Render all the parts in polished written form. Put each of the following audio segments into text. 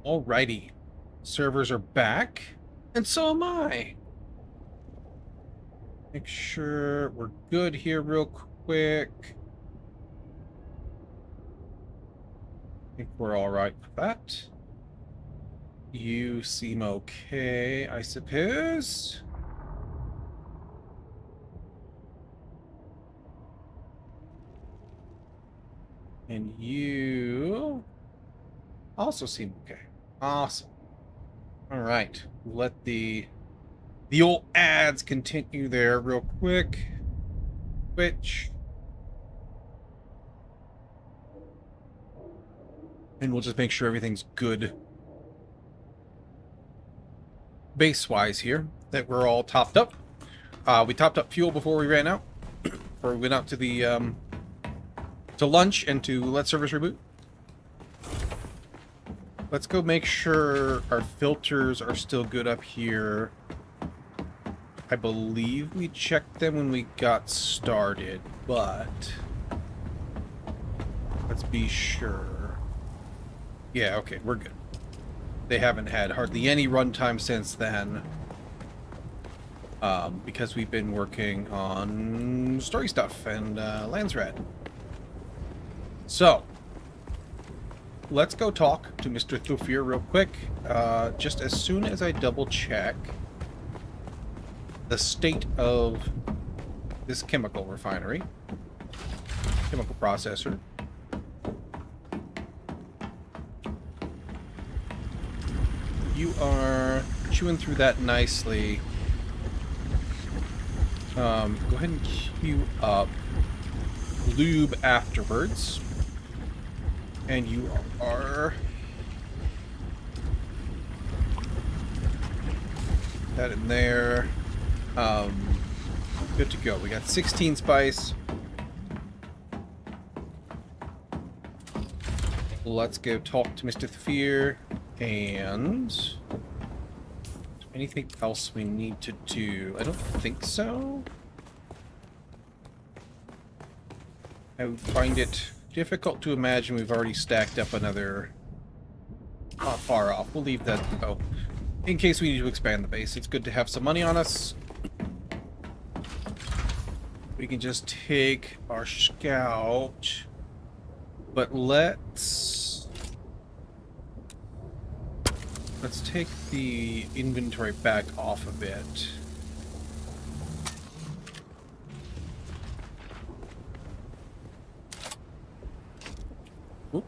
Alrighty. Servers are back, and so am I. Make sure we're good here real quick. I think we're all right with that. You seem okay, I suppose. And you also seem okay. Awesome. All right. Let the old ads continue there real quick. Twitch. And we'll just make sure everything's good base-wise here, that we're all topped up. We topped up fuel before we ran out. Before we went out to the to lunch and to let service reboot. Let's go make sure our filters are still good up here. I believe we checked them when we got started, but let's be sure. Yeah, okay, we're good. They haven't had hardly any runtime since then. Because we've been working on story stuff and Landsrat. So, let's go talk to Mr. Thufir real quick. Just as soon as I double check the state of this chemical refinery, chemical processor. You are chewing through that nicely. Go ahead and queue up lube afterwards. And you are... that in there. Good to go. We got 16 spice. Let's go talk to Mr. Thufir. And... anything else we need to do? I don't think so. I would find it difficult to imagine we've already stacked up another... not far off. We'll leave that though. In case we need to expand the base, it's good to have some money on us. We can just take our scout. But let's take the inventory back off a bit. Oop.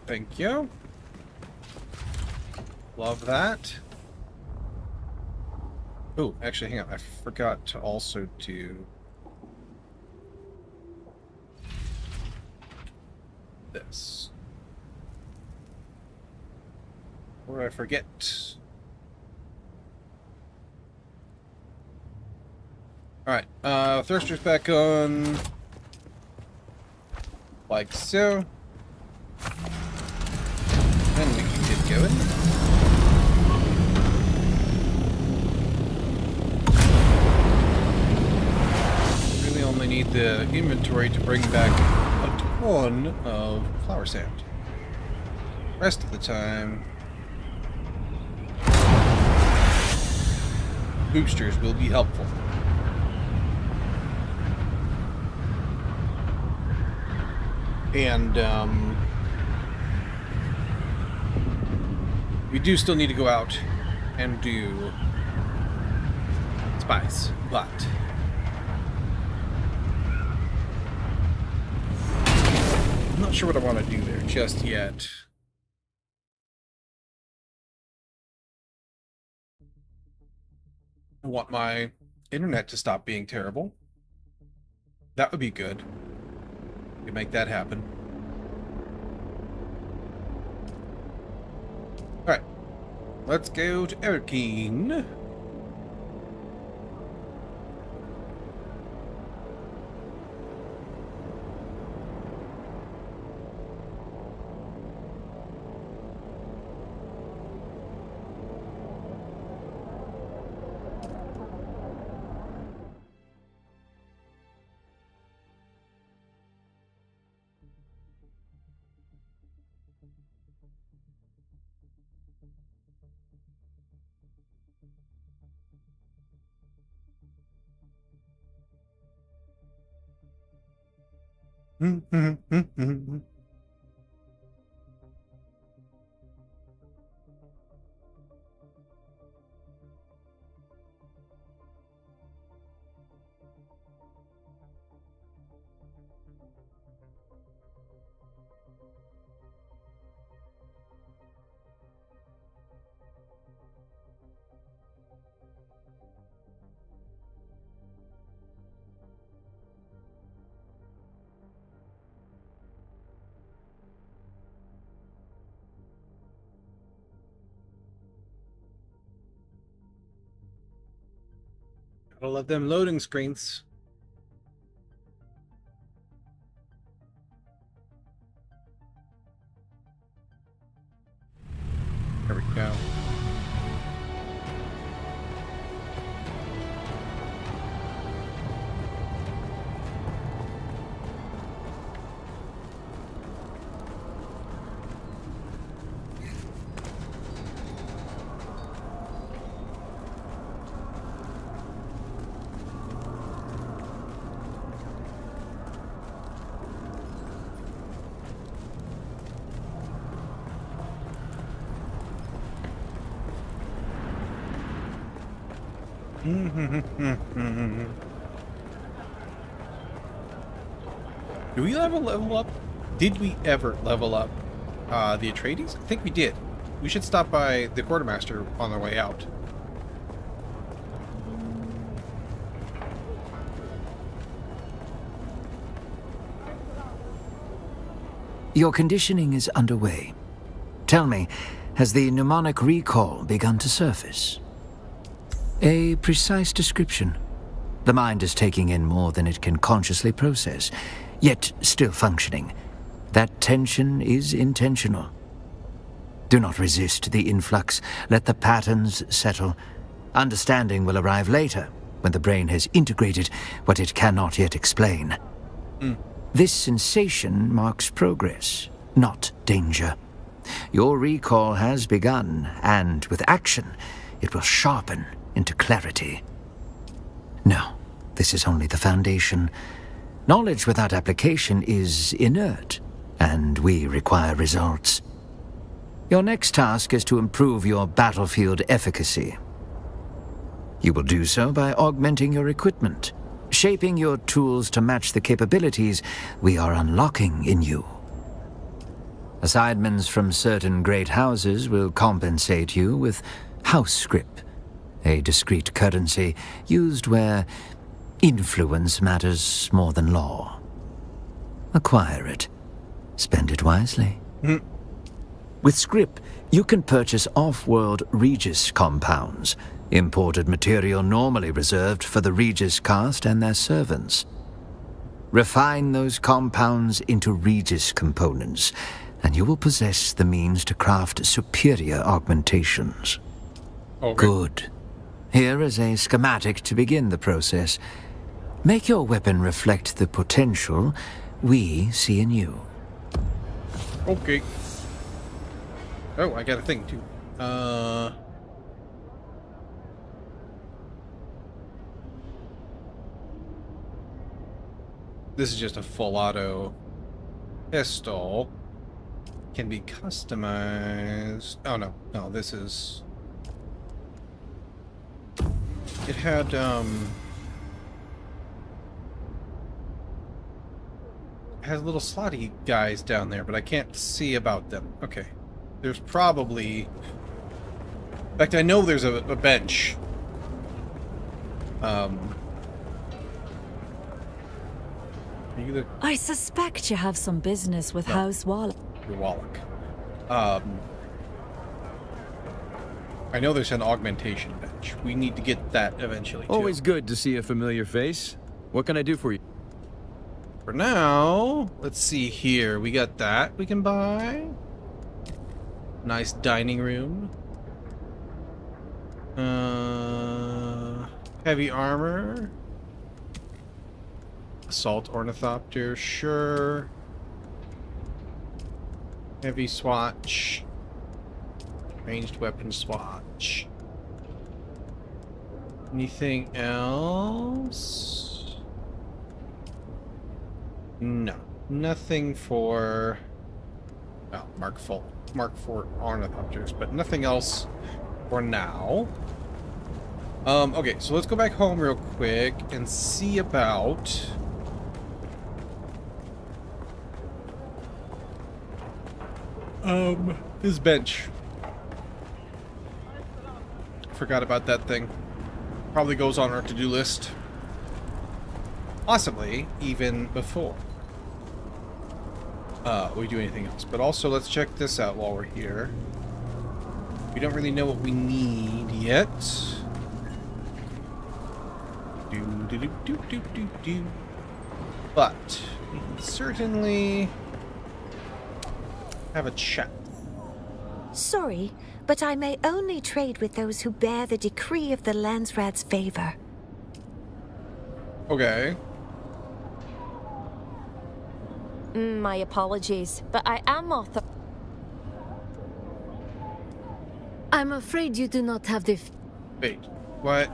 Thank you. Love that. Oh, actually, hang on. I forgot to also do this. Or I forget. Alright, thruster's back on. Like so. Then we can get going. Really only need the inventory to bring back a ton of flower sand. Rest of the time, boosters will be helpful. And we do still need to go out and do spice, but I'm not sure what I want to do there just yet. I want my internet to stop being terrible. That would be good. We can make that happen. Alright. Let's go to Erkine. I love them loading screens. There we go. Do we level up? Did we ever level up the Atreides? I think we did. We should stop by the quartermaster on our way out. Your conditioning is underway. Tell me, has the mnemonic recall begun to surface? A precise description. The mind is taking in more than it can consciously process, yet still functioning. That tension is intentional. Do not resist the influx. Let the patterns settle. Understanding will arrive later, when the brain has integrated what it cannot yet explain. This sensation marks progress, not danger. Your recall has begun, and with action, it will sharpen into clarity. No, this is only the foundation. Knowledge without application is inert, and we require results. Your next task is to improve your battlefield efficacy. You will do so by augmenting your equipment, shaping your tools to match the capabilities we are unlocking in you. Assignments from certain great houses will compensate you with house scrip, a discrete currency used where influence matters more than law. Acquire it. Spend it wisely. With scrip, you can purchase off-world Regis compounds, imported material normally reserved for the Regis caste and their servants. Refine those compounds into Regis components, and you will possess the means to craft superior augmentations. Okay. Good. Here is a schematic to begin the process. Make your weapon reflect the potential we see in you. Okay. Oh, I got a thing too. This is just a full auto pistol. Can be customized. Oh no, no, this is. It had has little slotty guys down there, but I can't see about them. Okay. There's probably... In fact, I know there's a bench. Are you the... I suspect you have some business with House Wall. Your Wallach. I know there's an augmentation bench. We need to get that eventually, too. Always good to see a familiar face. What can I do for you? For now, let's see here. We got that we can buy. Nice dining room. Heavy armor. Assault ornithopter, sure. Heavy swatch. Ranged weapon swatch. Anything else? No. Nothing for... Oh, Mark IV ornithopters, but nothing else for now. Okay, so let's go back home real quick and see about... his bench. Forgot about that thing. Probably goes on our to-do list. Possibly even before we do anything else. But also, let's check this out while we're here. We don't really know what we need yet. But we can certainly have a chat. Sorry, but I may only trade with those who bear the decree of the Landsrad's favor. Okay. My apologies, but I am author. I'm afraid you do not have the... Wait. What?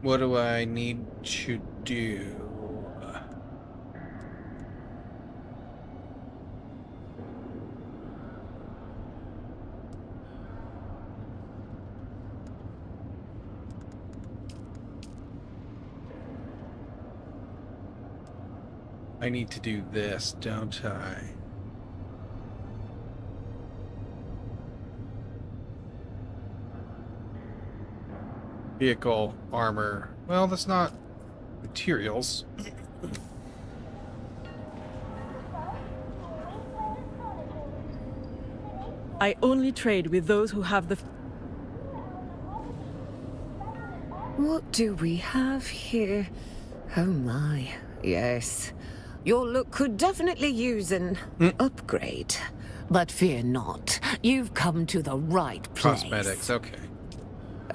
What do I need to do? I need to do this, don't I? Vehicle, armor. Well, that's not materials. I only trade with those who have the... What do we have here? Oh my, yes. Your look could definitely use an upgrade. But fear not, you've come to the right place. Cosmetics, okay.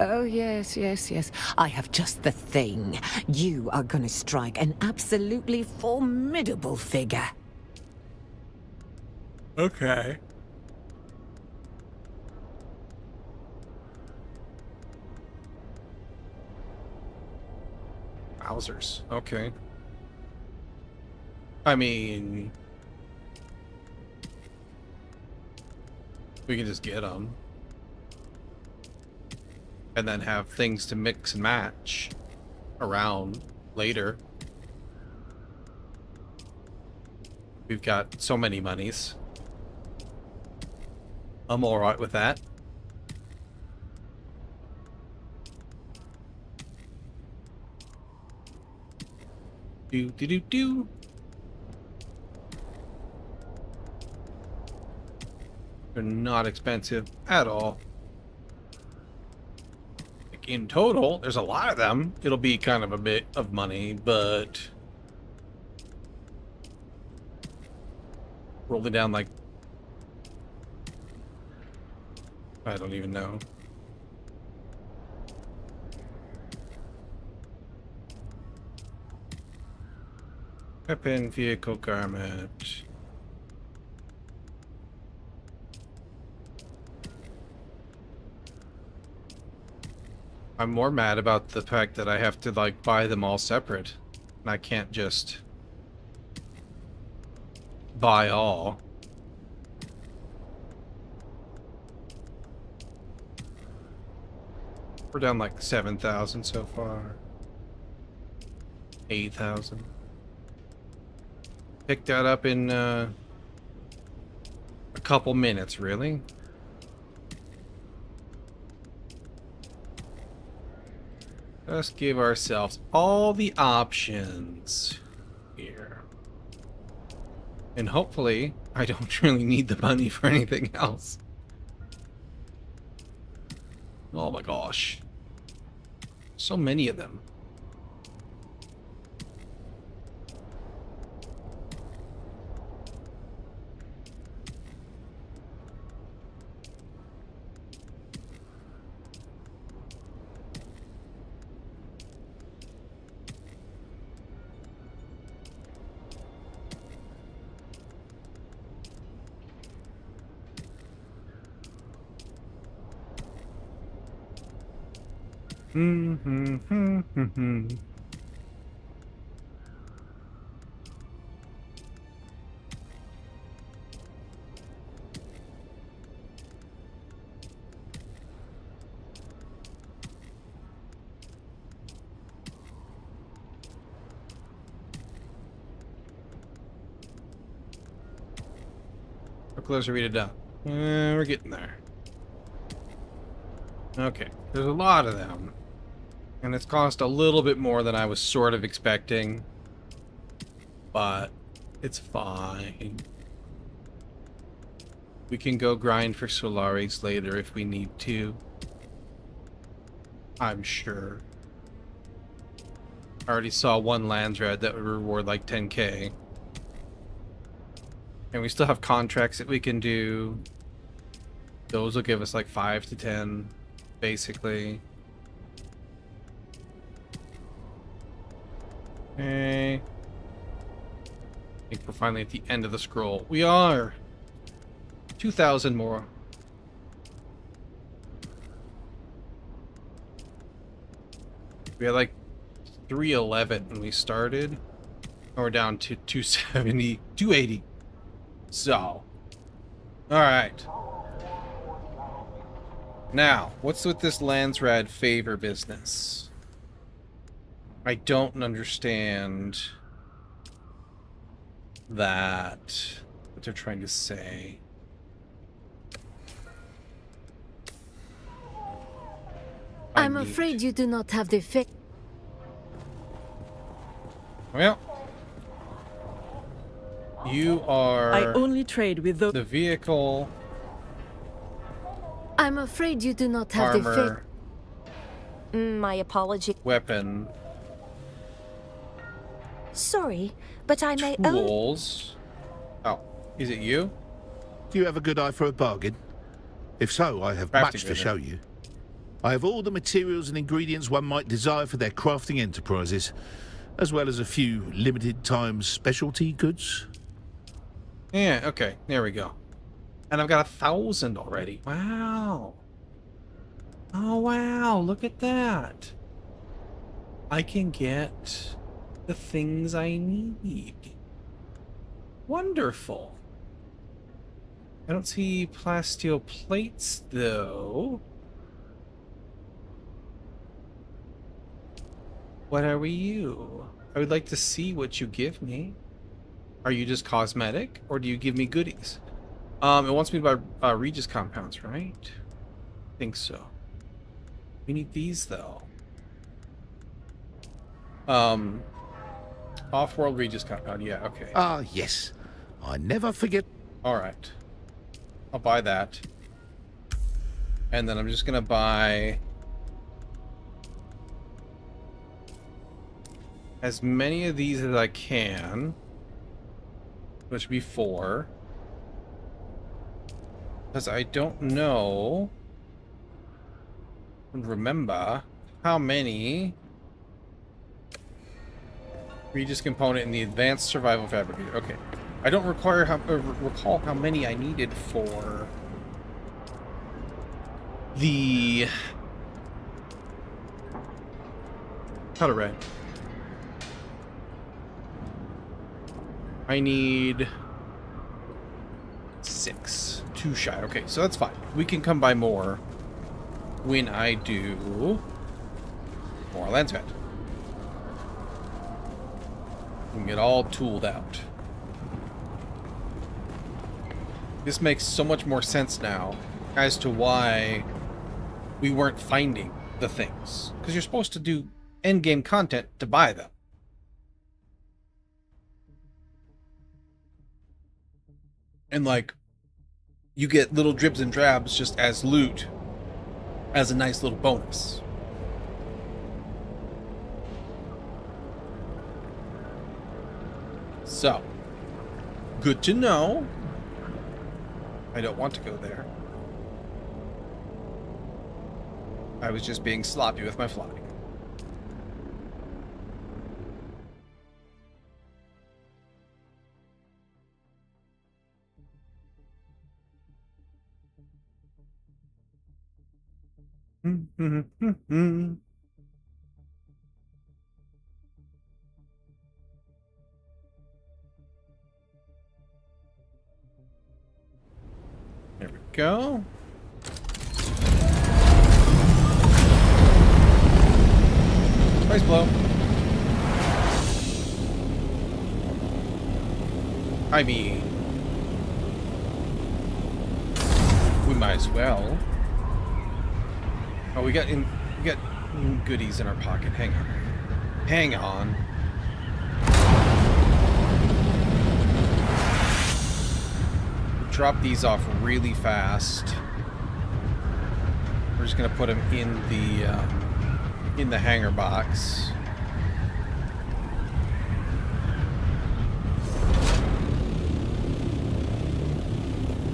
Oh, yes, yes, yes. I have just the thing. You are gonna strike an absolutely formidable figure. Okay. Wowzers. Okay. I mean... we can just get them. And then have things to mix and match around later. We've got so many monies. I'm alright with that. Do. They're not expensive at all. Like in total, there's a lot of them. It'll be kind of a bit of money, but roll it down like I don't even know. Weapon, vehicle, garment. I'm more mad about the fact that I have to, like, buy them all separate. And I can't just buy all. We're down like 7,000 so far. 8,000. Pick that up in a couple minutes, really. Let's give ourselves all the options here. And hopefully, I don't really need the money for anything else. Oh my gosh. So many of them. closer read it down. We're getting there. Okay, there's a lot of them. And it's cost a little bit more than I was sort of expecting. But it's fine. We can go grind for Solaris later if we need to. I'm sure. I already saw one Landsred that would reward like 10k. And we still have contracts that we can do. Those will give us like 5 to 10, basically. Okay. I think we're finally at the end of the scroll. We are! 2,000 more. We had like 311 when we started. And we're down to 270, 280. So. Alright. Now, what's with this Landsred favor business? I don't understand that. What they're trying to say. I'm afraid you do not have the fit. Well, you are I only trade with those. the vehicle, I'm afraid you do not have the fit. armor, My apologies. weapon, Sorry, but I may only... tools. Oh, is it you? Do you have a good eye for a bargain? If so, I have Crafting much to with it. show you. I have all the materials and ingredients one might desire for their crafting enterprises, as well as a few limited-time specialty goods. Yeah, okay, there we go. And I've got 1,000 already. Wow. Oh, wow, look at that. I can get the things I need. Wonderful. I don't see plasteel plates, though. What are you? I would like to see what you give me. Are you just cosmetic, or do you give me goodies? It wants me to buy Regis compounds, right? I think so. We need these, though. Off-world Regis compound, yeah, okay. Ah, yes. I never forget. Alright. I'll buy that. And then I'm just gonna buy as many of these as I can, which would be 4. Because I don't know and remember how many Regis component in the advanced survival fabricator. Okay. I don't recall how many I needed for the color red. I need 6. 2 shy. Okay, so that's fine. We can come by more when I do more Landsred. We can get all tooled out. This makes so much more sense now as to why we weren't finding the things. Because you're supposed to do endgame content to buy them. And like, you get little dribs and drabs just as loot, as a nice little bonus. So, good to know. I don't want to go there. I was just being sloppy with my flying. There we go. Nice blow. I mean, as well. Oh, we got goodies in our pocket. Hang on. Hang on. Drop these off really fast. We're just gonna put them in the hangar box.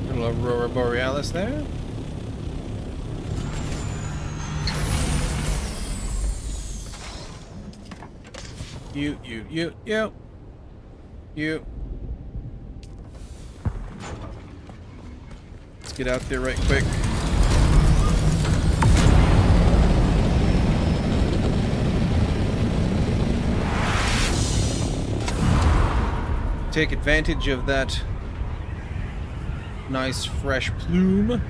Little Aurora Borealis there. You. Let's get out there right quick. Take advantage of that nice fresh plume.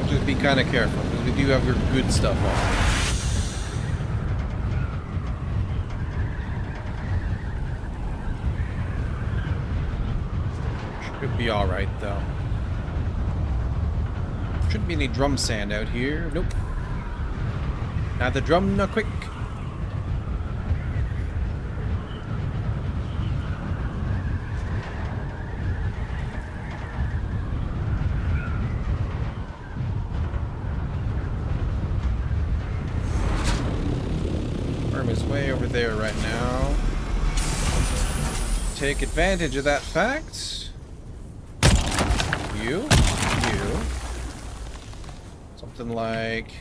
Just be kind of careful, because we do have your good stuff on. Should be alright, though. Shouldn't be any drum sand out here. Nope. Now the drum, no quick. Arm is way over there right now. Take advantage of that fact. You. Something like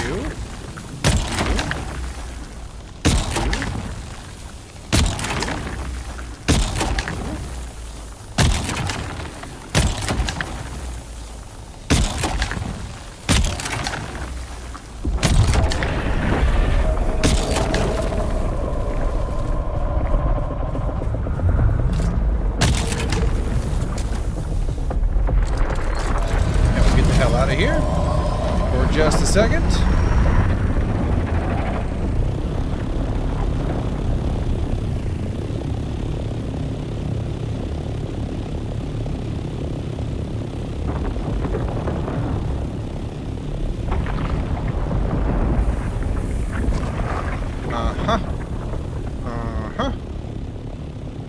you. Out of here for just a second.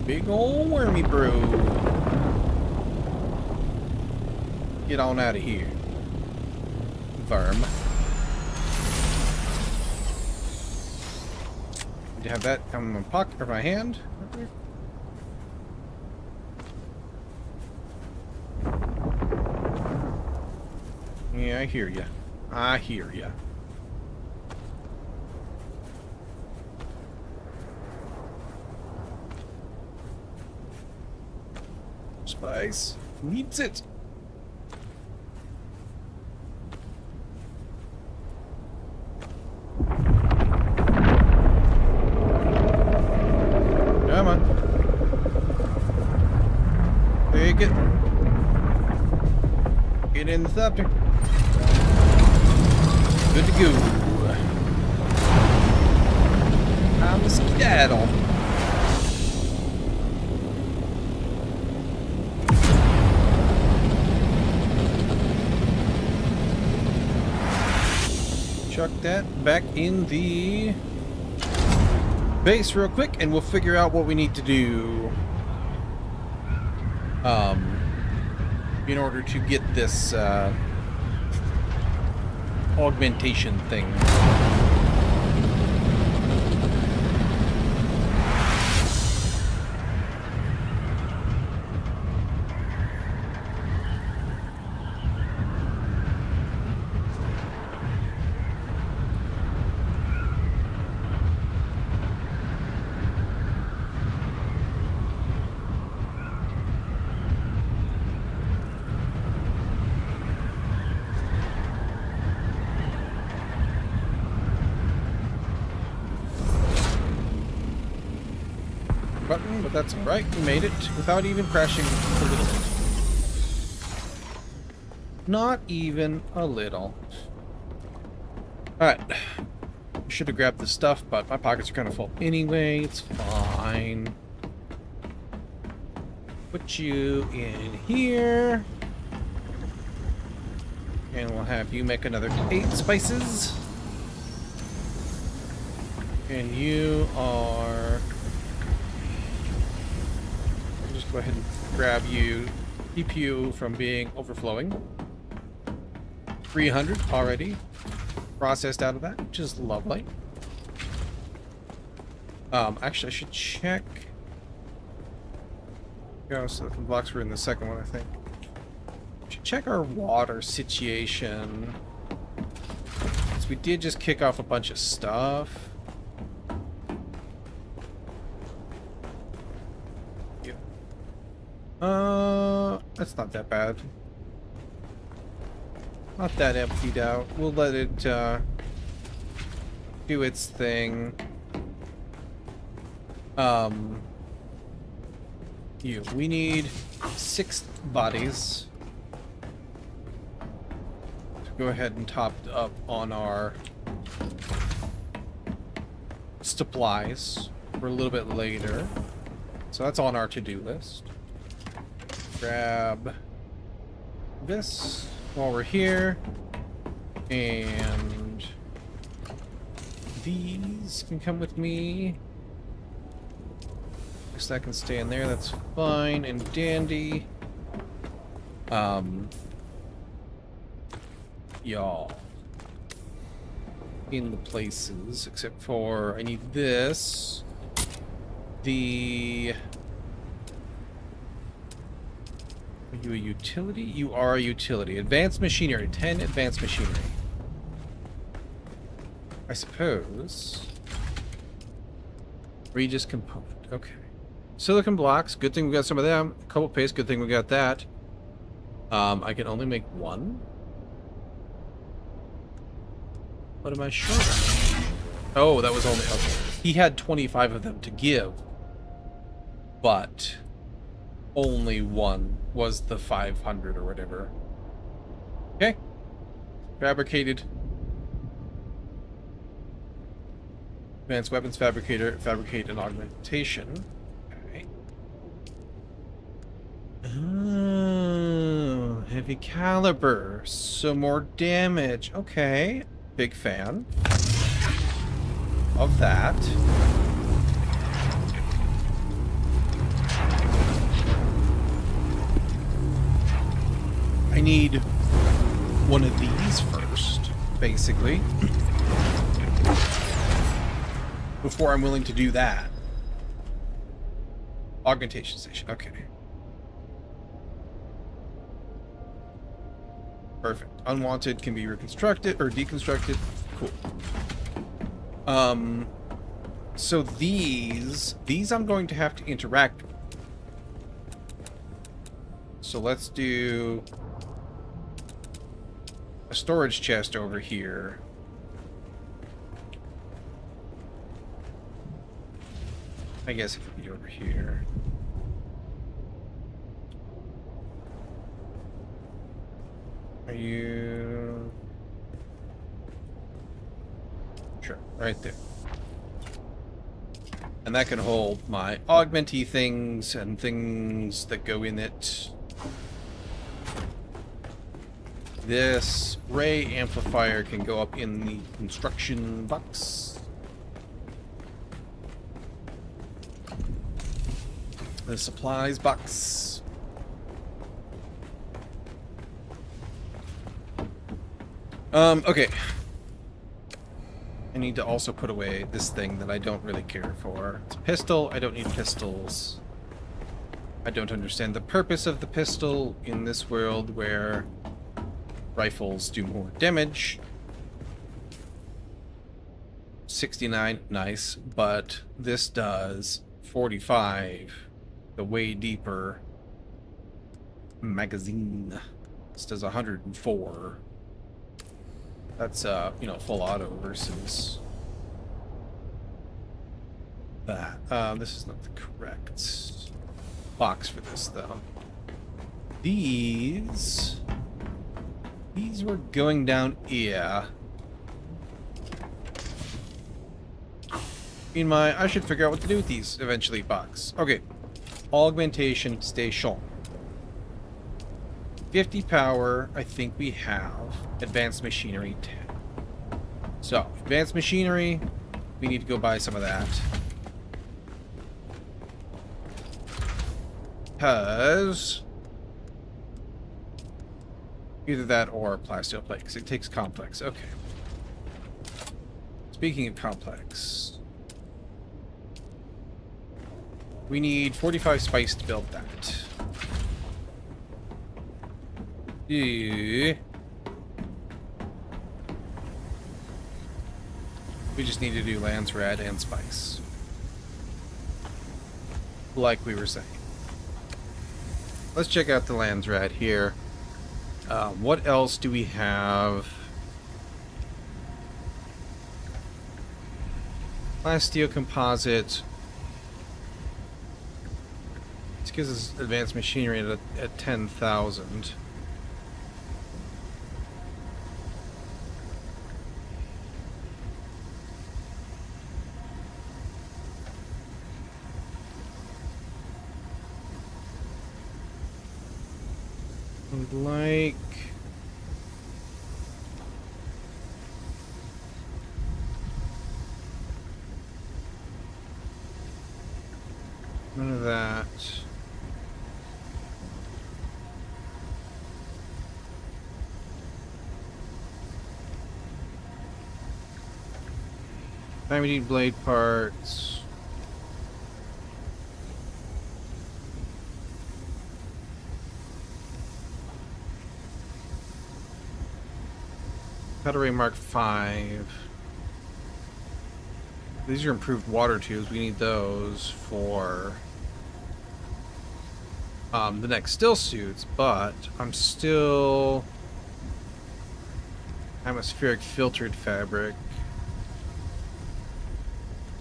Big ol' wormy brew. Get on out of here. Firm. Need to have that in my pocket or my hand. Yeah, I hear ya. I hear ya. Spice needs it. Come on. Take it. Get in the thopter. Good to go. I'm a skedaddle. Chuck that back in the base real quick, and we'll figure out what we need to do in order to get this augmentation thing. Button, but that's alright. We made it without even crashing a little bit. Not even a little. Alright. Should have grabbed the stuff, but my pockets are kind of full anyway. It's fine. Put you in here. And we'll have you make another 8 spices. And you are... I'll just go ahead and grab you. Keep you from being overflowing. 300 already processed out of that, which is lovely. Actually, I should check. Yeah, silicon blocks were in the second one, I think. Should check our water situation. Because we did just kick off a bunch of stuff. Yeah. That's not that bad. Not that emptied out. We'll let it do its thing. We need 6 bodies to go ahead and top up on our supplies for a little bit later. So that's on our to-do list. Grab this while we're here, and these can come with me. Guess that can stay in there, that's fine and dandy. Y'all in the places, except for I need this. Are you a utility? You are a utility. Advanced machinery. 10 advanced machinery. I suppose. Regis component. Okay. Silicon blocks. Good thing we got some of them. Cobalt paste. Good thing we got that. I can only make 1. What am I short on? Oh, that was only... Okay. He had 25 of them to give. But... only 1 was the 500 or whatever. Okay. Fabricated. Advanced weapons fabricator. Fabricate and augmentation. Okay. Oh, heavy caliber. So more damage. Okay. Big fan of that. I need one of these first, basically, before I'm willing to do that. Augmentation station, okay. Perfect. Unwanted can be reconstructed or deconstructed. Cool. So these I'm going to have to interact with. So let's do a storage chest over here. I guess it could be over here. Are you... Sure, right there. And that can hold my augmenty things and things that go in it. This ray amplifier can go up in the construction box. The supplies box. Okay. I need to also put away this thing that I don't really care for. It's a pistol. I don't need pistols. I don't understand the purpose of the pistol in this world where rifles do more damage. 69, nice, but this does 45. The way deeper magazine. This does 104. That's you know, full auto versus that. This is not the correct box for this though. These were going down here. Meanwhile, I should figure out what to do with these eventually, box. Okay. Augmentation station. 50 power, I think we have. Advanced machinery 10. So, advanced machinery, we need to go buy some of that. Because either that or plasteel plate, because it takes complex. Okay. Speaking of complex, we need 45 spice to build that. Yeah. We just need to do lance red and spice. Like we were saying. Let's check out the lance red here. What else do we have? Plasteel composite. This gives us advanced machinery at 10,000. Like none of that. Now we need blade parts. Cutaway Mark 5. These are improved water tubes. We need those for the next still suits, but I'm still atmospheric filtered fabric.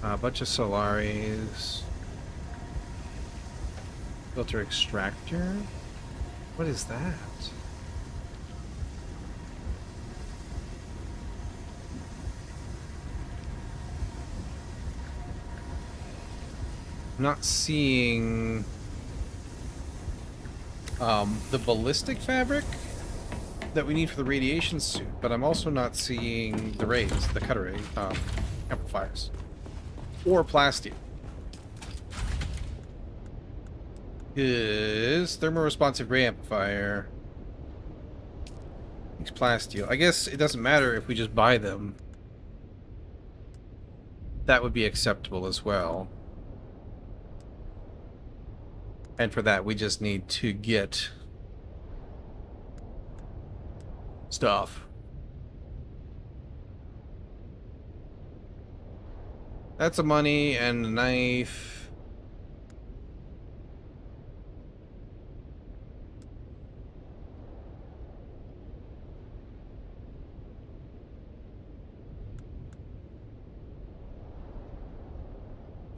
A bunch of Solaris. Filter extractor? What is that? I'm not seeing the ballistic fabric that we need for the radiation suit, but I'm also not seeing the rays, the cutaway amplifiers, or plasteel. Is thermoresponsive ray amplifier. It's plasteel. I guess it doesn't matter if we just buy them. That would be acceptable as well. And for that, we just need to get stuff. That's a money and a knife.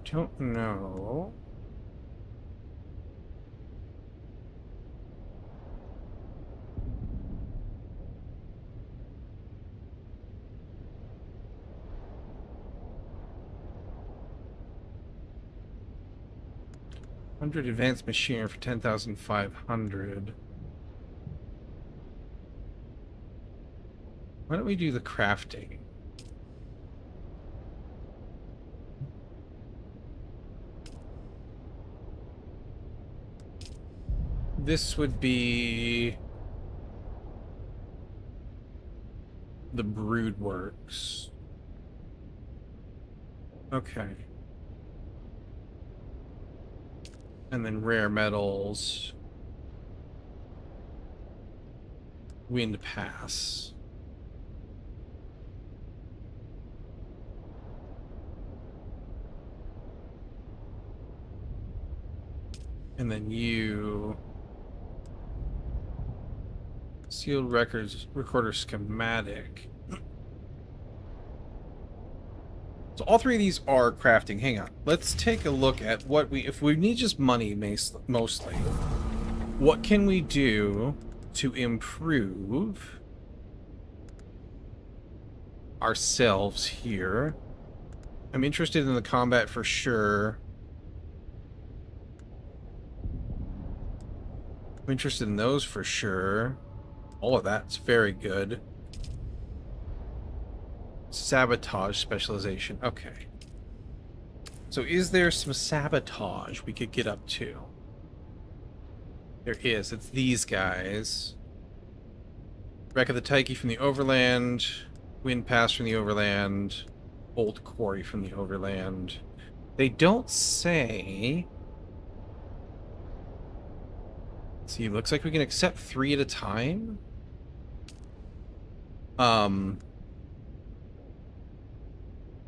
Don't know. Advanced machinery for 10,500. Why don't we do the crafting? This would be the brood works. Okay. And then rare metals. Wind pass. And then you... Sealed records, recorder schematic. So all three of these are crafting. Hang on. Let's take a look at what we... If we need just money, mostly, what can we do to improve ourselves here? I'm interested in the combat for sure. I'm interested in those for sure. All of that's very good. Sabotage specialization. Okay. So is there some sabotage we could get up to? There is. It's these guys. Wreck of the Tyche from the Overland. Wind Pass from the Overland. Old Quarry from the Overland. They don't say... See, looks like we can accept 3 at a time.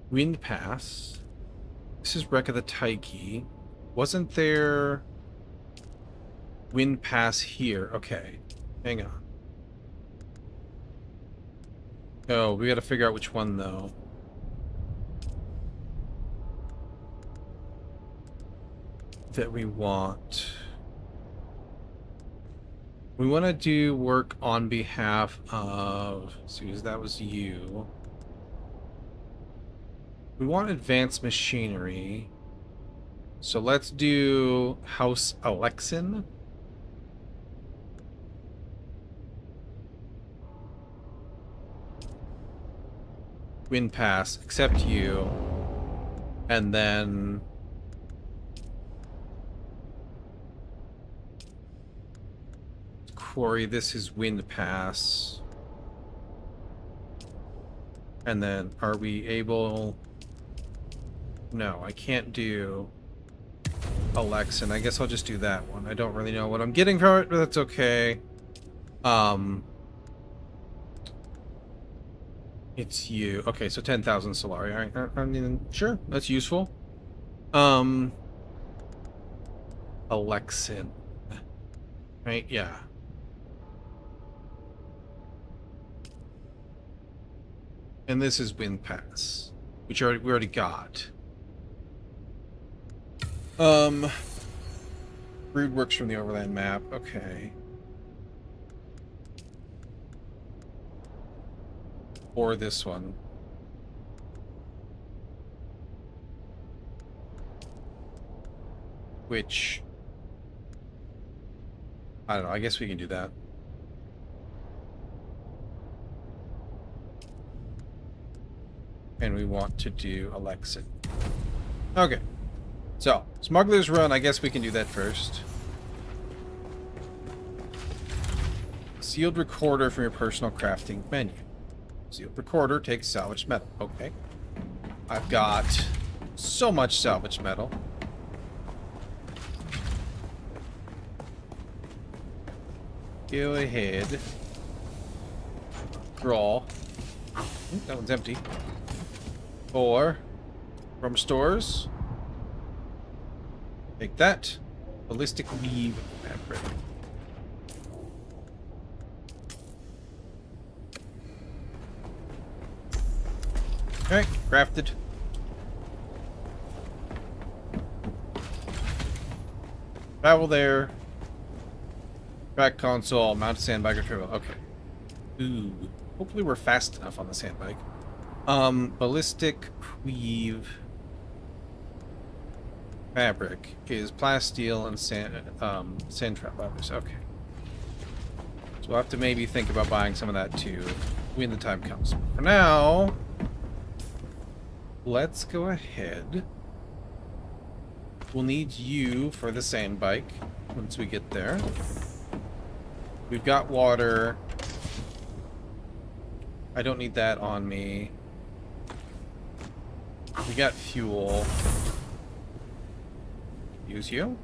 Wind Pass. This is Wreck of the Tyche. Wasn't there Wind Pass here? Okay. Hang on. Oh, we gotta figure out which one, though. That we want. We want to do work on behalf of... Suze, that was you. We want advanced machinery. So let's do House Alexin. Wind Pass, accept you. And then... Quarry, this is Wind Pass. And then, are we able... No, I can't do Alexin. I guess I'll just do that one. I don't really know what I'm getting from it, but that's okay. It's you. Okay, so 10,000 Solari. Alright, I mean, sure, that's useful. Alexin. Right, yeah. And this is Wind Pass, which we already got. Brood works from the Overland map. Okay. Or this one. Which... I don't know. I guess we can do that. And we want to do Alexin. Okay. So, Smuggler's Run, I guess we can do that first. Sealed recorder from your personal crafting menu. Sealed recorder takes salvaged metal. Okay. I've got so much salvaged metal. Go ahead. Draw. That one's empty. Or from stores. Take that. Ballistic weave fabric. Okay, crafted. Travel there. Track console, mount a sandbag or travel. Okay. Ooh. Hopefully we're fast enough on the sandbag. Ballistic weave fabric is plasteel and sand trap leathers. Okay. So we'll have to maybe think about buying some of that too when the time comes. For now, let's go ahead. We'll need you for the sand bike once we get there. We've got water. I don't need that on me. We got fuel. Use you.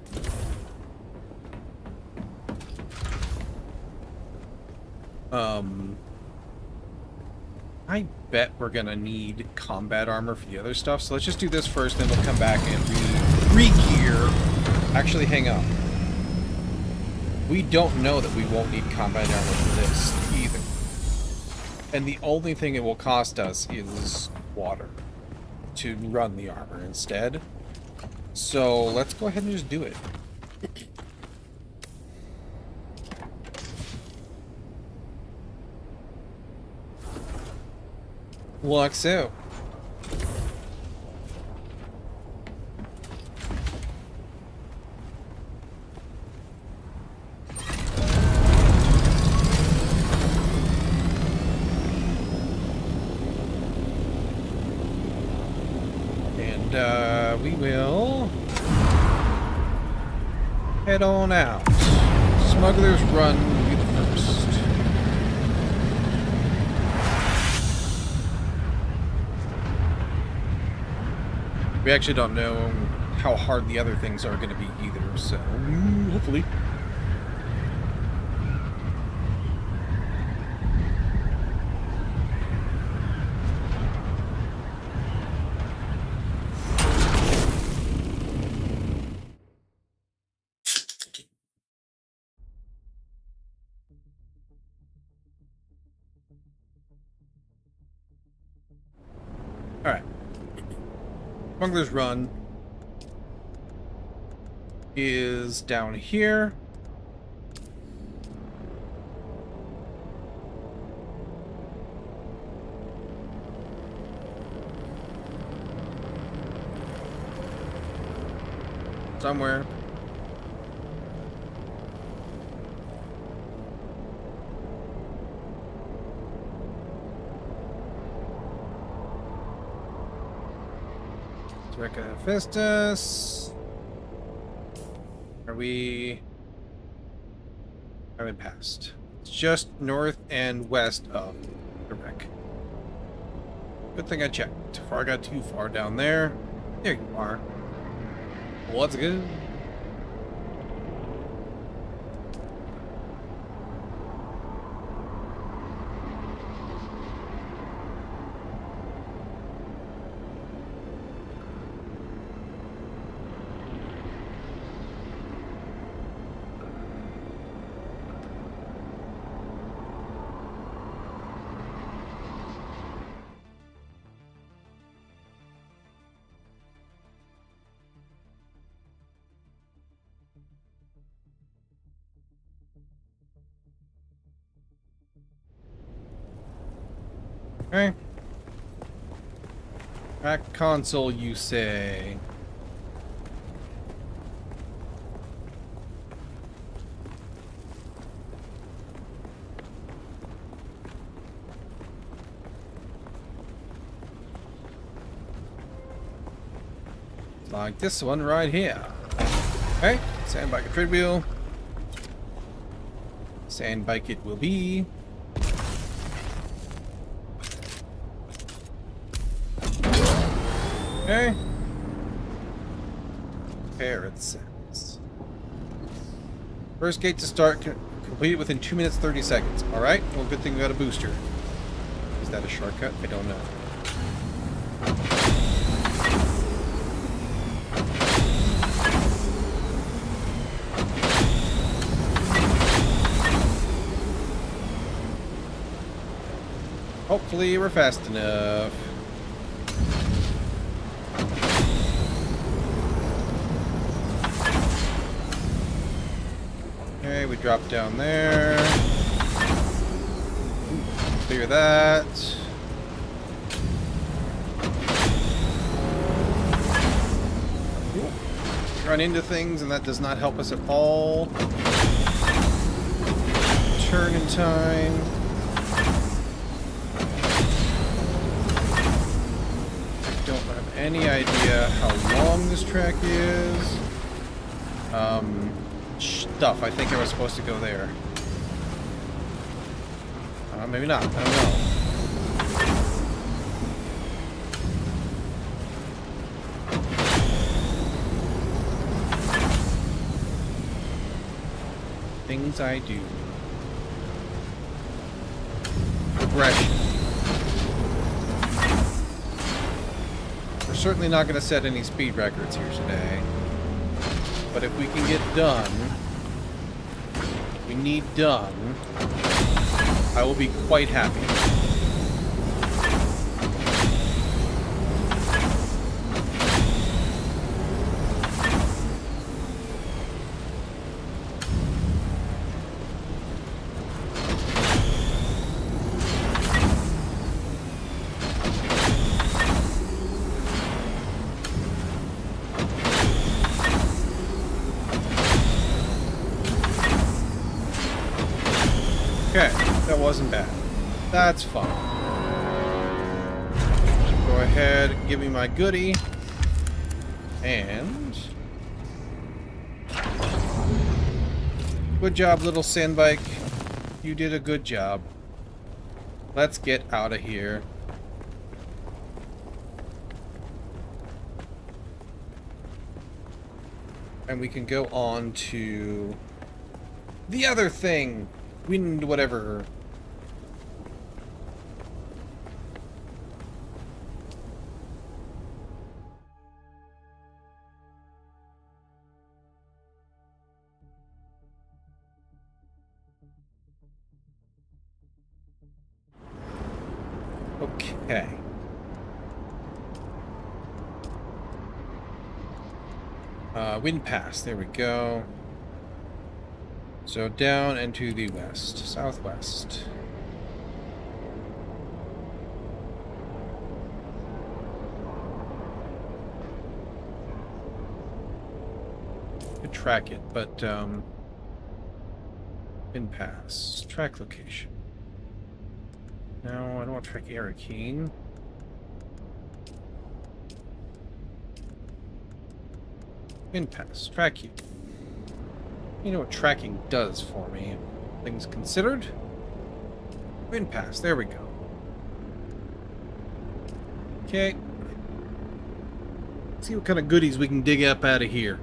I bet we're gonna need combat armor for the other stuff, so let's just do this first, then we'll come back and re-gear. Actually, hang on. We don't know that we won't need combat armor for this either. And the only thing it will cost us is water to run the armor instead. So let's go ahead and just do it. Like so. we will head on out. Smuggler's Run will be the first. We actually don't know how hard the other things are going to be either, so hopefully. Alright. Smuggler's Run is down here. Somewhere. Reca Festus. Are we... haven't passed. It's just north and west of the wreck. Good thing I checked. Before I got too far down there. There you are. What's good? Okay. Back console, you say. Like this one right here. Okay, sandbike and tread wheel. Sandbike it will be. Okay. Parrot sense. First gate to start completed within 2 minutes 30 seconds. Alright, well good thing we got a booster. Is that a shortcut? I don't know. Hopefully we're fast enough. Okay, we drop down there. Clear that. Run into things and that does not help us at all. Turn in time. Don't have any idea how long this track is. Stuff. I think I was supposed to go there. Maybe not. I don't know. Things I do. Progression. We're certainly not going to set any speed records here today. But if we can get done, we need done, I will be quite happy. Okay, that wasn't bad. That's fine. Go ahead and give me my goodie. And... good job, little sandbike. You did a good job. Let's get out of here. And we can go on to the other thing. Wind whatever. Okay. Wind pass, there we go. So down and to the west, southwest. Could track it, but wind pass, track location. No, I don't want to track Arakeen. Wind pass, track you. You know what tracking does for me. Things considered. Wind pass, there we go. Okay. See what kind of goodies we can dig up out of here.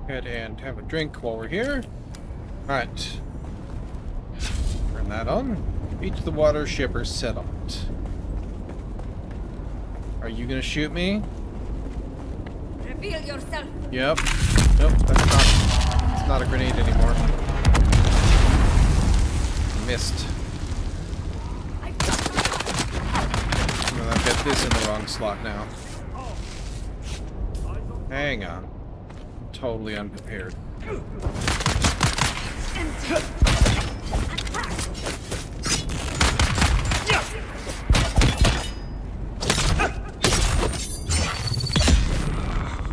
Head and have a drink while we're here. Alright. Turn that on. Beach the water, shipper settlement. Are you gonna shoot me? Reveal yourself. Yep. Nope, it's not a grenade anymore. Missed. Well, I've got this in the wrong slot now. Hang on. Totally unprepared.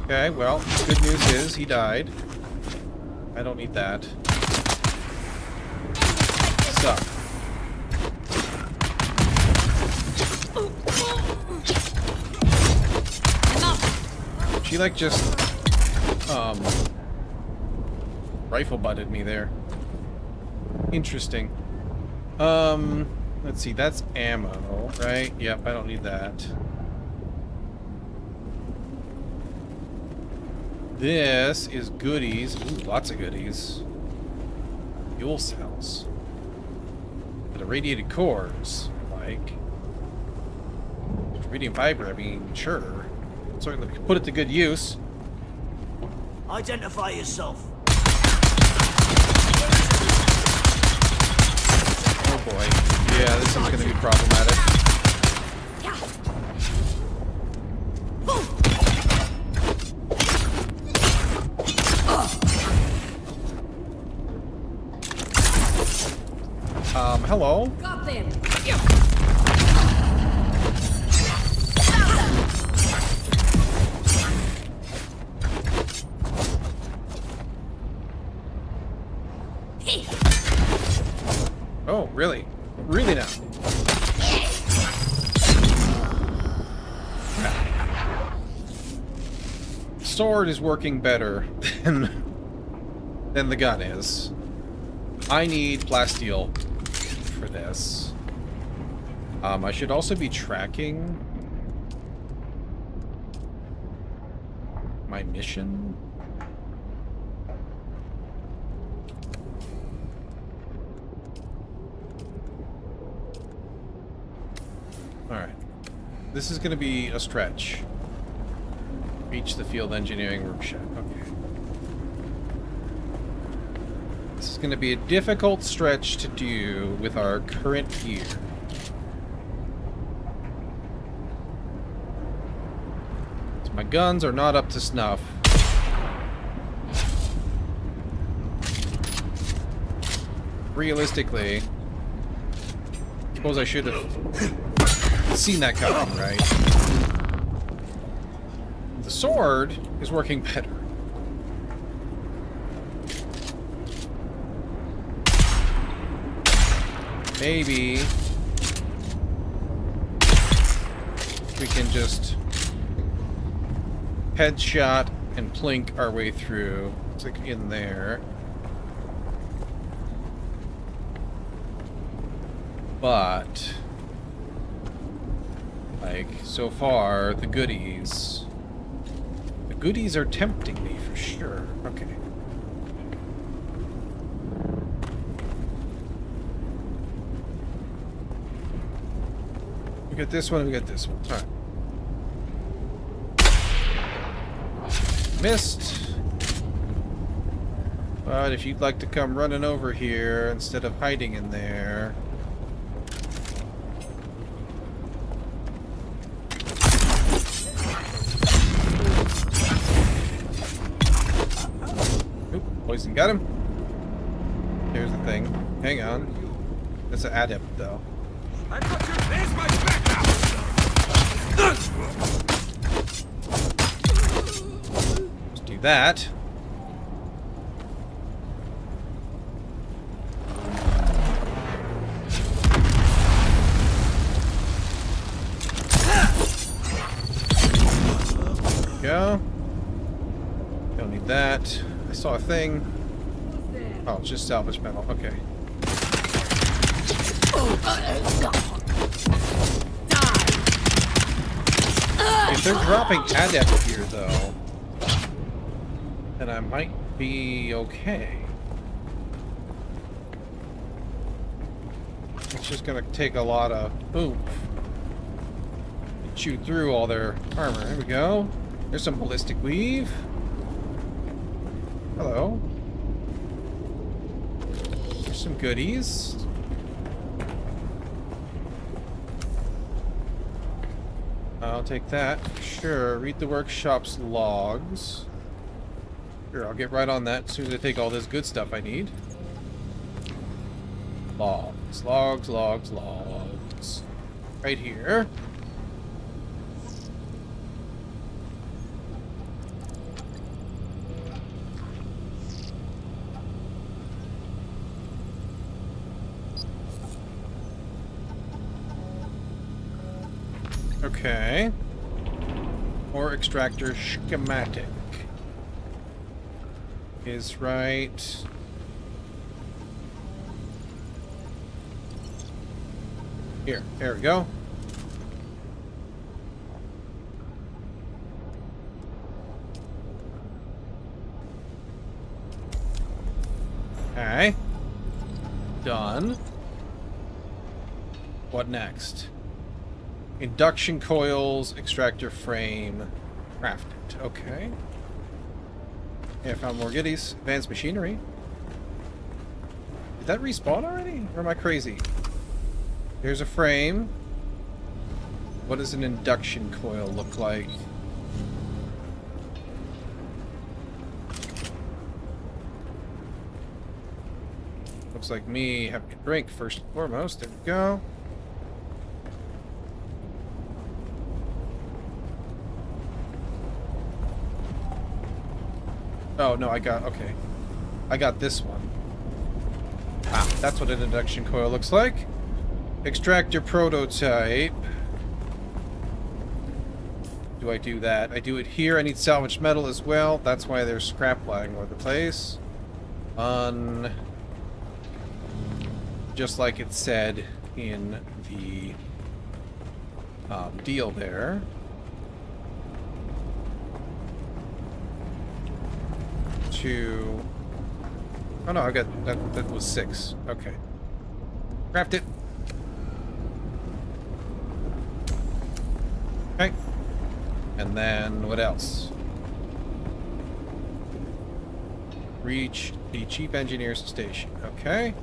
Okay, well, good news is he died. I don't need that. So. She like just rifle butted me there. Interesting. Let's see, that's ammo, right? Yep, I don't need that. This is goodies. Ooh, lots of goodies. Fuel cells. But irradiated cores, like. Radium fiber, I mean, sure. Certainly put it to good use. Identify yourself. Oh boy. Yeah, this is going to be problematic. Hello? Got them. Oh, really? Really now? Sword is working better than the gun is. I need plasteel for this. I should also be tracking my mission. Alright. This is going to be a stretch. Reach the field engineering workshop. Okay. This is going to be a difficult stretch to do with our current gear. guns are not up to snuff. Realistically, I suppose I should have seen that coming, right? The sword is working better. Maybe we can just headshot and plink our way through. It's like in there. But, like, so far, the goodies are tempting me for sure. Okay. We get this one, we get this one. Alright. Missed. But if you'd like to come running over here instead of hiding in there. Poison got him. Here's the thing. Hang on. That's an adept, though. There's my back now. Let's do that. There we go. Don't need that. I saw a thing. Oh, it's just salvage metal. Okay. If they're dropping adept here, though, then I might be okay. It's just gonna take a lot of oomph to chew through all their armor. There we go. There's some ballistic weave. Hello. There's some goodies. I'll take that. Sure. Read the workshop's logs. Sure, I'll get right on that as soon as I take all this good stuff I need. Logs, logs, logs, logs. Right here. Okay. Ore extractor schematic is right here. There we go. Okay. Done. What next? Induction coils, extractor frame, crafted. Okay. Yeah, I found more goodies. Advanced machinery. Did that respawn already? Or am I crazy? There's a frame. What does an induction coil look like? Looks like me having a drink first and foremost. There we go. Oh, no, okay. I got this one. Ah, that's what an induction coil looks like. Extractor prototype. Do I do that? I do it here. I need salvaged metal as well. That's why there's scrap lying all over the place. Just like it said in the deal there. Oh no, I got that was 6. Okay. Craft it. Okay. And then what else? Reach the Chief Engineer's station. Okay.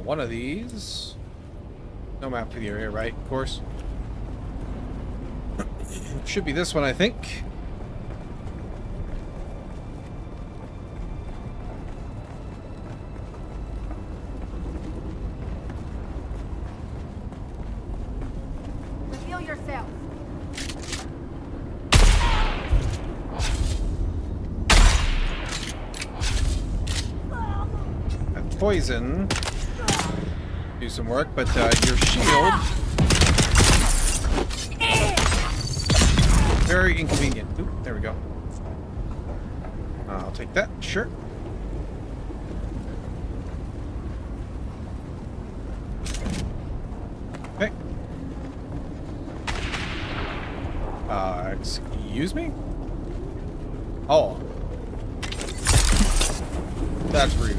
One of these. No map for the area, right? Of course. Should be this one, I think. Reveal yourself. That poison do some work, but your shield very inconvenient. Oop, there we go. I'll take that. Sure. Okay. Excuse me? Oh. That's rude.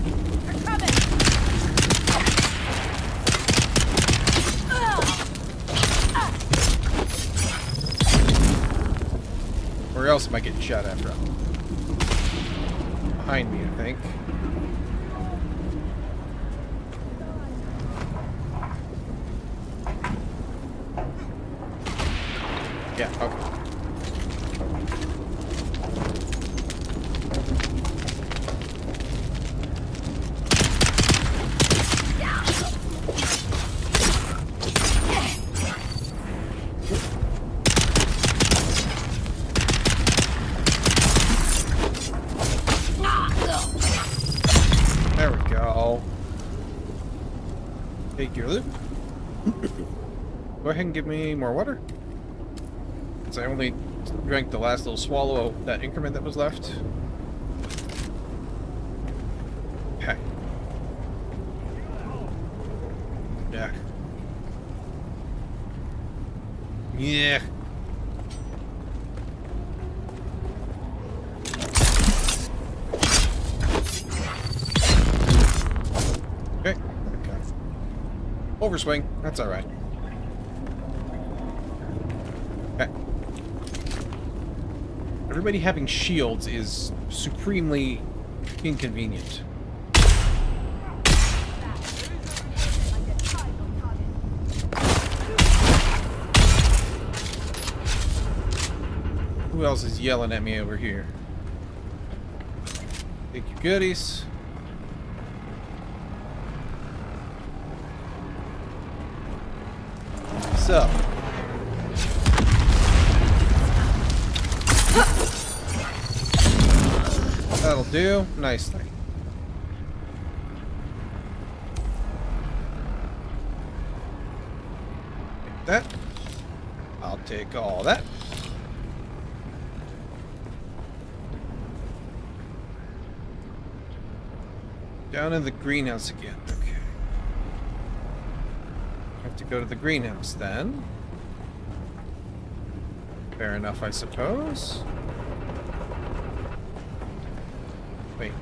Where else am I getting shot at from? Behind me, I think. Yeah, okay. There we go. Take your loot. Go ahead and give me more water. Since I only drank the last little swallow of that increment that was left. Okay. Yeah. Yeah. Okay. Overswing. That's all right. Okay. Everybody having shields is supremely inconvenient. Who else is yelling at me over here? Take your goodies. So. That'll do nicely. Take that. I'll take all that. Down in the greenhouse again. Okay. Have to go to the greenhouse then. Fair enough, I suppose. Wait.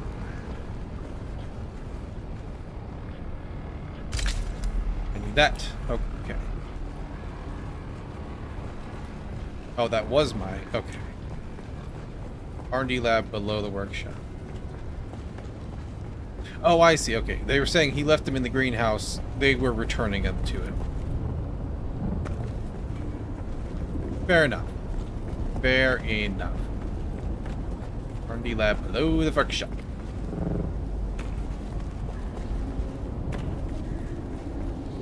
I need that. Okay. Oh, that was my... Okay. R&D lab below the workshop. Oh, I see. Okay. They were saying he left them in the greenhouse. They were returning them to him. Fair enough. Fair enough. R&D lab below the workshop.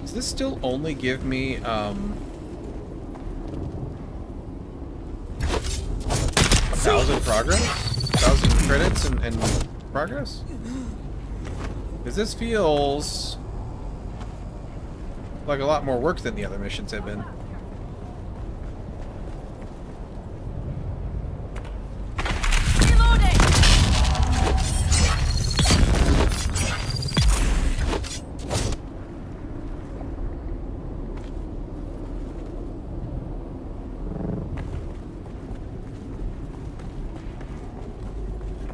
Does this still only give me, 1,000 progress? 1,000 credits and progress? Because this feels like a lot more work than the other missions have been.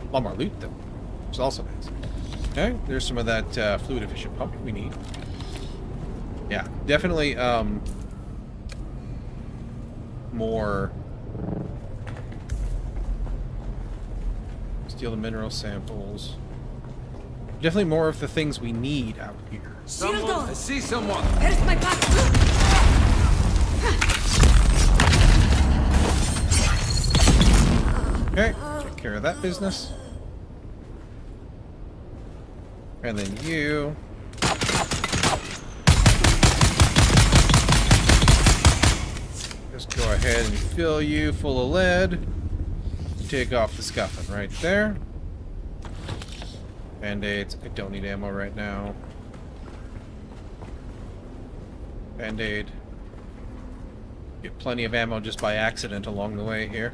A lot more loot though, which is also nice. Okay, there's some of that fluid efficient pump we need. Yeah, definitely more. Steal the mineral samples. Definitely more of the things we need out here. Someone, I see someone. Where's my back? Okay, take care of that business. And then you. Just go ahead and fill you full of lead. Take off the scuffing right there. Band-aids. I don't need ammo right now. Band-aid. Get plenty of ammo just by accident along the way here.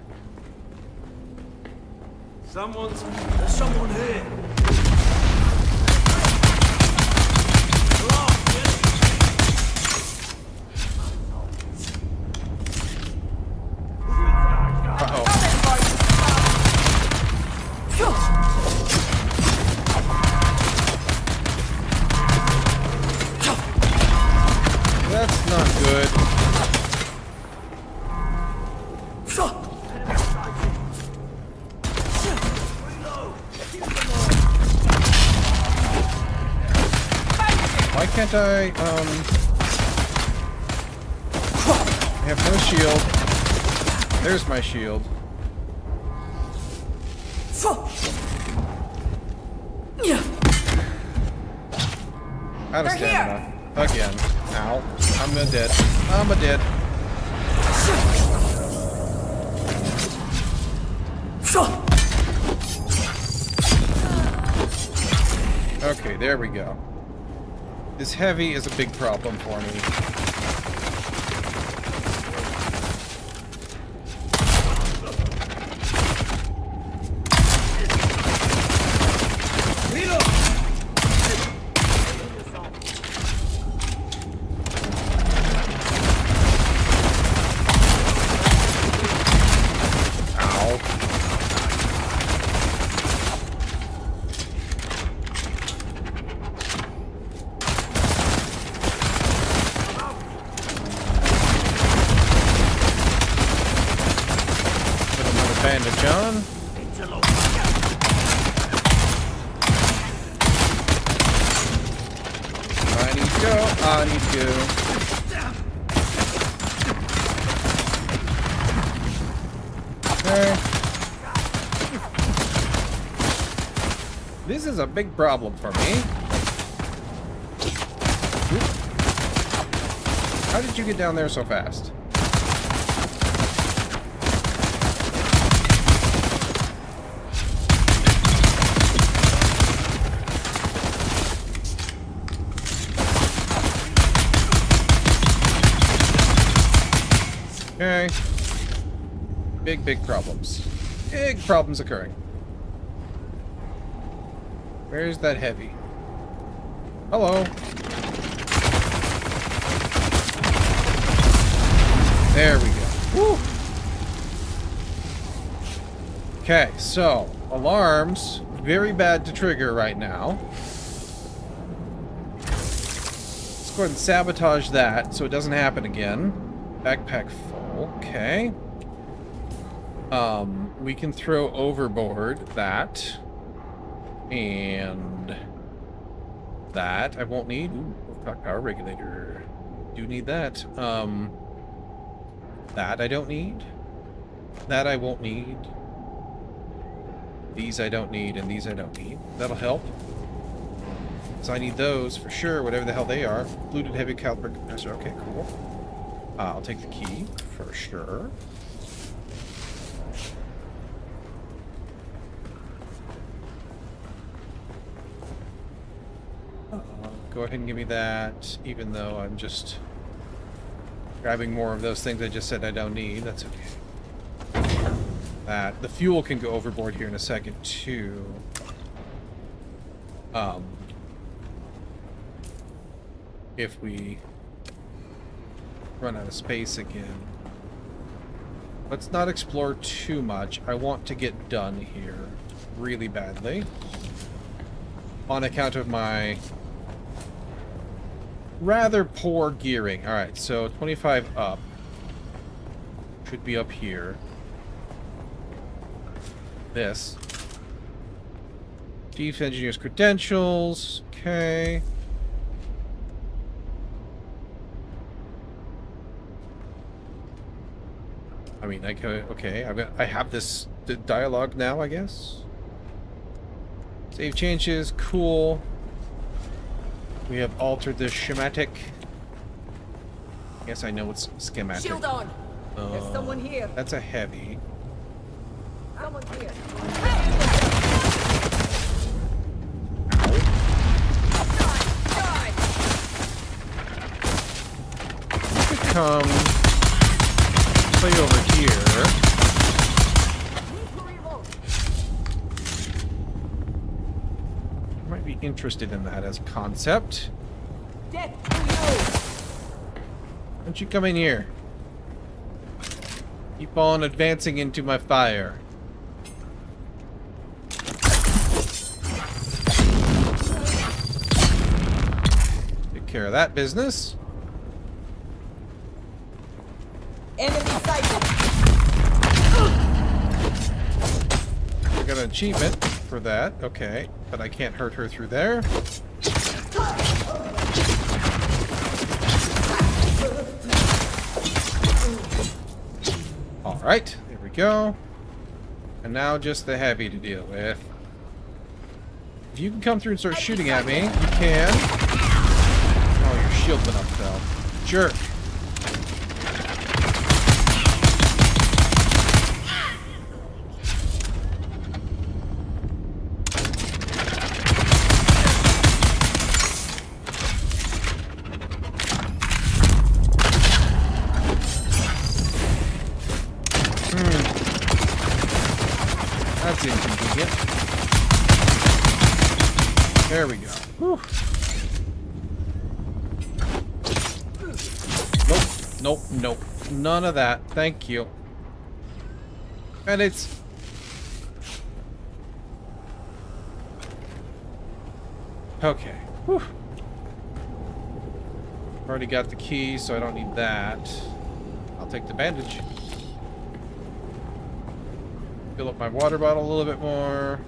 There's someone here. That's not good. Why can't I have no shield. There's my shield. Out of stamina. Again. Ow. I'm a dead. I'm a dead. Okay, there we go. This heavy is a big problem for me. Bandage on. I need to go. I need to go. Okay. This is a big problem for me. How did you get down there so fast? Okay. Big problems. Big problems occurring. Where's that heavy? Hello. There we go. Woo! Okay, so alarms, very bad to trigger right now. Let's go ahead and sabotage that so it doesn't happen again. Backpack full, okay. We can throw overboard that. And that I won't need. Ooh, power regulator. Do need that. That I don't need. That I won't need. These I don't need, and these I don't need. That'll help. So I need those for sure, whatever the hell they are. Fluted heavy caliber compressor. Okay, cool. I'll take the key for sure. Go ahead and give me that, even though I'm just grabbing more of those things I just said I don't need. That's okay. That the fuel can go overboard here in a second too. If we run out of space again. Let's not explore too much. I want to get done here really badly. On account of my rather poor gearing. Alright, so 25 up. Should be up here. This. Chief Engineer's credentials. Okay. I mean, I could, okay, I have this dialogue now, I guess. Save changes, cool. We have altered the schematic. Yes, I know it's schematic. Shield on. There's someone here. That's a heavy. Someone here. Come play over here. Might be interested in that as concept. Why don't you come in here? Keep on advancing into my fire. Take care of that business. Enemy sighted. I got an achievement for that. Okay, but I can't hurt her through there. Alright, there we go. And now just the heavy to deal with. If you can come through and start shooting at me, you can. Oh, your shield went up, though. Jerk. That's inconvenient. There we go. Whew. Nope, nope, nope. None of that. Thank you. And it's... Okay. Whew. Already got the key, so I don't need that. I'll take the bandage. Fill up my water bottle a little bit more.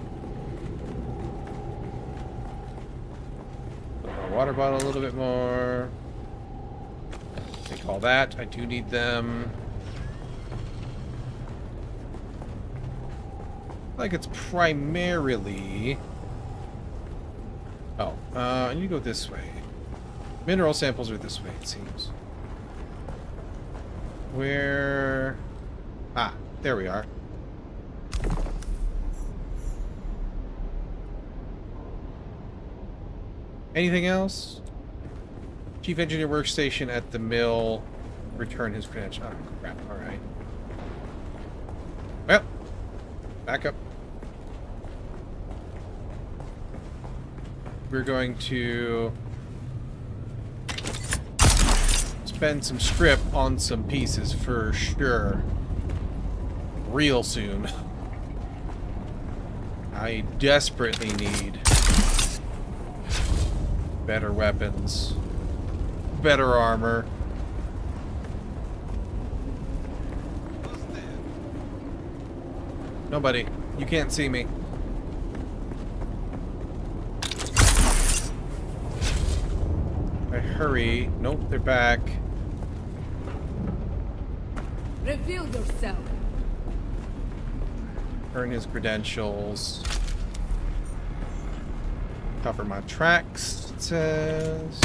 Fill up my water bottle a little bit more. Take all that. I do need them. Like it's primarily... Oh, I need to go this way. Mineral samples are this way, it seems. Where... Ah, there we are. Anything else? Chief Engineer Workstation at the mill. Return his credential. Oh, crap. Alright. Well, back up. We're going to spend some script on some pieces for sure. Real soon. I desperately need better weapons, better armor. Nobody. You can't see me. I hurry. Nope, they're back. Reveal yourself. Earn his credentials. Cover my tracks, it says.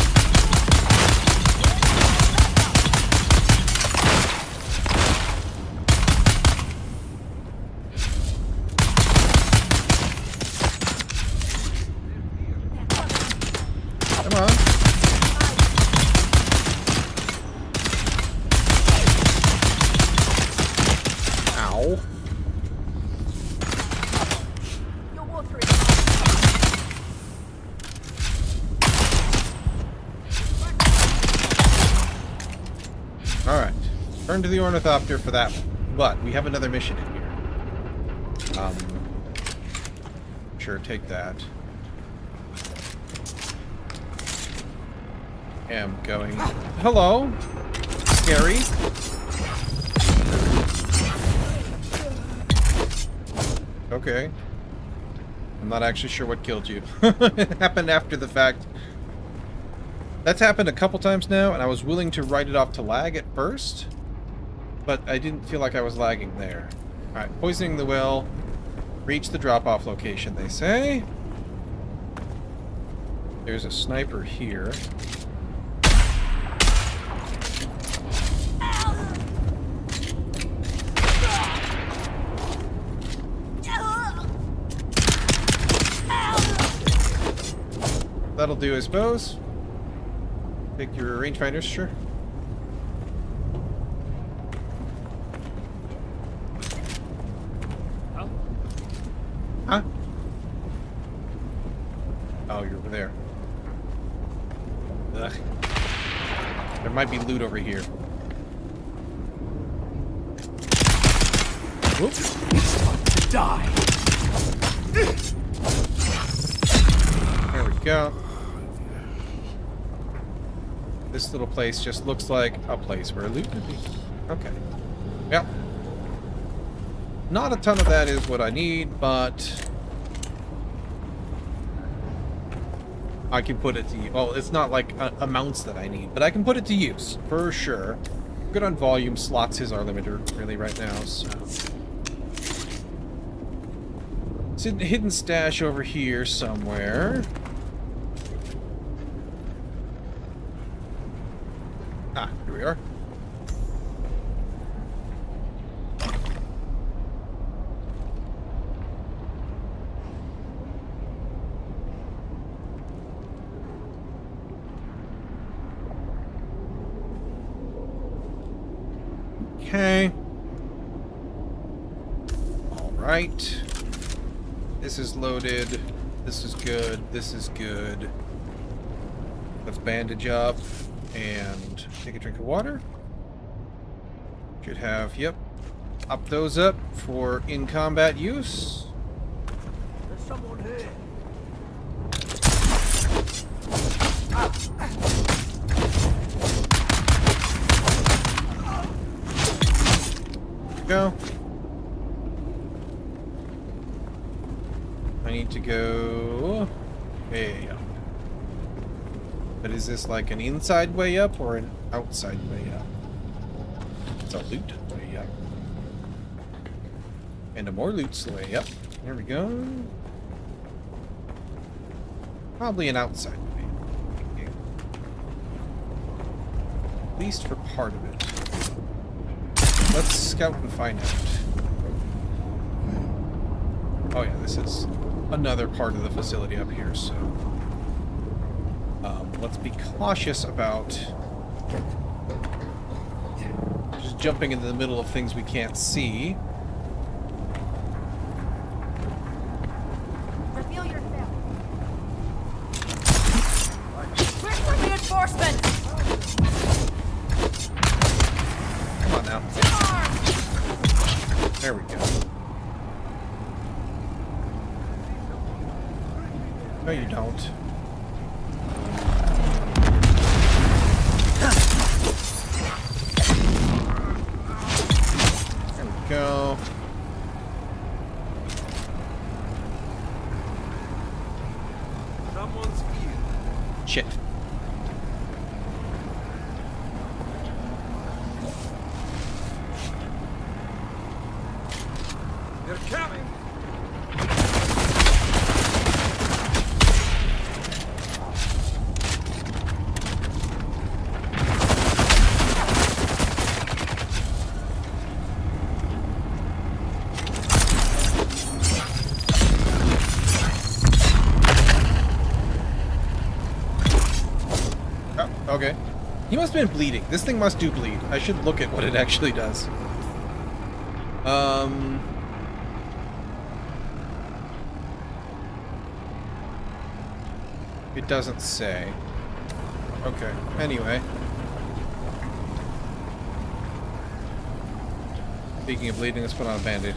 Come on. Ow. Alright. Turn to the Ornithopter for that one. But we have another mission in here. Sure, take that. Am going. Hello? Scary. Okay. I'm not actually sure what killed you. It happened after the fact. That's happened a couple times now, and I was willing to write it off to lag at first. But I didn't feel like I was lagging there. Alright, poisoning the well. Reach the drop-off location, they say. There's a sniper here. That'll do, I suppose. Take your rangefinders, sure. Huh? Oh, you're over there. Ugh. There might be loot over here. Whoops. Die. There we go. This little place just looks like a place where loot would be. Okay. Yep. Not a ton of that is what I need, but I can put it to use. Well, it's not like amounts that I need, but I can put it to use for sure. Good on volume. Slots is our limiter really right now. So it's a hidden stash over here somewhere. Ah, here we are. Okay. All right. This is loaded. This is good. This is good. Let's bandage up and take a drink of water. Should have, yep. Up those up for in-combat use. There's someone here. Go. I need to go way up. But is this like an inside way up or an outside way up? It's a loot way up. And a more loot's way up. There we go. Probably an outside way. At least for part of it. Let's scout and find out. Oh yeah, this is another part of the facility up here, so let's be cautious about just jumping into the middle of things we can't see. Reveal yourself. Quick for reinforcement. Come on now. There we go. No, you don't. There we go. Someone's here. Shit. They're coming. Okay. He must have been bleeding. This thing must do bleed. I should look at what it actually does. It doesn't say. Okay. Anyway. Speaking of bleeding, let's put on a band-aid.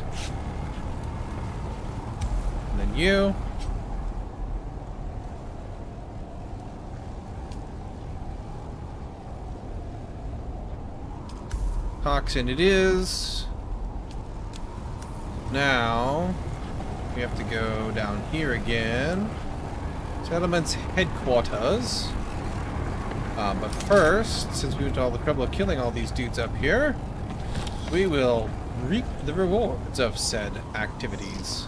And then you. Toxin it is. Now, we have to go down here again. Settlement's headquarters. But first, since we went to all the trouble of killing all these dudes up here, we will reap the rewards of said activities.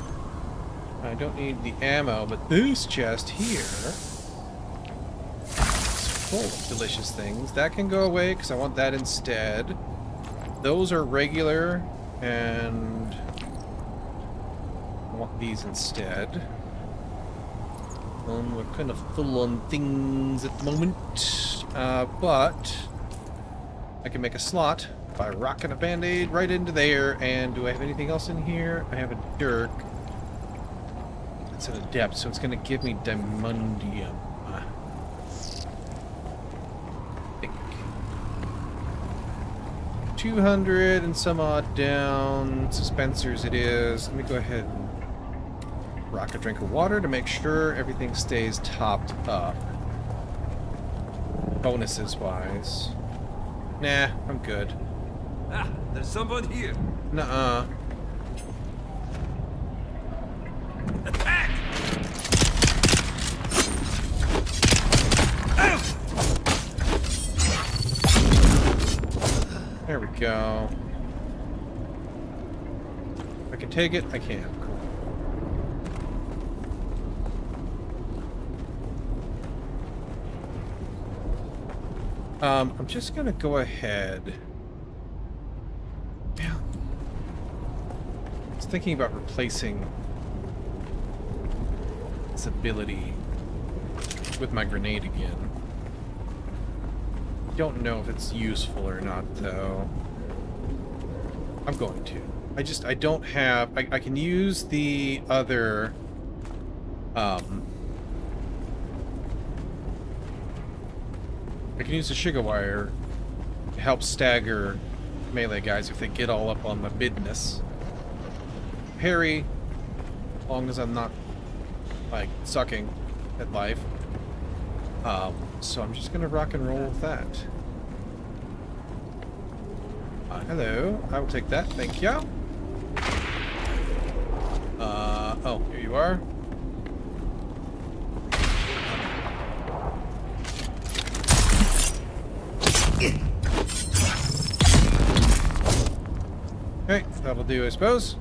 I don't need the ammo, but this chest here is full of delicious things. That can go away because I want that instead. Those are regular, and I want these instead. We're kind of full on things at the moment, but I can make a slot by rocking a band-aid right into there. And do I have anything else in here? I have a dirk. It's at a depth, so it's going to give me diamondium. 200 and some odd down. Suspensors it is. Let me go ahead and rock a drink of water to make sure everything stays topped up. Bonuses wise. Nah, I'm good. Ah, there's someone here. Nuh-uh. Attack! Ow! There we go. I can take it? I can. Cool. I'm just gonna go ahead. Yeah. I was thinking about replacing this ability with my grenade again. Don't know if it's useful or not, though. I'm going to. I don't have... I can use the other... I can use the Shiga Wire to help stagger melee guys if they get all up on the midness. Parry, as long as I'm not, like, sucking at life. So I'm just gonna rock and roll with that. Hello, I will take that, thank you. Oh, here you are. Okay, that'll do, I suppose.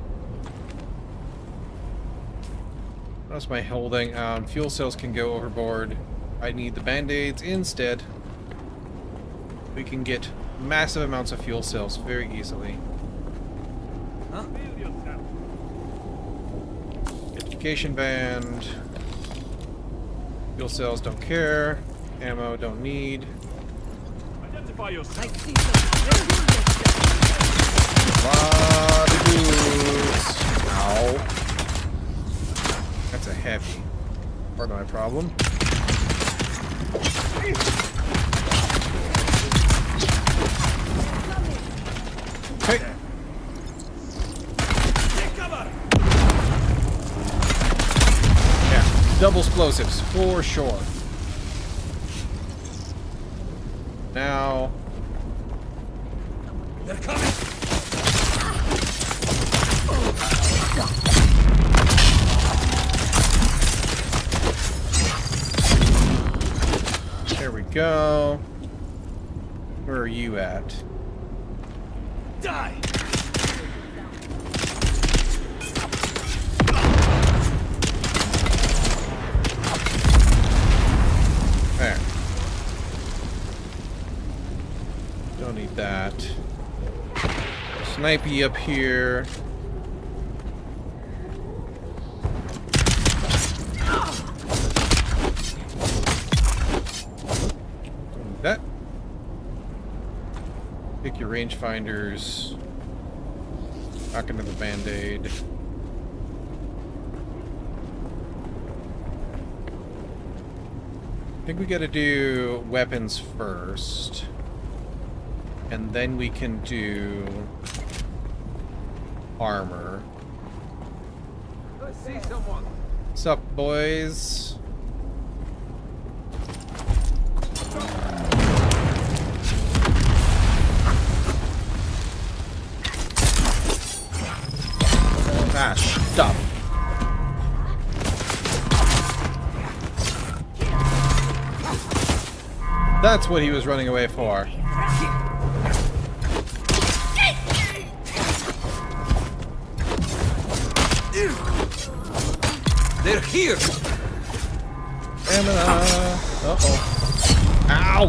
What else am I holding? Fuel cells can go overboard. I need the band-aids instead. We can get massive amounts of fuel cells very easily. Huh? Education band. Fuel cells don't care. Ammo don't need. Identify yourself. Lot of goods. Ow. That's a heavy. Part of my problem. Okay. Yeah, double explosives for sure. Now. They're coming. There we go. Where are you at? Die. There. Don't need that. Snipey up here. Don't need that. Pick your rangefinders. Knock into the band-aid. I think we gotta do weapons first. And then we can do armor. I see someone. What's up, boys? Ah, stop. That's what he was running away for. They're here! Stamina! Uh-oh. Ow!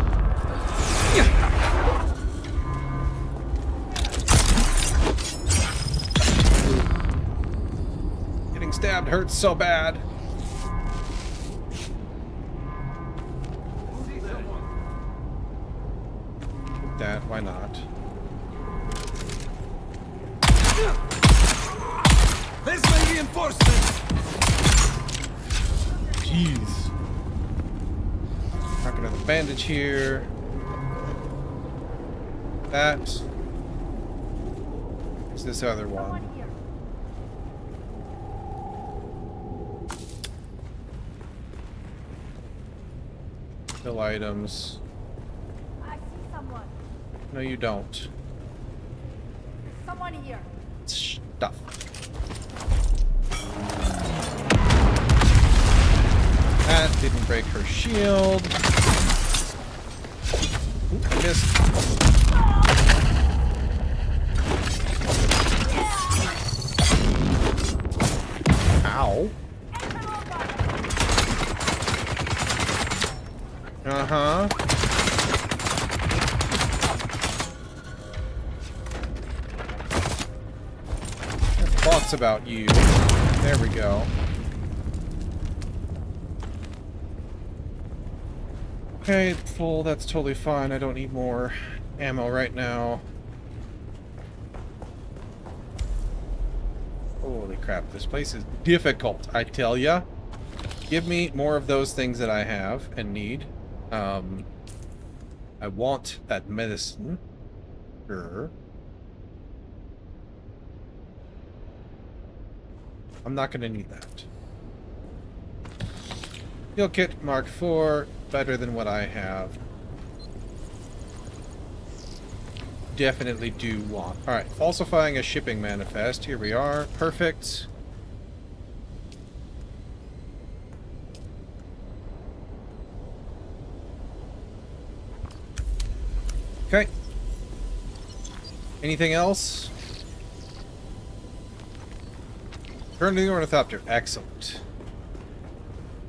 Getting stabbed hurts so bad. That, why not? There's my reinforcements! Jeez. Knock another bandage here. That. Is this other one? Fill items. I see someone. No, you don't. Someone here. Stuff. That didn't break her shield. Ooh, I missed. Ow. Uh-huh. Thoughts about you. There we go. Okay, full. That's totally fine. I don't need more ammo right now. Holy crap, this place is difficult, I tell ya. Give me more of those things that I have and need. I want that medicine. Sure. I'm not going to need that. Heal kit Mark IV, better than what I have. Definitely do want. Alright, falsifying a shipping manifest. Here we are. Perfect. Okay. Anything else? Turn to the ornithopter. Excellent.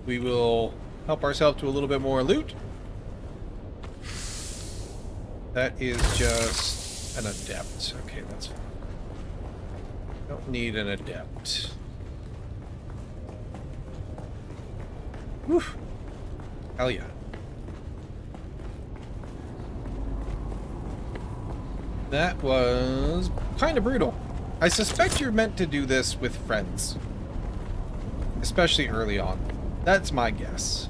We will help ourselves to a little bit more loot. That is just an adept. Okay, that's fine. Don't need an adept. Whew. Hell yeah. That was kind of brutal. I suspect you're meant to do this with friends. Especially early on. That's my guess.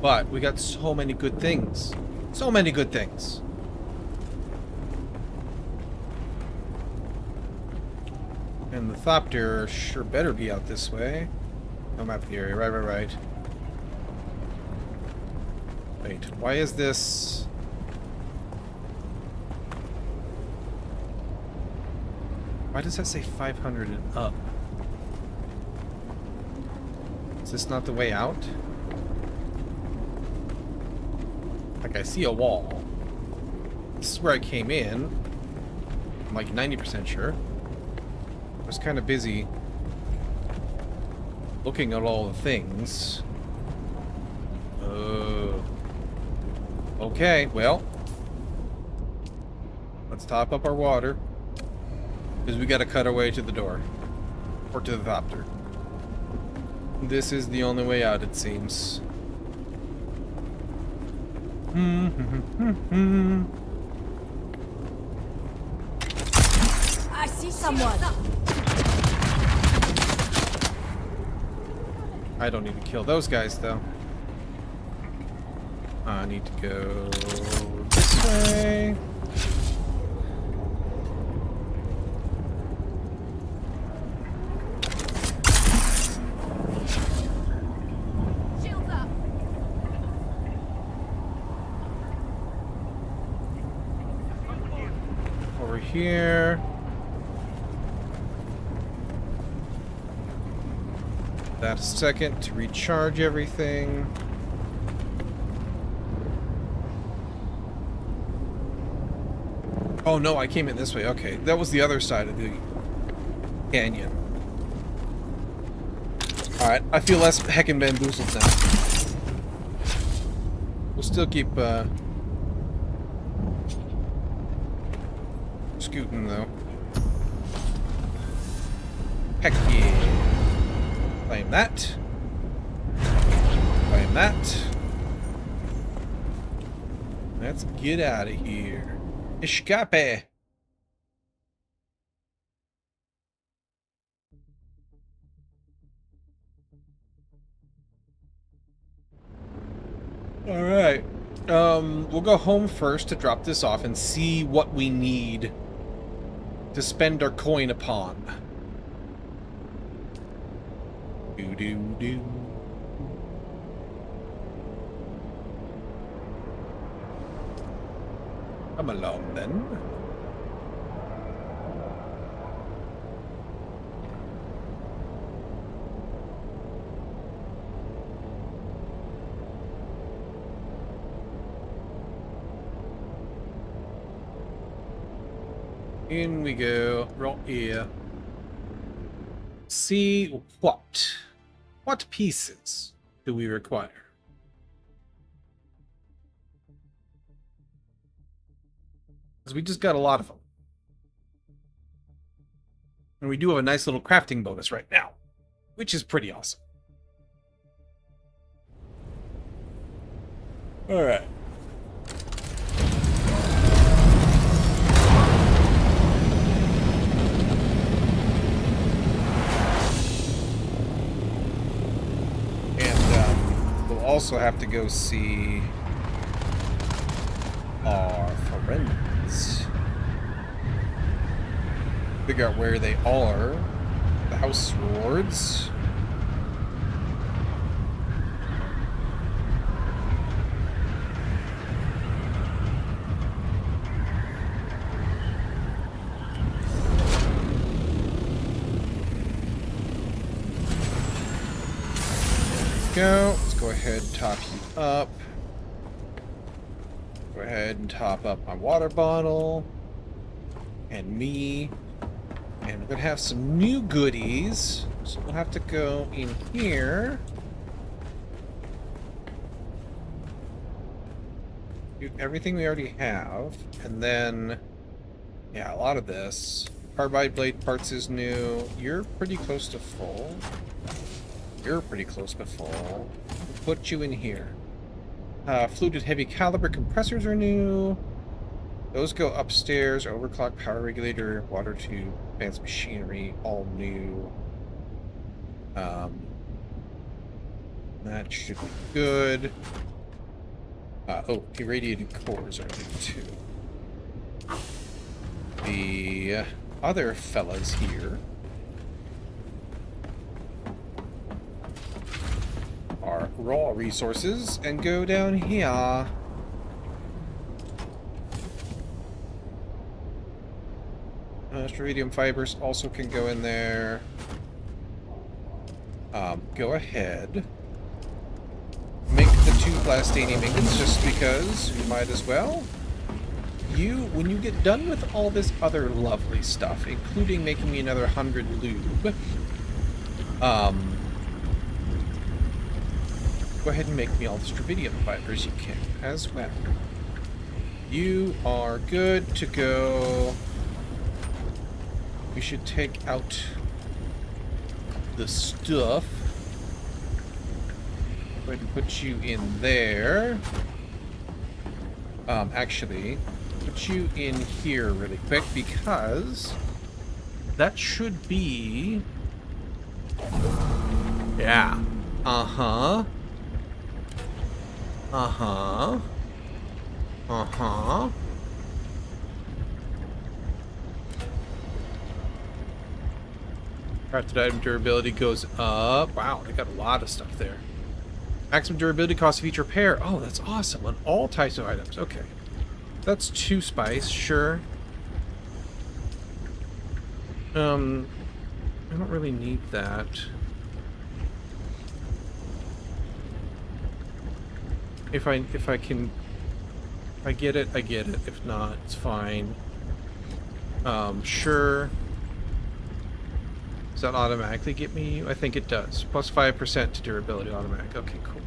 But we got so many good things. So many good things. And the Thopter sure better be out this way. No map of the area. Right. Wait, why is this... Why does that say 500 and up? Is this not the way out? Like, I see a wall. This is where I came in. I'm like 90% sure. I was kind of busy looking at all the things. Okay, well. Let's top up our water. Because we gotta cut our way to the door. Or to the Thopter. This is the only way out, it seems. I see someone. I don't need to kill those guys, though. I need to go this way. Shields up. Over here. That a second to recharge everything. Oh no, I came in this way. Okay, that was the other side of the canyon. Alright, I feel less heckin' bamboozled now. We'll still keep, scooting, though. Heck yeah. Claim that. Claim that. Let's get out of here. Escape! Alright. We'll go home first to drop this off and see what we need to spend our coin upon. Do. Come along, then. In we go, right here. See what pieces do we require? Because we just got a lot of them. And we do have a nice little crafting bonus right now, which is pretty awesome. Alright. Also have to go see our friends. Figure out where they are. The house rewards. Go. Let's go ahead and top you up. Go ahead and top up my water bottle. And me. And we're going to have some new goodies. So we'll have to go in here. Do everything we already have. And then, yeah, a lot of this. Carbide blade parts is new. You're pretty close to full. You're pretty close to full. We'll put you in here. Fluted heavy caliber compressors are new. Those go upstairs. Overclock power regulator, water tube, advanced machinery, all new. That should be good. Oh, irradiated cores are new too. The other fellas here are raw resources and go down here. Strontium fibers also can go in there. Go ahead. Make the 2 blastanium ingots just because we might as well. When you get done with all this other lovely stuff, including making me another 100 lube, go ahead and make me all the strontium fibers you can as well. You are good to go. We should take out the stuff. Go ahead and put you in there. Actually, put you in here really quick because that should be... Yeah. Uh-huh. Uh-huh. Uh-huh. Crafted item durability goes up. Wow, they got a lot of stuff there. Maximum durability cost of each repair. Oh, that's awesome. On all types of items. Okay. That's 2 spice, sure. I don't really need that. If I get it, I get it. If not, it's fine. Sure. Does that automatically get me? I think it does. Plus 5% to durability automatic. Okay, cool.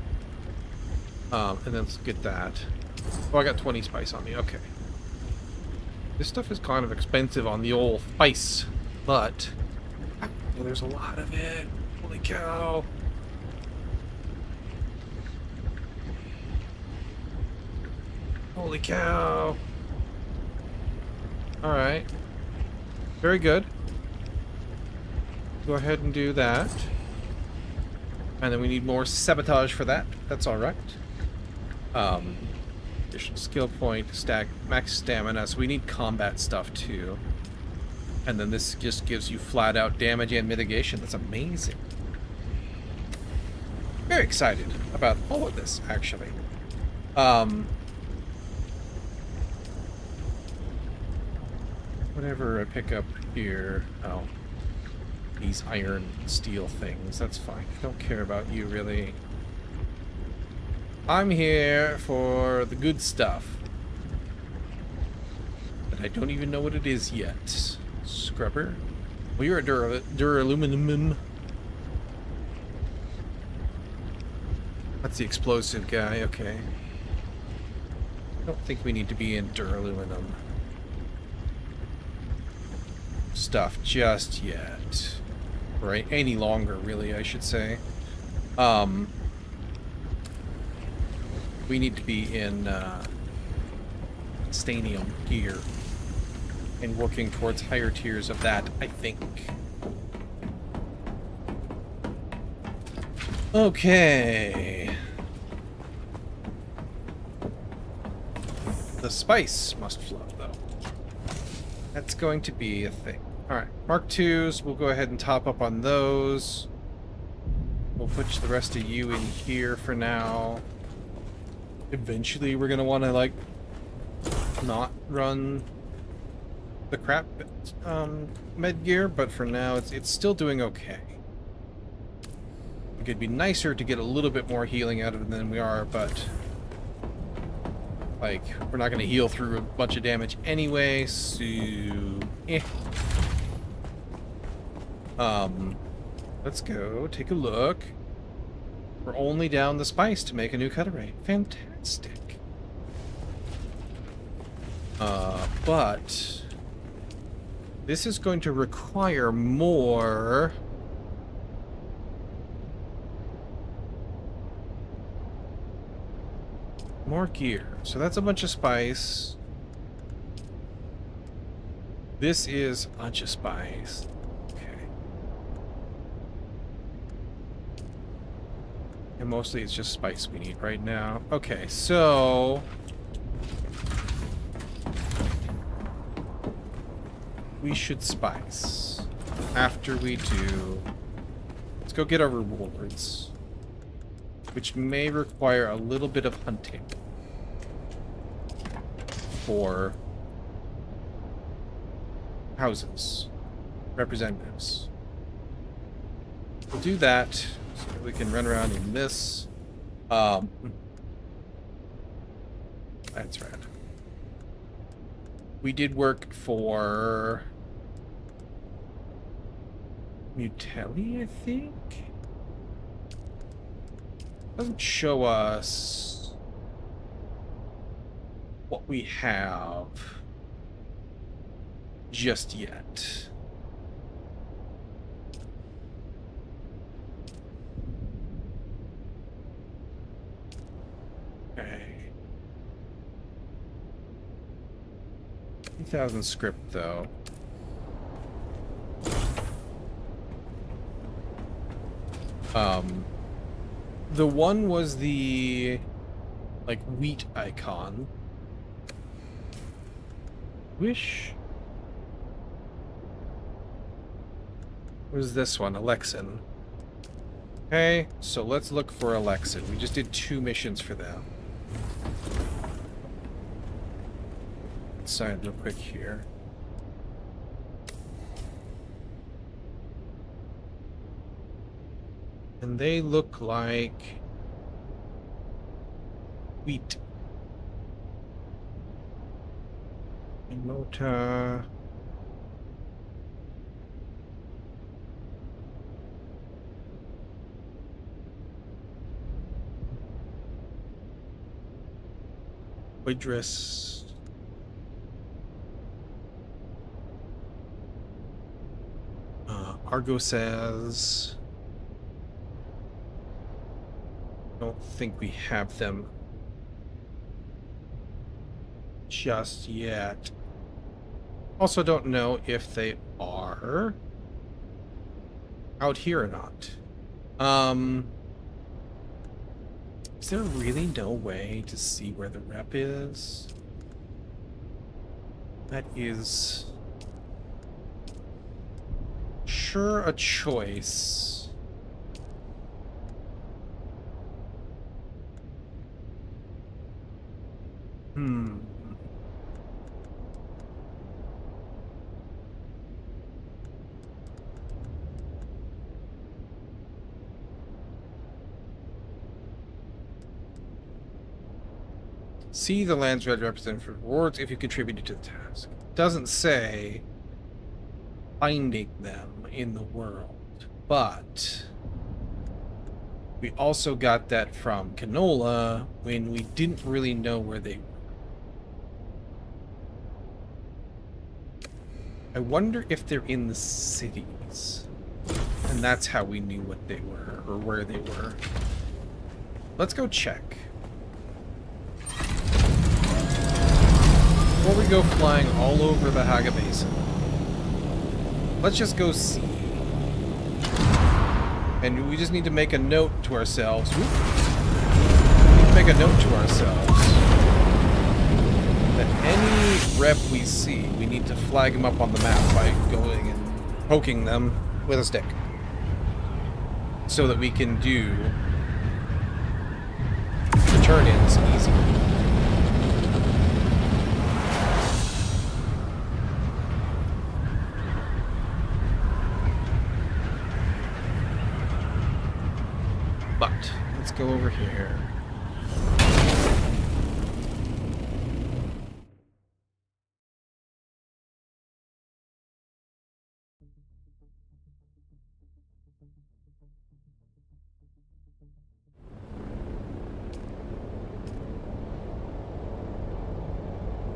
And then let's get that. Oh, I got 20 spice on me. Okay. This stuff is kind of expensive on the old spice, but there's a lot of it. Holy cow. Holy cow. Alright. Very good. Go ahead and do that. And then we need more sabotage for that. That's alright. Additional skill point, stack max stamina, so we need combat stuff too. And then this just gives you flat out damage and mitigation. That's amazing. Very excited about all of this, actually. Whatever I pick up here. Oh. These iron steel things. That's fine. Don't care about you, really. I'm here for the good stuff. But I don't even know what it is yet. Scrubber? Well, you're a duraluminum. That's the explosive guy. Okay. I don't think we need to be in duraluminum stuff just yet. Right? Any longer, really, I should say. We need to be in stanium gear and working towards higher tiers of that, I think. Okay. The spice must flow, though. That's going to be a thing. Alright, Mark IIs, we'll go ahead and top up on those. We'll put the rest of you in here for now. Eventually we're gonna want to, like, not run the crap med gear, but for now it's still doing okay. It'd be nicer to get a little bit more healing out of it than we are, but like, we're not gonna heal through a bunch of damage anyway, so let's go take a look. We're only down the spice to make a new cut array. Fantastic. But this is going to require more gear. So that's a bunch of spice. This is a bunch of spice. And mostly it's just spice we need right now. Okay, so we should spice. After we do, let's go get our rewards, which may require a little bit of hunting for houses, representatives. We'll do that. So we can run around in this. That's rad. We did work for Mutelli, I think. Doesn't show us what we have just yet. Okay. 3,000 script, though. The one was the, like, wheat icon. Wish. Where's this one? Alexin. Okay, so let's look for Alexin. We just did 2 missions for them. Let's sign real quick here. And they look like wheat. Mota. Idris. Argo says... Don't think we have them just yet. Also don't know if they are out here or not. Is there really no way to see where the rep is? That is sure a choice. See the lands red represented for rewards if you contributed to the task. Doesn't say finding them in the world, but we also got that from Canola when we didn't really know where they were. I wonder if they're in the cities, and that's how we knew what they were or where they were. Let's go check. Before we go flying all over the Haga Basin, let's just go see. And we just need to make a note to ourselves. We need to make a note to ourselves that any rep we see, we need to flag them up on the map by going and poking them with a stick, so that we can do the turn-ins easy. But let's go over here.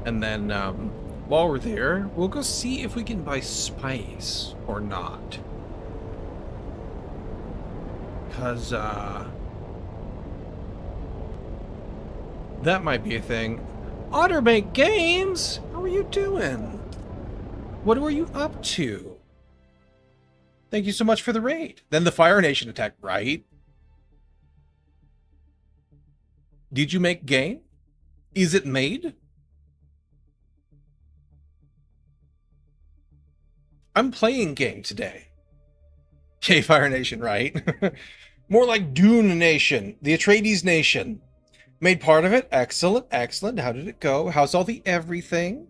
And then while we're there, we'll go see if we can buy spice or not. Because, that might be a thing. Otterbank Games! How are you doing? What were you up to? Thank you so much for the raid. Then the Fire Nation attack, right? Did you make game? Is it made? I'm playing game today. Okay, Fire Nation, right? More like Dune Nation, the Atreides Nation. Made part of it? Excellent, excellent. How did it go? How's all the everything?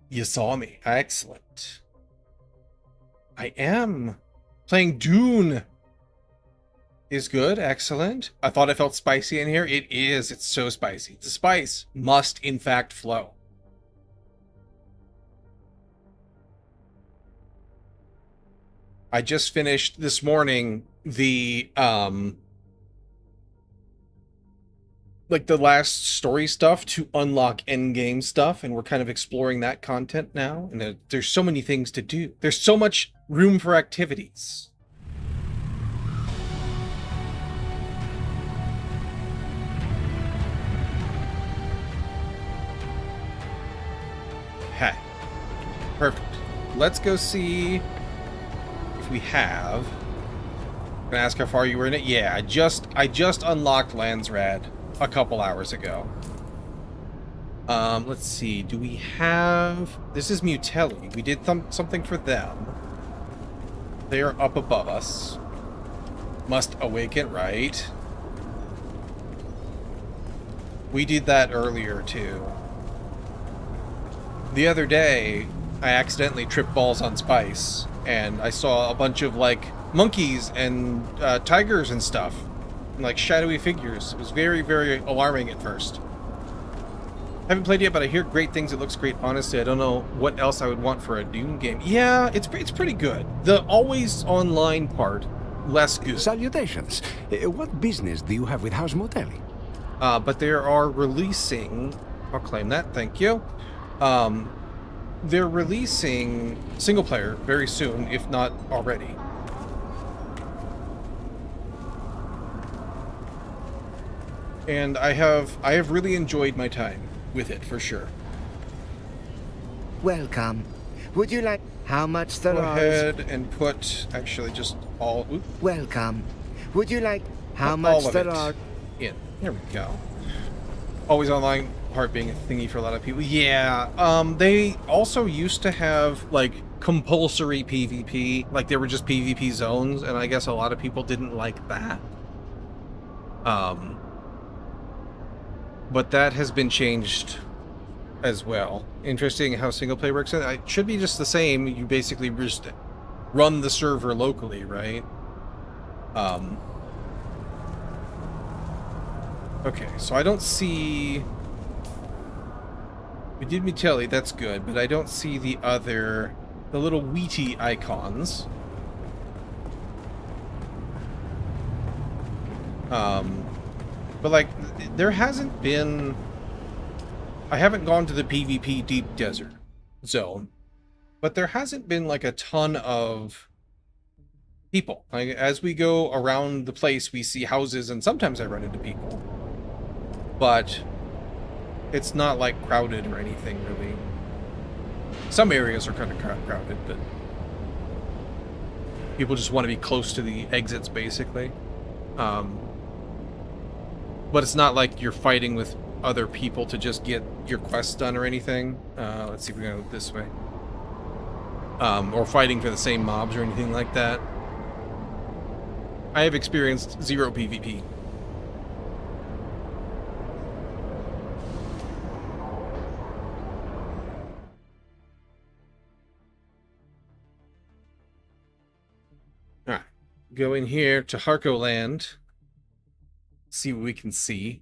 You saw me. Excellent. I am. Playing Dune is good. Excellent. I thought it felt spicy in here. It is. It's so spicy. The spice must, in fact, flow. I just finished this morning the like the last story stuff to unlock endgame stuff, and we're kind of exploring that content now, and there's so many things to do. There's so much room for activities. Okay. Perfect. Let's go see we have. I'm gonna ask how far you were in it. Yeah, I just unlocked Landsrad a couple hours ago. Let's see. Do we have? This is Mutelli. We did something for them. They are up above us. Must awaken, right? We did that earlier too. The other day, I accidentally tripped balls on Spice, and I saw a bunch of, like, monkeys and tigers and stuff, and, like, shadowy figures. It was very, very alarming at first. Haven't played yet, but I hear great things. It looks great. Honestly, I don't know what else I would want for a Dune game. Yeah, it's pretty good. The always online part less good. Salutations. What business do you have with House Motelli? But they are releasing... I'll claim that, thank you. They're releasing single player very soon, if not already. And I have really enjoyed my time with it, for sure. Welcome. Would you like... How much there Go are... ahead and put, actually, just all... Oops. Welcome. Would you like... How Put much all of there it are... in. There we go. Always online part being a thingy for a lot of people. Yeah, they also used to have, like, compulsory PvP. Like, they were just PvP zones, and I guess a lot of people didn't like that. But that has been changed as well. Interesting how single player works. It should be just the same. You basically just run the server locally, right? Okay, so I don't see... We did Metelli, that's good, but I don't see the other... the little wheaty icons. But like, there hasn't been... I haven't gone to the PvP Deep Desert zone, but there hasn't been like a ton of people. Like, as we go around the place, we see houses, and sometimes I run into people. But it's not like crowded or anything, really. Some areas are kind of crowded, but people just want to be close to the exits, basically. But it's not like you're fighting with other people to just get your quests done or anything. Let's see if we can go this way. Or fighting for the same mobs or anything like that. I have experienced zero PvP. Alright. Go in here to Harco Land. See what we can see.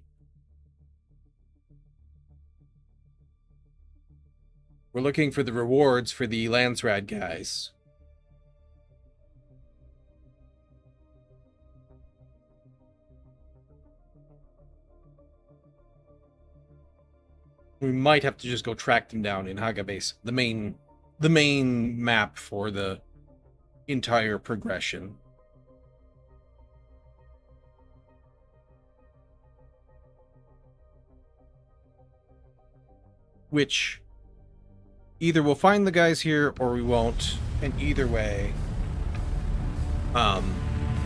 We're looking for the rewards for the Landsrad guys. We might have to just go track them down in Haga Base, the main map for the entire progression. Which either we'll find the guys here or we won't, and either way,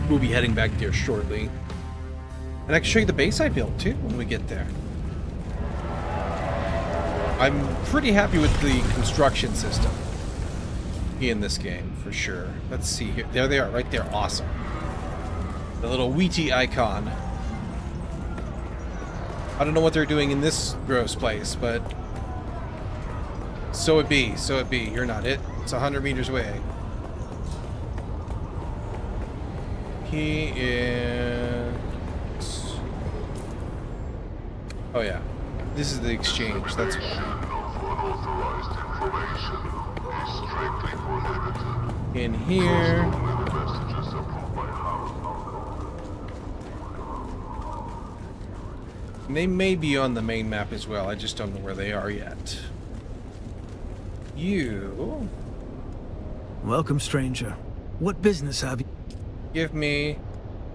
we'll be heading back there shortly. And I can show you the base I built too when we get there. I'm pretty happy with the construction system in this game, for sure. Let's see here. There they are, right there. Awesome. The little wheaty icon. I don't know what they're doing in this gross place, but so it be, so it be. You're not it. It's 100 meters away. He is... Oh yeah. This is the exchange, that's why. In here... They may be on the main map as well, I just don't know where they are yet. You... Welcome, stranger. What business have you? Give me...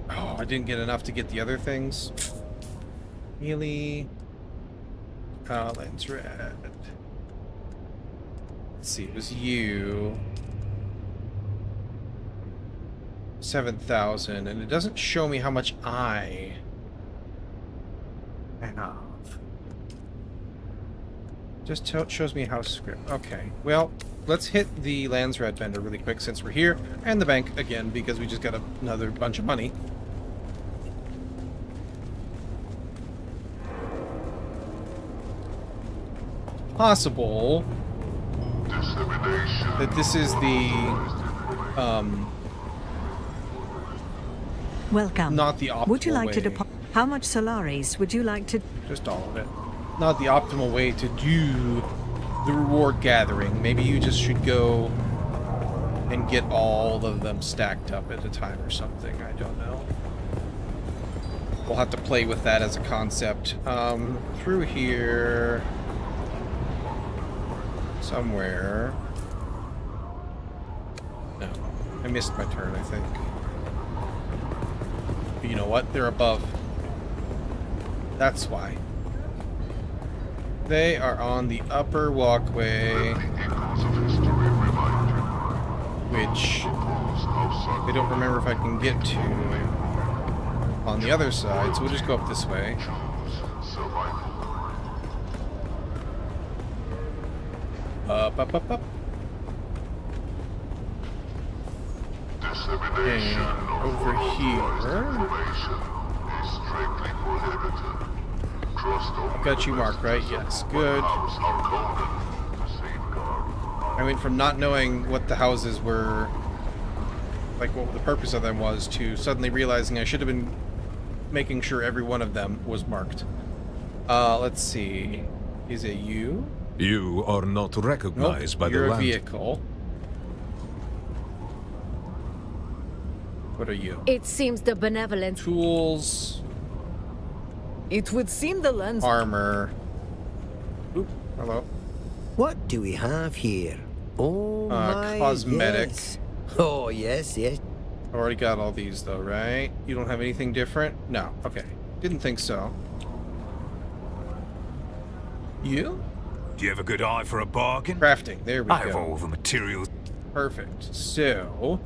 Oh, I didn't get enough to get the other things. Really? Landsrad. Let's see, it was you. 7,000, and it doesn't show me how much I have. Just shows me house script. Okay, well, let's hit the Landsrad vendor really quick since we're here, and the bank again because we just got another bunch of money. Possible that this is the welcome. Not the optimal Would you like way. to deposit? How much Solaris would you like to? Just all of it. Not the optimal way to do the reward gathering. Maybe you just should go and get all of them stacked up at a time or something. I don't know. We'll have to play with that as a concept. Through here... somewhere... No. I missed my turn, I think. But you know what? They're above. That's why. They are on the upper walkway, which I don't remember if I can get to on the other side, so we'll just go up this way. Up, up, up, up. And over here. I've got you marked, right? Yes, good. I went from not knowing what the houses were, like what the purpose of them was, to suddenly realizing I should have been making sure every one of them was marked. Let's see. Is it you? You are not recognized by the you're a land. vehicle. What are you? It seems the benevolent... Tools. It would seem the lens... Armor. Oop, hello. What do we have here? Oh, my, cosmetic. yes. Oh, yes, yes. Already got all these, though, right? You don't have anything different? No. Okay. Didn't think so. You? Do you have a good eye for a bargain? Crafting. There we I go. have all the materials. Perfect. So...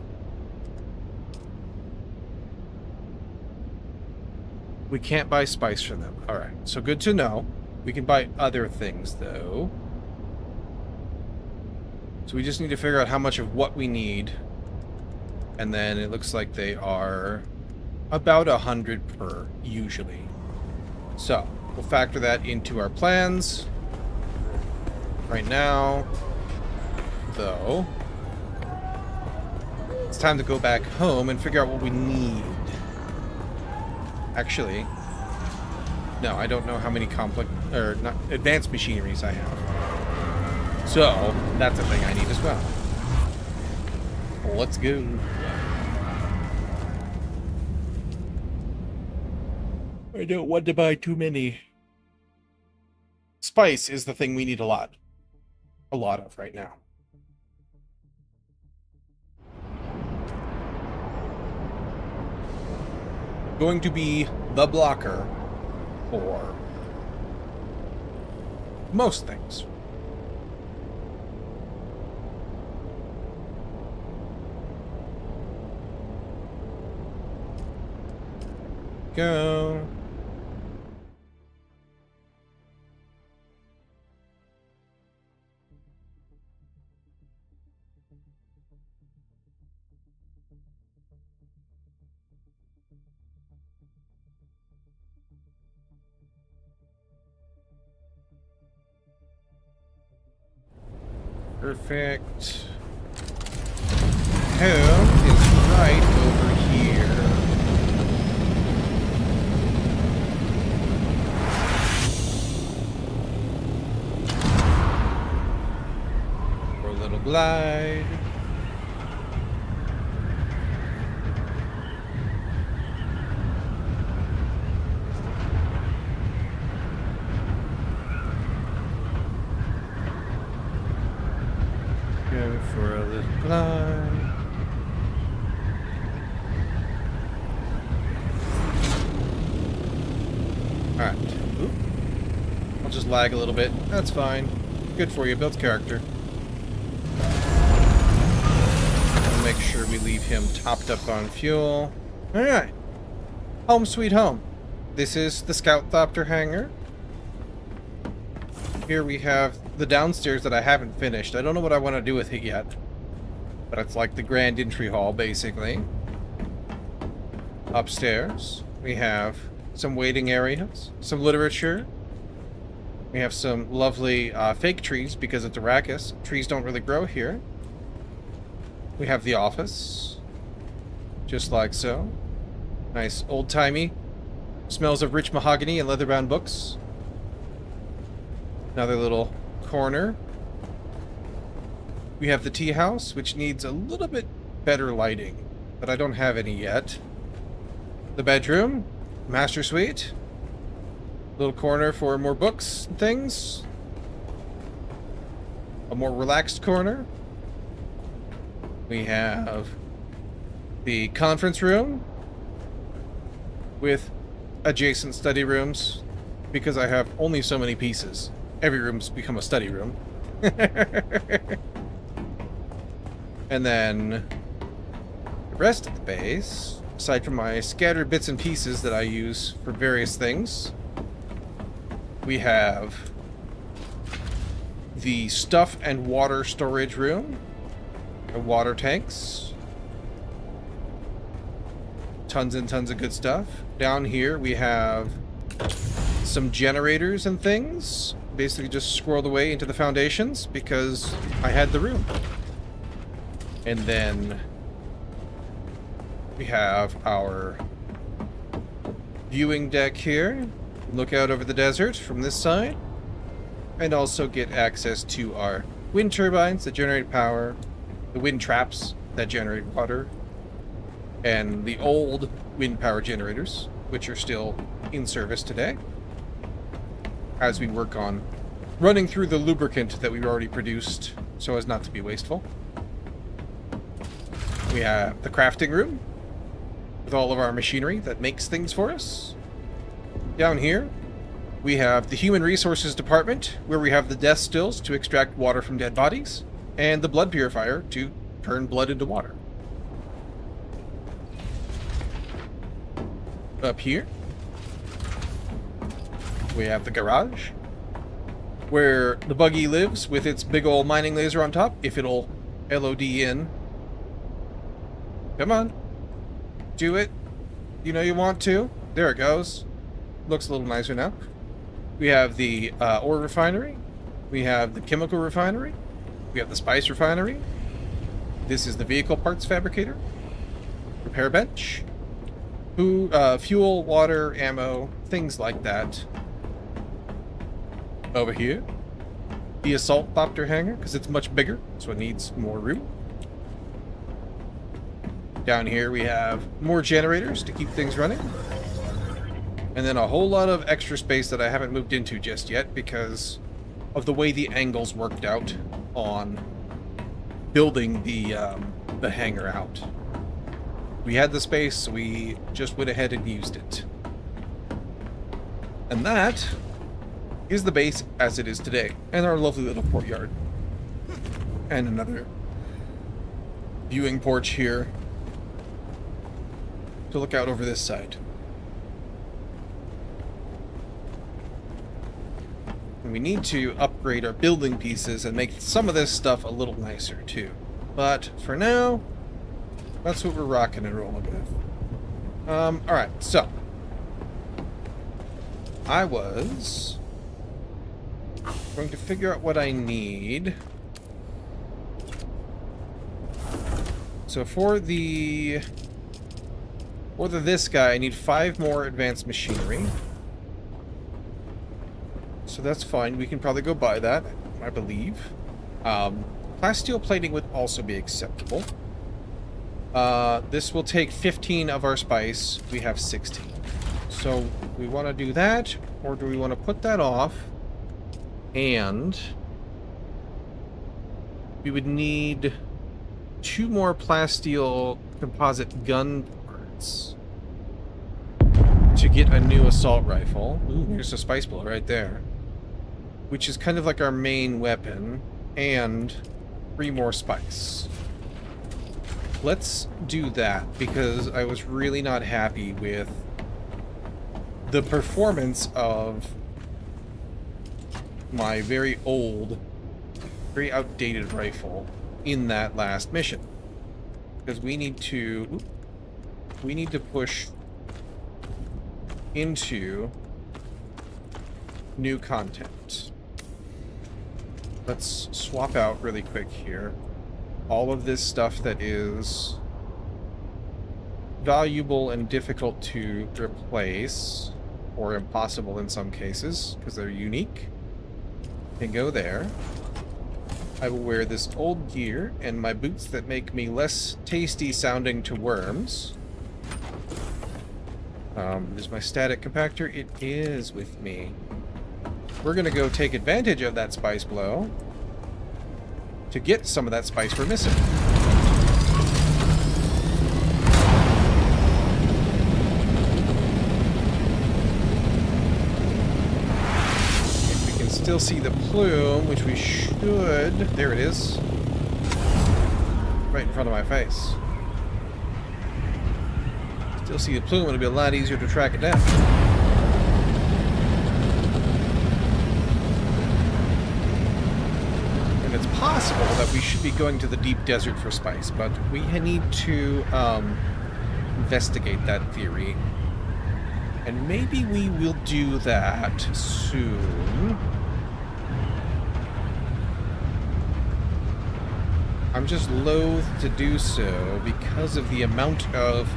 we can't buy spice from them. Alright, so good to know. We can buy other things, though. So we just need to figure out how much of what we need. And then it looks like they are about 100 per, usually. So, we'll factor that into our plans. Right now, though, it's time to go back home and figure out what we need. Actually, no, I don't know how many not advanced machineries I have. So, that's a thing I need as well. Let's go. I don't want to buy too many. Spice is the thing we need a lot of right now. Going to be the blocker for most things. Go. Perfect. Home is right over here. For a little glide. Go for a little glide. Alright. Oop. I'll just lag a little bit. That's fine. Good for you. Builds character. I'll make sure we leave him topped up on fuel. Alright. Home sweet home. This is the Scout Thopter hangar. Here we have the downstairs that I haven't finished. I don't know what I want to do with it yet. But it's like the grand entry hall, basically. Upstairs, we have some waiting areas, some literature. We have some lovely fake trees because it's Arrakis. Trees don't really grow here. We have the office. Just like so. Nice old-timey. Smells of rich mahogany and leather-bound books. Another little corner. We have the tea house, which needs a little bit better lighting, but I don't have any yet. The bedroom, master suite, little corner for more books and things. A more relaxed corner. We have the conference room with adjacent study rooms because I have only so many pieces. Every room's become a study room. And then the rest of the base, aside from my scattered bits and pieces that I use for various things, we have the stuff and water storage room, the water tanks, tons and tons of good stuff. Down here we have some generators and things, basically just squirreled away into the foundations because I had the room. And then we have our viewing deck here. Look out over the desert from this side. And also get access to our wind turbines that generate power, the wind traps that generate water, and the old wind power generators, which are still in service today, as we work on running through the lubricant that we've already produced so as not to be wasteful. We have the crafting room with all of our machinery that makes things for us. Down here, we have the human resources department, where we have the death stills to extract water from dead bodies, and the blood purifier to turn blood into water. Up here, we have the garage, where the buggy lives with its big old mining laser on top, if it'll LOD in. Come on. Do it. You know you want to. There it goes. Looks a little nicer now. We have the ore refinery. We have the chemical refinery. We have the spice refinery. This is the vehicle parts fabricator. Repair bench. Fuel, water, ammo, things like that. Over here, the assault copter hangar, because it's much bigger, so it needs more room. Down here we have more generators to keep things running. And then a whole lot of extra space that I haven't moved into just yet because of the way the angles worked out on building the hangar out. We had the space, so we just went ahead and used it. And that is the base as it is today, and our lovely little courtyard. And another viewing porch here to look out over this side. And we need to upgrade our building pieces and make some of this stuff a little nicer too. But for now, that's what we're rocking and rolling with. Alright, so I was going to figure out what I need. So for this guy, I need 5 more advanced machinery. So that's fine. We can probably go buy that, I believe. Plasteel plating would also be acceptable. This will take 15 of our spice. We have 16. So we want to do that, or do we want to put that off? And we would need 2 more plasteel composite gun parts to get a new assault rifle. Ooh, there's a spice bullet right there, which is kind of like our main weapon, and 3 more spice. Let's do that because I was really not happy with the performance of my very old, very outdated rifle in that last mission. Because we need to push into new content. Let's swap out really quick here all of this stuff that is valuable and difficult to replace, or impossible in some cases because they're unique. Can go there. I will wear this old gear and my boots that make me less tasty sounding to worms. Is my static compactor? It is with me. We're gonna go take advantage of that spice blow to get some of that spice we're missing. If we can still see the plume, which we should... There it is. Right in front of my face. Still see the plume, it'll be a lot easier to track it down. And it's possible that we should be going to the deep desert for spice, but we need to investigate that theory. And maybe we will do that soon. I'm just loath to do so because of the amount of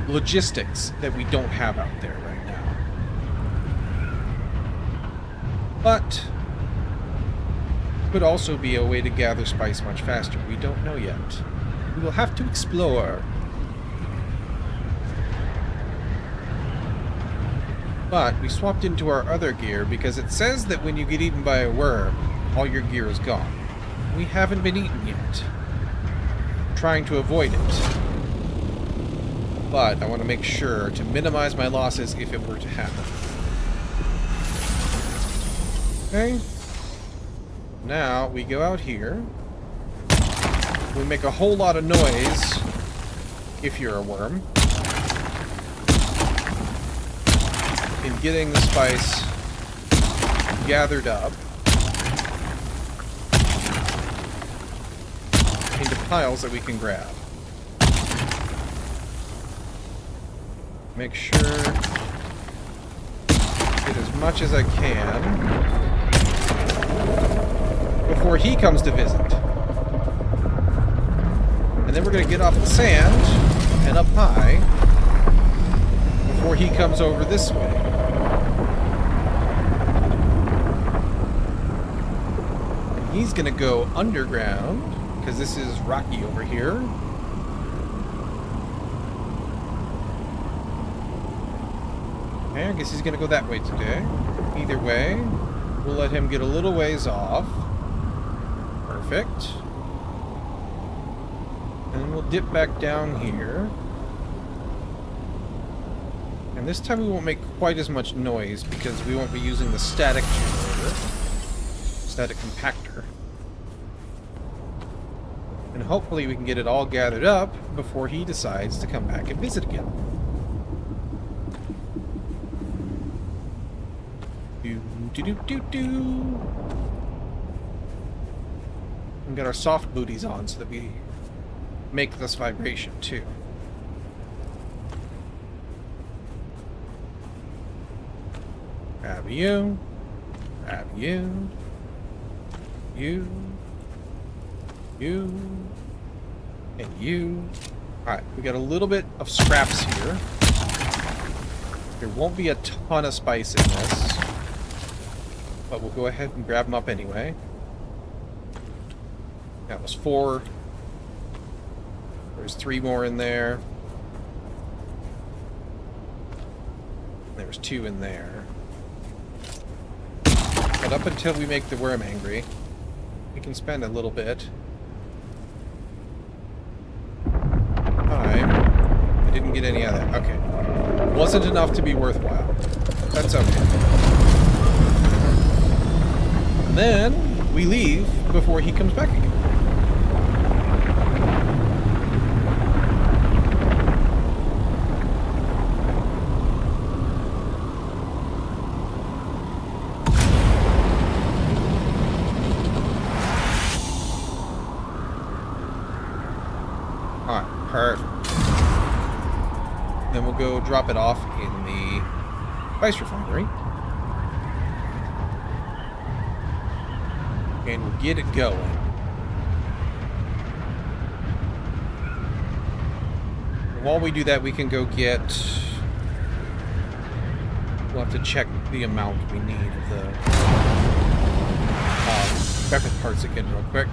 logistics that we don't have out there right now. But could also be a way to gather spice much faster. We don't know yet. We will have to explore. But we swapped into our other gear because it says that when you get eaten by a worm, all your gear is gone. We haven't been eaten yet. Trying to avoid it. But I want to make sure to minimize my losses if it were to happen. Okay. Now we go out here. We make a whole lot of noise if you're a worm. In getting the spice gathered up into piles that we can grab. Make sure get as much as I can before he comes to visit. And then we're going to get off the sand and up high before he comes over this way. And he's going to go underground because this is rocky over here. Okay, I guess he's going to go that way today. Either way, we'll let him get a little ways off. Perfect. And then we'll dip back down here. And this time we won't make quite as much noise because we won't be using the static generator. Static compactor. And hopefully we can get it all gathered up before he decides to come back and visit again. Do. And get our soft booties on so that we make this vibration too. Grab you. Grab you. You. You. And you. Alright, we got a little bit of scraps here. There won't be a ton of spice in this. But we'll go ahead and grab them up anyway. That was 4. There's 3 more in there. There's 2 in there. But up until we make the worm angry, we can spend a little bit. I didn't get any of that. Okay. Wasn't enough to be worthwhile. That's okay. And then we leave before he comes back again. Alright, perfect. Then we'll go drop it off in the spice refinery. And we'll get it going. And while we do that, we can go get We'll have to check the amount we need of the weapon parts again real quick.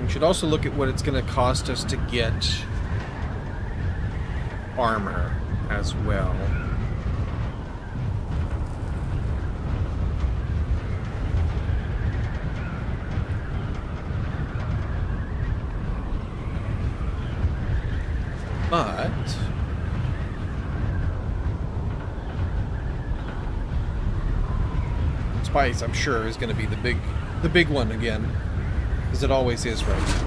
We should also look at what it's going to cost us to get armor as well. But spice, I'm sure, is going to be the big one again, as it always is, right?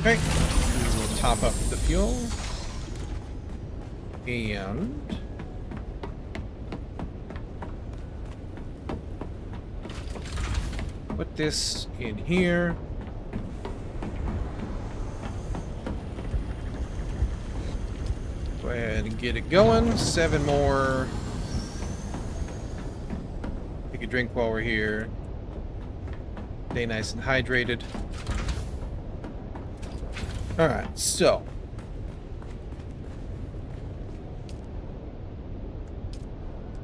Okay, we'll top up the fuel and put this in here. Go ahead and get it going. 7 more. Take a drink while we're here. Stay nice and hydrated. Alright, so.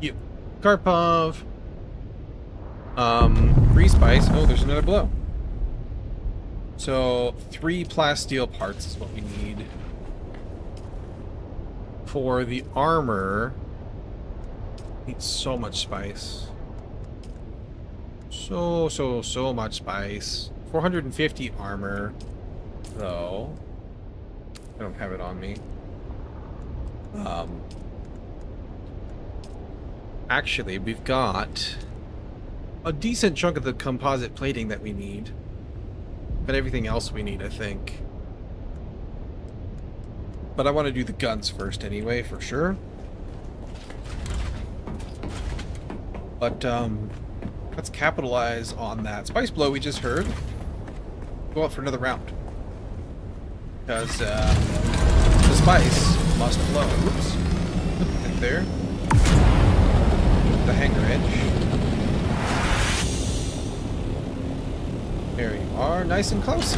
You. Karpov. 3 spice. Oh, there's another blow. So, 3 plasteel parts is what we need. For the armor, need so much spice. So much spice. 450 armor, though. I don't have it on me. Actually, we've got a decent chunk of the composite plating that we need. But everything else we need, I think. But I want to do the guns first anyway, for sure. But, let's capitalize on that spice blow we just heard. Go out for another round. Because, the spice must flow. Whoops. Right there. The hanger edge. There you are, nice and close.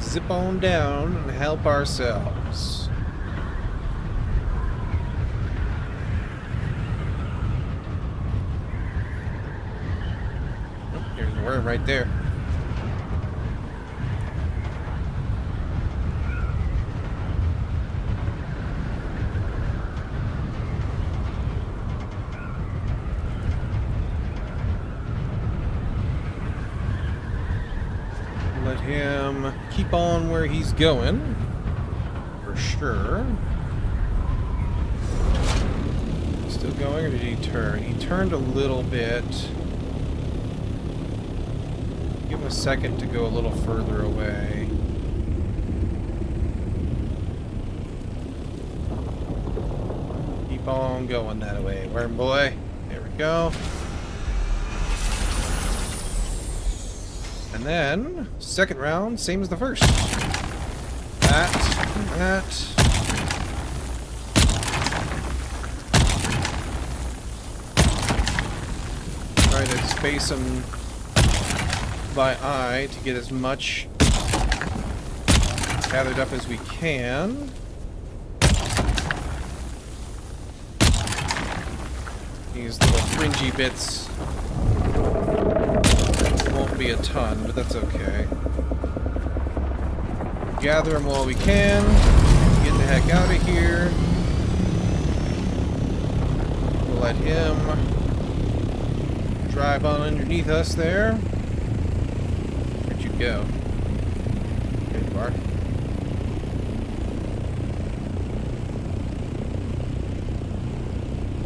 Zip on down and help ourselves. Oh, there's a worm right there. Let him keep on where he's going, for sure. Still going, or did he turn? He turned a little bit. Give him a second to go a little further away. Keep on going that way, worm boy. There we go. And then, second round, same as the first. That. Try to space them by eye to get as much gathered up as we can. These little fringy bits won't be a ton, but that's okay. Gather them while we can. Get the heck out of here. We'll let him drive on underneath us there. Where'd you go? There you are.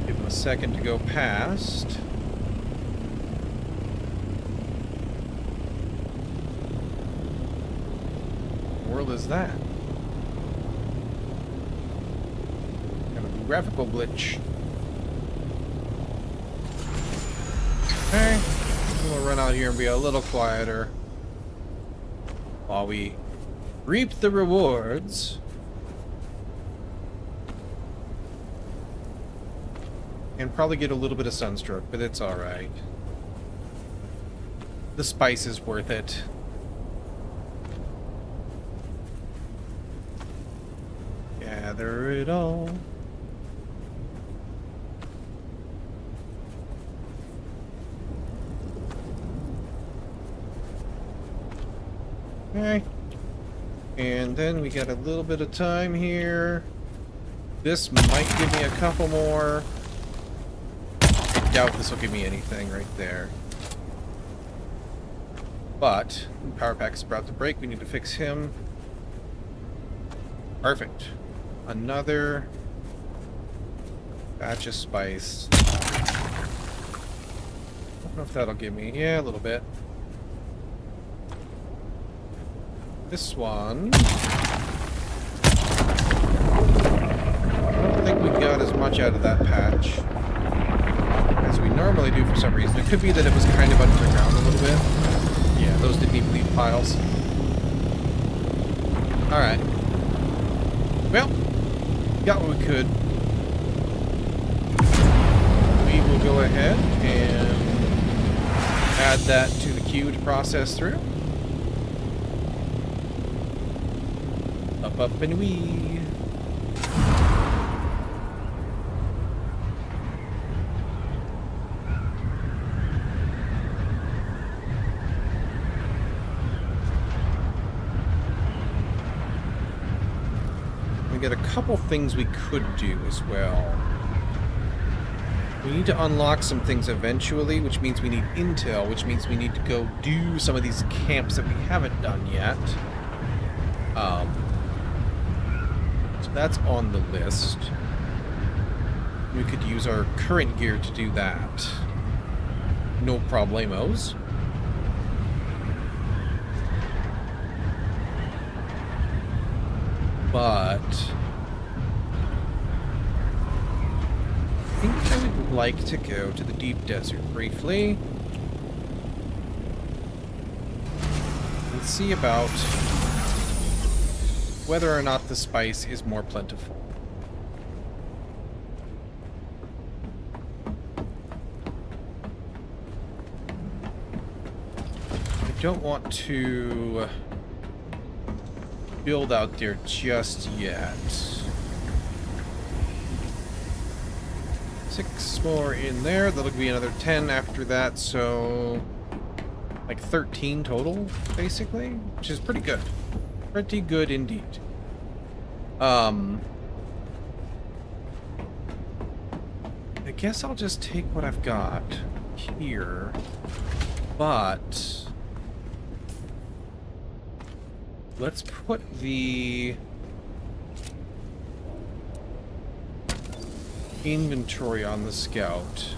Give him a second to go past. Is that? Kind of a graphical glitch. Okay. We'll gonna run out here and be a little quieter while we reap the rewards. And probably get a little bit of sunstroke, but it's alright. The spice is worth it. Gather it all. Okay. And then we got a little bit of time here. This might give me a couple more. I doubt this will give me anything right there. But power pack is about to break. We need to fix him. Perfect. Another batch of spice. I don't know if that'll give me. Yeah, a little bit. This one. I don't think we got as much out of that patch as we normally do for some reason. It could be that it was kind of underground a little bit. Yeah, those didn't even leave piles. Alright. Well, got what we could. We will go ahead and add that to the queue to process through. Up and wee. We got a couple things we could do as well. We need to unlock some things eventually, which means we need intel, which means we need to go do some of these camps that we haven't done yet. So that's on the list. We could use our current gear to do that. No problemos. But I think I would like to go to the deep desert briefly and see about whether or not the spice is more plentiful. I don't want to build out there just yet. 6 more in there. That'll be another 10 after that, so like 13 total, basically, which is pretty good. Pretty good indeed. I guess I'll just take what I've got here, but let's put the inventory on the scout.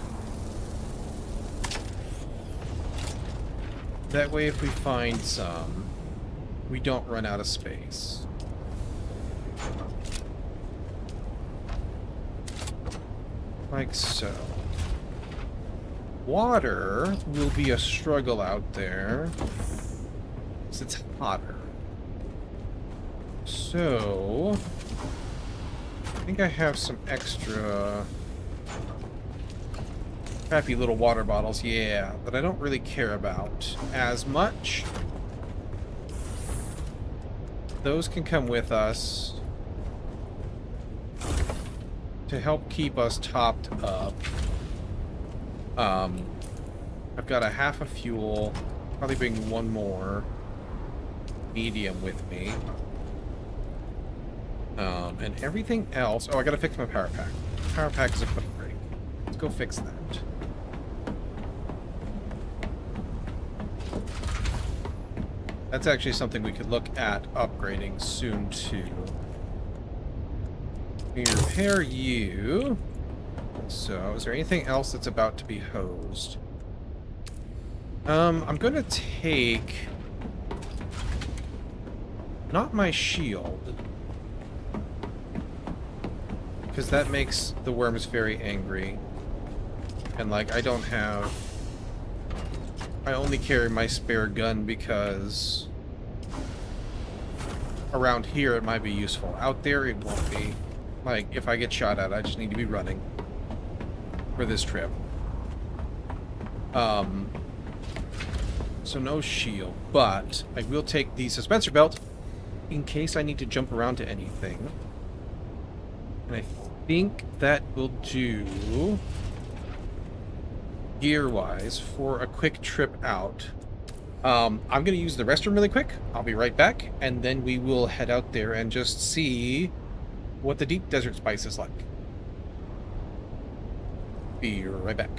That way, if we find some, we don't run out of space. Like so. Water will be a struggle out there, because it's hotter. So, I think I have some extra crappy little water bottles, yeah, that I don't really care about as much. Those can come with us to help keep us topped up. I've got a half a fuel, probably bring one more medium with me. And everything else... Oh, I gotta fix my power pack. Power pack is a quick break. Let's go fix that. That's actually something we could look at upgrading soon, too. We repair you. So, is there anything else that's about to be hosed? I'm gonna take... not my shield. Because that makes the worms very angry. And, like, I don't have I only carry my spare gun because around here it might be useful. Out there it won't be. Like, if I get shot at, I just need to be running for this trip. So no shield, but I will take the suspensor belt in case I need to jump around to anything. And I think that will do, gear-wise, for a quick trip out. I'm going to use the restroom really quick. I'll be right back, and then we will head out there and just see what the deep desert spice is like. Be right back.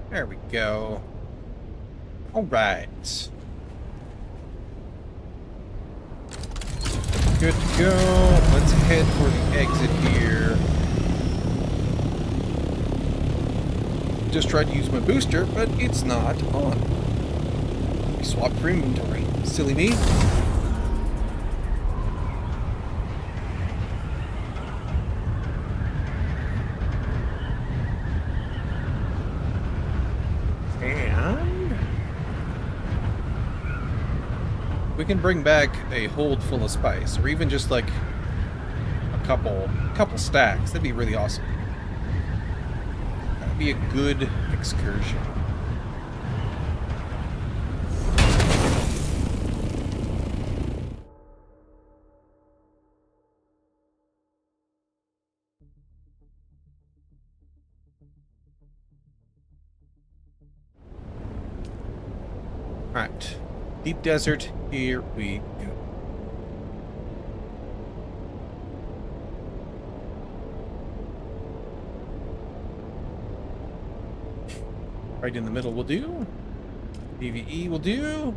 There we go. All right. Good to go. Let's head for the exit here. Just tried to use my booster, but it's not on. I swapped for inventory. Silly me. We can bring back a hold full of spice, or even just like a couple stacks. That'd be really awesome. That'd be a good excursion. All right. Deep desert, here we go. Right in the middle will do. PvE will do.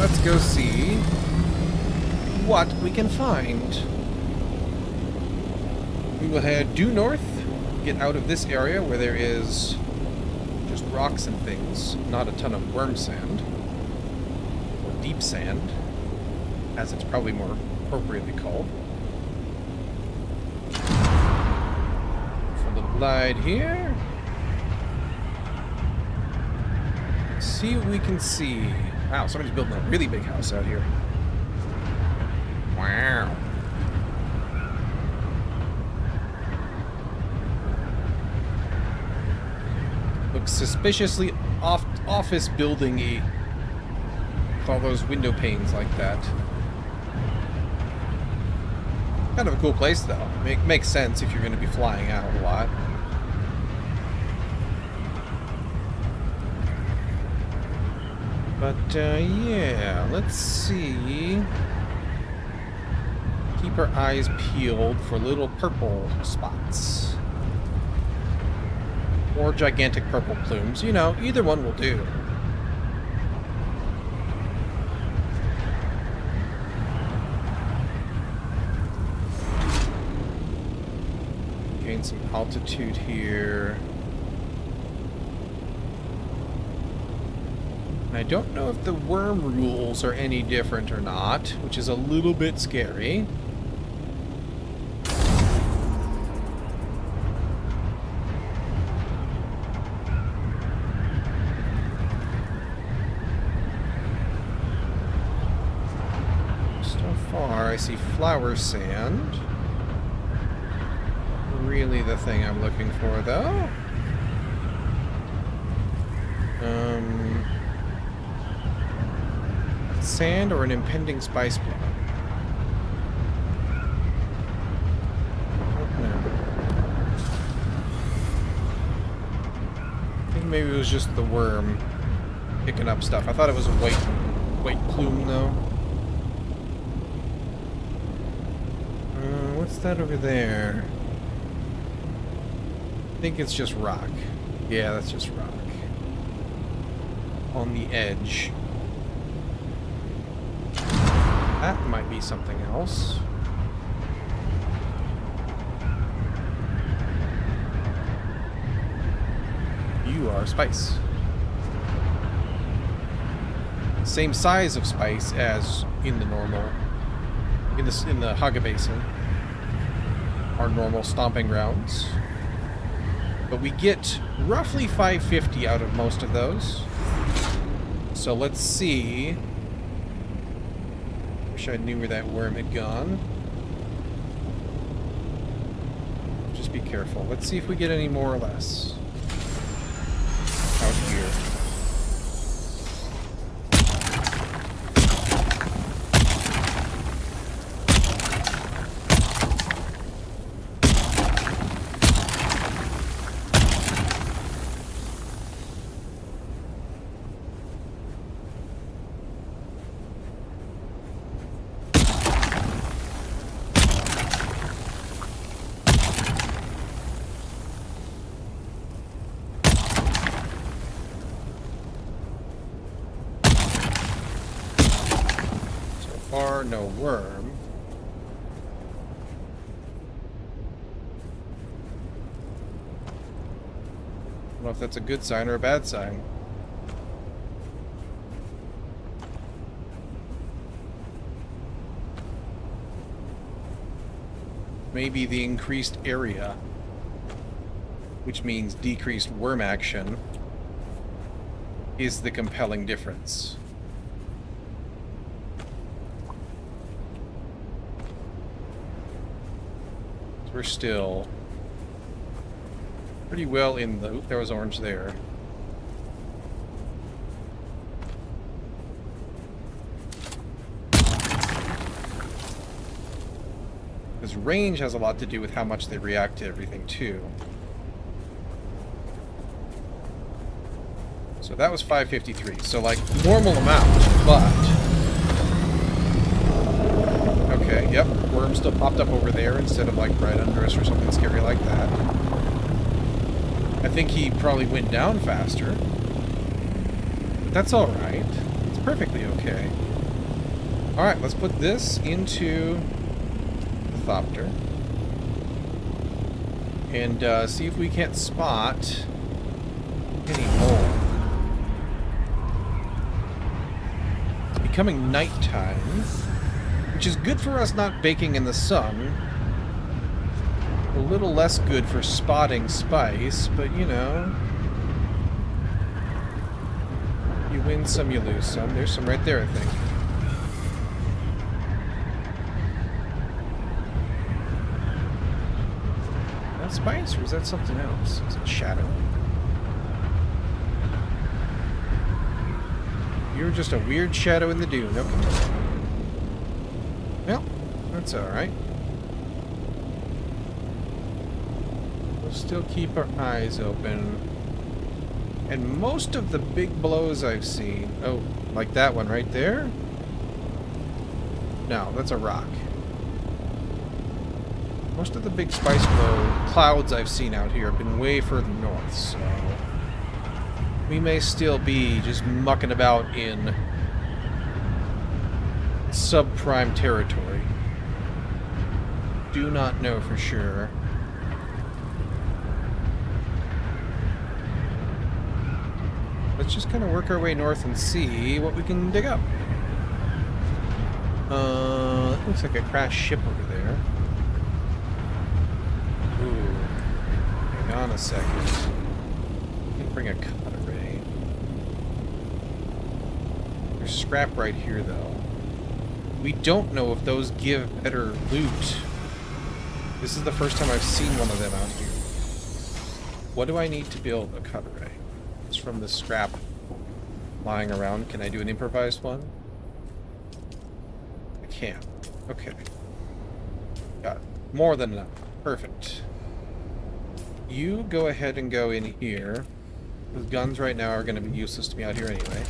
Let's go see what we can find. We will head due north, get out of this area where there is just rocks and things, not a ton of worm sand, or deep sand, as it's probably more appropriately called. For the glide here. See what we can see. Wow, somebody's building a really big house out here. Wow. Looks suspiciously office building-y. With all those window panes like that. Kind of a cool place, though. Makes sense if you're going to be flying out a lot. But, yeah, let's see. Keep our eyes peeled for little purple spots. Or gigantic purple plumes. You know, either one will do. gain some altitude here. And I don't know if the worm rules are any different or not, which is a little bit scary. So far, I see flower sand. Really the thing I'm looking for, though. Sand or an impending spice bloom? I think maybe it was just the worm picking up stuff. I thought it was a white plume, though. What's that over there? I think it's just rock. Yeah, that's just rock. On the edge. That might be something else. You are spice. Same size of spice as in the normal, in the Haga Basin, our normal stomping grounds. But we get roughly 550 out of most of those. So let's see. Wish I knew where that worm had gone. Just be careful. Let's see if we get any more or less out here. No worm. I don't know if that's a good sign or a bad sign. Maybe the increased area, which means decreased worm action, is the compelling difference. We're still pretty well in the... Oop, there was orange there. Because range has a lot to do with how much they react to everything, too. So that was 553. So, like, normal amount, but... Okay, yep. Worm still popped up over there instead of like right under us or something scary like that. I think he probably went down faster. But that's alright. It's perfectly okay. Alright, let's put this into the Thopter. And see if we can't spot any more. It's becoming nighttime. Which is good for us not baking in the sun. A little less good for spotting spice, but you know. You win some, you lose some. There's some right there, I think. Is that spice, or is that something else? Is it shadow? You're just a weird shadow in the dune. Okay. Well, that's alright. We'll still keep our eyes open. And most of the big blows I've seen... Oh, like that one right there? No, that's a rock. Most of the big spice blow clouds I've seen out here have been way further north, so... We may still be just mucking about in subprime territory. Do not know for sure. let's just kind of work our way north and see what we can dig up. That looks like a crashed ship over there. Ooh. Hang on a second. Let me bring a cut array. There's scrap right here, though. We don't know if those give better loot. This is the first time I've seen one of them out here. What do I need to build a cut array? It's from the scrap lying around. Can I do an improvised one? I can. Okay. Got more than enough. Perfect. You go ahead and go in here. Those guns right now are going to be useless to me out here anyway.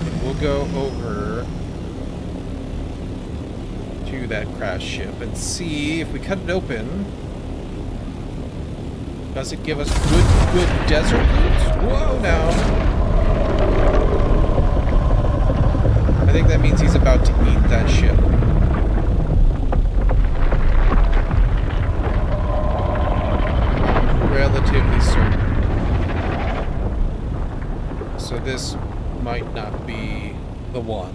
And we'll go over to that crashed ship and see if we cut it open. Does it give us good desert loot? Whoa, now. I think that means he's about to eat that ship. Relatively certain. So this might not be the one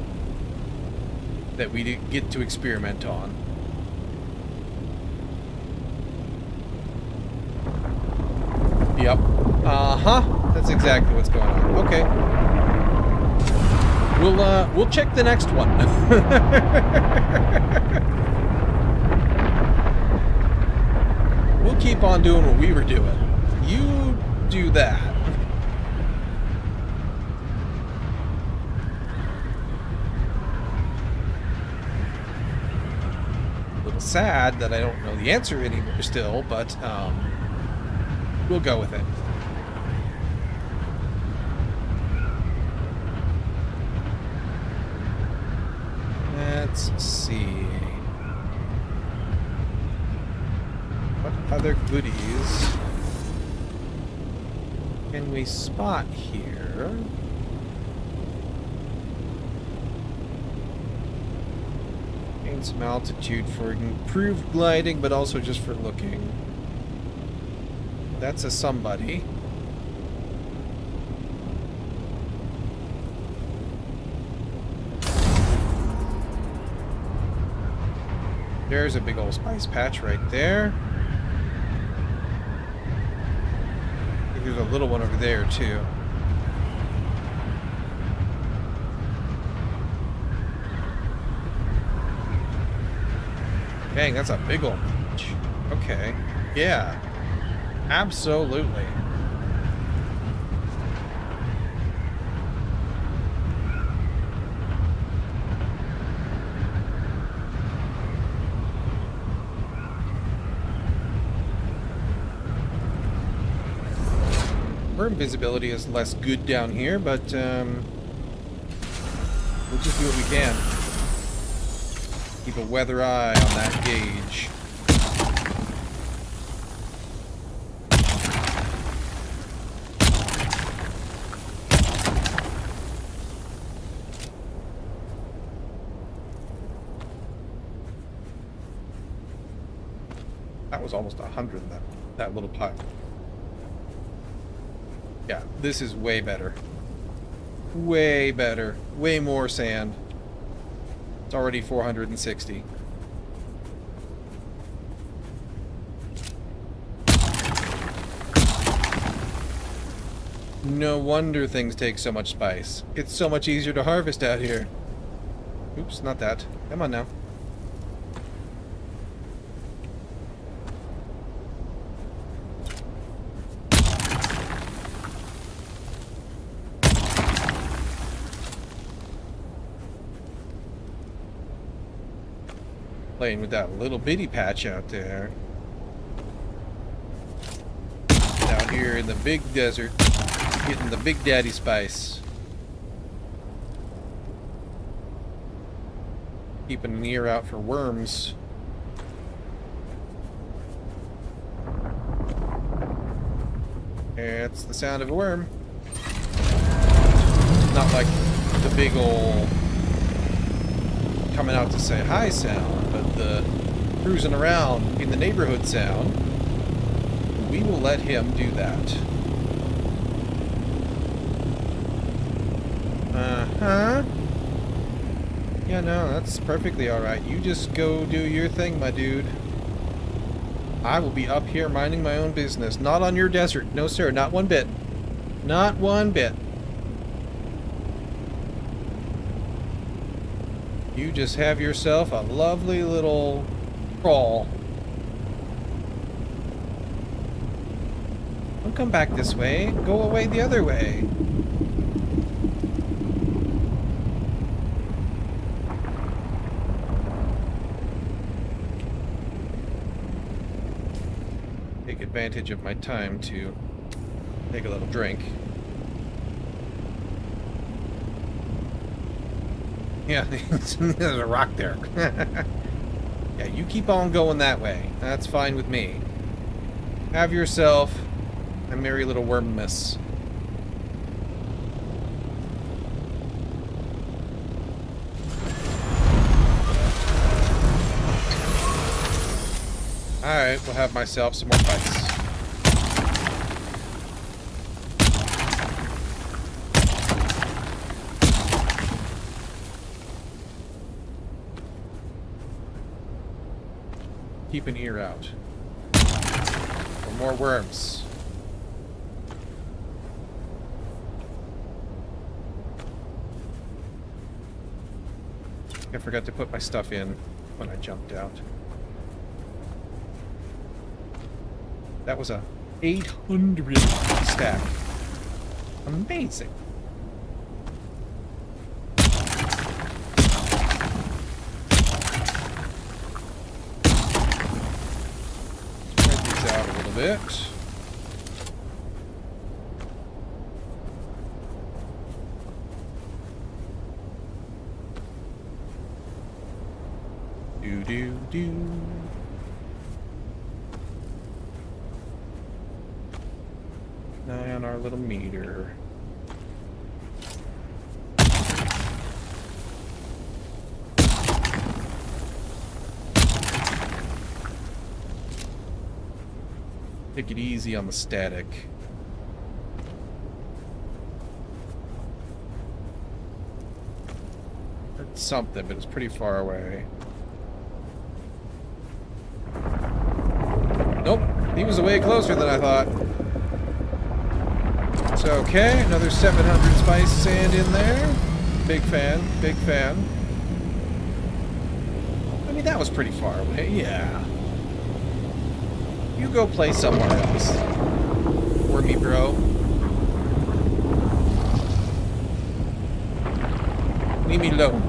that we get to experiment on. Yep. Uh-huh. That's exactly what's going on. Okay. We'll check the next one. We'll keep on doing what we were doing. You do that. A little sad that I don't know the answer anymore still, but we'll go with it. Let's see. What other goodies can we spot here? Gain some altitude for improved gliding, but also just for looking. That's a somebody. There's a big old spice patch right there. I think there's a little one over there too. Dang, that's a big old patch. Okay. Yeah. Absolutely. Worm visibility is less good down here, but we'll just do what we can. Keep a weather eye on that gauge. That was almost 100 in that little pile. Yeah, this is way better. Way better. Way more sand. It's already 460. No wonder things take so much spice. It's so much easier to harvest out here. Oops, not that. Come on now. Playing with that little bitty patch out there. Out here in the big desert, getting the big daddy spice. Keeping an ear out for worms. It's the sound of a worm. Not like the big ol' coming out to say hi sound, but the cruising around in the neighborhood sound. We will let him do that. Huh? Yeah, no, that's perfectly alright. You just go do your thing, my dude. I will be up here minding my own business. Not on your desert. No, sir. Not one bit. Not one bit. You just have yourself a lovely little crawl. Don't come back this way. Go away the other way. Take advantage of my time to take a little drink. Yeah, there's a rock there. Yeah, you keep on going that way. That's fine with me. Have yourself a merry little wormmas. Alright, we'll have myself some more fights. Keep an ear out. For more worms. I forgot to put my stuff in when I jumped out. That was a 800 stack. Amazing. Spread these out a little bit. Do. Eye on our little meter. Take it easy on the static. Heard something, but it's pretty far away. Nope, he was way closer than I thought. It's okay, another 700 spice sand in there. Big fan, big fan. I mean, that was pretty far away, yeah. You go play somewhere else. Wormy bro. Leave me alone.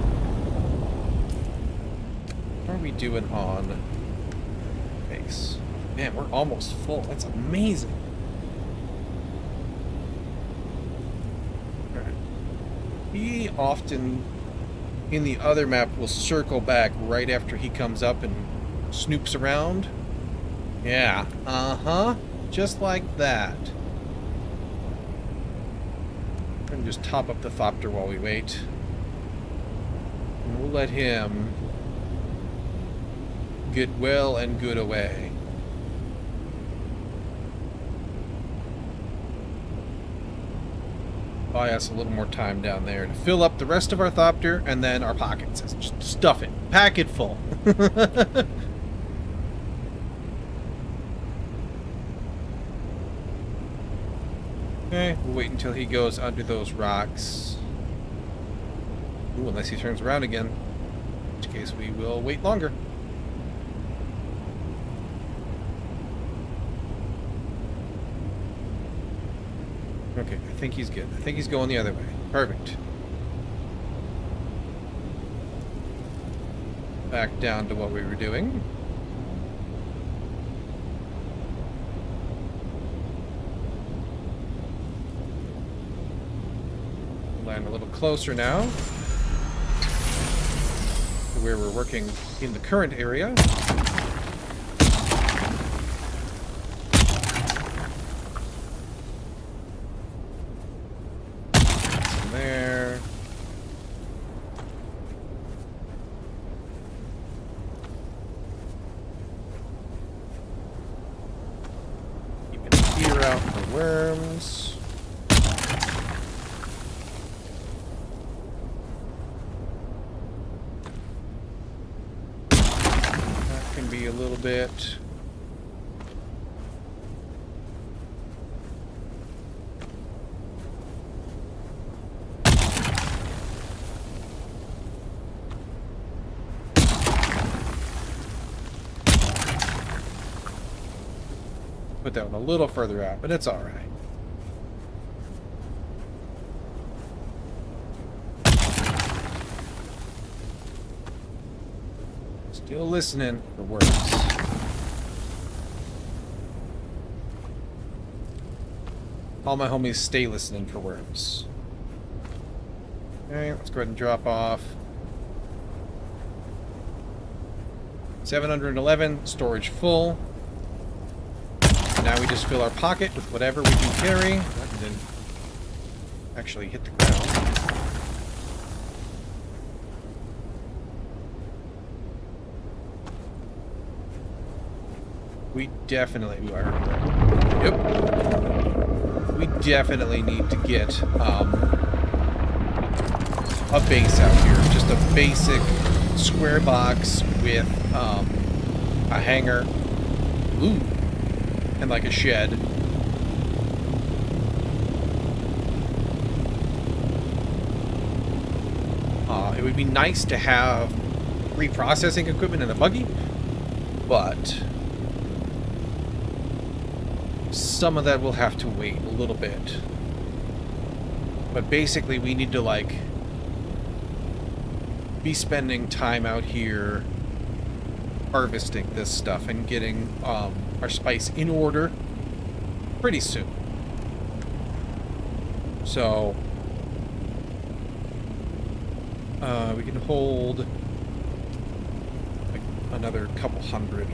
How are we doing on base? Man, we're almost full. That's amazing. Right. He often, in the other map, will circle back right after he comes up and snoops around. Yeah, uh-huh. Just like that. I'm gonna just top up the Thopter while we wait. And we'll let him get well and good away. Buy us a little more time down there to fill up the rest of our Thopter and then our pockets. Just stuff it. Pack it full. Okay, we'll wait until he goes under those rocks. Ooh, unless he turns around again. In which case we will wait longer. Okay, I think he's good. I think he's going the other way. Perfect. Back down to what we were doing. Land a little closer now to where we're working in the current area. There. Keeping the ear out for worms. be a little bit. Put that one a little further out, but it's all right. Still listening for words. All my homies stay listening for worms. Okay, let's go ahead and drop off. 711, storage full. Now we just fill our pocket with whatever we can carry. That didn't actually hit the ground. We definitely are. Yep. We definitely need to get a base out here. Just a basic square box with a hangar. Ooh. And like a shed. It would be nice to have reprocessing equipment in a buggy, but some of that will have to wait a little bit. But basically we need to like be spending time out here harvesting this stuff and getting our spice in order pretty soon. So we can hold like another couple hundred.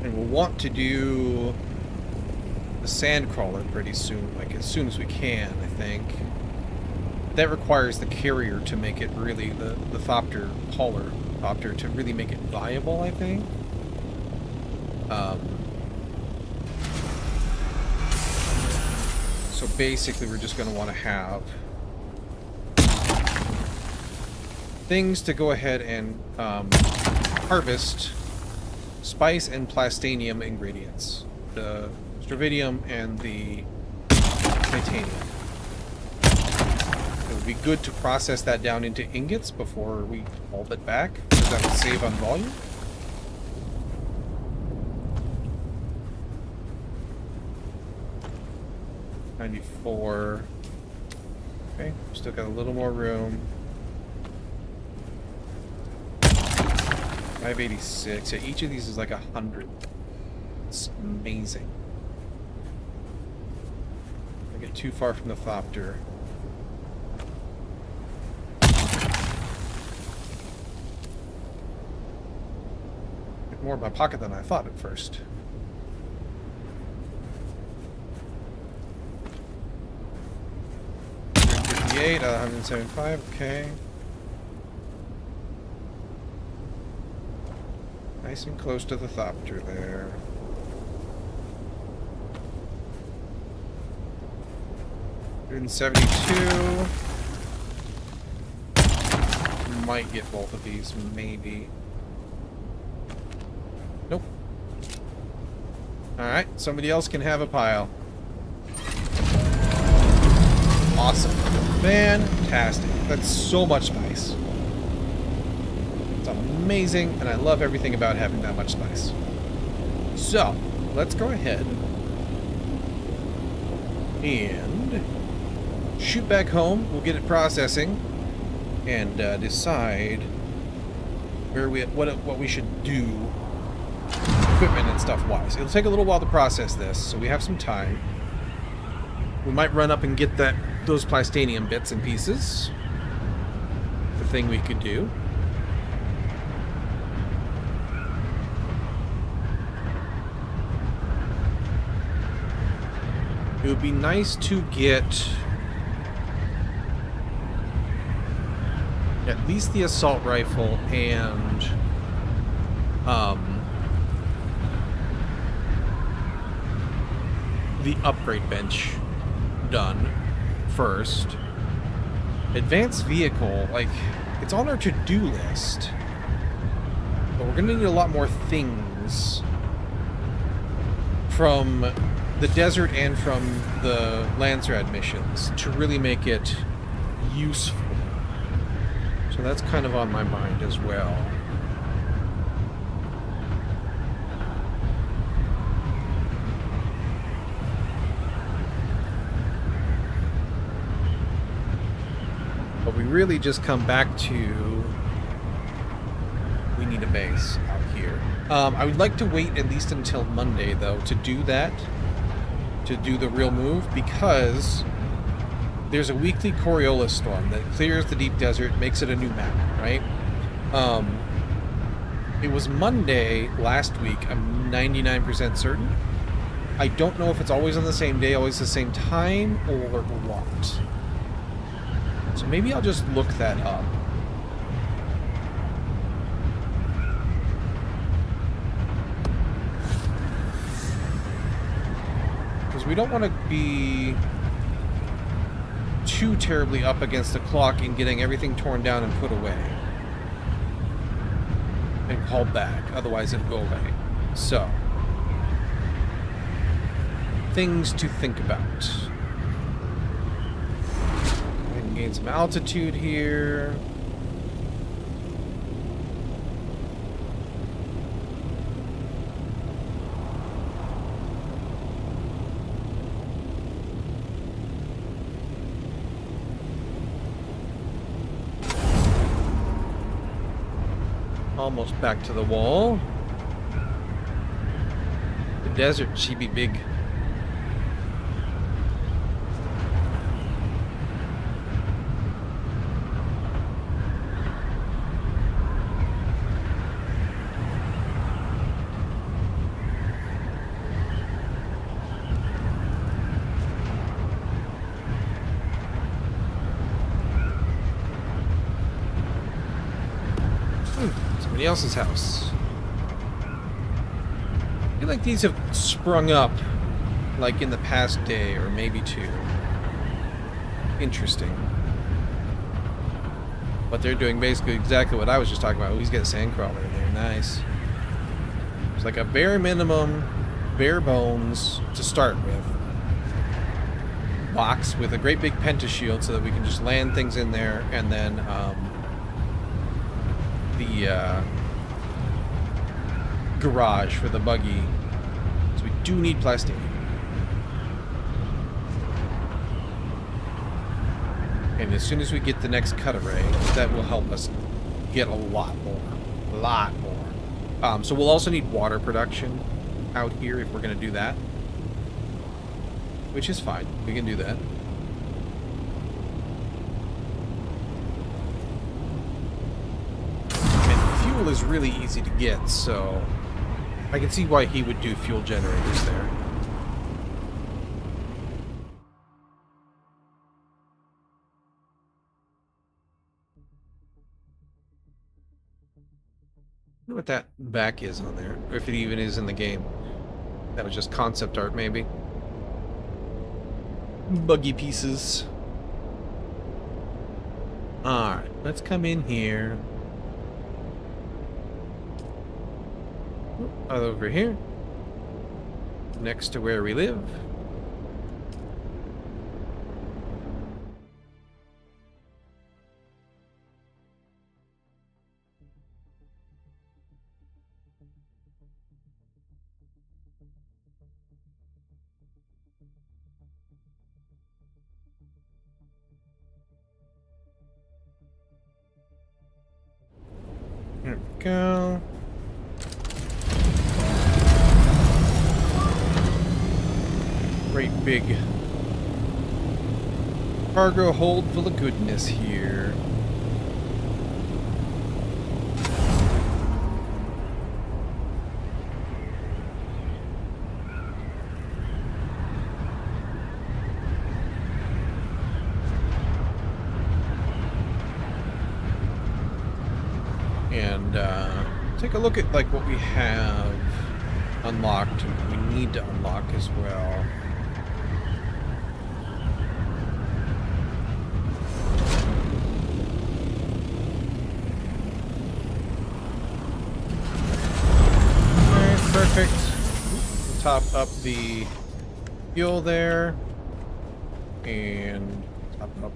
And we'll want to do the sand crawler pretty soon, like as soon as we can, I think. That requires the carrier to make it really, the thopter hauler thopter to really make it viable, I think. So basically we're just going to want to have things to go ahead and harvest spice and plastanium ingredients. The stravidium and the titanium. It would be good to process that down into ingots before we hold it back, because that would save on volume. $94. Okay, still got a little more room. $586. Yeah, each of these is like 100. It's amazing. I get too far from the thopter. Get more in my pocket than I thought at first. $158 out of $175. Okay. Nice and close to the thopter there. $172. Might get both of these, maybe. Nope. Alright, somebody else can have a pile. Awesome. Fantastic. That's so much spice. It's amazing, and I love everything about having that much spice. So, let's go ahead and shoot back home. We'll get it processing and decide where what we should do equipment and stuff wise. It'll take a little while to process this, so we have some time. We might run up and get those plastanium bits and pieces. The thing we could do. It would be nice to get at least the assault rifle and the upgrade bench done first. Advanced vehicle, like, it's on our to-do list. But we're gonna need a lot more things from the desert and from the Landsrad missions to really make it useful. So that's kind of on my mind as well. But we really just come back to, we need a base out here. I would like to wait at least until Monday, though, to do that, to do the real move, because there's a weekly Coriolis storm that clears the deep desert, makes it a new map, right? It was Monday last week, I'm 99% certain. I don't know if it's always on the same day, always the same time, or what. So maybe I'll just look that up. Because we don't want to be too terribly up against the clock in getting everything torn down and put away. And called back, otherwise it'll go away. So, things to think about. We can gain some altitude here. Almost back to the wall. The desert, she be big. Somebody else's house. I feel like these have sprung up like in the past day or maybe two. Interesting. But they're doing basically exactly what I was just talking about. Oh, he's got a sandcrawler in there. Nice. It's like a bare minimum, bare bones to start with. Box with a great big pentashield so that we can just land things in there, and then the garage for the buggy. So we do need plastic. And as soon as we get the next cut array, that will help us get a lot more. A lot more. So we'll also need water production out here if we're going to do that. Which is fine. We can do that. And fuel is really easy to get, so I can see why he would do fuel generators there. I wonder what that back is on there, or if it even is in the game. That was just concept art, maybe. Buggy pieces. Alright, let's come in here. Over here. Next to where we live. There we go. Great big cargo hold full of goodness here. And take a look at like what we have unlocked and what we need to unlock as well. up the fuel there. And top up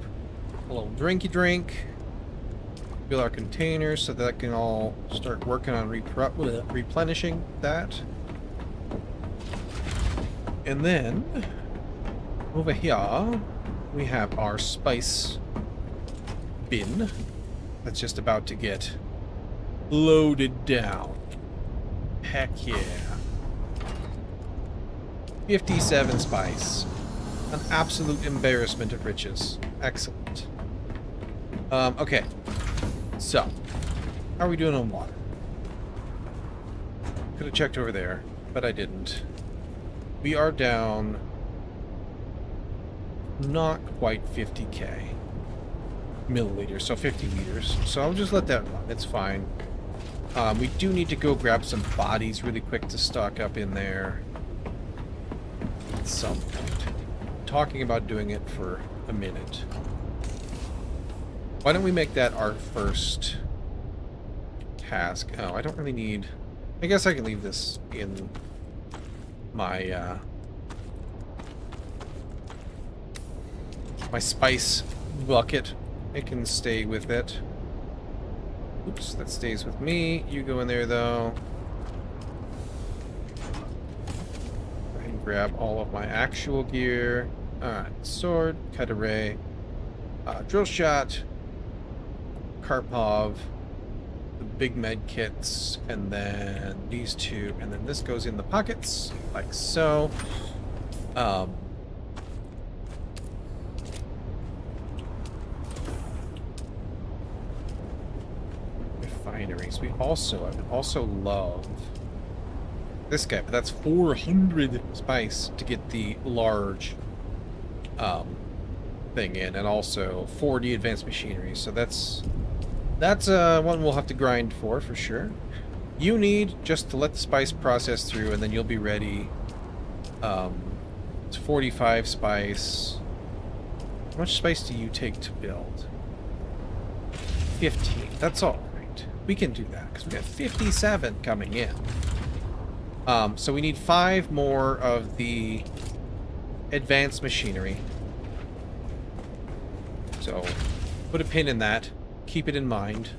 a little drinky drink. Fill our containers so that can all start working on replenishing that. And then over here we have our spice bin that's just about to get loaded down. Heck yeah. 57 spice. An absolute embarrassment of riches. Excellent. Okay. So, how are we doing on water? Could have checked over there, but I didn't. We are down not quite 50k milliliters, so 50 liters. So I'll just let that run. It's fine. We do need to go grab some bodies really quick to stock up in there at some point. I'm talking about doing it for a minute. Why don't we make that our first task? Oh, I don't really need... I guess I can leave this in my, my spice bucket. It can stay with it. Oops, that stays with me. You go in there, though. Go ahead and grab all of my actual gear. Alright, sword, cut array, drill shot, Karpov, the big med kits, and then these two, and then this goes in the pockets, like so. Refineries. I would also love this guy, but that's 400 spice to get the large thing in, and also 40 advanced machinery. So that's one we'll have to grind for sure. You need just to let the spice process through, and then you'll be ready. It's 45 spice. How much spice do you take to build? 15. That's all right. We can do that because we have 57 coming in. So we need 5 more of the advanced machinery. So put a pin in that. Keep it in mind.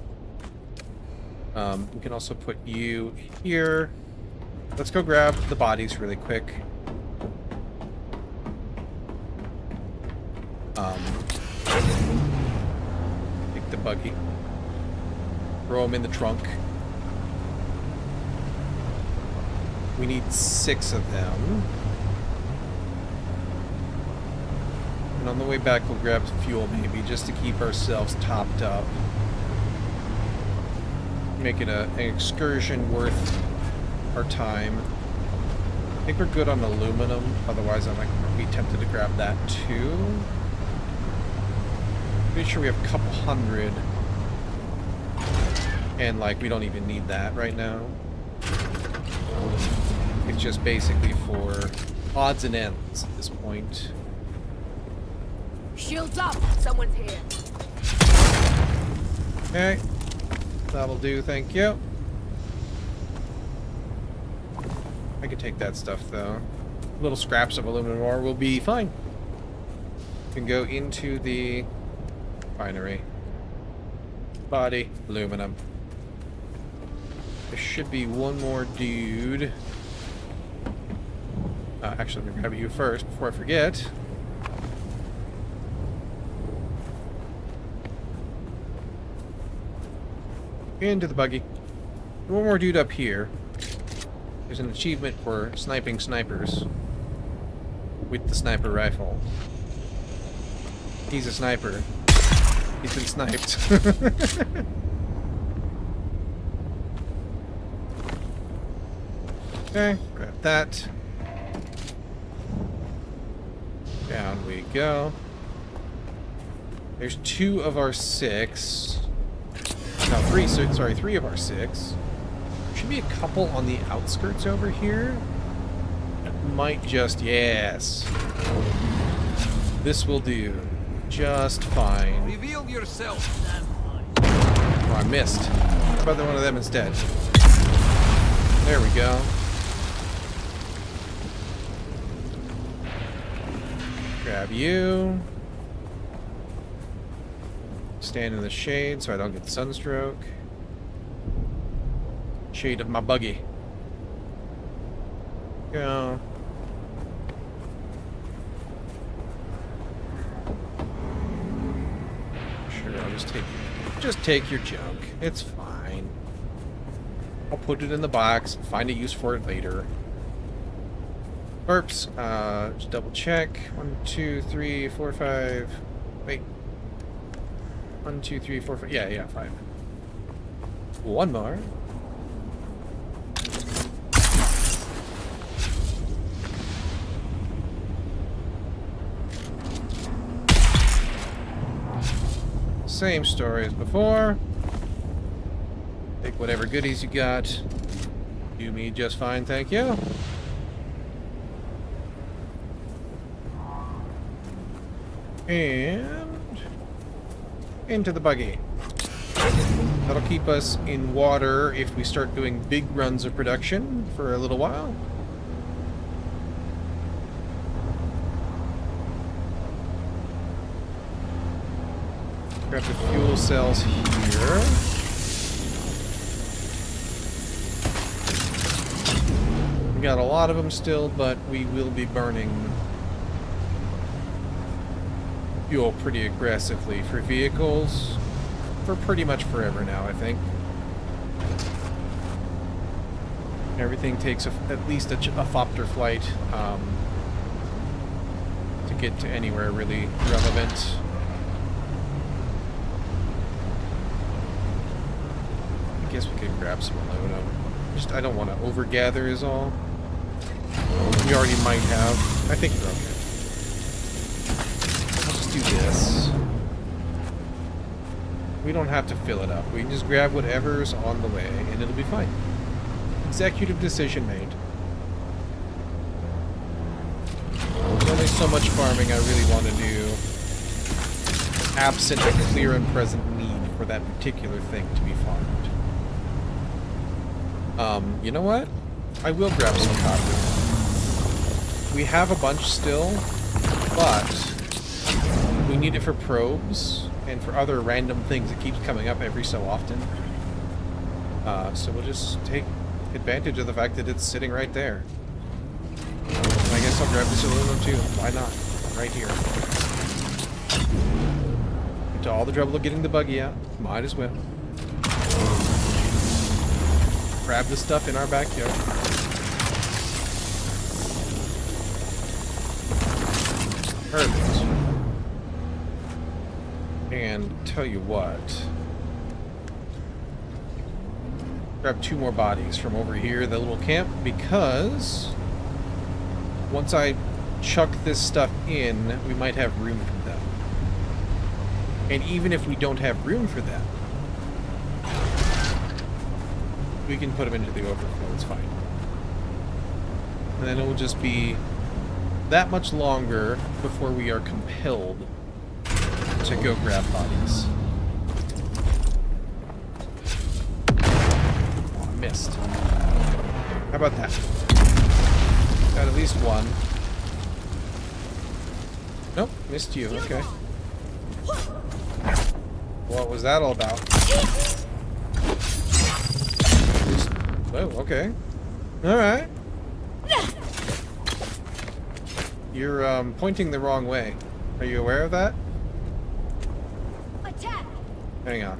We can also put you here. Let's go grab the bodies really quick. Take the buggy. Throw them in the trunk. We need 6 of them. And on the way back, we'll grab fuel maybe, just to keep ourselves topped up. Make it an excursion worth our time. I think we're good on aluminum, otherwise I might be tempted to grab that too. Pretty sure we have a couple hundred. And like, we don't even need that right now. It's just basically for odds and ends at this point. Shields up! Someone's here. Okay. That'll do, thank you. I can take that stuff though. Little scraps of aluminum ore will be fine. Can go into the refinery. Body, aluminum. There should be one more dude. Actually, I'm gonna grab you first before I forget. Into the buggy. One more dude up here. There's an achievement for sniping snipers with the sniper rifle. He's a sniper. He's been sniped. Okay, grab that. Down we go. There's 2 of our 6. No, 3, sorry, 3 of our 6. Should be a couple on the outskirts over here. It might just, yes. This will do just fine. Reveal yourself. Oh, I missed. How about one of them instead? There we go. Grab you. Stand in the shade so I don't get sunstroke. Shade of my buggy. Go. Sure, I'll just take your junk. It's fine. I'll put it in the box, find a use for it later. Burps. Just double check. 1, 2, 3, 4, 5. Wait. 1, 2, 3, 4, 5. Yeah, 5. One more. Same story as before. Take whatever goodies you got. Do me just fine, thank you. And into the buggy. That'll keep us in water if we start doing big runs of production for a little while. Grab the fuel cells here. We got a lot of them still, but we will be burning fuel pretty aggressively for vehicles for pretty much forever now, I think. Everything takes at least a Fopter flight to get to anywhere really relevant. I guess we could grab some aluminum. Just I don't want to overgather is all. We already might have. I think we're okay. Do this. We don't have to fill it up. We can just grab whatever's on the way and it'll be fine. Executive decision made. There's only so much farming I really want to do absent a clear and present need for that particular thing to be farmed. You know what? I will grab some copper. We have a bunch still, but we need it for probes and for other random things. It keeps coming up every so often. So we'll just take advantage of the fact that it's sitting right there. And I guess I'll grab this aluminum too. Why not? Right here. Into all the trouble of getting the buggy out. Might as well. Grab the stuff in our backyard. Perfect. And tell you what, grab 2 more bodies from over here, the little camp, because once I chuck this stuff in, we might have room for them. And even if we don't have room for them, we can put them into the overflow, it's fine. And then it will just be that much longer before we are compelled to go grab bodies. Oh, I missed. How about that? Got at least one. Nope, missed you. Okay. What was that all about? Oh, okay. Alright. You're pointing the wrong way. Are you aware of that? Attack! Hang on.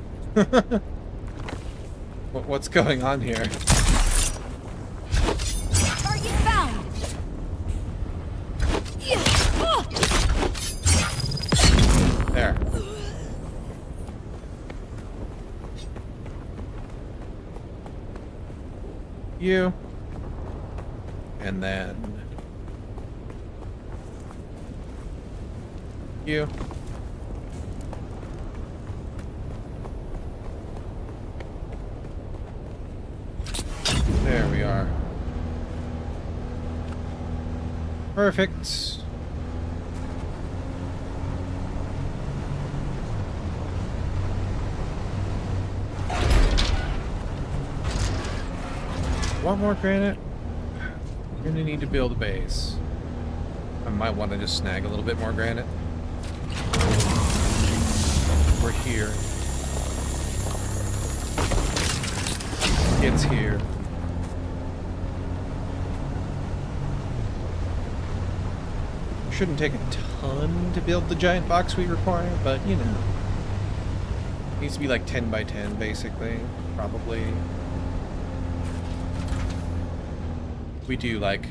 What's going on here? Target found! There. You. And then you. There we are. Perfect. Want more granite? We're gonna need to build a base. I might want to just snag a little bit more granite. We're here. It's here. Shouldn't take a ton to build the giant box we require, but you know. Needs to be like 10 by 10 basically, probably. We do like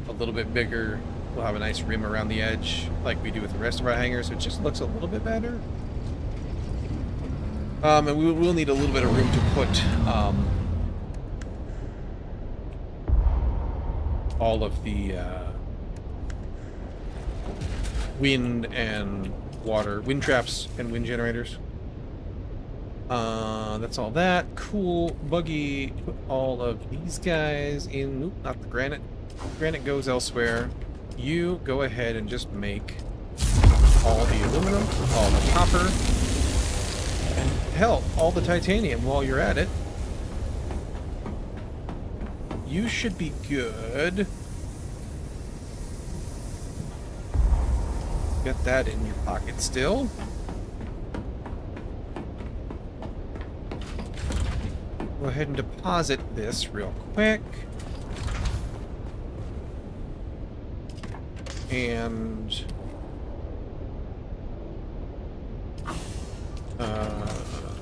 a little bit bigger. We'll have a nice rim around the edge like we do with the rest of our hangars, so it just looks a little bit better. And we will need a little bit of room to put all of the wind and water, wind traps and wind generators. That's all that. Cool. Buggy, put all of these guys in. Nope, not the granite. Granite goes elsewhere. You go ahead and just make all the aluminum, all the copper, and hell, all the titanium while you're at it. You should be good. Get that in your pocket still. Go ahead and deposit this real quick. And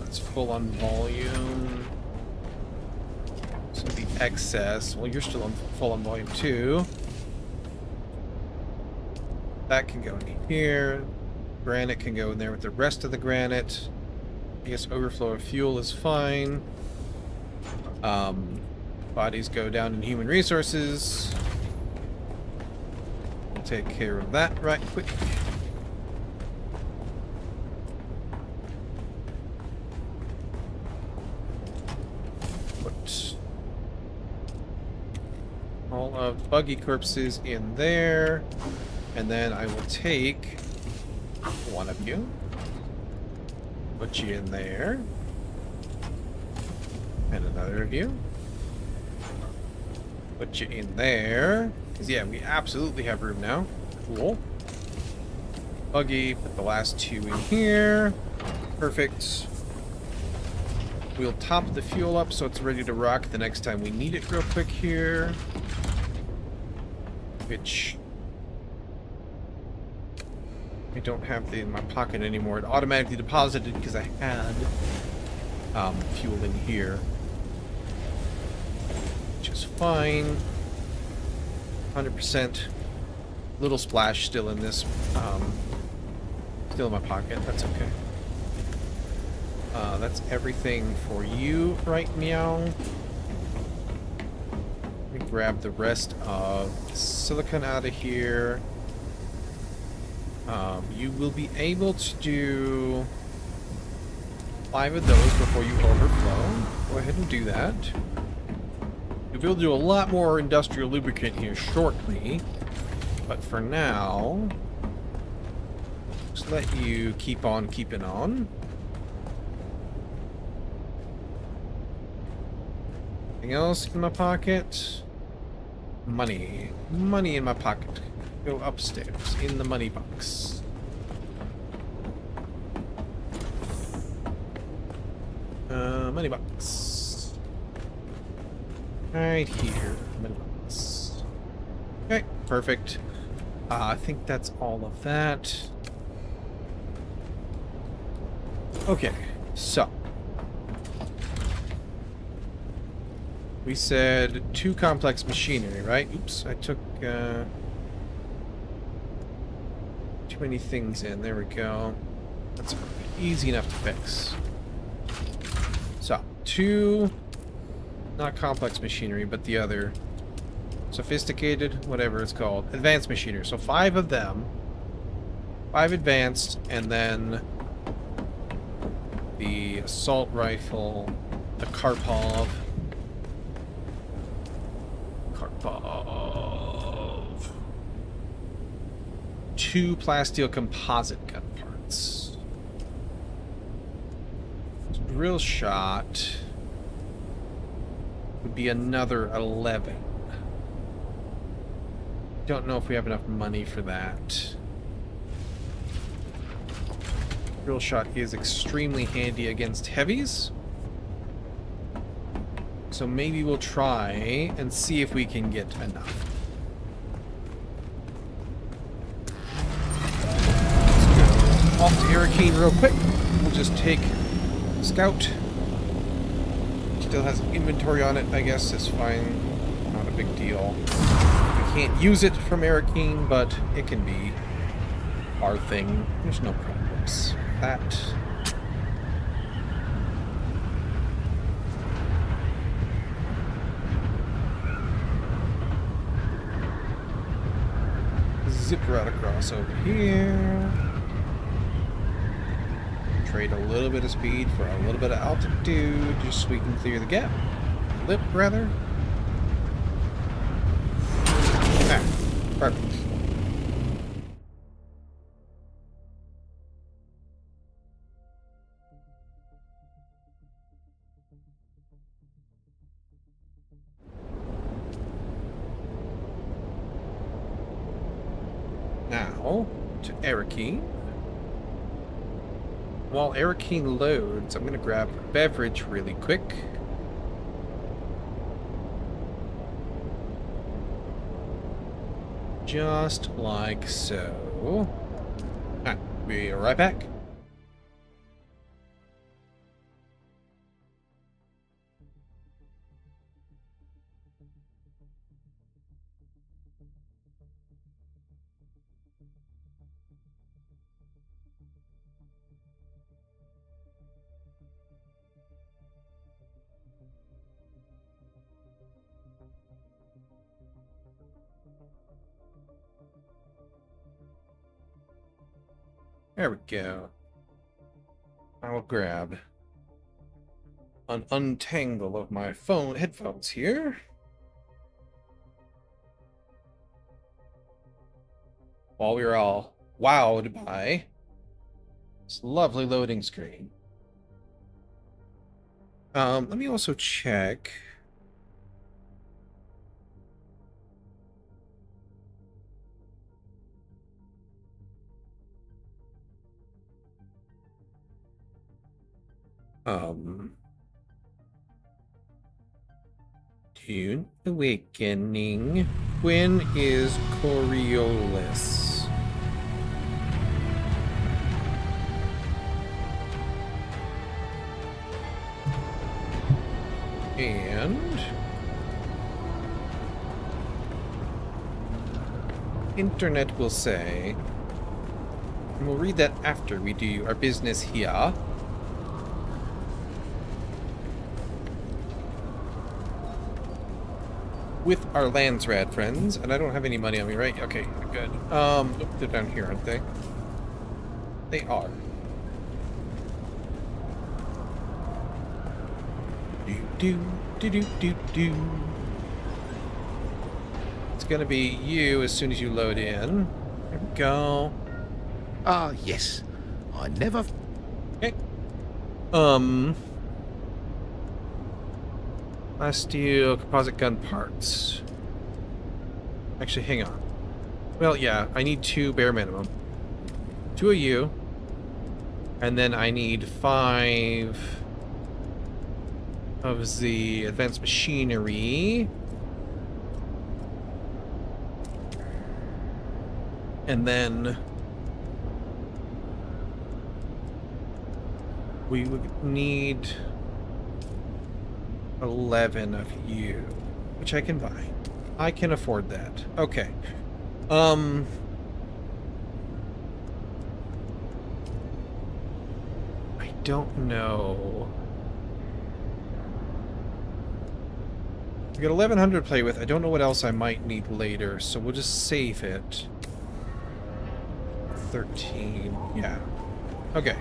it's full on volume. So the excess, well, you're still on full on volume too. That can go in here. Granite can go in there with the rest of the granite. I guess overflow of fuel is fine. Bodies go down in human resources. We'll take care of that right quick. Put all of buggy corpses in there. And then I will take one of you. Put you in there. And another of you. Put you in there. Because, yeah, we absolutely have room now. Cool. Buggy, put the last two in here. Perfect. We'll top the fuel up so it's ready to rock the next time we need it real quick here. Which I don't have in my pocket anymore. It automatically deposited because I had fuel in here. Which is fine. 100%. Little splash still in this. Still in my pocket. That's okay. That's everything for you right meow. Let me grab the rest of the silicon out of here. You will be able to do 5 of those before you overflow. Go ahead and do that. You'll be able to do a lot more industrial lubricant here shortly. But for now, just let you keep on keeping on. Anything else in my pocket? Money. Money in my pocket. Go upstairs in the money box. Money box. Right here. Money box. Okay, perfect. I think that's all of that. Okay, so. We said 2 complex machinery, right? Oops, I took too many things in. There we go. That's easy enough to fix. So, 2, not complex machinery, but the other sophisticated, whatever it's called, advanced machinery. So 5 of them, 5 advanced, and then the assault rifle, the Karpov. 2 plasteel composite gun parts. Drill shot would be another 11. Don't know if we have enough money for that. Drill shot is extremely handy against heavies. So maybe we'll try and see if we can get enough. Let's go off to Arakeen real quick. We'll just take Scout. Still has inventory on it, I guess. It's fine. Not a big deal. We can't use it from Arakeen, but it can be our thing. There's no problems. That. Zip right across over here. Trade a little bit of speed for a little bit of altitude, just so we can clear the gap. Lip, rather. Ah, perfect. Now, to Arakeen. While Arakeen loads, I'm going to grab a beverage really quick. Just like so. Ah, be right back. There we go. I will grab an untangle of my headphones here. While we are all wowed by this lovely loading screen. Let me also check. Dune Awakening. When is Coriolis? And internet will say, and we'll read that after we do our business here. With our Landsrad friends, and I don't have any money on me, right? Okay, good. They're down here, aren't they? They are. Do. It's gonna be you as soon as you load in. There we go. Ah, yes. I never... Okay. Last steel composite gun parts. Actually, hang on. Well, yeah, I need 2 bare minimum. 2 of you. And then I need 5 of the advanced machinery. And then we would need 11 of you, which I can buy. I can afford that. Okay. I don't know. We got 1100 to play with. I don't know what else I might need later, so we'll just save it. 13. Yeah. Okay.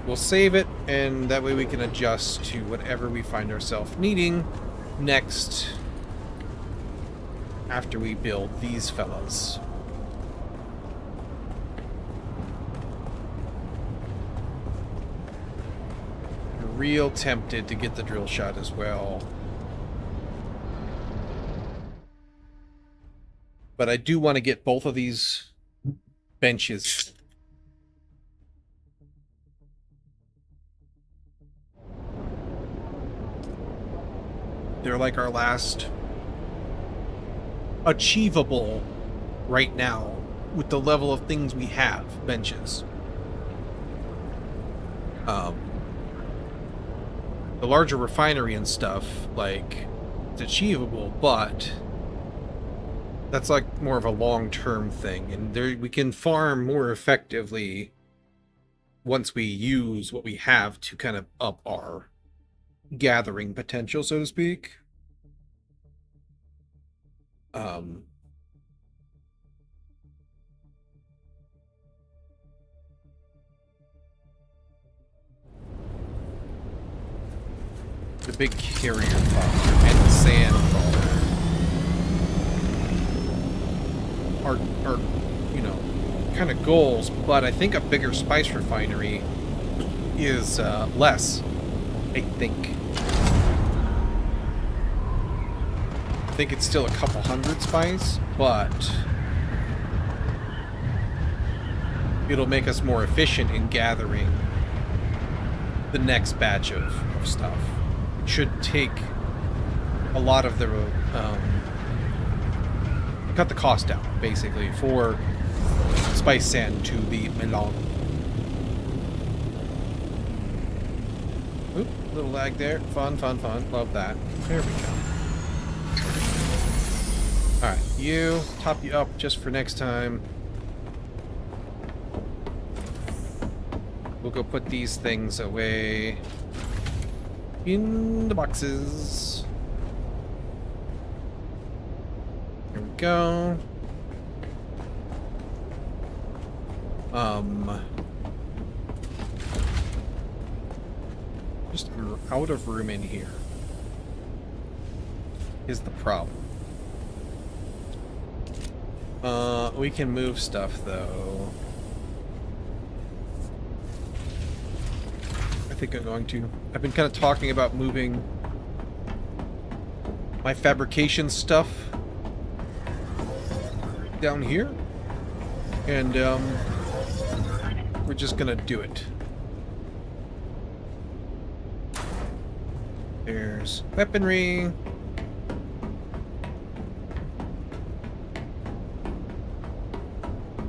We'll save it, and that way we can adjust to whatever we find ourselves needing next after we build these fellas. Real tempted to get the drill shot as well. But I do want to get both of these benches. They're like our last achievable right now with the level of things we have benches. The larger refinery and stuff, like, it's achievable, but that's like more of a long-term thing, and there we can farm more effectively once we use what we have to kind of up our gathering potential, so to speak. The big carrier farm and the sand farm are you know, kind of goals, but I think a bigger spice refinery is less. I think it's still a couple hundred spice, but it'll make us more efficient in gathering the next batch of stuff. It should take a lot of the cut the cost down, basically, for spice sand to be Milan. Oop, little lag there. Fun. Love that. There we go. Alright, top you up just for next time. We'll go put these things away in the boxes. There we go. Just out of room in here is the problem. We can move stuff though. I think I'm going to. I've been kind of talking about moving my fabrication stuff down here, and we're just gonna do it. There's weaponry.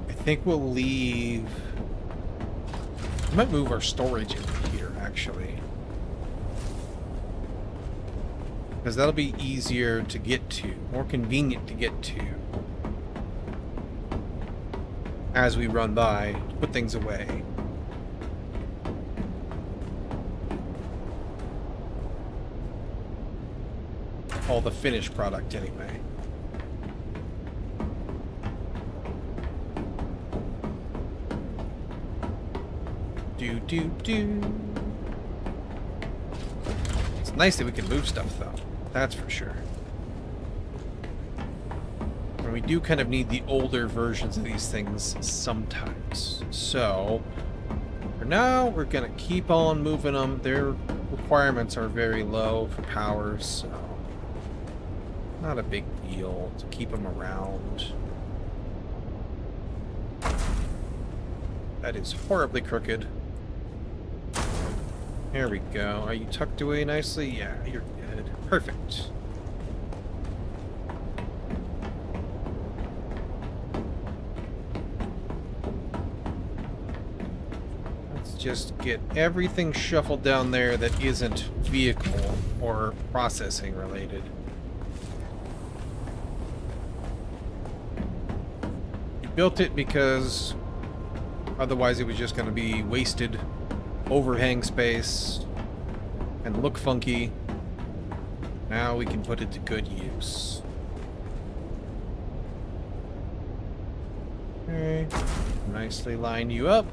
I think we'll leave. I might move our storage in here, actually, because that'll be easier to get to, more convenient to get to as we run by, to put things away. All the finished product, anyway. Do. It's nice that we can move stuff, though. That's for sure. And we do kind of need the older versions of these things sometimes. So, for now, we're gonna keep on moving them. Their requirements are very low for power, so not a big deal to keep them around. That is horribly crooked. There we go. Are you tucked away nicely? Yeah, you're good. Perfect. Let's just get everything shuffled down there that isn't vehicle or processing related. We built it because otherwise it was just going to be wasted overhang space and look funky. Now we can put it to good use. Okay, nicely line you up.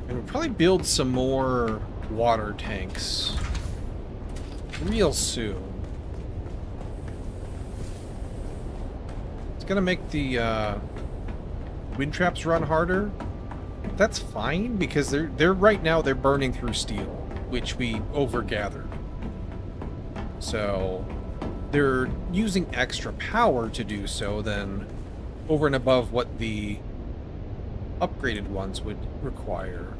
And we'll probably build some more water tanks real soon. It's gonna make the wind traps run harder. That's fine because they're right now they're burning through steel. which we overgathered. So they're using extra power to do so than over and above what the upgraded ones would require.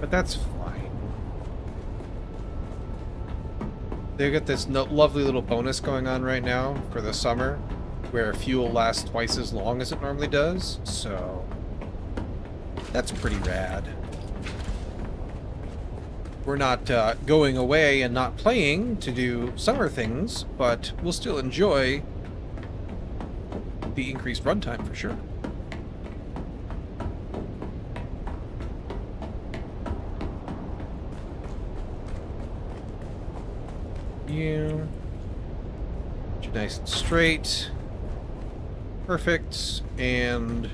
But that's fine. They've got this lovely little bonus going on right now for the summer, where fuel lasts twice as long as it normally does, so that's pretty rad. We're not going away and not playing to do summer things, but we'll still enjoy the increased runtime for sure. You nice and straight. Perfect. And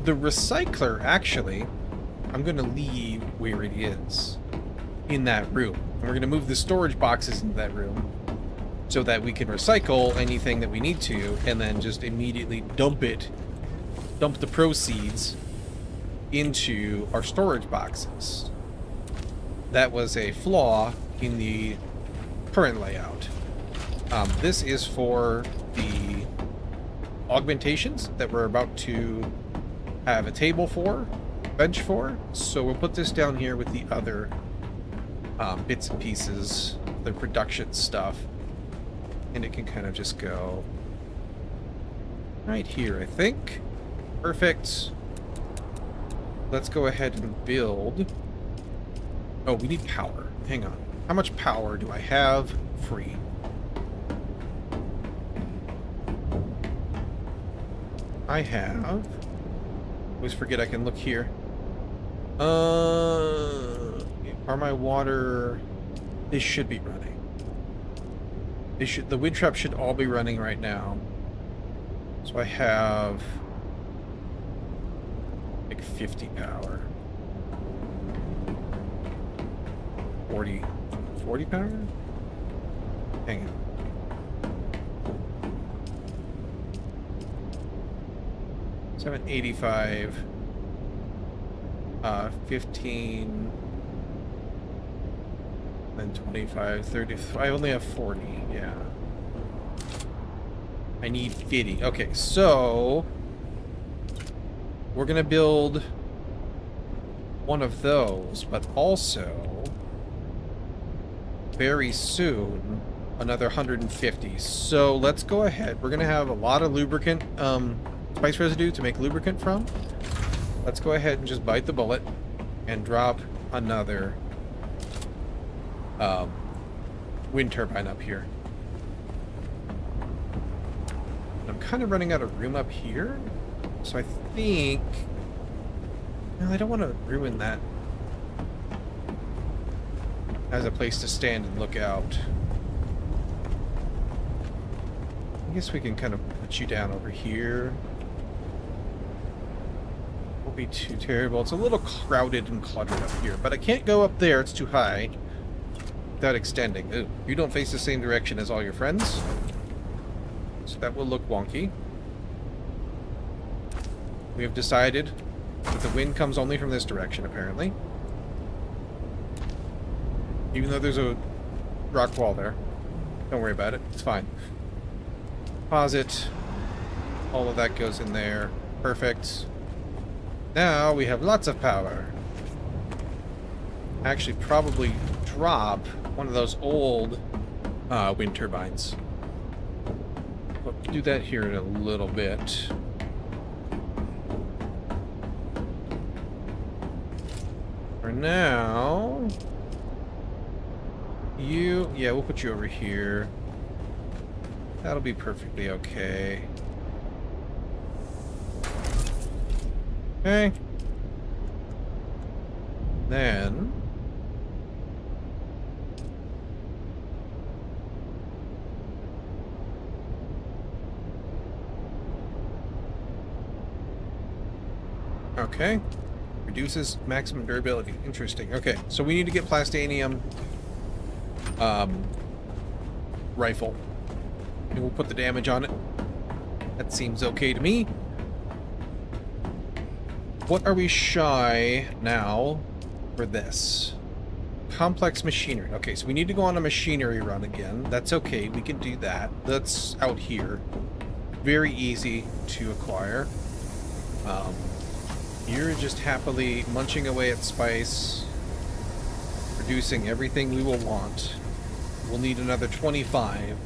the recycler, actually, I'm going to leave where it is in that room. And we're going to move the storage boxes into that room so that we can recycle anything that we need to and then just immediately dump the proceeds into our storage boxes. That was a flaw in the current layout. This is for the augmentations that we're about to have a table for, bench for. So we'll put this down here with the other bits and pieces, the production stuff, and it can kind of just go right here, I think. Perfect. Let's go ahead and build. Oh, we need power. Hang on. How much power do I have free? I have... Always forget I can look here. Are my water... They should be running. They should... The wind trap should all be running right now. So I have... like 50 power. 40 power? Hang on. 785, 15, then 25, 30. I only have 40, yeah. I need 50. Okay, so we're gonna build one of those, but also very soon another 150. So let's go ahead. We're gonna have a lot of lubricant, spice residue to make lubricant from. Let's go ahead and just bite the bullet and drop another wind turbine up here. I'm kind of running out of room up here, so I think... No, I don't want to ruin that as a place to stand and look out. I guess we can kind of put you down over here. Won't be too terrible. It's a little crowded and cluttered up here, but I can't go up there. It's too high without extending. Ooh, you don't face the same direction as all your friends, so that will look wonky. We have decided that the wind comes only from this direction, apparently. Even though there's a rock wall there. Don't worry about it. It's fine. Deposit. All of that goes in there. Perfect. Now we have lots of power. Actually, probably drop one of those old wind turbines. We'll do that here in a little bit. For now, yeah, we'll put you over here. That'll be perfectly okay. Okay. Then... Okay. Reduces maximum durability. Interesting. Okay, so we need to get plastanium rifle. And we'll put the damage on it. That seems okay to me. What are we shy now for this? Complex machinery. Okay, so we need to go on a machinery run again. That's okay. We can do that. That's out here. Very easy to acquire. You're just happily munching away at spice, producing everything we will want. We'll need another 25.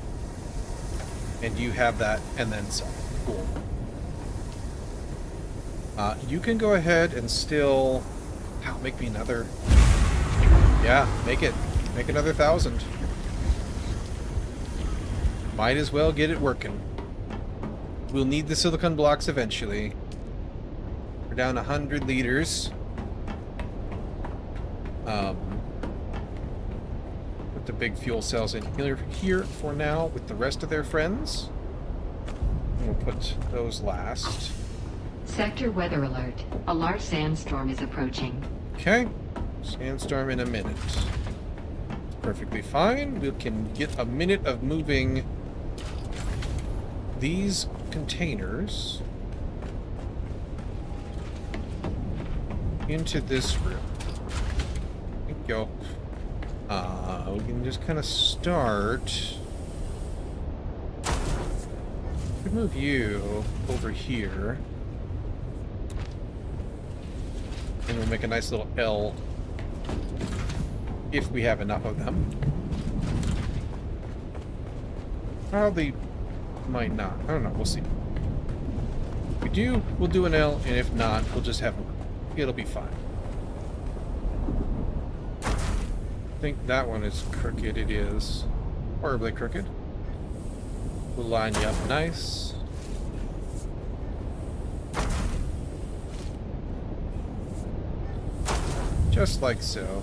And you have that, and then some. Cool. You can go ahead and still... Ow, make me another... Yeah, make it. Make another 1,000. Might as well get it working. We'll need the silicon blocks eventually. We're down 100 liters. Put the big fuel cells in here for now with the rest of their friends. And we'll put those last. Sector weather alert. A large sandstorm is approaching. Okay. Sandstorm in a minute. Perfectly fine. We can get a minute of moving these containers into this room. There you go. We can just kind of start. We could move you over here. And we'll make a nice little L if we have enough of them. Probably might not. I don't know. We'll see. If we do, we'll do an L, and if not, we'll just have a... It'll be fine. I think that one is crooked. It is. Horribly crooked. We'll line you up nice. Just like so.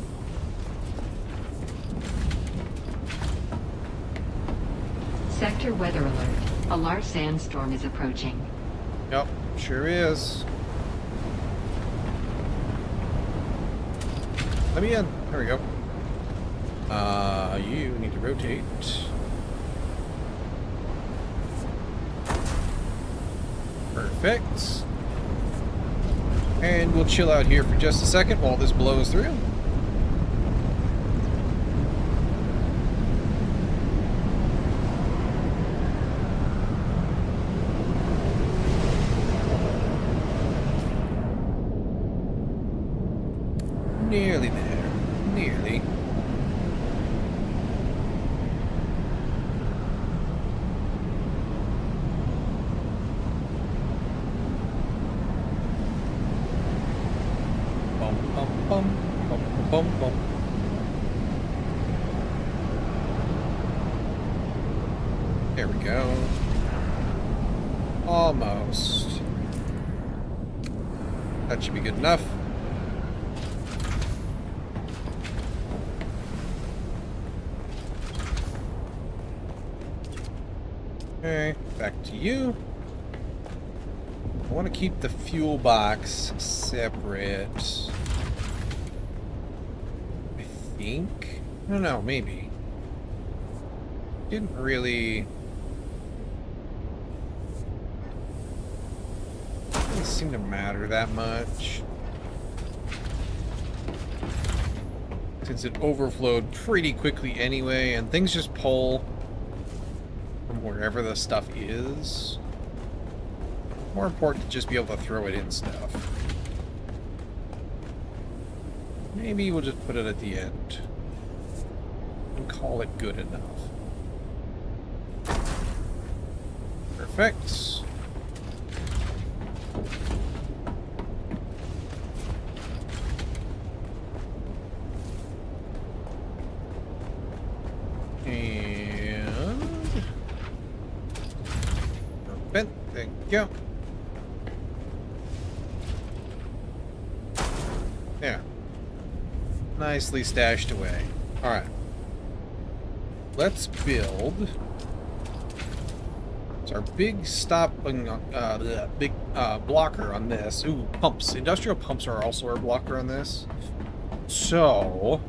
Sector weather alert. A large sandstorm is approaching. Yep, sure is. Let me in. There we go. You need to rotate. Perfect. And we'll chill out here for just a second while this blows through. Nearly there. Nearly. Bum, bum, bum. Bum, bum, bum. There we go. Almost. That should be good enough. Okay, back to you. I want to keep the fuel box separate. I think? I don't know, maybe. Didn't really seem to matter that much. Since it overflowed pretty quickly anyway, and things just pull from wherever the stuff is. More important to just be able to throw it in stuff. Maybe we'll just put it at the end and call it good enough. Perfect. And there you go. Yeah. Nicely stashed away. Alright. Let's build. It's our big stopping, big blocker on this. Ooh, pumps. Industrial pumps are also our blocker on this. So,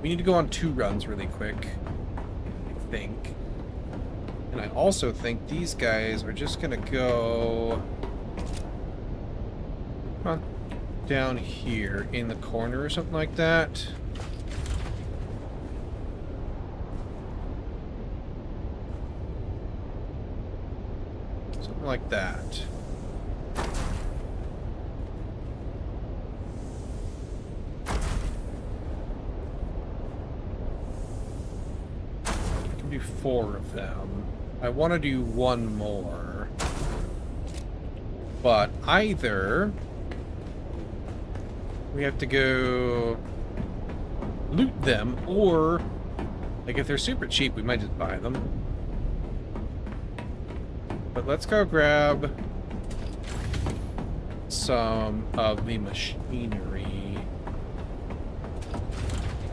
we need to go on 2 runs really quick, I think. And I also think these guys are just gonna go down here in the corner or something like that. Something like that. I can do 4 of them. I want to do 1 more. But either we have to go loot them, or like if they're super cheap, we might just buy them. But let's go grab some of the machinery.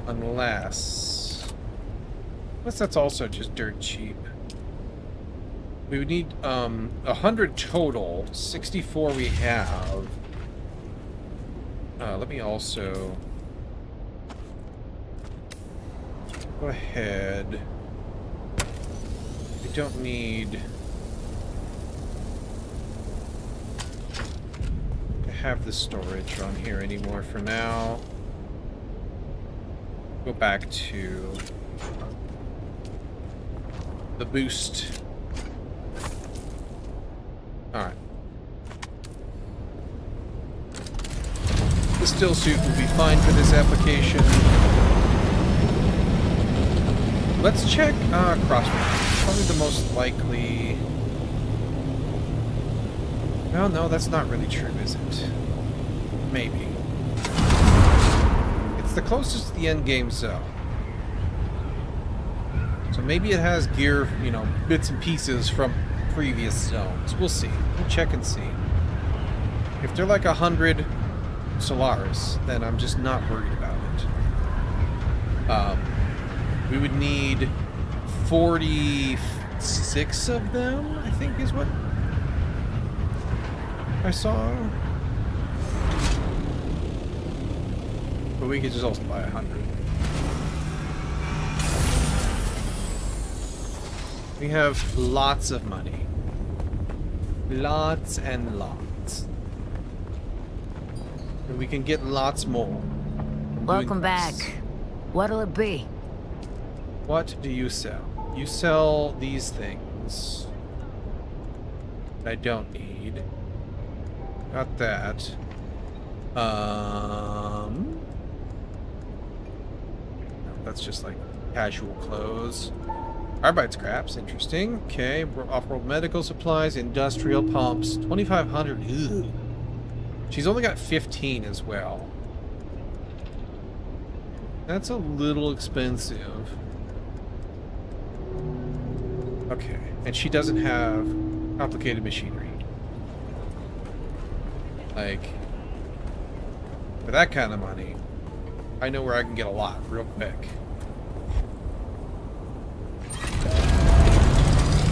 Unless that's also just dirt cheap. We would need 100 total. 64 we have. Let me also go ahead. We don't need to have the storage on here anymore for now. Go back to the boost. Alright. The still suit will be fine for this application. Let's check crossroads. Probably the most likely... Well, no, that's not really true, is it? Maybe. It's the closest to the end game zone. So maybe it has gear, you know, bits and pieces from previous zones. We'll see. We'll check and see. If they're like 100 Solaris, then I'm just not worried about it. We would need 46 of them, I think is what I saw. But we could just also buy 100. We have lots of money. Lots and lots. And we can get lots more. Welcome back. What'll it be? What do you sell? You sell these things. I don't need. Got that. No, that's just like casual clothes. Carbide scraps, interesting. Okay, off-world medical supplies, industrial pumps, 2,500. Ew. She's only got 15 as well. That's a little expensive. Okay, and she doesn't have complicated machinery. Like, for that kind of money, I know where I can get a lot real quick.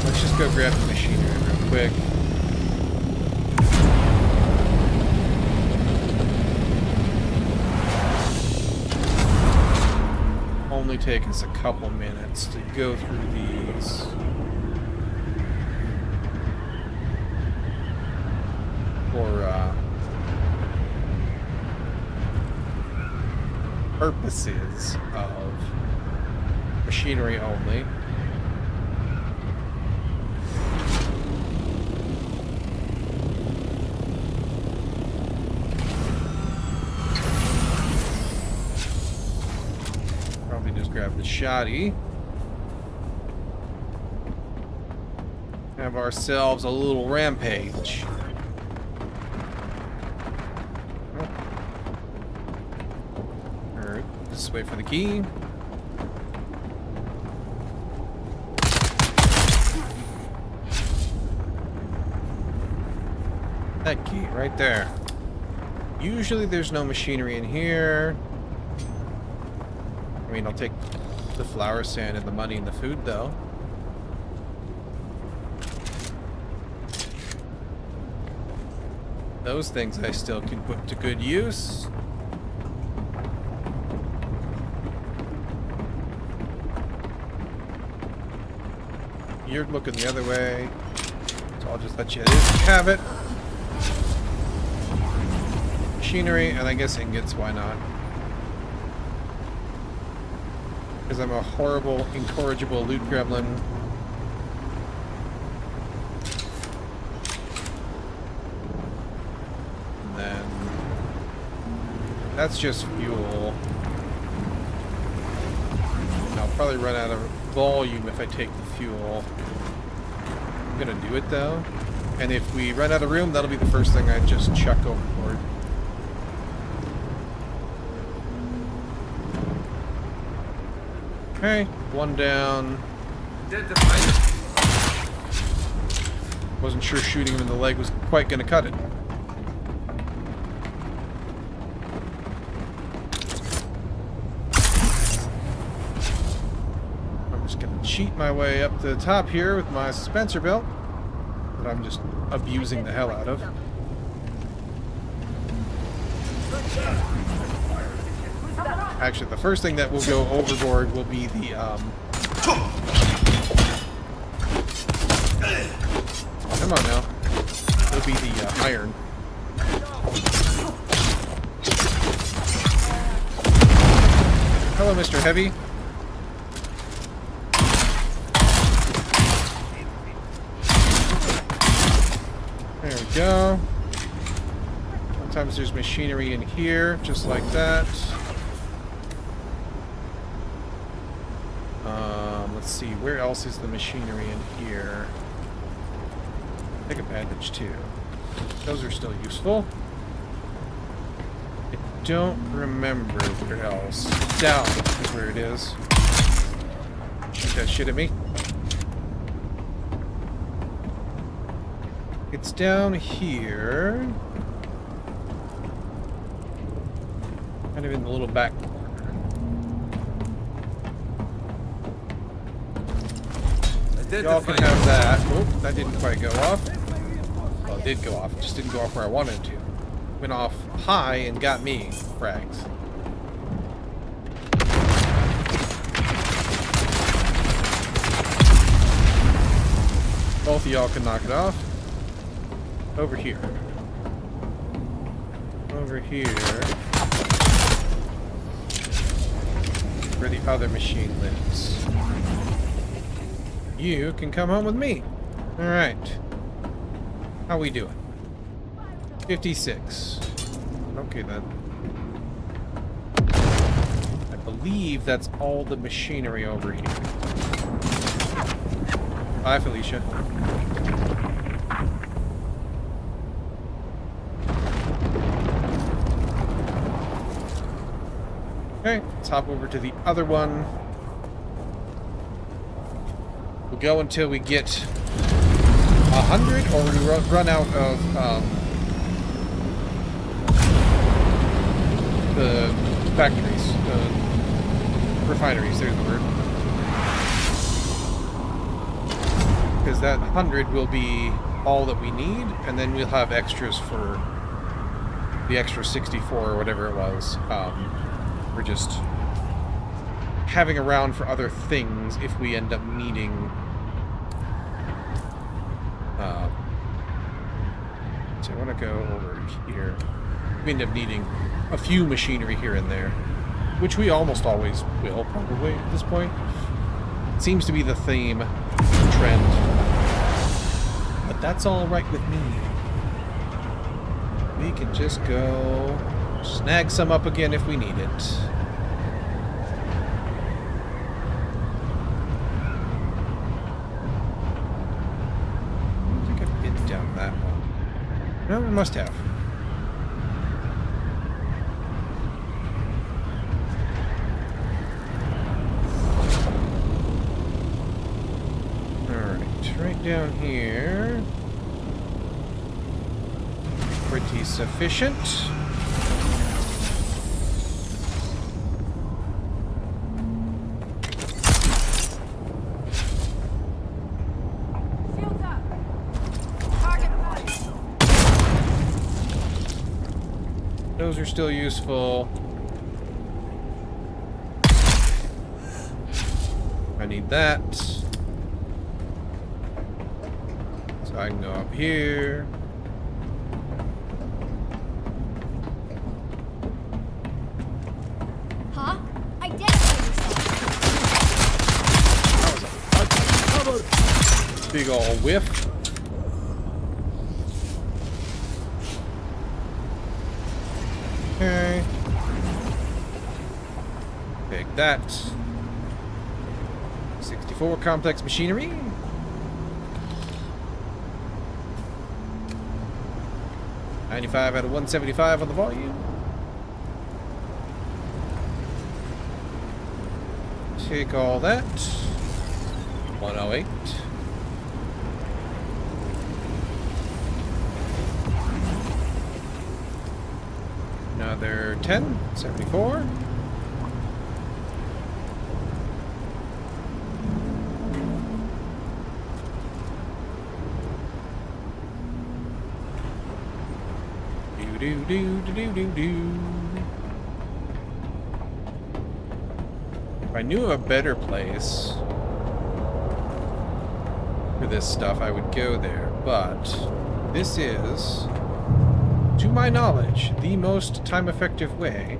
Let's just go grab the machinery real quick. Only take us a couple minutes to go through these. For purposes of machinery only. Probably just grab the shoddy. Have ourselves a little rampage. Just wait for the key. That key right there. Usually there's no machinery in here. I mean, I'll take the flour sand and the money and the food though. Those things I still can put to good use. You're looking the other way, so I'll just let you have it. Machinery, and I guess ingots, why not? Because I'm a horrible, incorrigible loot gremlin. That's just fuel. I'll probably run out of volume if I take the fuel. I'm gonna do it though. And if we run out of room, that'll be the first thing I just chuck overboard. Okay, one down. Wasn't sure shooting him in the leg was quite gonna cut it. I'm just gonna cheat my way up to the top here with my suspensor belt that I'm just abusing the hell out of. Actually, the first thing that will go overboard will be the, come on now. It'll be the, iron. Hello, Mr. Heavy. There we go. Sometimes there's machinery in here, just like that. Let's see, where else is the machinery in here? Take a bandage too. Those are still useful. I don't remember where else. Down is where it is. Shoot that shit at me. It's down here. Kind of in the little back corner. Y'all can have that. Oh, that didn't quite go off. Well, it did go off. It just didn't go off where I wanted it to. Went off high and got me. Frags. Both of y'all can knock it off. Over here. Over here. Where the other machine lives. You can come home with me. Alright. How we doing? 56. Okay then. I believe that's all the machinery over here. Bye, Felicia. Okay, let's hop over to the other one. We'll go until we get 100, or we run out of the factories, refineries. There's the word. Because that 100 will be all that we need, and then we'll have extras for the extra 64 or whatever it was. We're just having around for other things if we end up needing. So I want to go over here. We end up needing a few machinery here and there, which we almost always will, probably at this point. Seems to be the theme, the trend. But that's all right with me. We can just go snag some up again if we need it. I think I've been down that one. No, I must have. Alright, right down here. Pretty sufficient. Those are still useful. I need that. So I can go up here. Huh? I did That was a big ol' whiff. Okay. that. 64 complex machinery. $95 out of 175 on the volume. Take all that. 108. Another 10. 74. If I knew of a better place for this stuff, I would go there. But this is, to my knowledge, the most time-effective way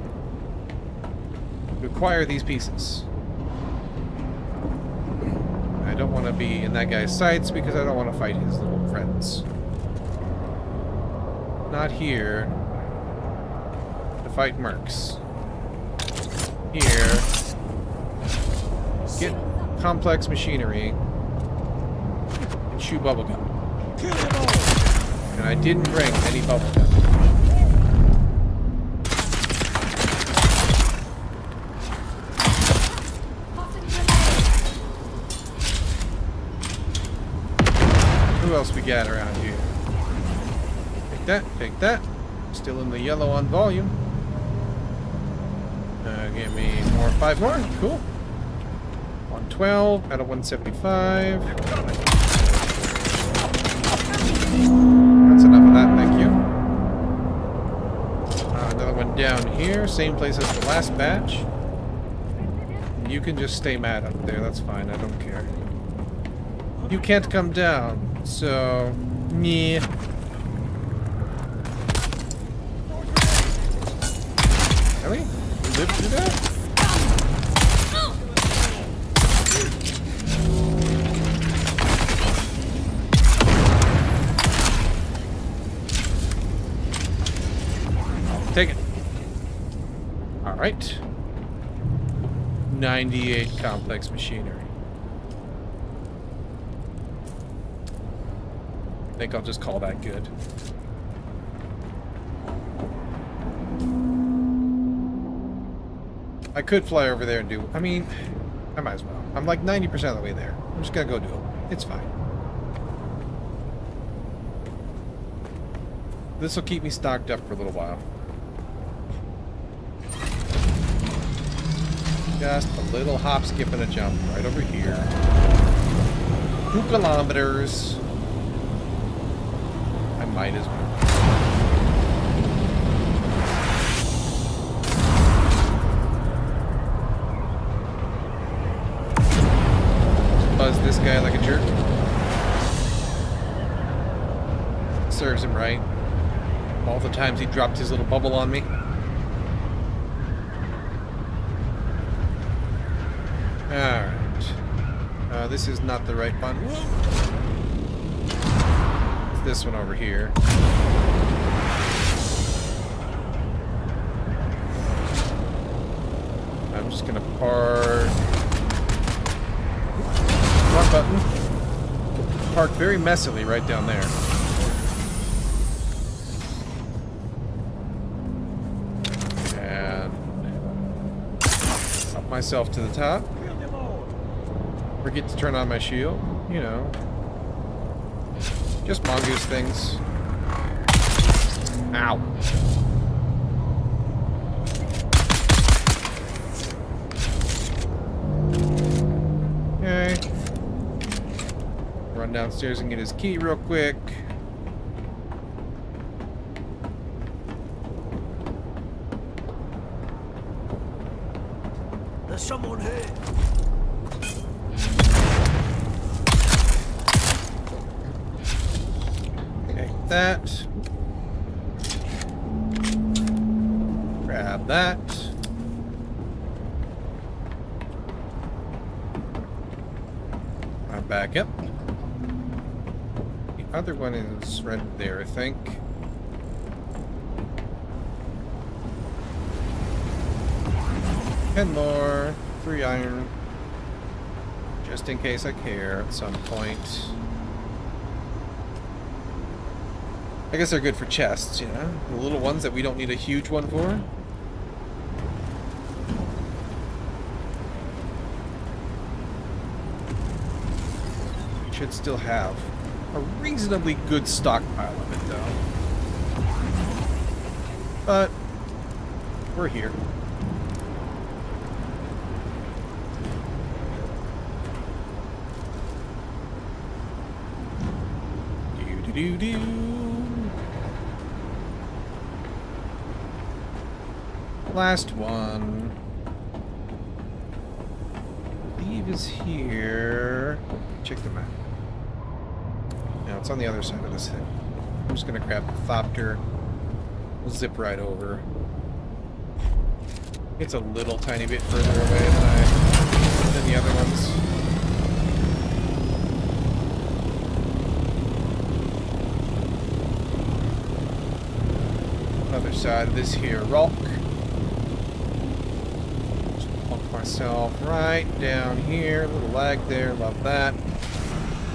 to acquire these pieces. I don't want to be in that guy's sights because I don't want to fight his little friends. Not here to fight mercs. Here, get complex machinery and shoot bubblegum. And I didn't bring any bubblegum. Who else we got around here? Take that, take that. Still in the yellow on volume. Give me more, 5 more. Cool. 112 out of 175. That's enough of that, thank you. Another one down here, same place as the last batch. You can just stay mad up there, that's fine, I don't care. You can't come down, so... meh. Really? You lived through that? Take it. Alright. 98 complex machinery. I think I'll just call that good. I could fly over there and do... I mean, I might as well. I'm like 90% of the way there. I'm just gonna go do it. It's fine. This will keep me stocked up for a little while. Just a little hop, skip, and a jump right over here. 2 kilometers. I might as well. Buzz this guy like a jerk. Serves him right. All the times he dropped his little bubble on me. Alright. This is not the right one. It's this one over here. I'm just gonna park... Wrong button. Park very messily right down there. And... up myself to the top. Forget to turn on my shield, you know. Just mongoose things. Ow. Okay. Run downstairs and get his key real quick. There's someone here. That. Grab that. I'm back up. The other one is right there, I think. 10 more. 3 iron. Just in case I care at some point. I guess they're good for chests, you know? The little ones that we don't need a huge one for. We should still have a reasonably good stockpile of it, though. But we're here. Do-do-do-do. Last one. I believe is here. Check the map. No, it's on the other side of this thing. I'm just gonna grab the Thopter. We'll zip right over. It's a little tiny bit further away than the other ones. Other side of this here rock. Just walk myself right down here. A little lag there. Love that.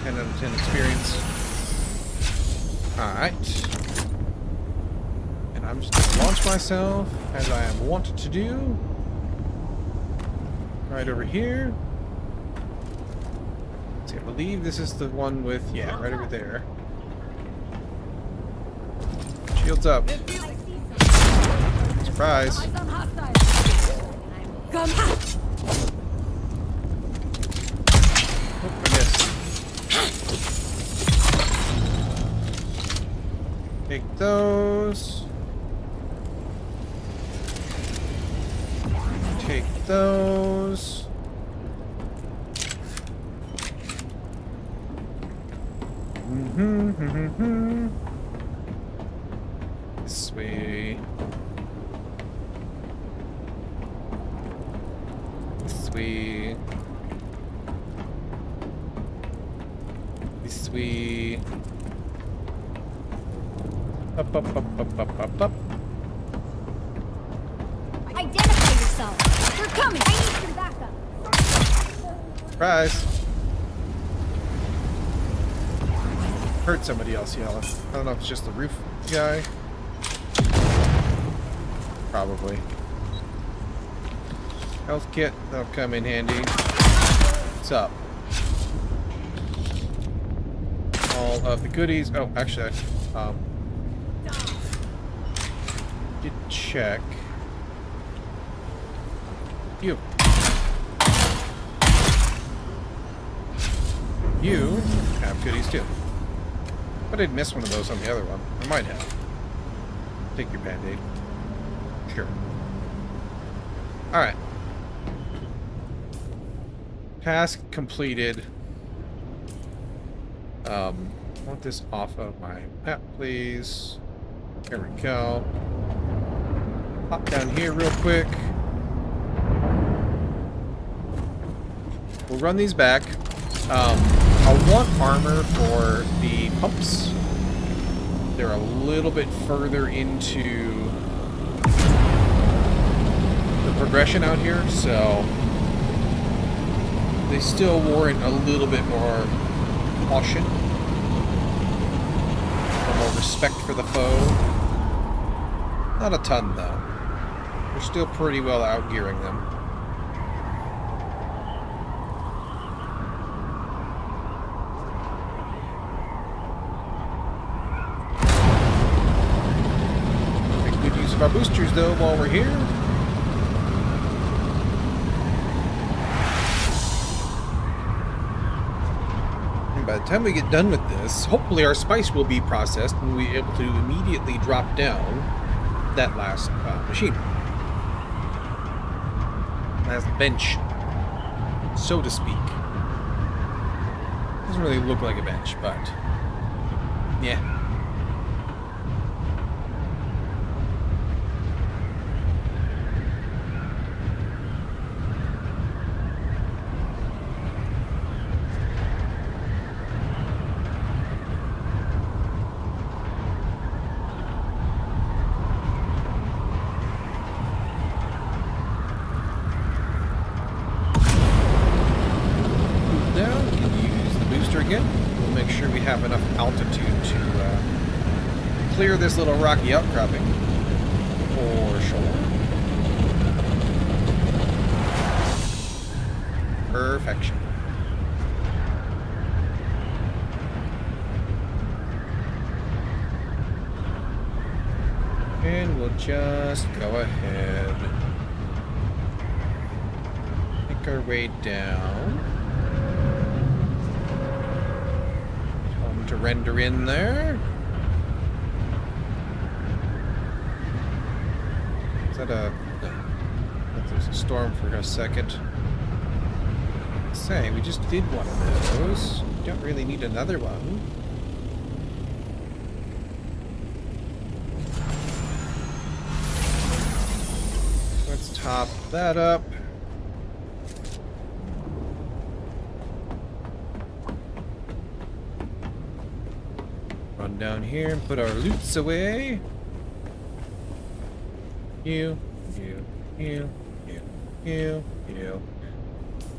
10 out of 10 experience. Alright. And I'm just going to launch myself, as I am wont to do. Right over here. See, I believe this is the one with, yeah, right over there. Shields up. Surprise. Oh, I missed. Take those. Take those. This way. This way. This way. Up, up, up, up, up, up, up. Identify yourself. We're coming. I need some backup. Surprise. Heard somebody else yelling. I don't know if it's just the roof guy. Probably. Health kit, that'll come in handy. What's up? All of the goodies. Oh, actually, did check. You. You have goodies too. But I'd miss one of those on the other one. I might have. Take your band-aid. Sure. Alright. Task completed. I want this off of my map, please. There we go. Hop down here real quick. We'll run these back. I want armor for the pumps. They're a little bit further into the progression out here, so they still warrant a little bit more caution. A more respect for the foe. Not a ton, though. We're still pretty well outgearing them. Our boosters though while we're here. And by the time we get done with this, hopefully our spice will be processed and we'll be able to immediately drop down that last machine. Last bench, so to speak. Doesn't really look like a bench, but yeah. second. We'll make sure we have enough altitude to clear this little rocky outcropping for sure. Perfection. And we'll just go ahead. Make our way down. Home to render in there. Is that a... No. There's a storm for a second. Say, we just did one of those. We don't really need another one. Let's top that up. Run down here and put our loots away. You.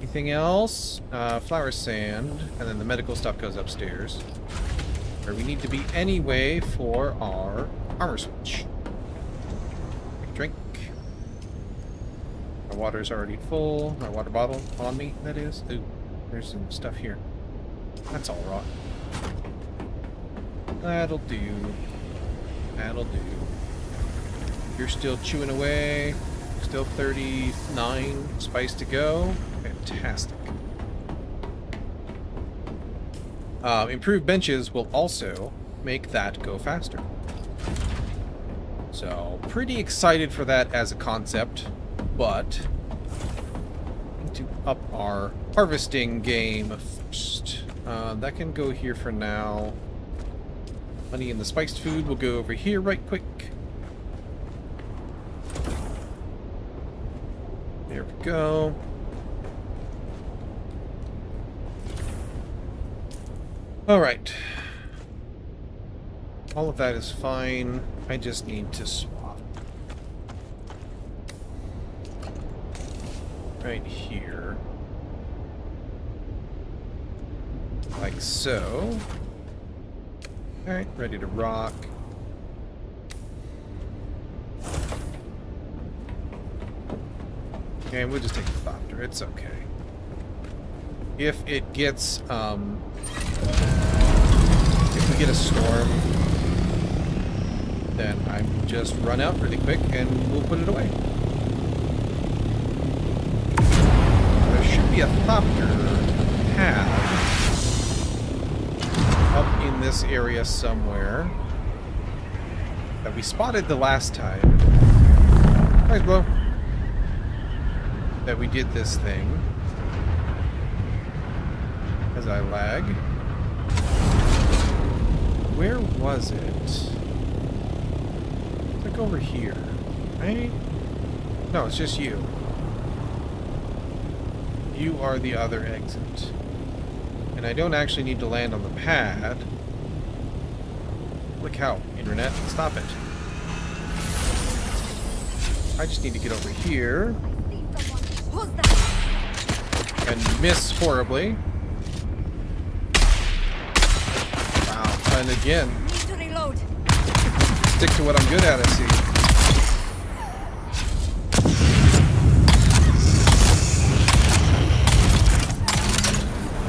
Anything else? Flower sand, and then the medical stuff goes upstairs. Where we need to be anyway for our armor switch. Drink. My water's already full. My water bottle on me, that is. Ooh, there's some stuff here. That's all right. That'll do. That'll do. You're still chewing away. Still 39 spice to go. Fantastic. Improved benches will also make that go faster. So, pretty excited for that as a concept, but to up our harvesting game first. That can go here for now. Money in the spiced food will go over here right quick. There we go. All right. All of that is fine. I just need to swap. Right here. Like so. All right, ready to rock. Okay, we'll just take the doctor. It's okay. If it gets, if we get a storm, then I just run out really quick and we'll put it away. There should be a thopter pad up in this area somewhere that we spotted the last time. Nice blow. That we did this thing. As I lag. Where was it? It's like over here, right? No, it's just you. You are the other exit. And I don't actually need to land on the pad. Look how, internet, stop it. I just need to get over here. And miss horribly. Wow, and again. Stick to what I'm good at, I see.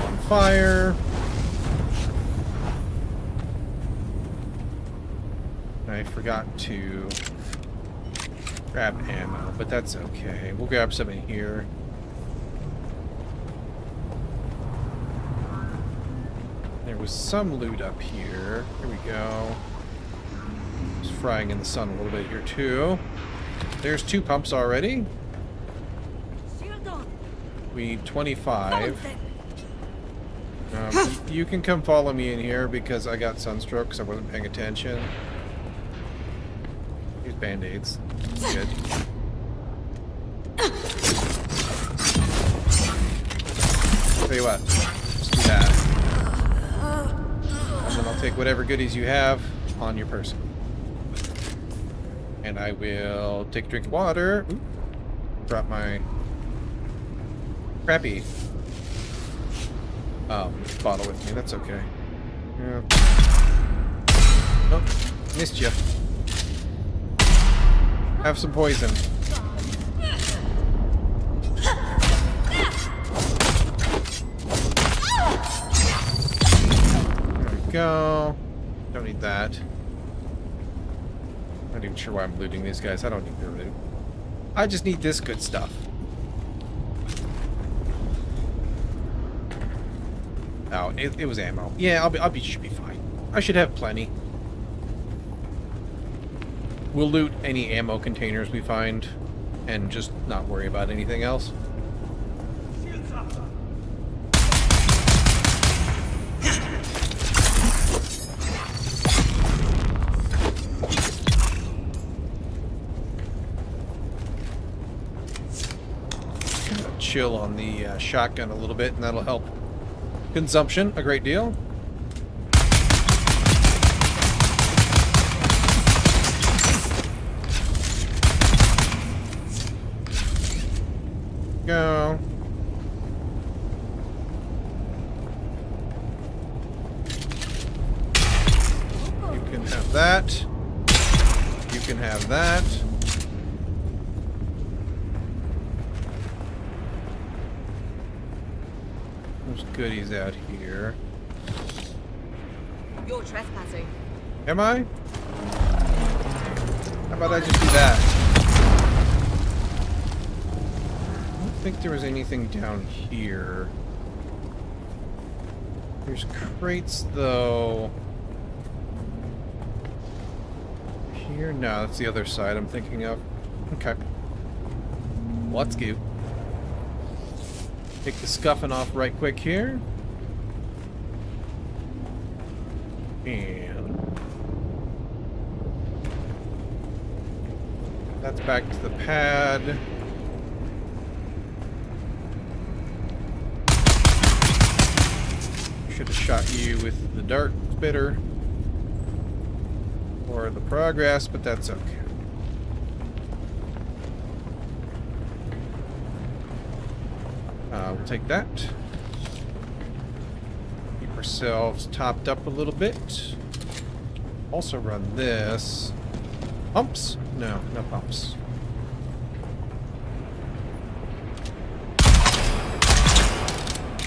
On fire. I forgot to grab ammo, but that's okay. We'll grab some in here. There was some loot up here. Here we go. It's frying in the sun a little bit here too. There's 2 pumps already. We need 25. You can come follow me in here because I got sunstroke because I wasn't paying attention. Here's band-aids. Good. Tell you what, just do that. And then I'll take whatever goodies you have on your person. And I will take a drink of water. Ooh, drop my crappy. bottle with me. That's okay. Yeah. Nope. Missed you. Have some poison. There we go. Don't need that. Not even sure why I'm looting these guys. I don't need their loot. I just need this good stuff. Oh, it was ammo. Yeah, should be fine. I should have plenty. We'll loot any ammo containers we find and just not worry about anything else. Chill on the shotgun a little bit, and that'll help consumption a great deal. Go. You can have that. You can have that. There's goodies out here. You're trespassing. Am I? How about I just do that? I don't think there was anything down here. There's crates, though. Here? No, that's the other side I'm thinking of. Okay. Let's go. Take the scuffing off right quick here. And that's back to the pad. Should have shot you with the dart spitter or the progress, but that's okay. We'll take that. Keep ourselves topped up a little bit. Also run this. Pumps? No, no pumps.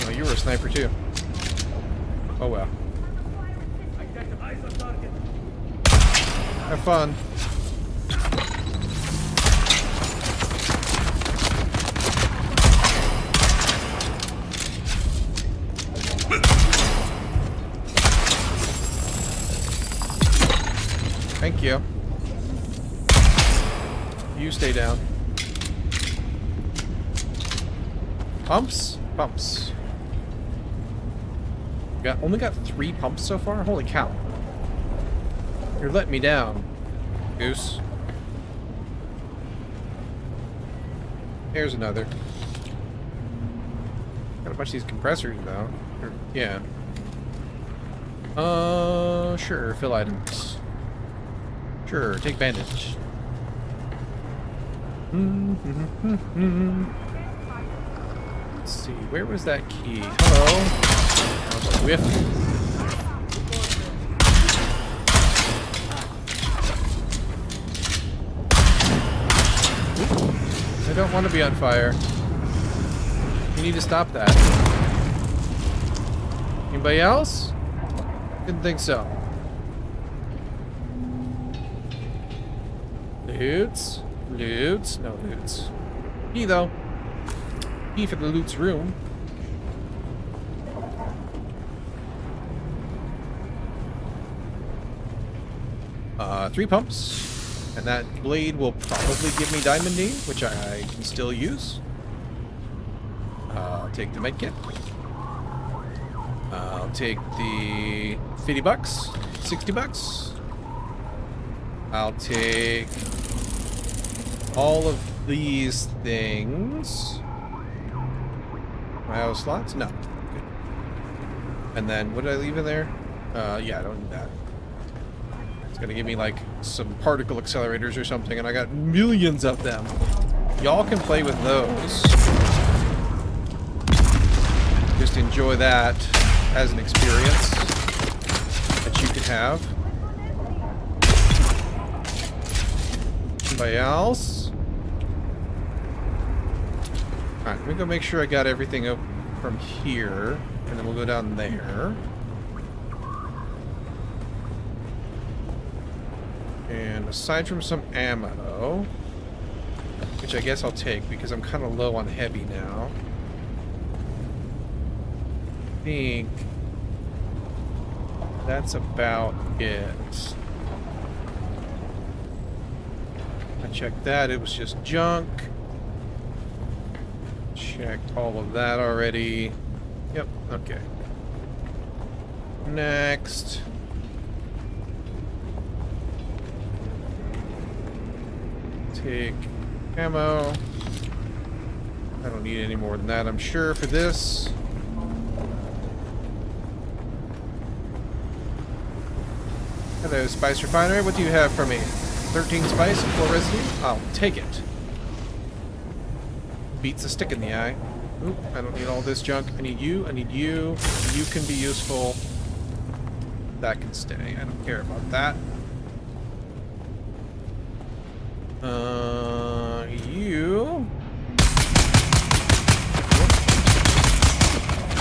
Oh, you were a sniper too. Oh well. Have fun. Thank you. You stay down. Pumps? Pumps. Only got 3 pumps so far? Holy cow. You're letting me down, Goose. Here's another. Got a bunch of these compressors though. Yeah. Sure, fill items. Sure, take bandage. Let's see, where was that key? Hello? That was a whiff. I don't want to be on fire. You need to stop that. Anybody else? Didn't think so. Loots. Loots. No loots. Key though. Key for the loot's room. Three pumps. And that blade will probably give me diamond D, which I can still use. I'll take the medkit. I'll take the 50 bucks, 60 bucks. I'll take all of these things. Bio slots? No. Good. And then, what did I leave in there? Yeah, I don't need that. It's gonna give me like some particle accelerators or something, and I got millions of them. Y'all can play with those. Just enjoy that as an experience that you could have. Anybody else? Alright, let me go make sure I got everything up from here, and then we'll go down there. And aside from some ammo, which I guess I'll take because I'm kind of low on heavy now. I think that's about it. I checked that, it was just junk. Checked all of that already. Yep, okay. Next. Take ammo. I don't need any more than that, I'm sure, for this. Hello, Spice Refinery. What do you have for me? 13 spice and 4 residue? I'll take it. Beats a stick in the eye. Oop, I don't need all this junk. I need you. I need you. You can be useful. That can stay. I don't care about that. You.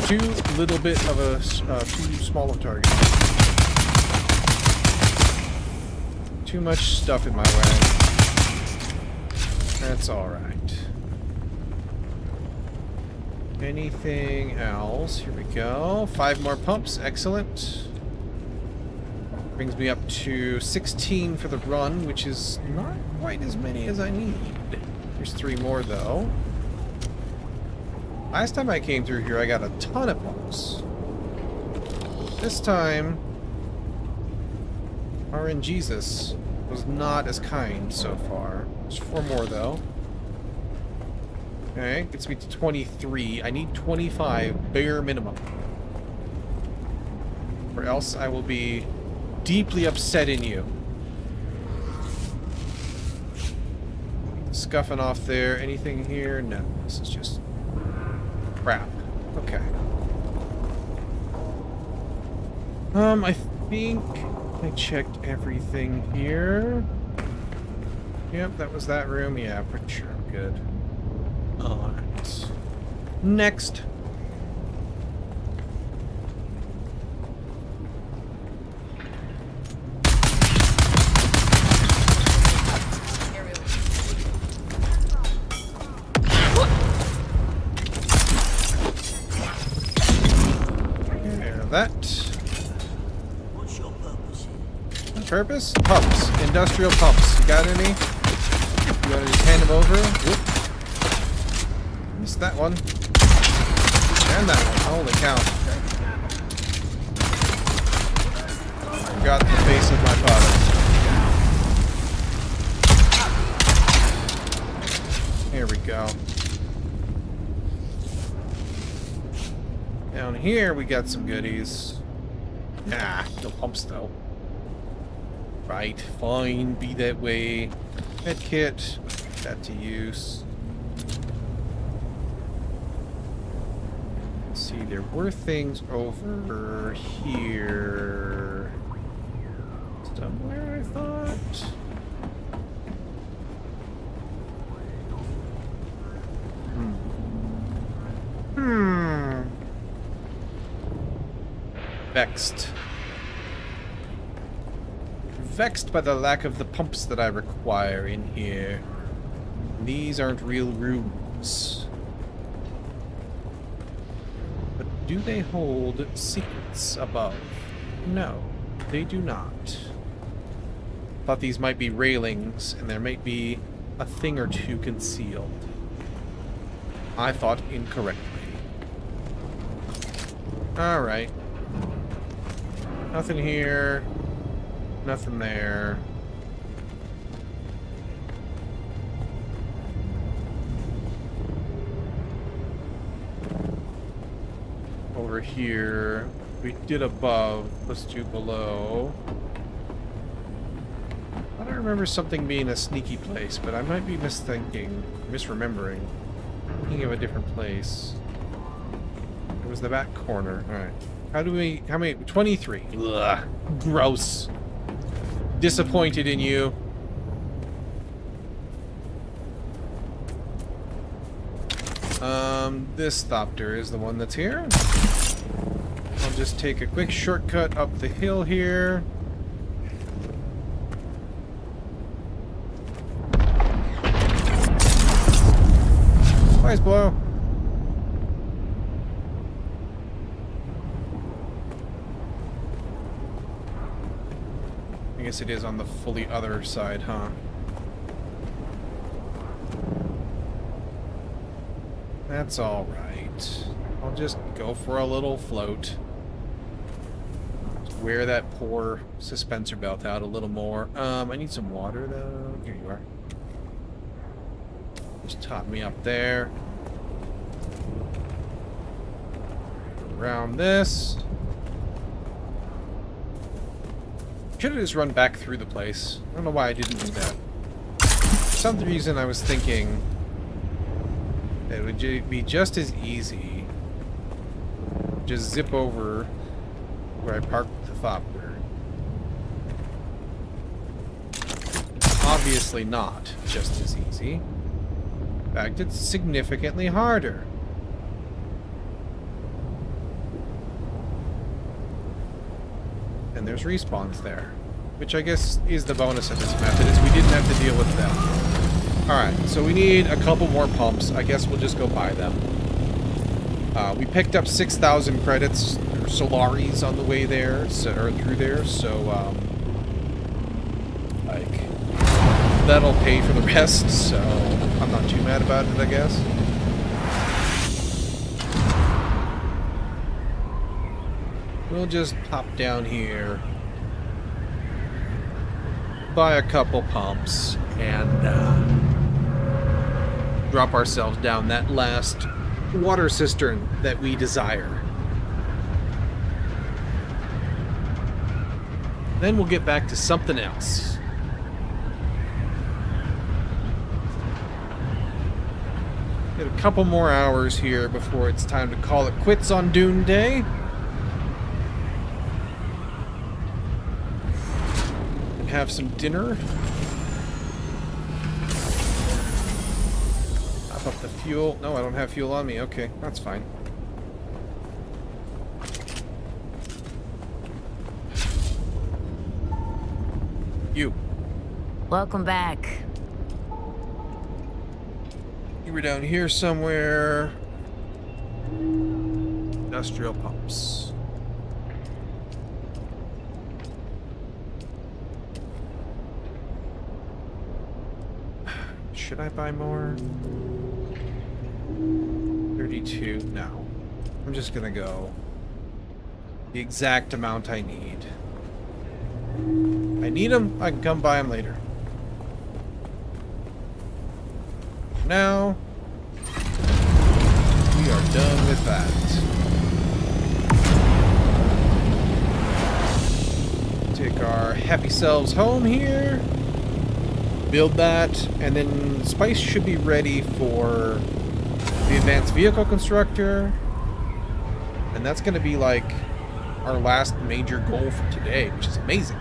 Too little bit of a too small a target. Too much stuff in my way. That's all right. Anything else? Here we go. 5 more pumps. Excellent. Brings me up to 16 for the run, which is not quite as many as I need. There's 3 more, though. Last time I came through here, I got a ton of pumps. This time, RNGesus was not as kind so far. There's 4 more, though. Okay, gets me to 23. I need 25, bare minimum. Or else I will be deeply upset in you. Scuffing off there. Anything here? No, this is just crap. Okay. I think I checked everything here. Yep, that was that room. Yeah, pretty sure I'm good. Alright. Next. That. What's your purpose? Purpose? Pumps. Industrial pumps. You got any? You want to just hand them over? Whoop. Missed that one. And that one. Holy cow. Forgot the face of my father. Here we go. Down here we got some goodies. Nah, no pumps though. Right, fine, be that way. Med kit, put that to use. Let's see, there were things over here somewhere, I thought. Vexed. Vexed by the lack of the pumps that I require in here. These aren't real rooms. But do they hold secrets above? No, they do not. Thought these might be railings, and there might be a thing or two concealed. I thought incorrectly. Alright. Nothing here. Nothing there. Over here. We did above. Let's do below. I don't remember something being a sneaky place, but I might be misremembering. Thinking of a different place. was the back corner. Alright. How many? 23. Ugh. Gross. Disappointed in you. This Thopter is the one that's here. I'll just take a quick shortcut up the hill here. Nice blow. I guess it is on the fully other side, huh? That's all right. I'll just go for a little float. Just wear that poor suspensor belt out a little more. I need some water though. Here you are. Just top me up there. Around this. Should have just run back through the place. I don't know why I didn't do that. For some reason I was thinking that it would be just as easy. Just zip over where I parked the Thopter. Obviously not just as easy. In fact, it's significantly harder. And there's respawns there. Which I guess is the bonus of this method, is we didn't have to deal with them. Alright, so we need a couple more pumps. I guess we'll just go buy them. We picked up 6,000 credits, or Solaris, on the way there, or through there, so, like, that'll pay for the rest, so I'm not too mad about it, I guess. We'll just pop down here, buy a couple pumps, and drop ourselves down that last water cistern that we desire. Then we'll get back to something else. Get a couple more hours here before it's time to call it quits on Dune Day. And have some dinner. Up the fuel. No, I don't have fuel on me. Okay, that's fine. You. Welcome back. You were down here somewhere. Industrial pumps. Should I buy more? 32. No. I'm just gonna go the exact amount I need. I need them. I can come buy them later. Now, we are done with that. Take our happy selves home here. Build that, and then Spice should be ready for the advanced vehicle constructor, and that's going to be like our last major goal for today, which is amazing.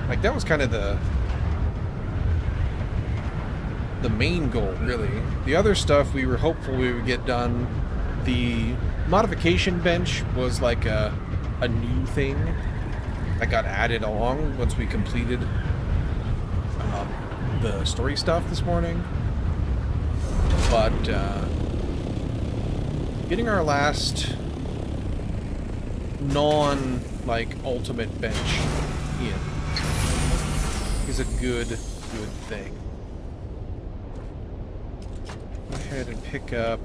Like, that was kind of the main goal, really. The other stuff we were hopeful we would get done. The modification bench was like a new thing that got added along once we completed the story stuff this morning. But getting our last ultimate bench in is a good thing. Go ahead and pick up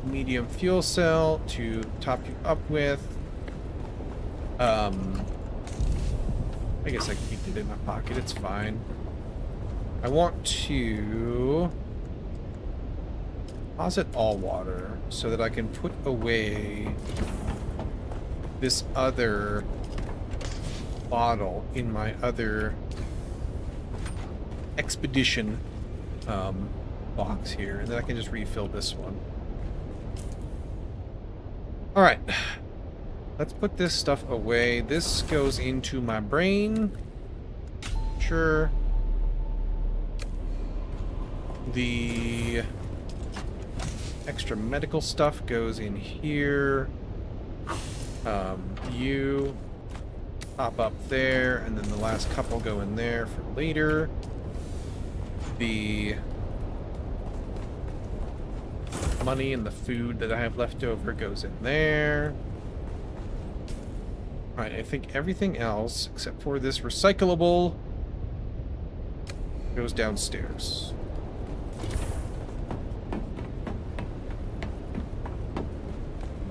medium fuel cell to top you up with. I guess I can keep it in my pocket, it's fine. I want to deposit all water so that I can put away this other bottle in my other expedition box here, and then I can just refill this one. Alright. Let's put this stuff away. This goes into my brain. Sure. The extra medical stuff goes in here. You pop up there, and then the last couple go in there for later. The money and the food that I have left over goes in there. Alright, I think everything else, except for this recyclable, goes downstairs.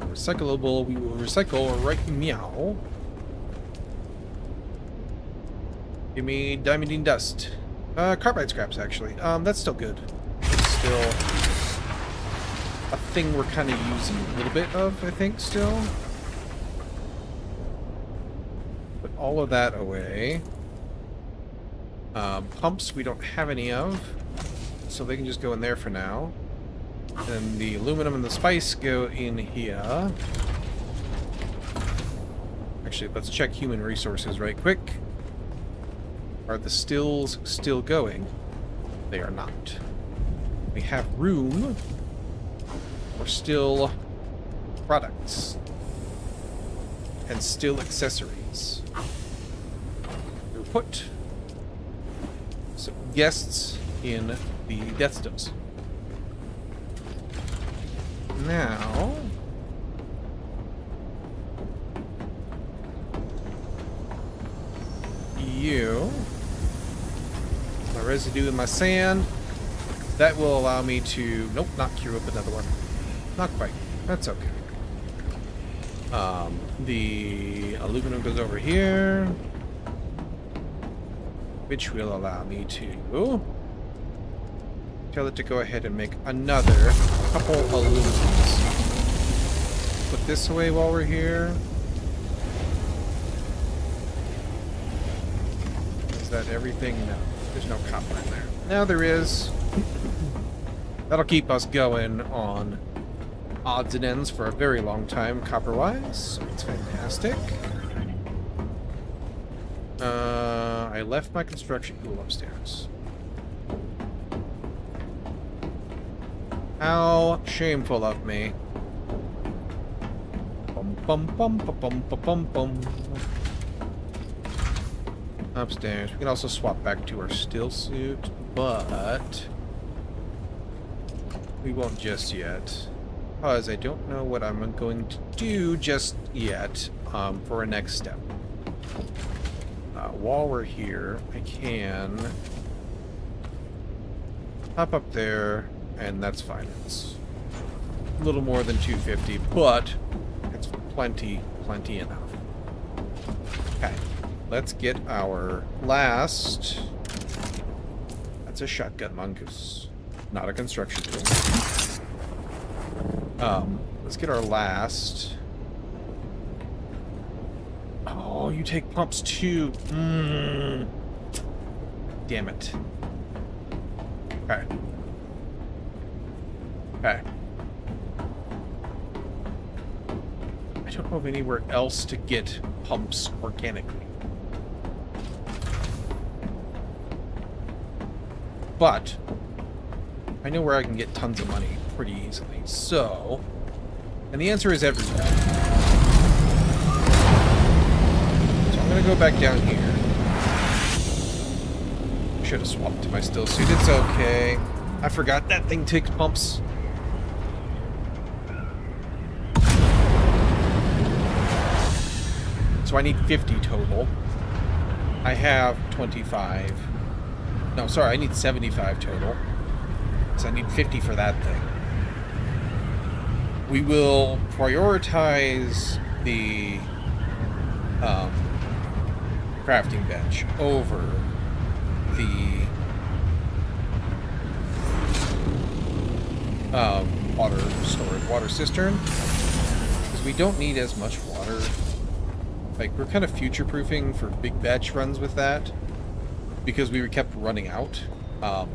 Recyclable, we will recycle right meow. Give me diamondine dust. Carbide scraps, actually. That's still good. It's still a thing we're kind of using a little bit of, I think, still. Put all of that away. Pumps we don't have any of, so they can just go in there for now. And the aluminum and the spice go in here. Actually, let's check human resources right quick. Are the stills still going? They are not. We have room for still products and still accessories. We'll put some guests in the death stills. Now, you, my residue in my sand, that will allow me to, nope, not queue up another one. Not quite. That's okay. The aluminum goes over here, which will allow me to tell it to go ahead and make another couple aluminums. Put this away while we're here. Is that everything? No. There's no copper in there. Now there is. That'll keep us going on odds and ends for a very long time, copper-wise. So it's fantastic. I left my construction tool upstairs. How shameful of me. Bum bum bum bum bum bum bum. Upstairs. We can also swap back to our still suit, but we won't just yet, because I don't know what I'm going to do just yet for a next step. While we're here, I can hop up there, and that's fine. It's a little more than 250, but it's plenty enough. Okay, let's get our last. That's a shotgun mongoose, not a construction tool. Let's get our last. Oh, you take pumps too. Damn it. Okay. Okay. I don't know of anywhere else to get pumps organically. But I know where I can get tons of money pretty easily. So, and the answer is everywhere. So I'm gonna go back down here. Should have swapped to my still suit. It's okay. I forgot that thing takes pumps. So I need 50 total. I have 25. No, sorry, I need 75 total. So I need 50 for that thing. We will prioritize the crafting bench over the water cistern, because we don't need as much water. Like, we're kind of future-proofing for big batch runs with that, because we kept running out. But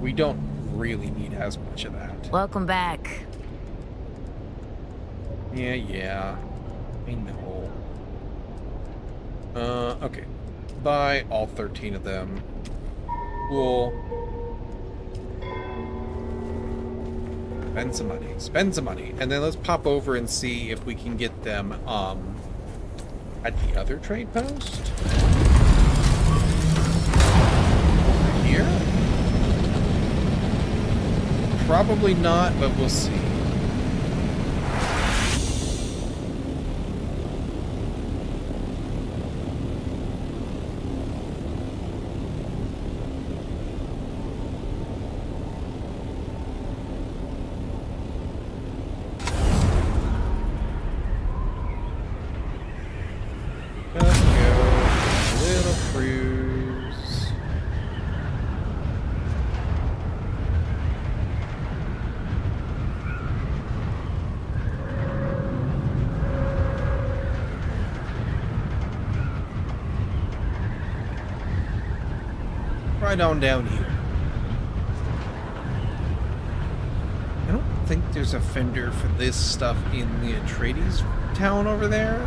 we don't really need as much of that. Welcome back. Yeah. I know. Okay. Buy all 13 of them. Cool. Spend some money. Spend some money. And then let's pop over and see if we can get them, at the other trade post. Over here? Probably not, but we'll see. Let's go. Little cruise. Right on down here. I don't think there's a vendor for this stuff in the Atreides town over there.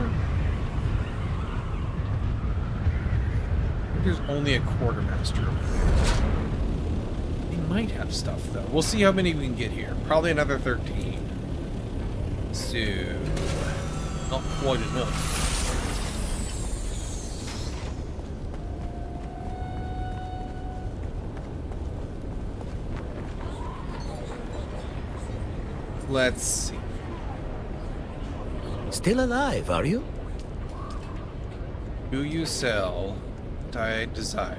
There's only a quartermaster over there. He might have stuff, though. We'll see how many we can get here. Probably another 13. So, not quite enough. Let's see. Still alive, are you? Do you sell what I desire?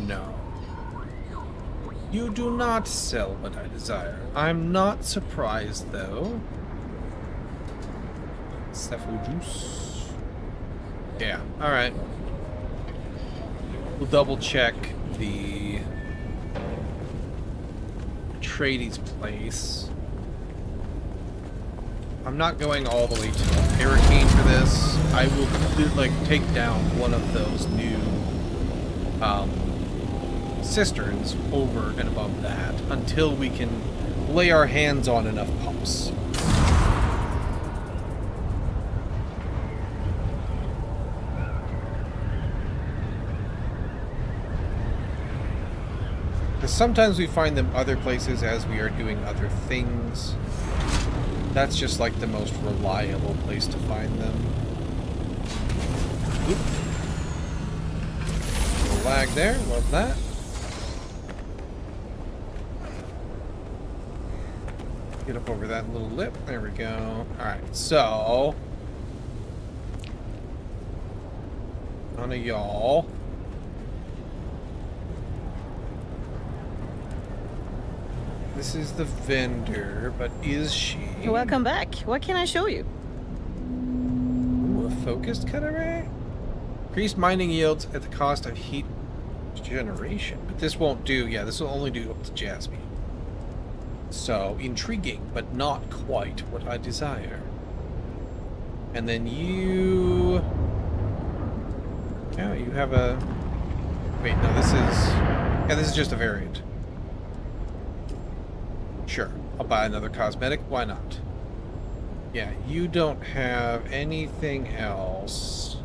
No. You do not sell what I desire. I'm not surprised, though. Cephal juice. Yeah, alright. We'll double check the Atreides place. I'm not going all the way to Hurricane for this. I will like take down one of those new cisterns over and above that until we can lay our hands on enough pumps. Because sometimes we find them other places as we are doing other things. That's just like the most reliable place to find them. Oop. Little lag there, love that. Get up over that little lip, there we go. Alright, so on a y'all. This is the vendor, but is she? Welcome back. What can I show you? Ooh, a focused cut array? Increased mining yields at the cost of heat generation. But this won't do, yeah, this will only do up to Jasmine. So, intriguing, but not quite what I desire. And then you... Yeah, you have a... Wait, no, this is... Yeah, this is just a variant. Sure, I'll buy another cosmetic. Why not? Yeah, you don't have anything else.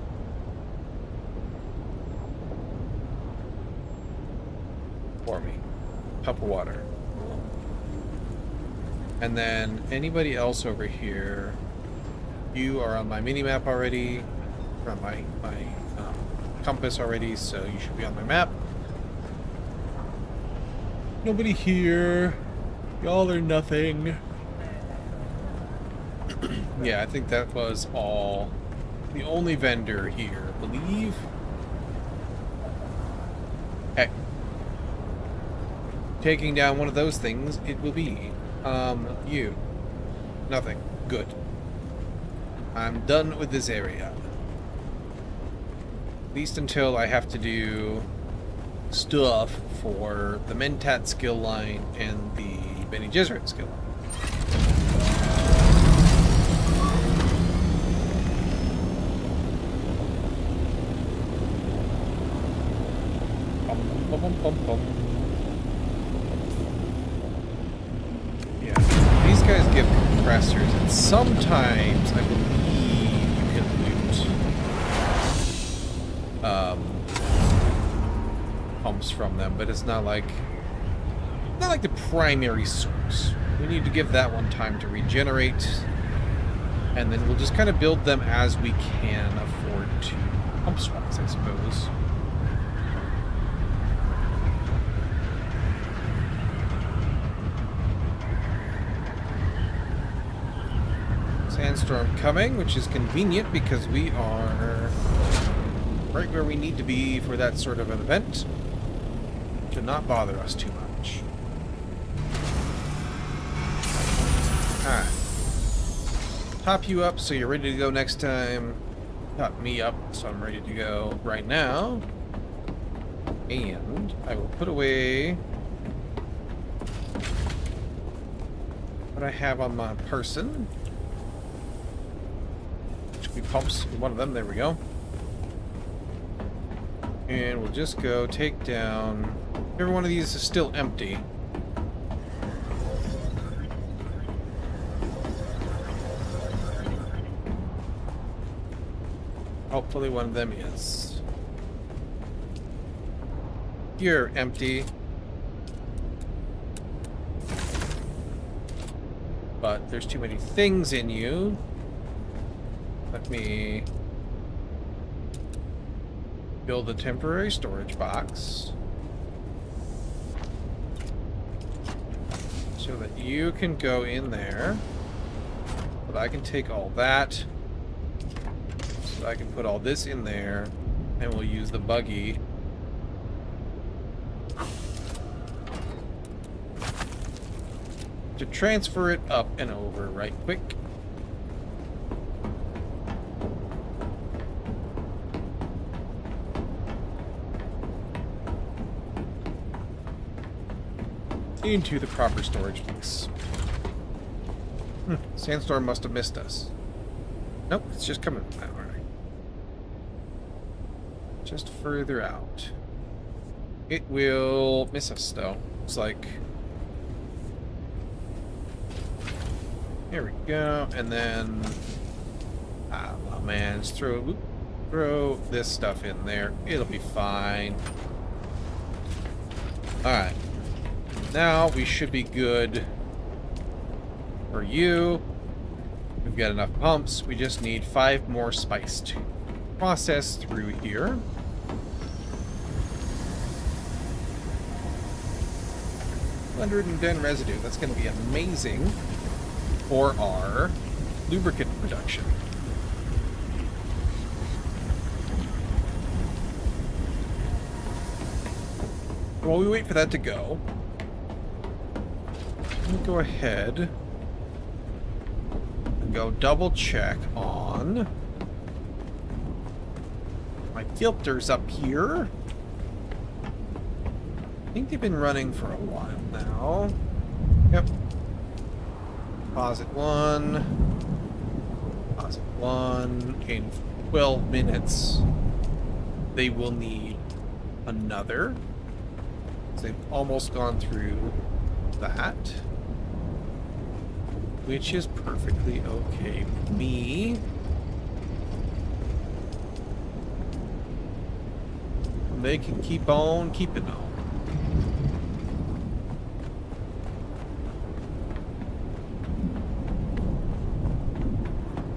For me. Cup of water. And then anybody else over here, you are on my mini-map already. You're on my compass already, so you should be on my map. Nobody here. Y'all are nothing. Yeah, I think that was all. The only vendor here, I believe. Heck. Taking down one of those things, it will be. You. Nothing. Good. I'm done with this area. At least until I have to do stuff for the Mentat skill line and the Bene Gesserit skill line. Yeah, guys give compressors, and sometimes I believe you can loot pumps from them, but it's not like the primary source. We need to give that one time to regenerate, and then we'll just kind of build them as we can afford to pump swaps, I suppose. Sandstorm coming, which is convenient because we are right where we need to be for that sort of an event. To not bother us too much. Alright. Top you up so you're ready to go next time. Top me up so I'm ready to go right now. And I will put away what I have on my person. Should be pumps in one of them. There we go. And we'll just go take down... Every one of these is still empty. Hopefully one of them is. You're empty. But there's too many things in you. Let me build a temporary storage box so that you can go in there, but I can take all that, so I can put all this in there, and we'll use the buggy to transfer it up and over right quick. Into the proper storage place. Sandstorm must have missed us. Nope, it's just coming that way. Just further out. It will miss us though. It's like... Here we go, and then... Oh man, just throw this stuff in there. It'll be fine. Alright. Now we should be good for you. We've got enough pumps. We just need 5 more spice to process through here. $110 residue. That's going to be amazing for our lubricant production. While we wait for that to go, let me go ahead and go double check on my filters up here. I think they've been running for a while now. Yep. Deposit 1. Deposit 1. In 12 minutes, they will need another. So they've almost gone through that, which is perfectly okay with me. They can keep on keeping on.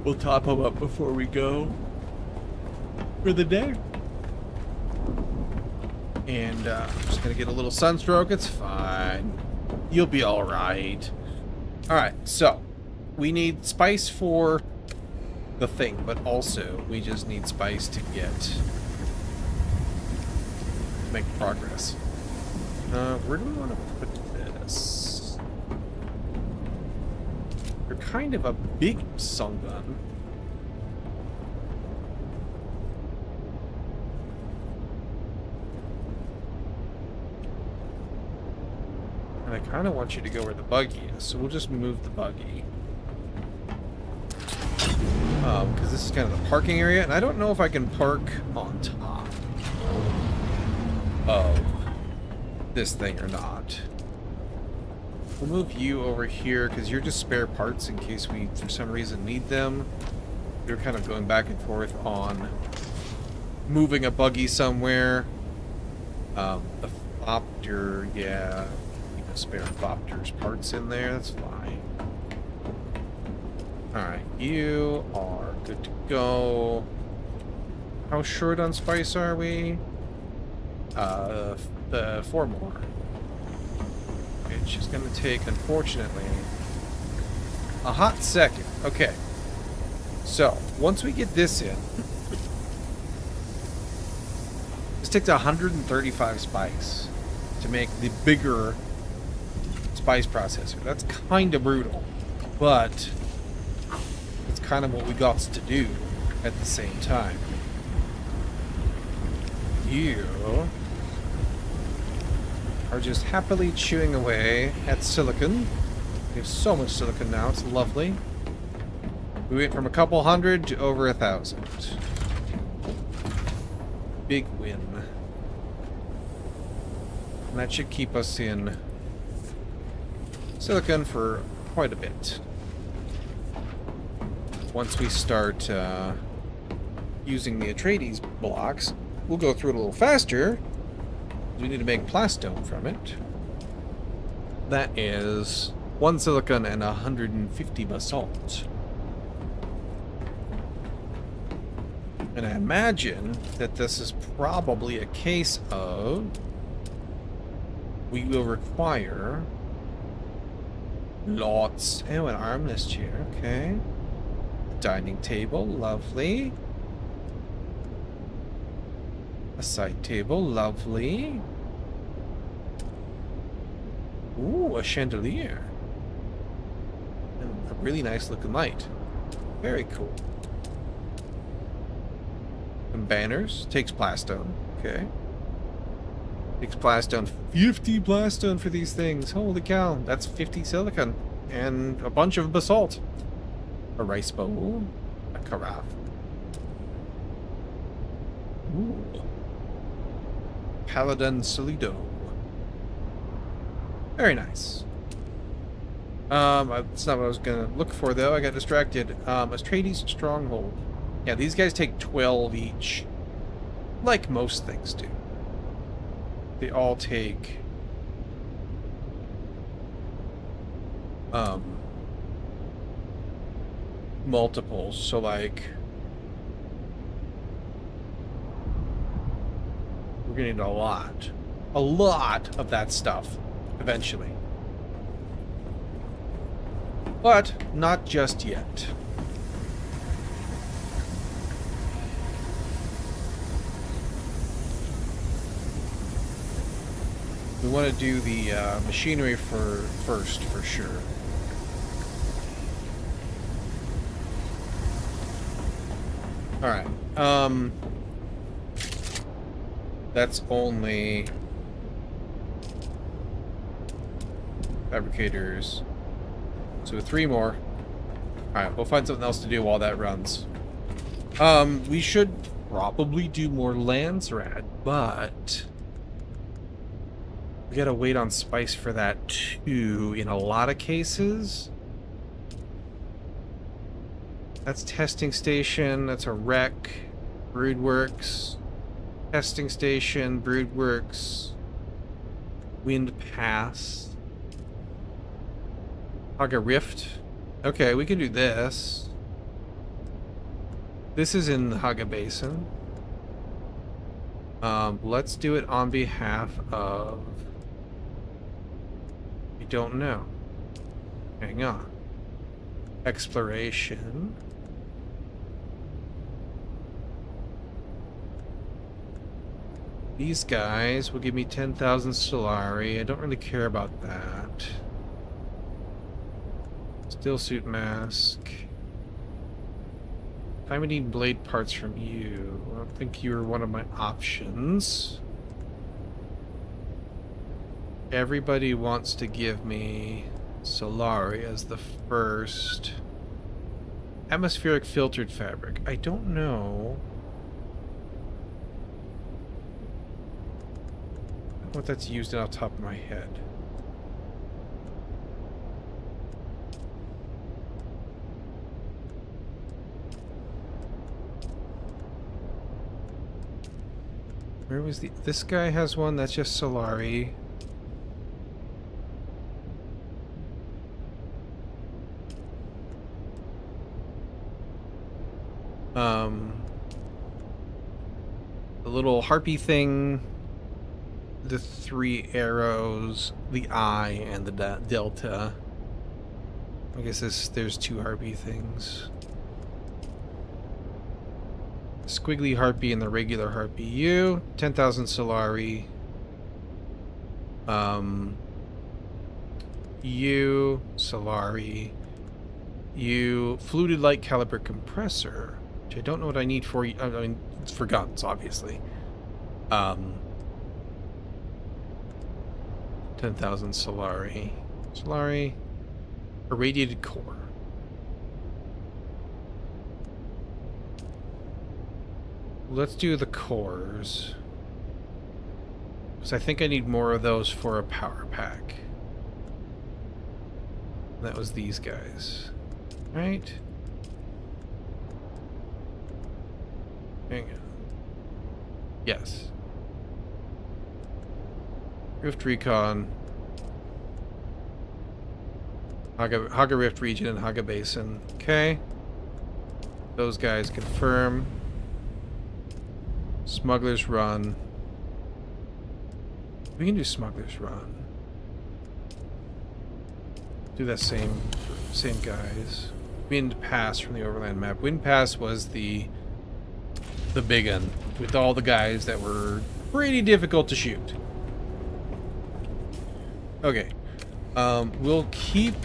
We'll top them up before we go for the day. And I'm just gonna get a little sunstroke. It's fine. You'll be all right. All right, so we need spice for the thing, but also we just need spice to make progress. Where do we want to put this? They're kind of a big sun gun. And I kind of want you to go where the buggy is, so we'll just move the buggy. Because this is kind of the parking area, and I don't know if I can park on top of this thing or not. We'll move you over here because you're just spare parts in case we, for some reason, need them. You're kind of going back and forth on moving a buggy somewhere. The Fopter, yeah, spare Fopter's parts in there. That's fine. Alright, you are good to go. How short on spice are we? 4 more. Which is going to take, unfortunately, a hot second. Okay. So, once we get this in, this takes 135 spice to make the bigger spice processor. That's kind of brutal, but it's kind of what we got to do at the same time. You are just happily chewing away at silicon. We have so much silicon now, it's lovely. We went from a couple hundred to over 1,000. Big win. And that should keep us in silicon for quite a bit. Once we start using the Atreides blocks, we'll go through it a little faster. We need to make plastone from it. That is 1 silicon and 150 basalt. And I imagine that this is probably a case of we will require lots. Oh, an armless chair, okay. Dining table, lovely. A side table, lovely. Ooh, a chandelier. And a really nice looking light. Very cool. Some banners. Takes plastone. Okay. Takes plastone. 50 plastone for these things. Holy cow. That's 50 silicon. And a bunch of basalt. A rice bowl. A carafe. Ooh. Paladin Solido. Very nice. That's not what I was gonna look for though. I got distracted. Atreides Stronghold. Yeah, these guys take 12 each. Like most things do. They all take multiples. So like we're gonna need a lot of that stuff eventually. But not just yet. We want to do the machinery first, for sure. All right. That's only fabricators. So 3 more. All right, we'll find something else to do while that runs. We should probably do more Landsrad, but we gotta wait on spice for that too in a lot of cases. That's testing station, that's a wreck, broodworks, testing station, broodworks, wind pass, Haga Rift. Okay, we can do this. This is in the Haga Basin. Let's do it on behalf of... I don't know. Hang on. Exploration. These guys will give me 10,000 Solari. I don't really care about that. Steel suit mask. I would need blade parts from you. I don't think you're one of my options. Everybody wants to give me Solari as the first. Atmospheric filtered fabric. I don't know what that's used in off the top of my head. Where was the... This guy has one that's just Solari. The little harpy thing, the 3 arrows, the eye, and the delta. I guess there's 2 harpy things. Squiggly harpy and the regular harpy. You 10,000 Solari. You Solari. You fluted light caliber compressor, which I don't know what I need for. I mean, it's for guns, obviously. 10,000 Solari. Solari. Irradiated core. Let's do the cores. Because I think I need more of those for a power pack. That was these guys. Right? Hang on. Yes. Rift Recon. Haga Rift region and Haga Basin. Okay. Those guys confirm. Smuggler's Run. We can do Smuggler's Run. Do that same guys. Wind Pass from the Overland map. Wind Pass was the big one with all the guys that were pretty difficult to shoot. Okay. We'll keep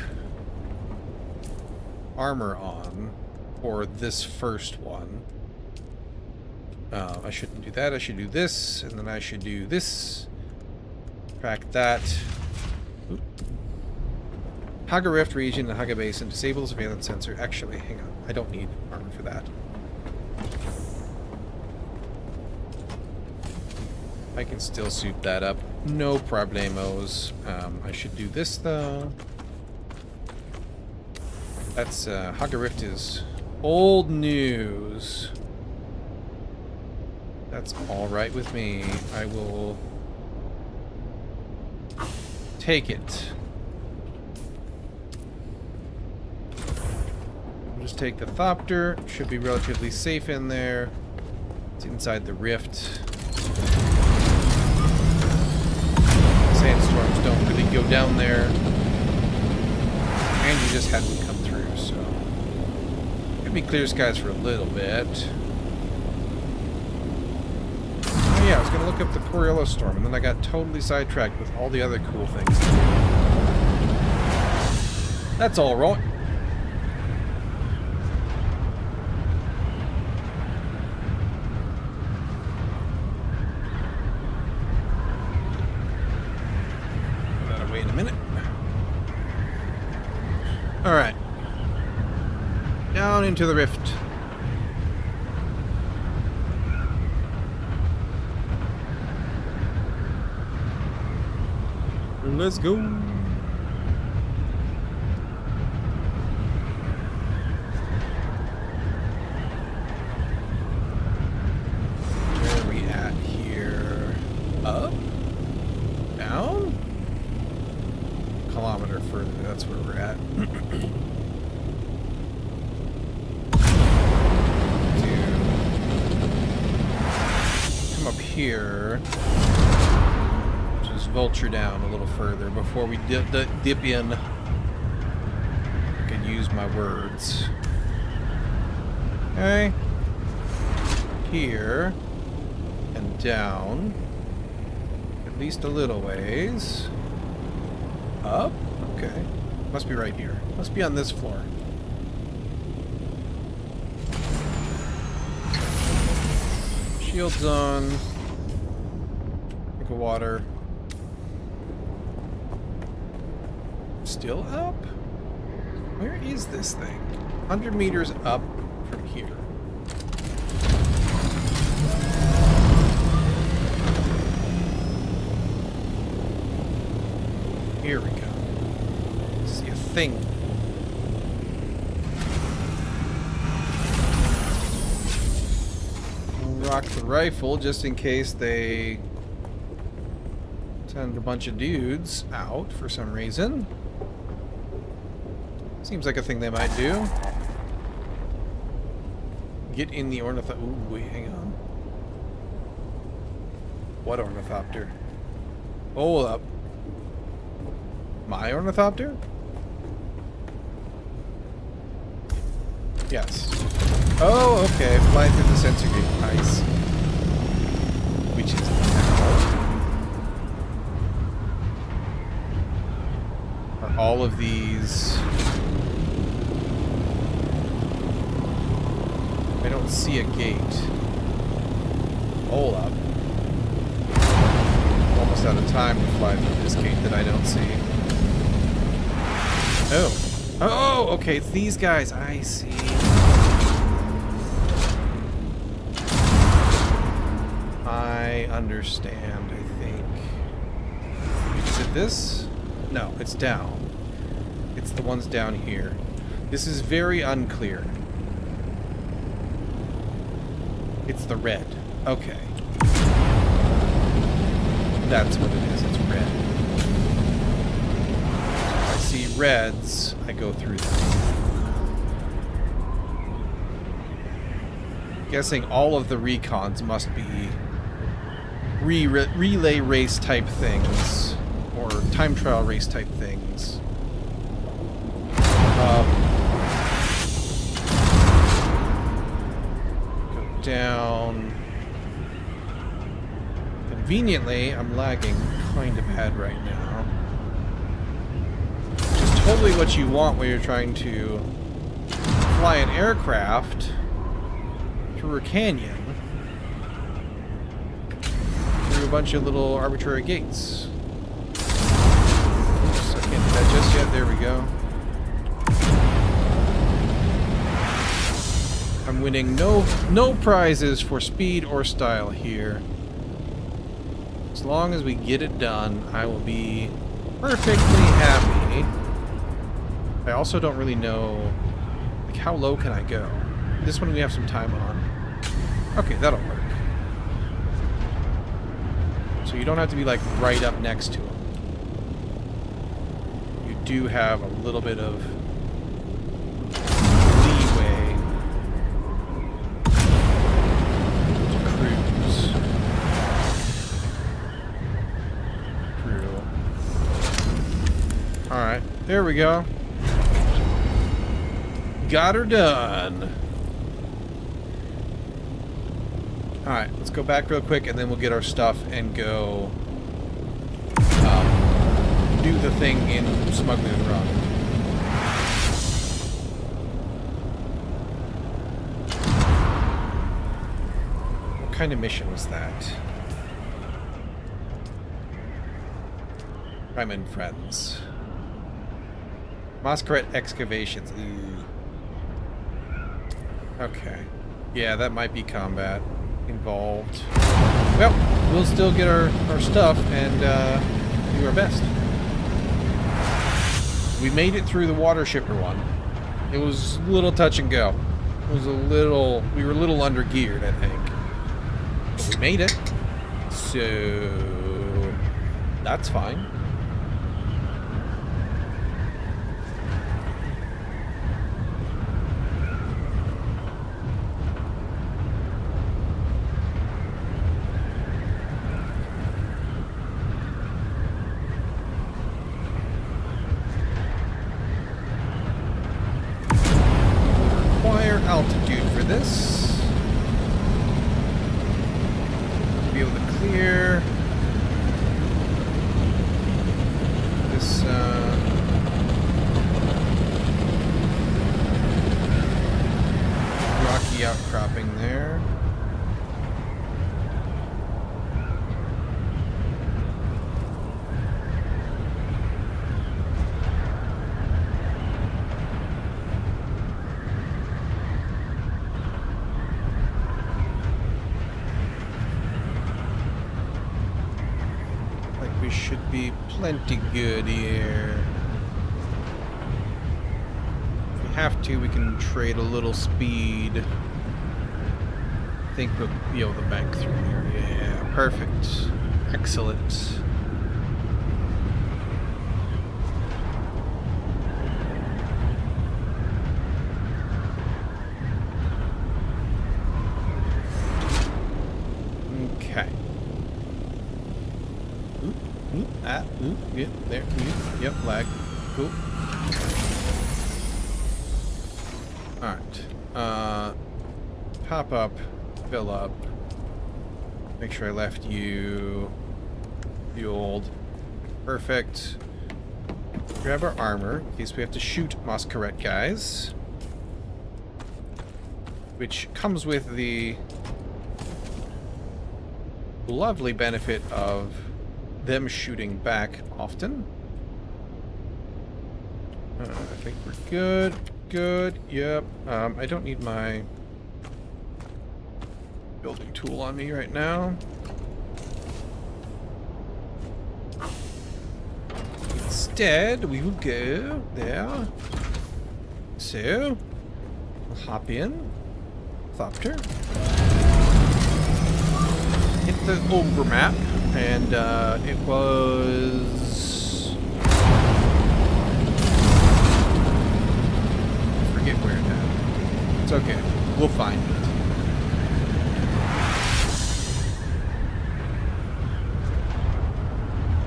armor on for this first one. I shouldn't do that. I should do this, and then I should do this. Track that. Oop. Haga Rift region and Haga Basin. Disable the surveillance sensor. Actually, hang on. I don't need armor for that. I can still suit that up. No problemos. I should do this, though. That's, Haga Rift is old news. That's alright with me. I will take it. I'll just take the Thopter. Should be relatively safe in there. It's inside the rift. Sandstorms don't really go down there. And you just had them come through, so... Could be clear skies for a little bit. Oh yeah, I was gonna look up the Coriello storm, and then I got totally sidetracked with all the other cool things. That's all right. Put that away in a minute. All right. Down into the rift. Let's go. Where are we at here? Up? Down? Kilometer further, that's where we're at. Come up here. Vulture down a little further before we dip in. I can use my words. Okay. Here. And down. At least a little ways. Up? Okay. Must be right here. Must be on this floor. Shields on. Drink of water. Still up? Where is this thing? 100 meters up from here. Here we go. See a thing. rock the rifle just in case they send a bunch of dudes out for some reason. Seems like a thing they might do. Get in the ornithopter. Ooh, wait, hang on. What ornithopter? Hold up. My ornithopter? Yes. Oh, okay. Fly through the sensor gate. Nice. Which is now. Are all of these... I don't see a gate. Hold up. Almost out of time to fly through this gate that I don't see. Oh. Oh, okay, it's these guys. I see. I understand, I think. Is it this? No, it's down. It's the ones down here. This is very unclear. It's the red. Okay. That's what it is. It's red. If I see reds, I go through them. Guessing all of the recons must be relay race type things or time trial race type things. Go down. Conveniently, I'm lagging kind of bad right now. Which is totally what you want when you're trying to fly an aircraft through a canyon. Through a bunch of little arbitrary gates. Oops, I can't do that just yet. There we go. I'm winning no prizes for speed or style here. As long as we get it done, I will be perfectly happy. I also don't really know, like, how low can I go? This one we have some time on. Okay, that'll work. So you don't have to be, like, right up next to them. You do have a little bit of leeway to cruise. Alright, there we go. Got her done. Alright, let's go back real quick and then we'll get our stuff and go do the thing in Smuggler's Run. What kind of mission was that? I'm in Friends. Masquerade excavations. Ooh. Okay. Yeah, that might be combat involved. Well, we'll still get our stuff and do our best. We made it through the water shipper one. It was a little touch and go. It was a little... We were a little under geared, I think. But we made it. So... that's fine. Altitude for this. Be able to clear this rocky outcropping there. Should be plenty good here. If we have to, we can trade a little speed. think we'll be able to bank through here. Yeah, perfect. Excellent. Okay. Yep, there. Yep, lag. Cool. Alright. Pop up, fill up. Make sure I left you fueled. Perfect. Grab our armor, in case we have to shoot Masquerade guys. Which comes with the lovely benefit of them shooting back often. I think we're good. Good. Yep. I don't need my building tool on me right now. Instead, we will go there. So, we'll hop in. Thopter. Hit the over map, and it was... I forget where it happened. It's okay. We'll find it.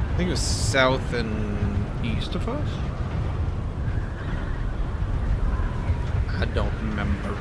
I think it was south and east of us. I don't remember.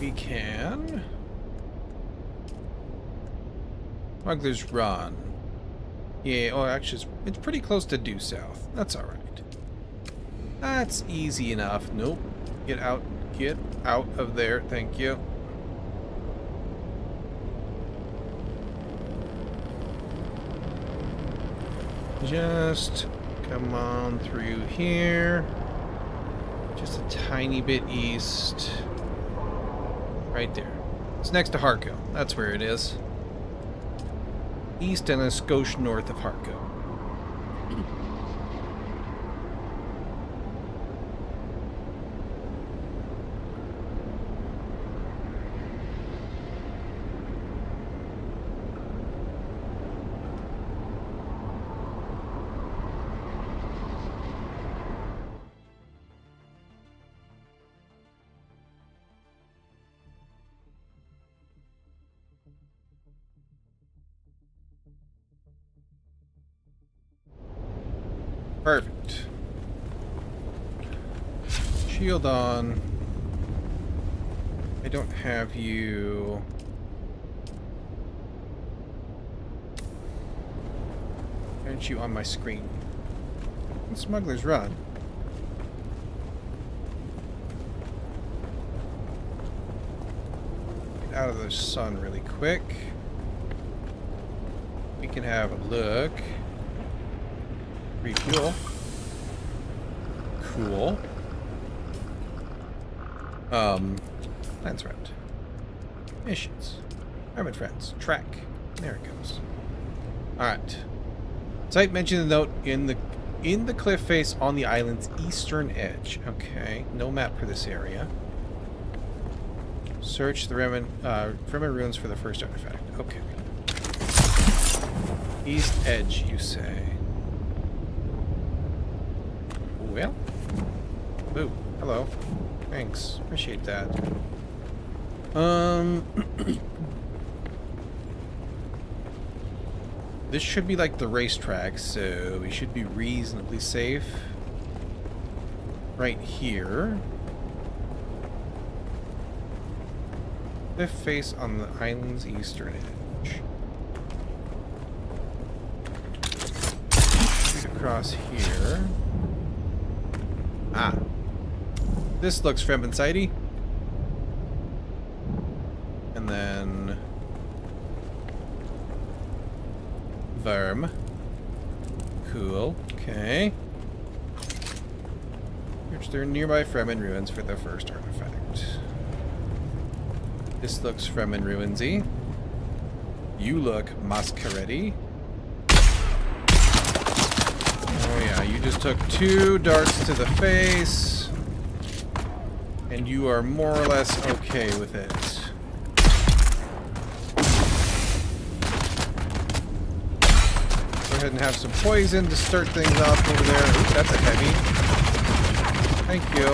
We can. Smuggler's Run. Yeah, oh, actually, it's pretty close to due south. That's alright. That's easy enough. Nope. Get out of there. Thank you. Just come on through here. Just a tiny bit east. Right there. It's next to Harco. That's where it is. East and a skosh north of Harco. Perfect. Shield on. I don't have you. Aren't you on my screen? Smuggler's Run. Get out of the sun really quick. We can have a look. Refuel. Cool. Lance route. Missions. Hermit friends. Track. There it goes. Alright. Site mentioned the note in the cliff face on the island's eastern edge. Okay. No map for this area. Search the Fremen ruins for the first artifact. Okay. East edge, you say. Well, ooh, hello. Thanks. Appreciate that. This should be like the racetrack, so we should be reasonably safe. Right here. Cliff face on the island's eastern edge. Shoot across here. Ah. This looks Fremen-sidey. And then... Verm. Cool. Okay. Search their nearby Fremen ruins for the first artifact. This looks Fremen ruinsy. You look masquerade. Oh yeah, you just took 2 darts to the face. And you are more or less okay with it. Go ahead and have some poison to start things off over there. Ooh, that's a heavy. Thank you.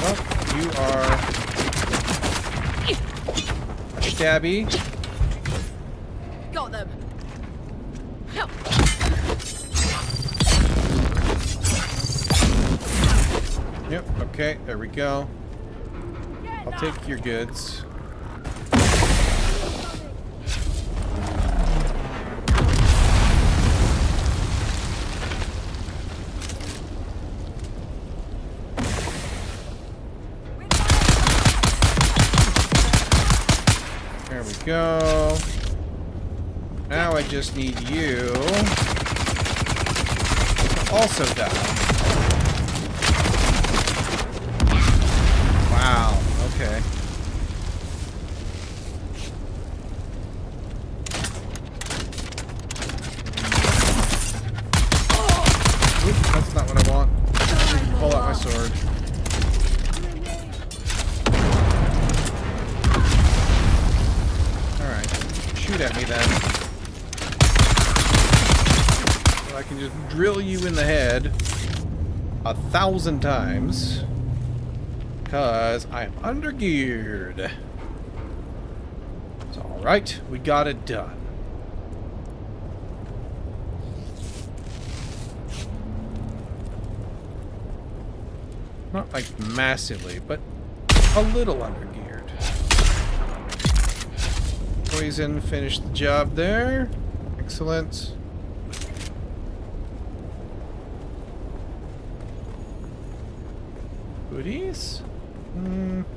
Oh, you are a stabby. Got them. Help. Yep, okay, there we go. I'll take your goods. There we go. Now I just need you to also die. Wow, okay. Oop, that's not what I want. Pull out my sword. Alright, shoot at me then. So I can just drill you in the head 1,000 times. Because I am undergeared. It's alright, we got it done. Not like massively, but a little undergeared. Poison finished the job there. Excellent. Goodies?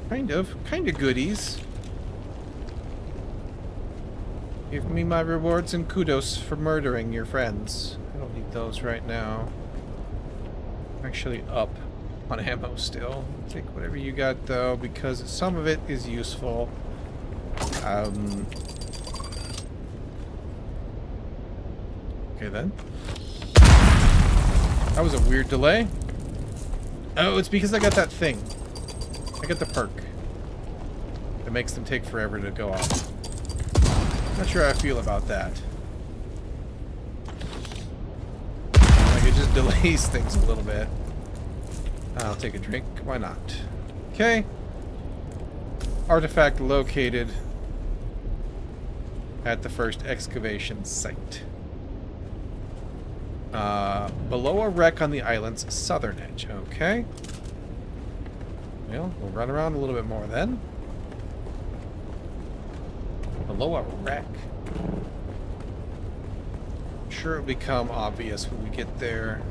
Kind of goodies. Give me my rewards and kudos for murdering your friends. I don't need those right now. I'm actually up on ammo still. Take whatever you got though, because some of it is useful. Okay then. That was a weird delay. Oh, it's because I got that thing. I got the perk. It makes them take forever to go off. Not sure how I feel about that. Like, it just delays things a little bit. I'll take a drink. Why not? Okay. Artifact located at the first excavation site. Below a wreck on the island's southern edge. Okay. Well, we'll run around a little bit more then. Below a wreck. I'm sure it'll become obvious when we get there.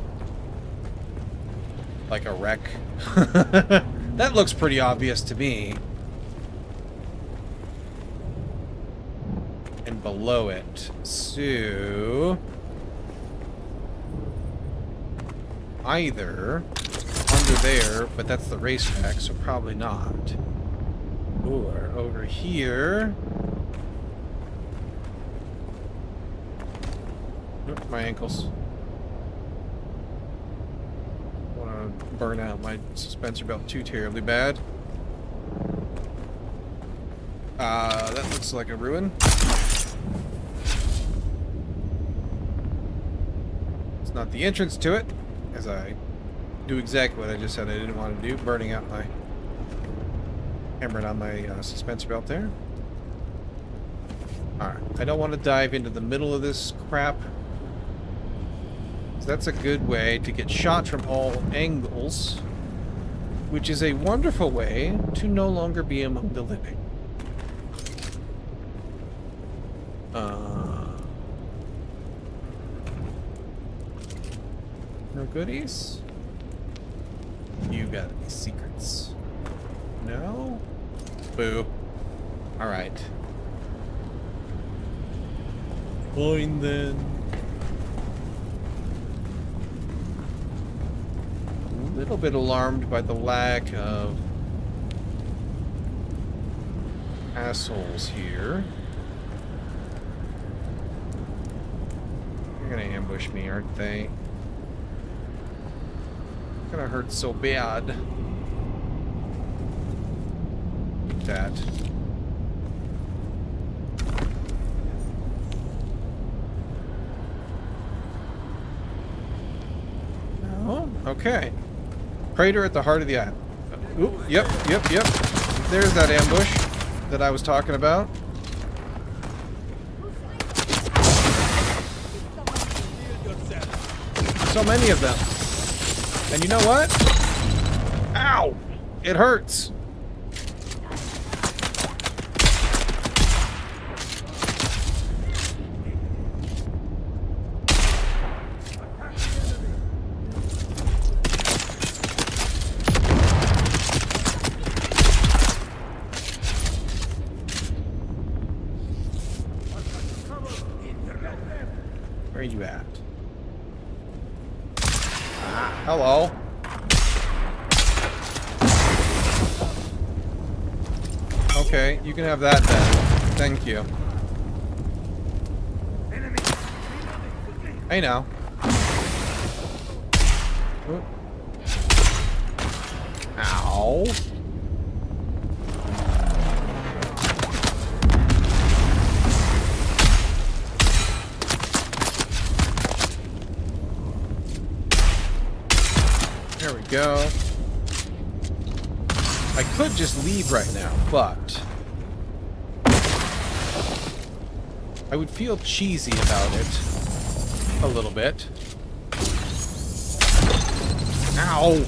Like a wreck. That looks pretty obvious to me. And below it. So... either under there, but that's the racetrack, so probably not. Or over here. Oop, my ankles. I want to burn out my suspensor belt too terribly bad. That looks like a ruin. It's not the entrance to it. As I do exactly what I just said I didn't want to do, burning out my, hammering on my suspensor belt there. Alright, I don't want to dive into the middle of this crap. So that's a good way to get shot from all angles, which is a wonderful way to no longer be among the living. No goodies? You got any secrets? No? Boo. Alright. Fine then. little bit alarmed by the lack of assholes here. They're gonna ambush me, aren't they? It's gonna hurt so bad. Like that. No? Okay. Crater at the heart of the island. Oop, yep. There's that ambush that I was talking about. So many of them. And you know what? Ow! It hurts. Where are you at? Ah, hello. Okay, you can have that then. Thank you. Hey now. Oop. Ow. There we go. I could just leave right now, but I would feel cheesy about it a little bit. Ow!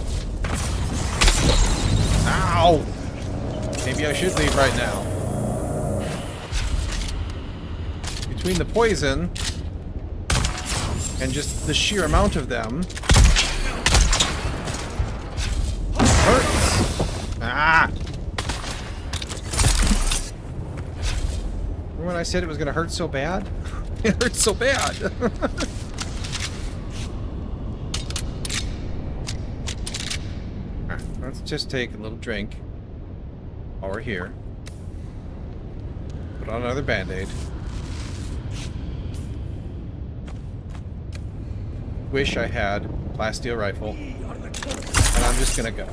Ow! Maybe I should leave right now. Between the poison and just the sheer amount of them, hurts. Ah! Remember when I said it was going to hurt so bad? It hurts so bad. Let's just take a little drink while we're here. Put on another band-aid. Wish I had a plasteel rifle. And I'm just gonna go.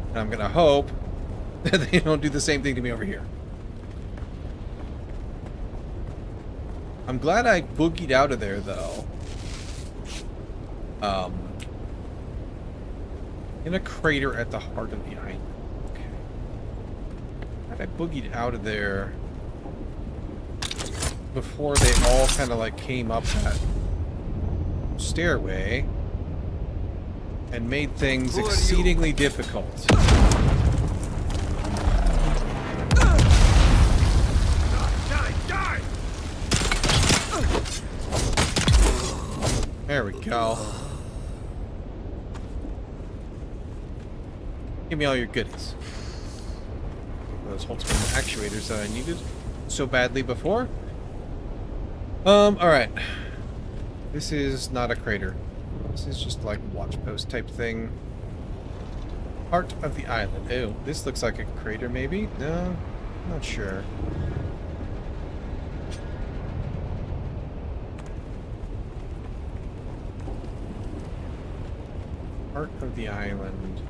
And I'm gonna hope that they don't do the same thing to me over here. I'm glad I boogied out of there, though. In a crater at the heart of the island. Okay. I boogied out of there before they all kind of like came up that stairway and made things exceedingly difficult. There we go. Give me all your goodies. Those hold spring actuators that I needed so badly before. Alright. This is not a crater. This is just like a watch post type thing. Heart of the island. Ew, this looks like a crater maybe? No, not sure. Heart of the island.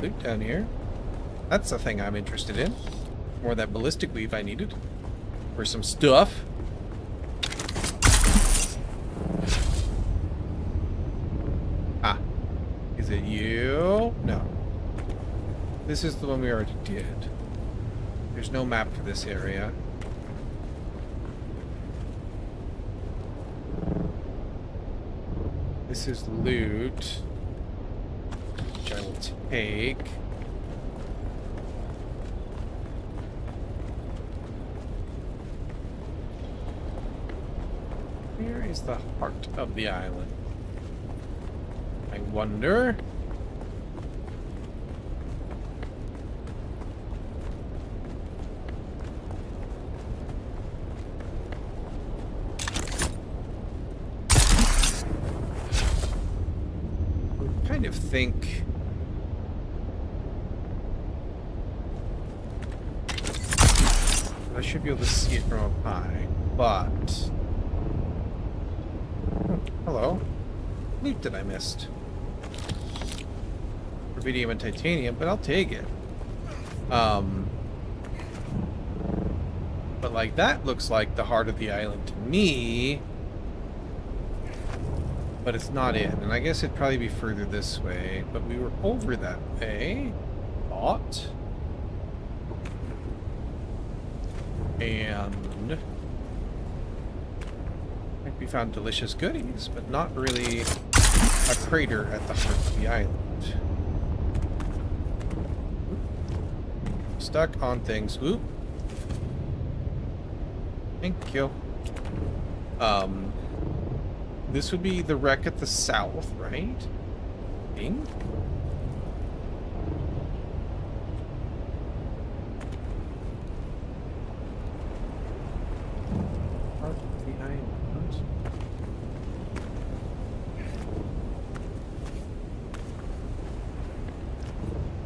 Loot down here. That's the thing I'm interested in. More of that ballistic weave I needed. For some stuff. Ah. Is it you? No. This is the one we already did. There's no map for this area. This is loot. Which I will take. Where is the heart of the island? I wonder. I kind of think I should be able to see it from up high, but oh, hello. Loot that I missed. Rubidium and titanium, but I'll take it. But like that looks like the heart of the island to me. But it's not it. And I guess it'd probably be further this way. But we were over that way. Thought. And I think we found delicious goodies, but not really a crater at the heart of the island. Stuck on things. Oop. Thank you. This would be the wreck at the south, right? Bing? Heart of the island.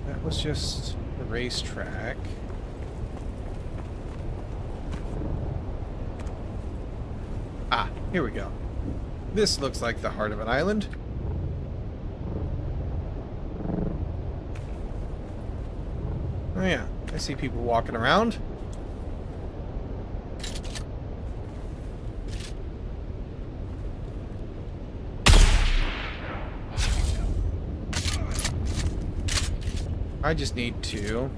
That was just the racetrack. Ah, here we go. This looks like the heart of an island. Oh yeah, I see people walking around. I just need to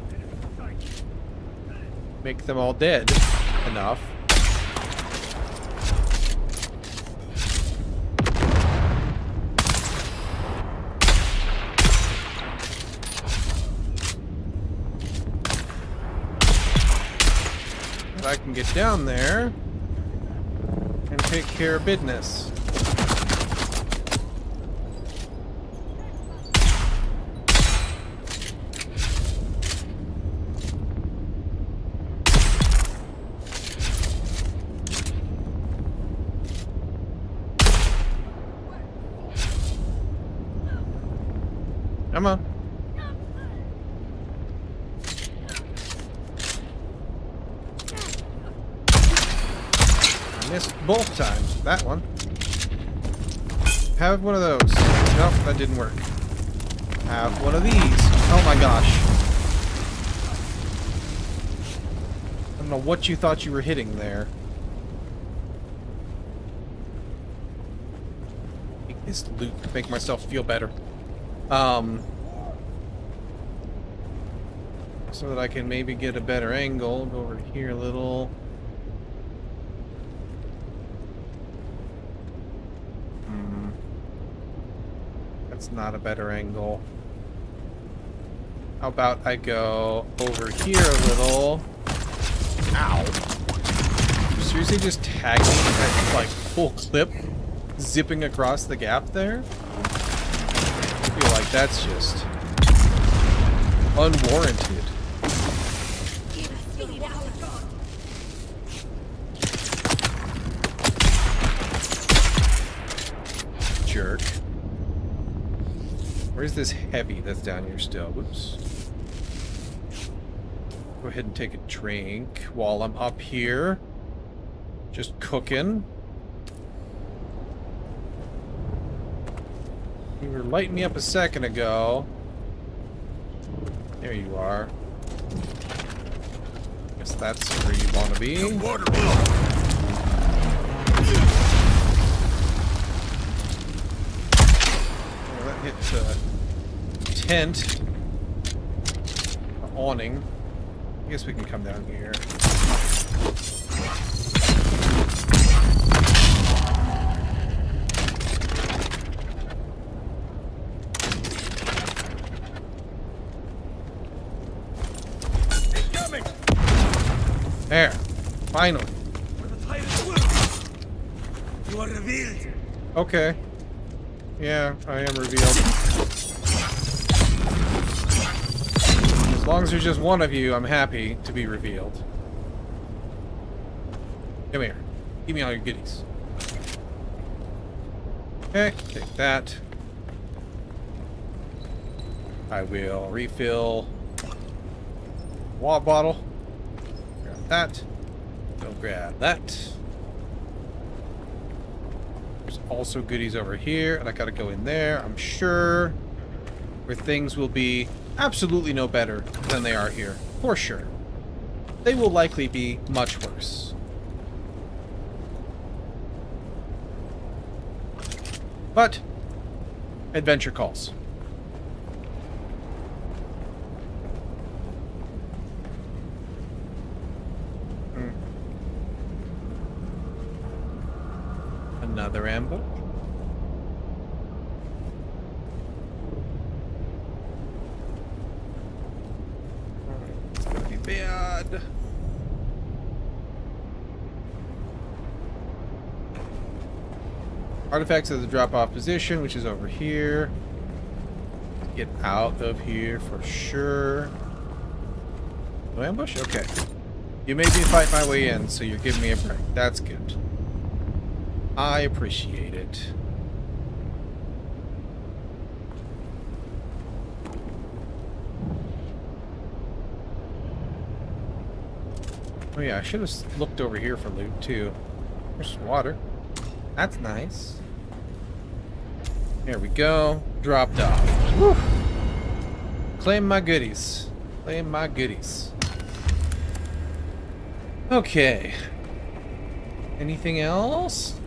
make them all dead enough. I can get down there and take care of business. Come on. Missed both times. That one. Have one of those. Nope, that didn't work. Have one of these. Oh my gosh. I don't know what you thought you were hitting there. Take this loot to make myself feel better. So that I can maybe get a better angle. Go over here a little. That's not a better angle. How about I go over here a little? Ow. You seriously just tagged me at like full clip, zipping across the gap there? I feel like that's just unwarranted. Jerk. Where's this heavy that's down here still? Whoops. Go ahead and take a drink while I'm up here. Just cooking. You were lighting me up a second ago. There you are. Guess that's where you want to be. Water that hit the tent. The awning. I guess we can come down here. There. Finally. You are revealed. Okay. Yeah, I am revealed. As long as there's just one of you, I'm happy to be revealed. Come here. Give me all your goodies. Okay, take that. I will refill water bottle. Grab that. Go grab that. There's also goodies over here, and I gotta go in there, I'm sure, where things will be absolutely no better than they are here. For sure. They will likely be much worse. But adventure calls. Another ambush. It's gonna be bad. Artifacts of the drop-off position, which is over here. Get out of here for sure. No ambush? Okay. You made me fight my way in, so you're giving me a break. That's good. I appreciate it. Oh yeah, I should have looked over here for loot too. There's water. That's nice. There we go. Dropped off. Whew. Claim my goodies. Claim my goodies. Okay. Anything else?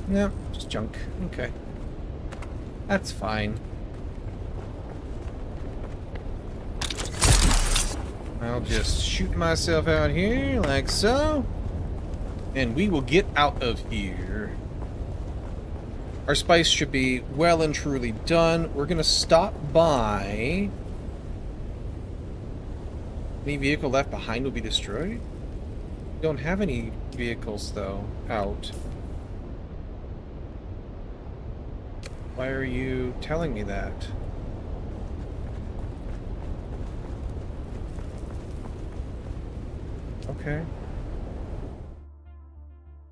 No, just junk. Okay. That's fine. I'll just shoot myself out here, like so. And we will get out of here. Our spice should be well and truly done. We're going to stop by. Any vehicle left behind will be destroyed? We don't have any vehicles, though, out. Why are you telling me that? Okay.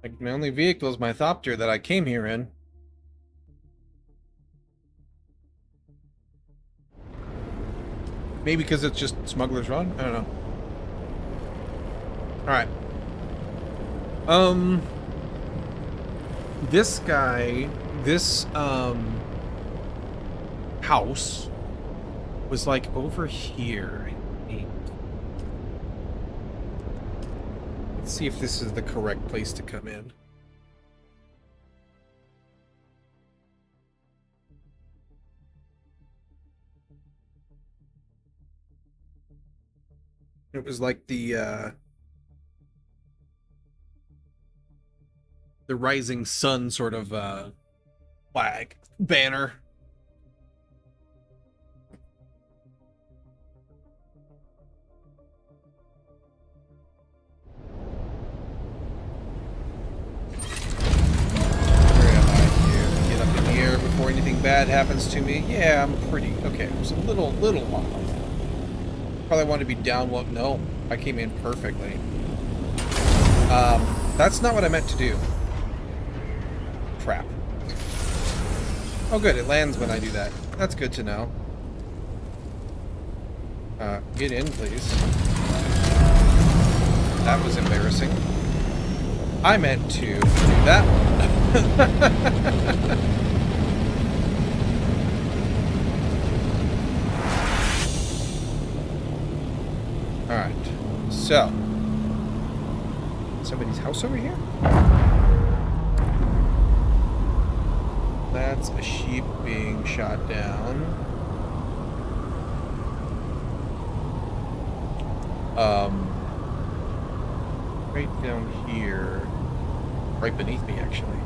Like, my only vehicle is my Thopter that I came here in. Maybe because it's just Smuggler's Run? I don't know. Alright. This guy, this, house was like over here, I think. Let's see if this is the correct place to come in. It was like the rising sun sort of flag banner. Before anything bad happens to me. Yeah, I'm pretty okay. It was a little off. Probably wanted to be down low. No, I came in perfectly. That's not what I meant to do. Crap. Oh good, it lands when I do that. That's good to know. Get in, please. That was embarrassing. I meant to do that one. Alright, so somebody's house over here? That's a sheep being shot down. Right down here. Right beneath me, actually.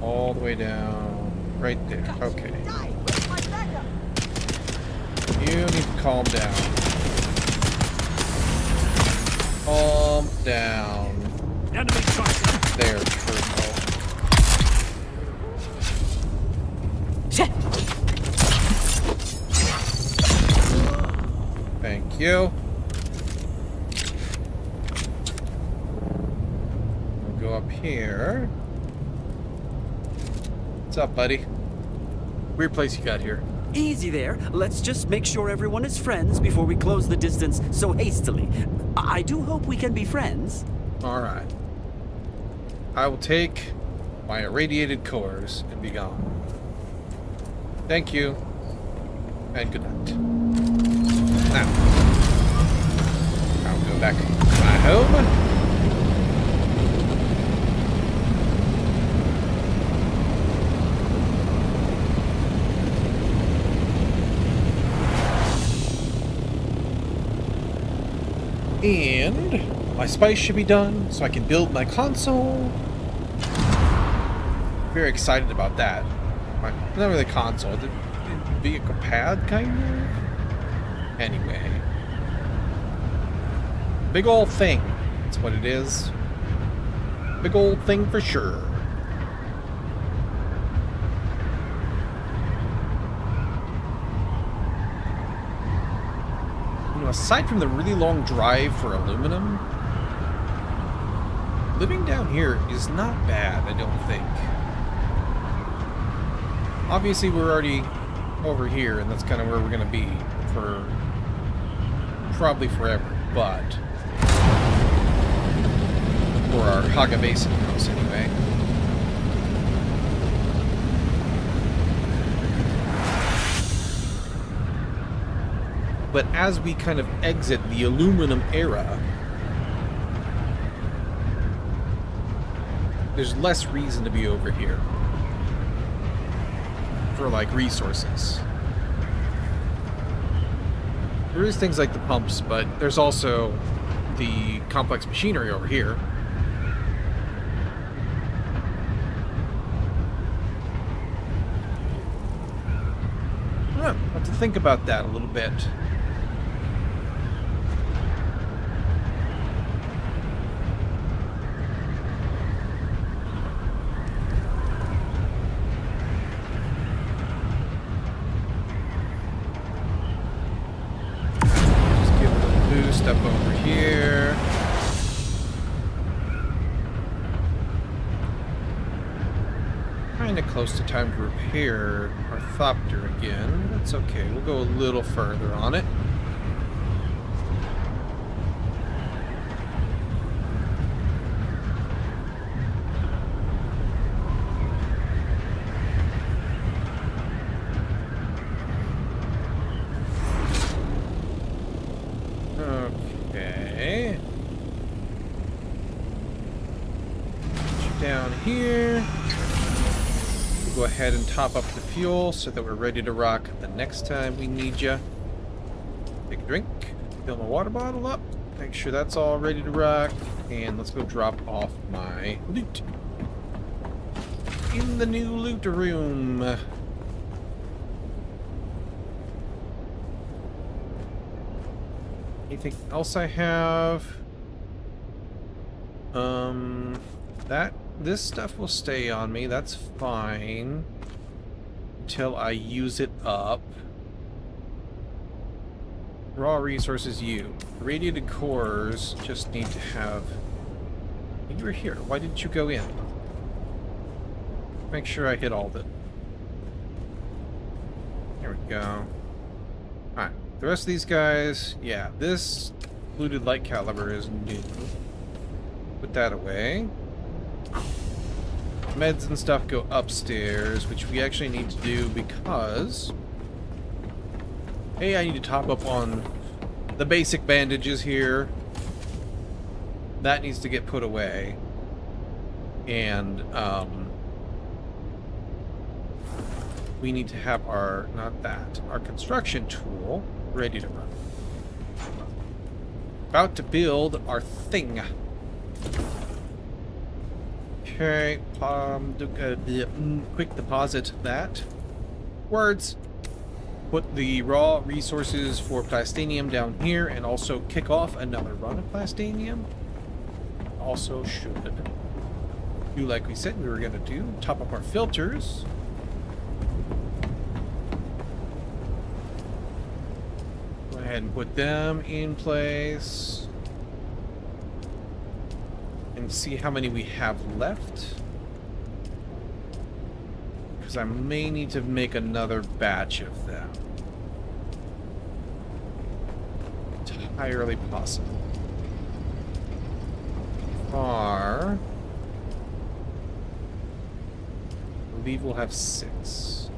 All the way down. Right there. Okay. You need to calm down. Calm down. Enemy shot. there, Turbo. Thank you. We'll go up here. What's up, buddy? Weird place you got here. Easy there. Let's just make sure everyone is friends before we close the distance so hastily. I do hope we can be friends. Alright. I will take my irradiated cores and be gone. Thank you. And good night. Now, I'll go back to my home. And my spice should be done, so I can build my console. Very excited about that. Not really console, the vehicle pad, kind of? Anyway. Big old thing. That's what it is. Big old thing for sure. Aside from the really long drive for aluminum, living down here is not bad, I don't think. Obviously, we're already over here, and that's kind of where we're going to be for probably forever, but for our Haga Basin house, anyway. But as we kind of exit the aluminum era, there's less reason to be over here for, like, resources. There is things like the pumps, but there's also the complex machinery over here. I'll have to think about that a little bit. Up over here. Kinda close to time to repair our Thopter again. That's okay, we'll go a little further on it. Okay. Put you down here. We'll go ahead and top up the fuel so that we're ready to rock the next time we need you. Take a drink. Fill my water bottle up. Make sure that's all ready to rock. And let's go drop off my loot in the new loot room. Anything else I have? This stuff will stay on me. That's fine until I use it up. Raw resources, you. Radiated cores just need to have. You were here. Why didn't you go in? Make sure I hit all of it. There we go. Alright. The rest of these guys, yeah, this fluted light caliber is new. Put that away. Meds and stuff go upstairs, which we actually need to do because hey, I need to top up on the basic bandages here. That needs to get put away. And we need to have our, not that, our construction tool ready to run. About to build our thing. Okay, quick deposit that. Words. Put the raw resources for plastinium down here and also kick off another run of plastinium. Also should. do like we said we were going to do. Top up our filters. Go ahead and put them in place. And see how many we have left. Because I may need to make another batch of them. Entirely possible. I believe we'll have 6.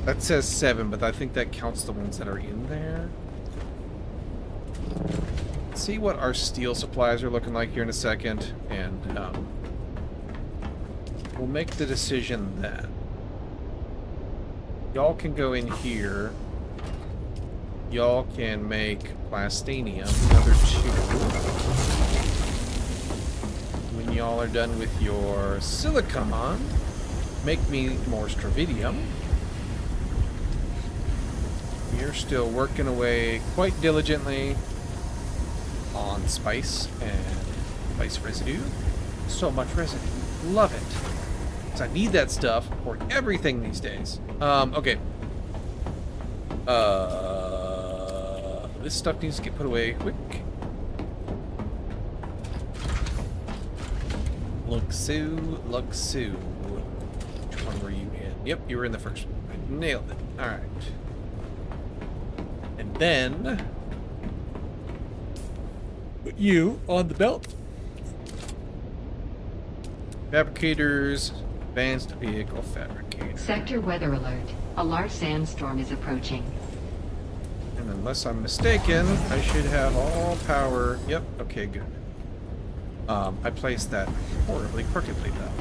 That says 7, but I think that counts the ones that are in there. Let's see what our steel supplies are looking like here in a second, and we'll make the decision then. Y'all can go in here. Y'all can make plastinium, another 2. When y'all are done with your silicon, make me more stravidium. We are still working away quite diligently on spice and spice residue. So much residue. Love it. Because I need that stuff for everything these days. Okay. This stuff needs to get put away quick. Look, Sue. Which one were you in? Yep, you were in the first one. I nailed it. Alright. And then put you on the belt. Fabricators, advanced vehicle fabricator. Sector weather alert. A large sandstorm is approaching. And unless I'm mistaken, I should have all power. Yep, okay, good. I placed that horribly crookedly, though.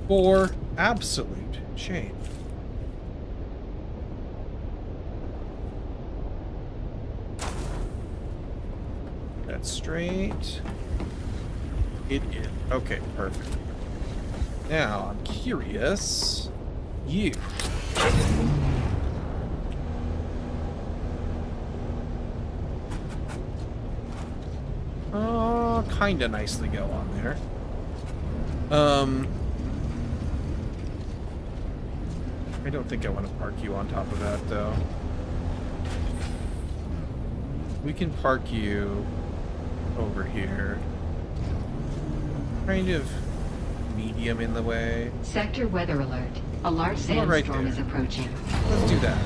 For absolute shame. That's straight. It is. Okay, perfect. Now, I'm curious. You. Kinda nicely go on there. I don't think I want to park you on top of that, though. We can park you over here. Kind of medium in the way. Sector weather alert. A large sandstorm is approaching. Let's do that.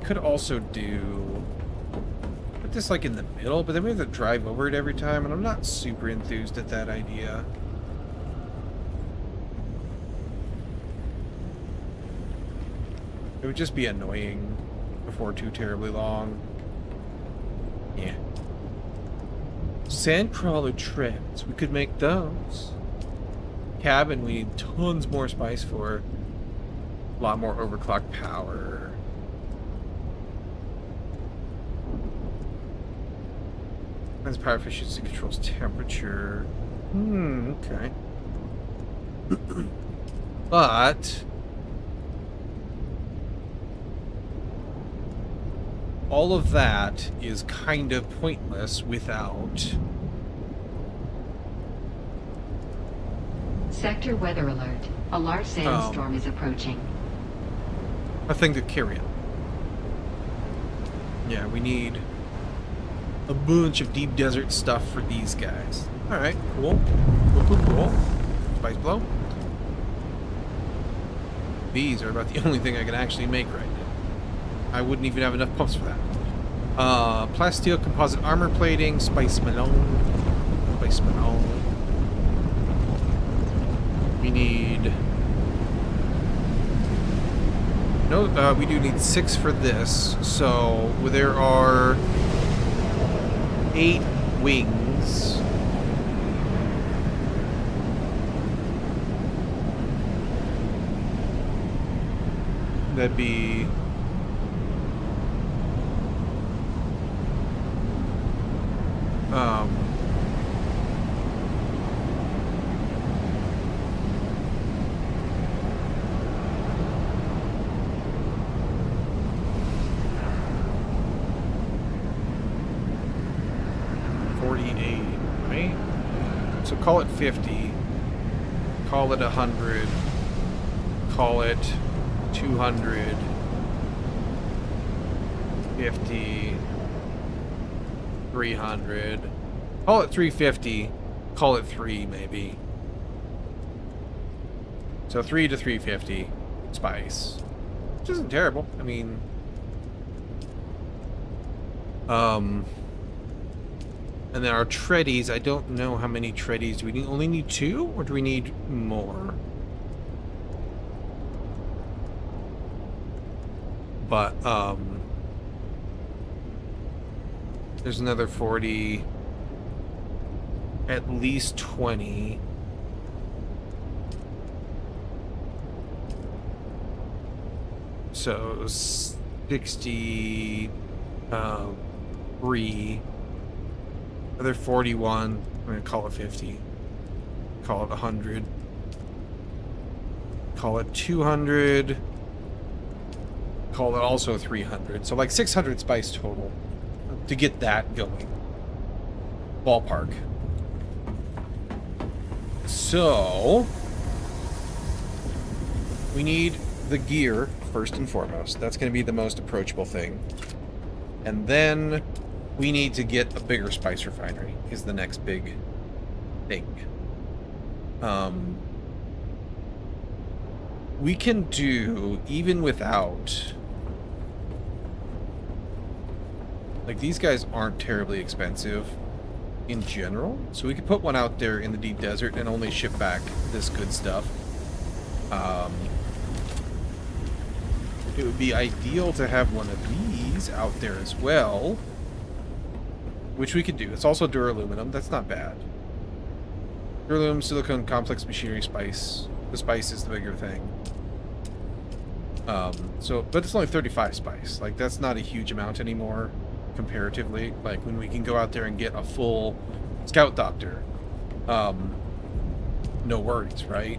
Could also do put this like in the middle, but then we have to drive over it every time, and I'm not super enthused at that idea. It would just be annoying before too terribly long. Yeah. Sandcrawler treads. We could make those. Cabin, we need tons more spice for. A lot more overclock power. As power efficiency controls temperature. Okay. But all of that is kind of pointless without. Sector weather alert. A large sandstorm is approaching. A thing to carry it. Yeah, we need a bunch of deep desert stuff for these guys. Alright, cool. Cool. Spice blow. These are about the only thing I can actually make right now. I wouldn't even have enough pumps for that. Plasteel composite armor plating, Spice Malone. We need. No, we do need 6 for this. So there are 8 wings. That'd be. call it 50, call it 100, call it 200, 50, 300, call it 350, call it 3 maybe. So 3 to 350 spice, which isn't terrible. I mean, and then our treadies, I don't know how many treadies. Do we only need 2, or do we need more? But, there's another 40, at least 20. So 63, another 41. I'm gonna call it 50. Call it 100. Call it 200. Call it also 300. So like 600 spice total to get that going. Ballpark. So we need the gear first and foremost. That's going to be the most approachable thing. And then we need to get a bigger spice refinery is the next big thing. We can do, even without, like, these guys aren't terribly expensive in general, so we could put one out there in the deep desert and only ship back this good stuff. It would be ideal to have one of these out there as well, which we could do. It's also duraluminum. That's not bad. Duraluminum, silicone, complex machinery, spice. The spice is the bigger thing. But it's only 35 spice. Like, that's not a huge amount anymore, comparatively. Like, when we can go out there and get a full scout doctor, no worries, right?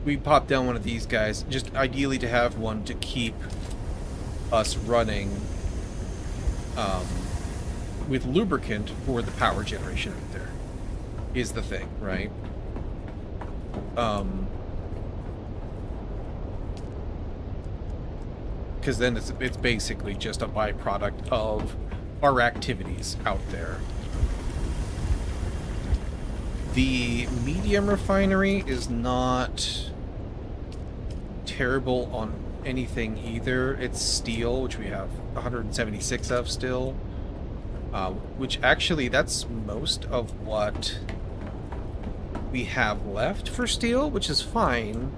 We pop down one of these guys, just ideally to have one to keep us running with lubricant for the power generation out there is the thing, right? Because then it's basically just a byproduct of our activities out there. The medium refinery is not terrible on anything either. It's steel, which we have 176 of still, which actually that's most of what we have left for steel, which is fine.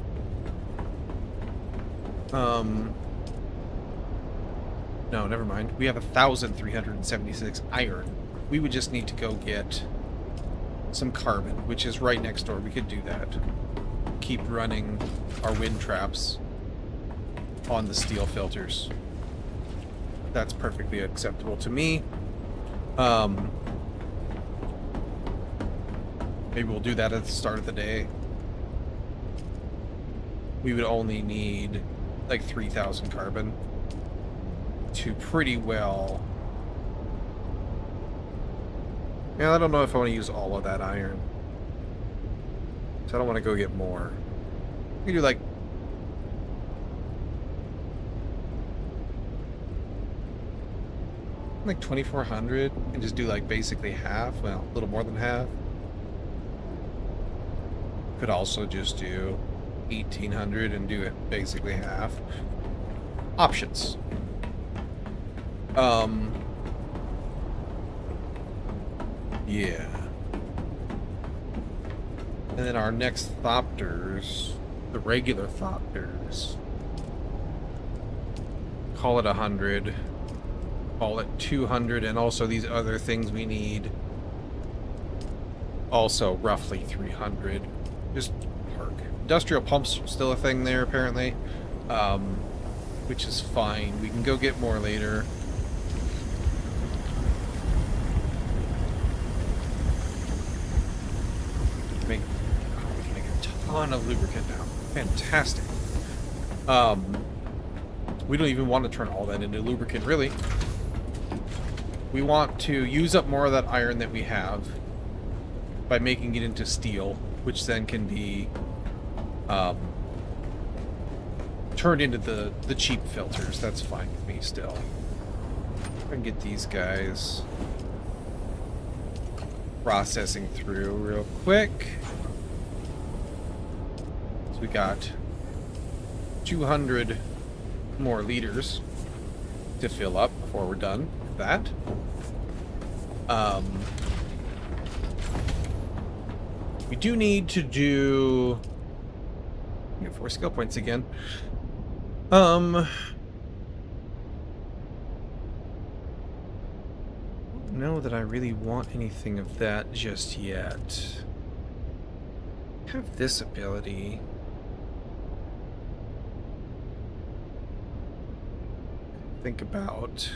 No, never mind. We have 1,376 iron. We would just need to go get some carbon, which is right next door. We could do that. Keep running our wind traps on the steel filters. That's perfectly acceptable to me. Maybe we'll do that at the start of the day. We would only need like 3,000 carbon to pretty well... Yeah, I don't know if I want to use all of that iron. So I don't want to go get more. We can do like... like 2,400 and just do like basically half. Well, a little more than half. Could also just do 1,800 and do it basically half. Options. Yeah. And then our next Thopters, the regular Thopters, call it 100, call it 200, and also these other things we need, also roughly 300. Just park. Industrial pumps still a thing there, apparently, which is fine. We can go get more later. We can make a ton of lubricant now. Fantastic. We don't even want to turn all that into lubricant, really. we want to use up more of that iron that we have by making it into steel, which then can be turned into the cheap filters. That's fine with me still. I can get these guys processing through real quick. So we got 200 more liters to fill up before we're done with that. We do need to do... Get 4 skill points again. Don't know that I really want anything of that just yet. I have this ability. Think about...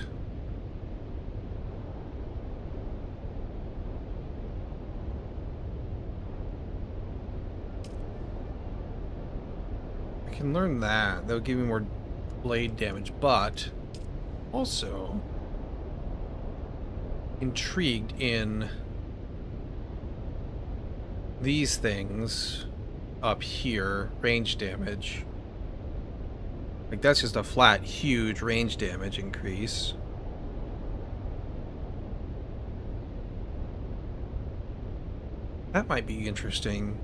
I can learn that. That'll give me more blade damage, but also intrigued in these things up here, range damage. Like, that's just a flat, huge range damage increase. That might be interesting.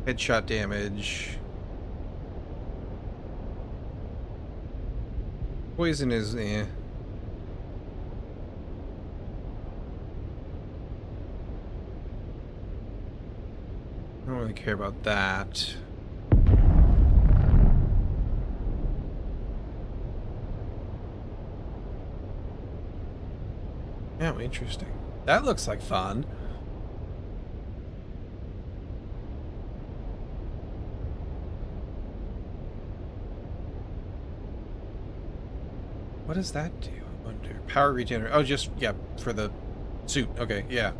Headshot damage. Poison is eh. I don't really care about that. Yeah, interesting. That looks like fun. What does that do? I wonder. Power regenerate. Oh, just, yeah, for the suit. Okay, yeah.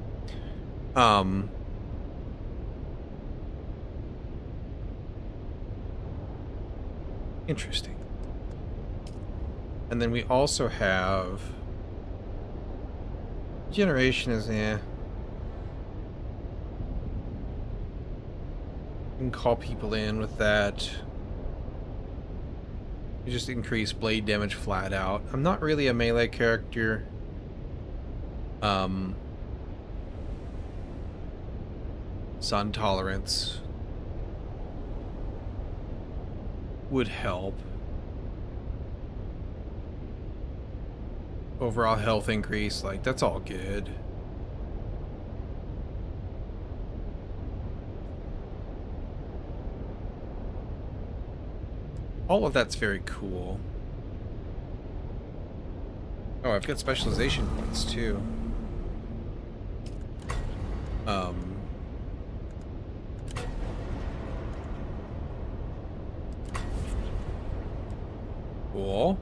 Interesting. And then we also have... Generation is, eh. You can call people in with that. You just increase blade damage flat out. I'm not really a melee character. Sun tolerance would help. Overall health increase, like, that's all good. All of that's very cool. Oh, I've got specialization points too. Cool.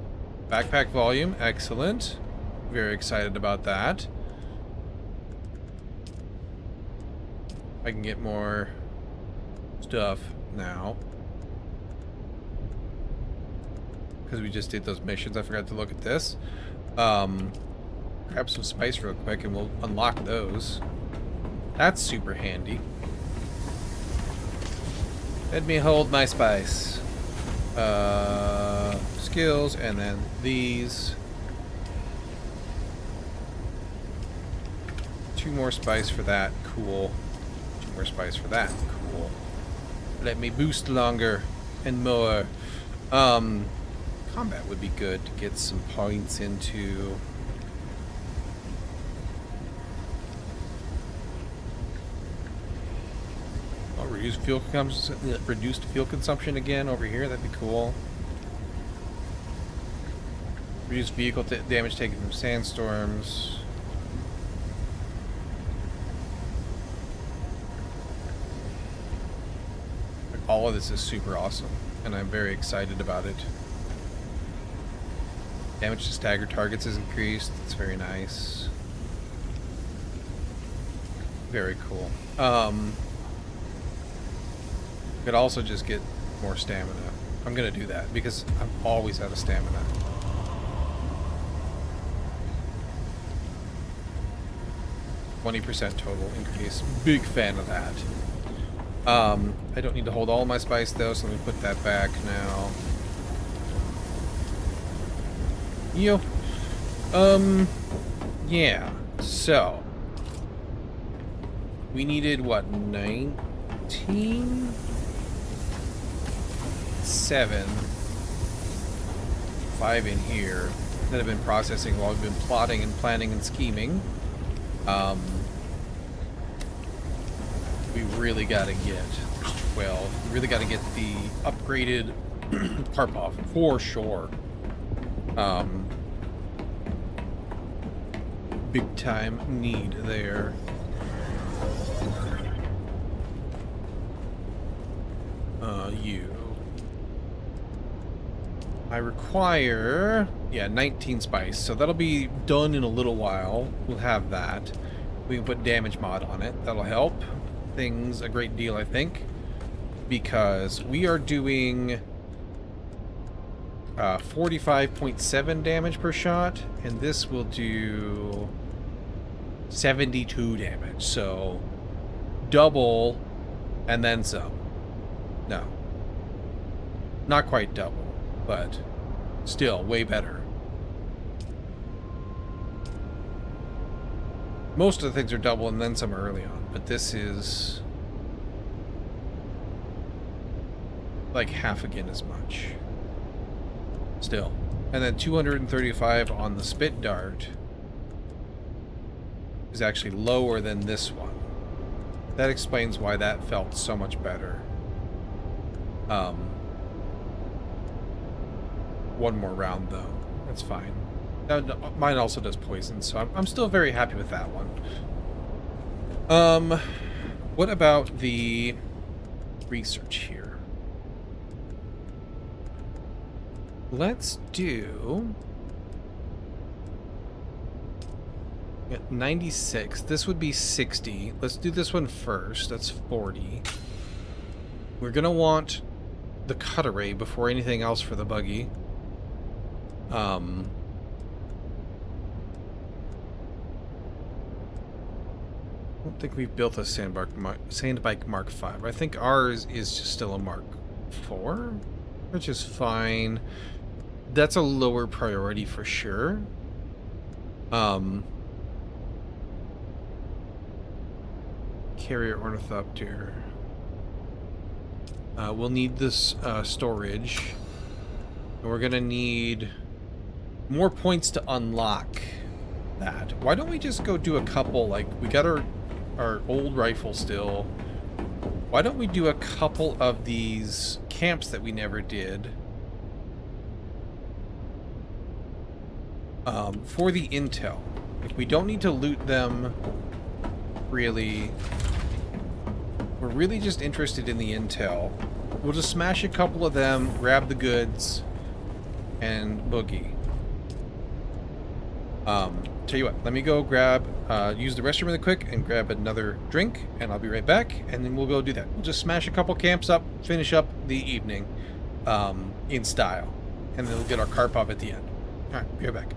Backpack volume, excellent. Very excited about that. I can get more stuff now. Because we just did those missions. I forgot to look at this. Grab some spice real quick and we'll unlock those. That's super handy. Let me hold my spice. Skills, and then these. 2 more spice for that. Cool. 2 more spice for that. Cool. Let me boost longer and more. Combat would be good to get some points into. Oh, reduced fuel consumption again over here. That'd be cool. Reduced vehicle damage taken from sandstorms. Like, all of this is super awesome, and I'm very excited about it. Damage to staggered targets is increased. That's very nice. Very cool. Could also just get more stamina. I'm gonna do that because I'm always out of stamina. %20 total increase. Big fan of that. I don't need to hold all my spice though, so let me put that back now. Yo. Yeah. So we needed what, 19? 7. 5 in here that have been processing while we've been plotting and planning and scheming. We really got to get 12. We really got to get the upgraded Karpov for sure. Big time need there. You. I require, 19 spice, so that'll be done in a little while. We'll have that. We can put damage mod on it. That'll help things a great deal, I think, because we are doing 45.7 damage per shot, and this will do 72 damage, so double and then some. No, not quite double, but still way better. Most of the things are double and then some early on, but this is like half again as much. Still. And then 235 on the spit dart is actually lower than this one. That explains why that felt so much better. One more round though. That's fine. Mine also does poison, so I'm still very happy with that one. What about the research here? Let's do 96. This would be 60. Let's do this one first. That's 40. We're gonna want the cutaway before anything else for the buggy. I don't think we've built a sandbike Mark 5. I think ours is just still a Mark 4, which is fine. That's a lower priority for sure. Carrier ornithopter. We'll need this storage. And we're gonna need more points to unlock that. Why don't we just go do a couple, like, we got our old rifle still. Why don't we do a couple of these camps that we never did? For the intel. Like, we don't need to loot them, really. We're really just interested in the intel. We'll just smash a couple of them, grab the goods, and boogie. Tell you what, let me go grab, use the restroom really quick and grab another drink, and I'll be right back, and then we'll go do that. We'll just smash a couple camps up, finish up the evening, in style, and then we'll get our Karpov at the end. Alright, be right back.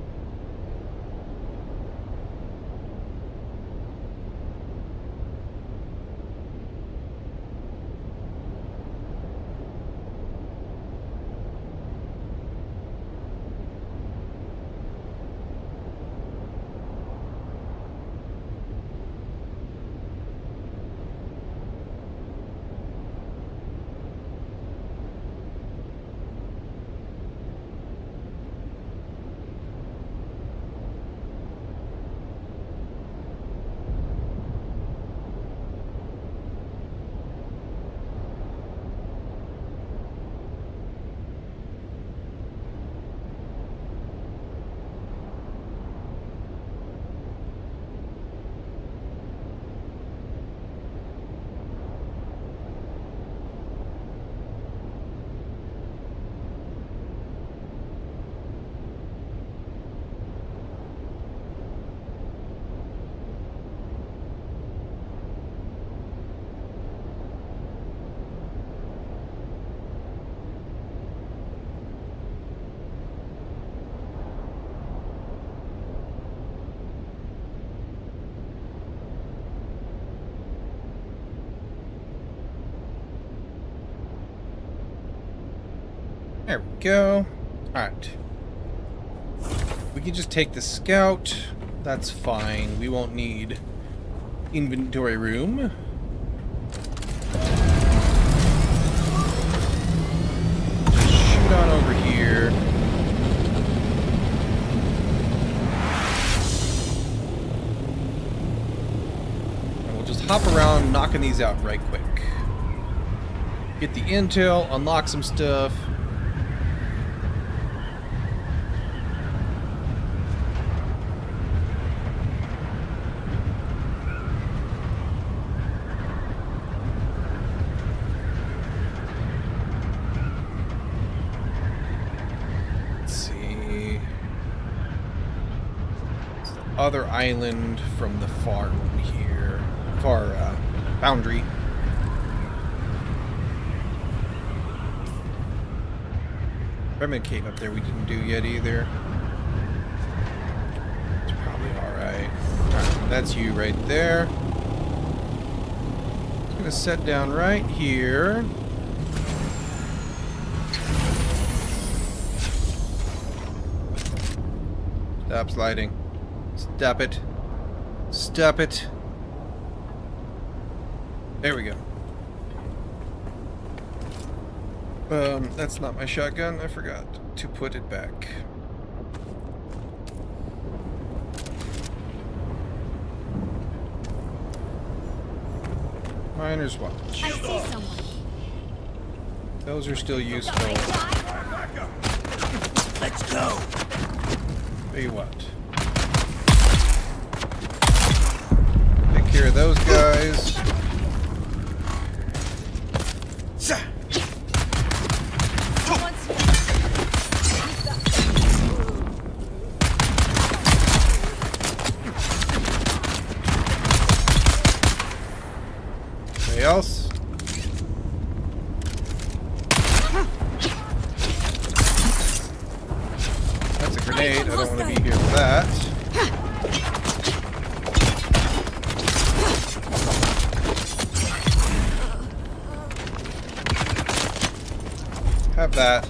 There we go. Alright. We can just take the scout. That's fine. We won't need inventory room. Just shoot on over here. And we'll just hop around knocking these out right quick. Get the intel, unlock some stuff. Other island from the far one here. Far boundary. Remnant cave up there we didn't do yet either. It's probably alright. Alright, that's you right there. I'm gonna set down right here. Stop sliding. Stop it. Stop it. There we go. That's not my shotgun. I forgot to put it back. Miner's watch. I see someone. Those are still useful. Let's go. Tell you what. Take care of those guys. Anybody else? That's a grenade. I don't want to be here for that. Have that.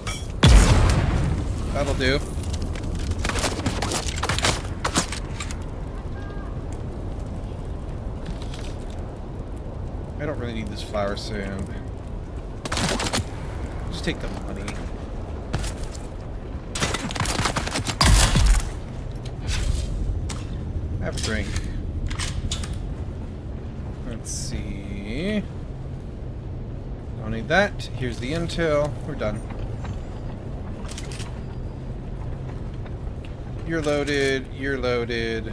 That'll do. I don't really need this flower sand. Just take the money. Have a drink. Let's see. Don't need that. Here's the intel. We're done. You're loaded. You're loaded.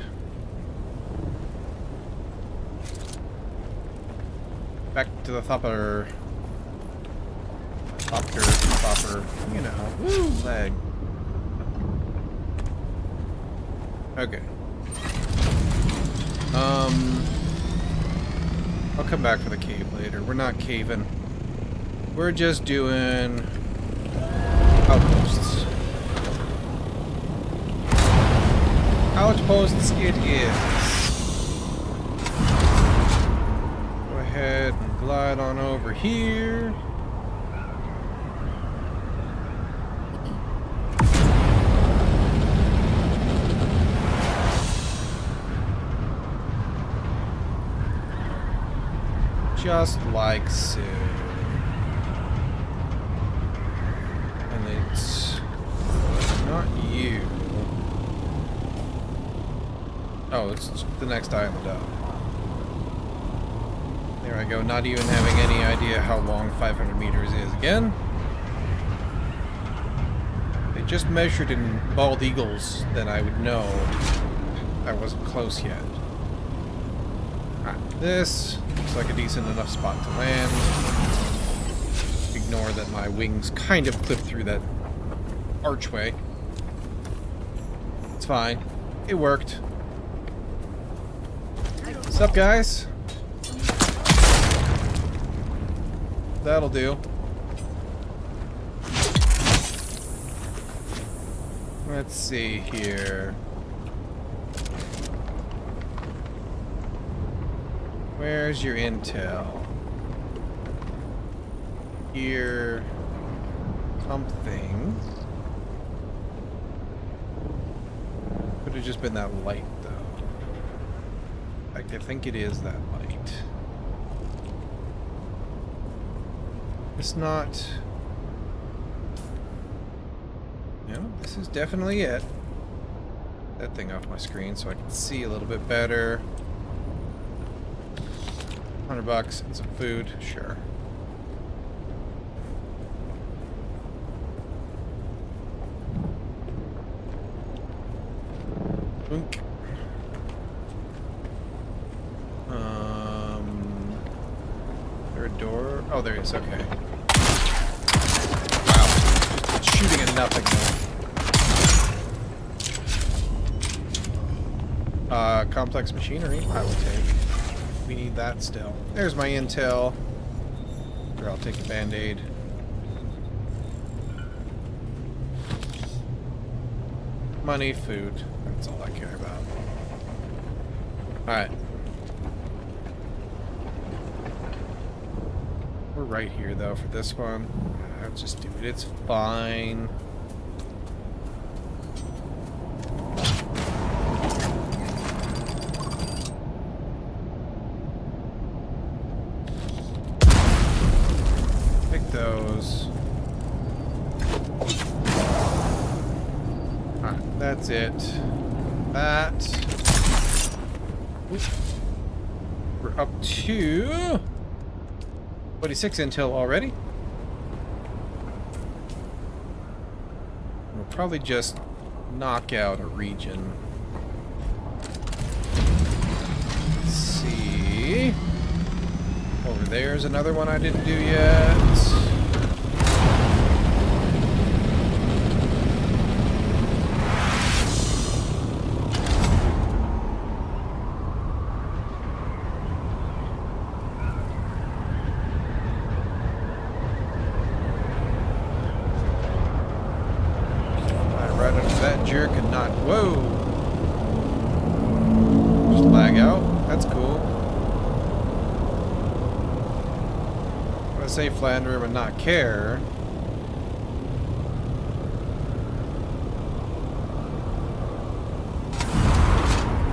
Back to the thopper. Thopper, you know. Woo, leg. Okay. I'll come back for the cave later. We're not caving. We're just doing outposts. Outposts it is. Go ahead and glide on over here. Just like so. And it's not you. Oh, it's the next island up. There I go, not even having any idea how long 500 meters is again. They just measured in bald eagles, then I would know I wasn't close yet. Alright, this looks like a decent enough spot to land. Ignore that my wings kind of clip through that archway. It's fine. It worked. What's up, guys? That'll do. Let's see here. Where's your intel? Here. something. Could have just been that light, though. Like, I think it is that light. It's not... No, this is definitely it. That thing off my screen so I can see a little bit better. $100 and some food, sure. Boink. There a door? Oh, there is. Okay. Wow, just shooting at nothing. Complex machinery. I will take. We need that still. There's my intel. Here, I'll take a band-aid. Money, food. That's all I care about. Alright. We're right here, though, for this one. I'll just do it. It's fine. Pick those. Alright, that's it. That. Oops. We're up to 26 intel already. We'll probably just knock out a region. Let's see. Over there's another one I didn't do yet. Jerk and not... Whoa! Just lag out? That's cool. I'm gonna say Flander but not care.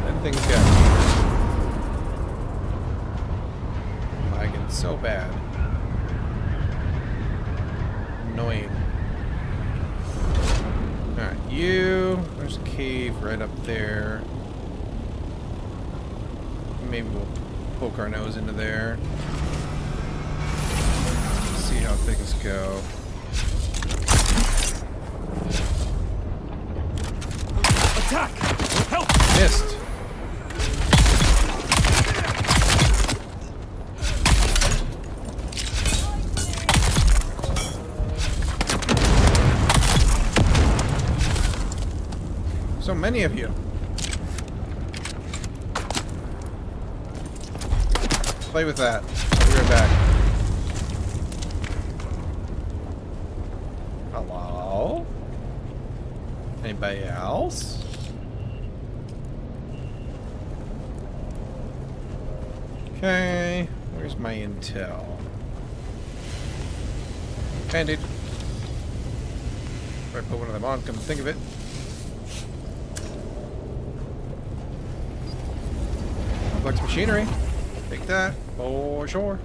That thing's got me. Lagging so bad. Annoying. Alright, you. There's a cave right up there. Maybe we'll poke our nose into there. See how things go. Attack! Help! Missed. So many of you. Play with that. I'll be right back. Hello? Anybody else? Okay. Where's my intel? Bandit. If I put one of them on, come to think of it. Complex machinery. Take that. For sure.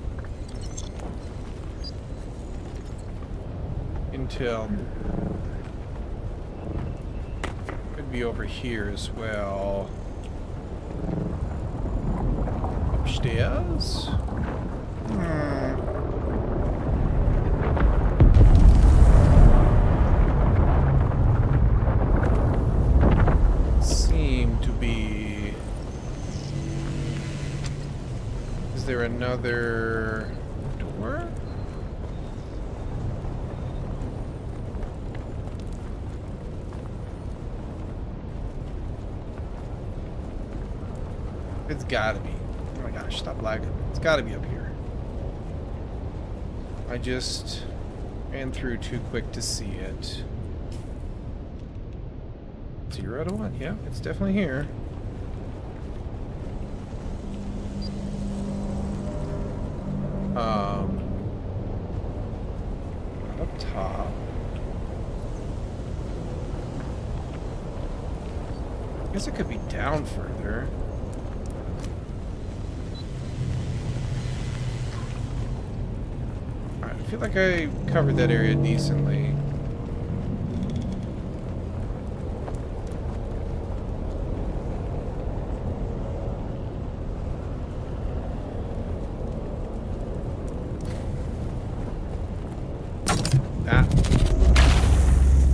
Intel. Could be over here as well. Upstairs? Seem to be... Is there another door? It's gotta be. Oh my gosh, stop lagging. It's gotta be up here. I just ran through too quick to see it. 0 to 1, yeah, it's definitely here. Up top. I guess it could be down further. Alright, I feel like I covered that area decently.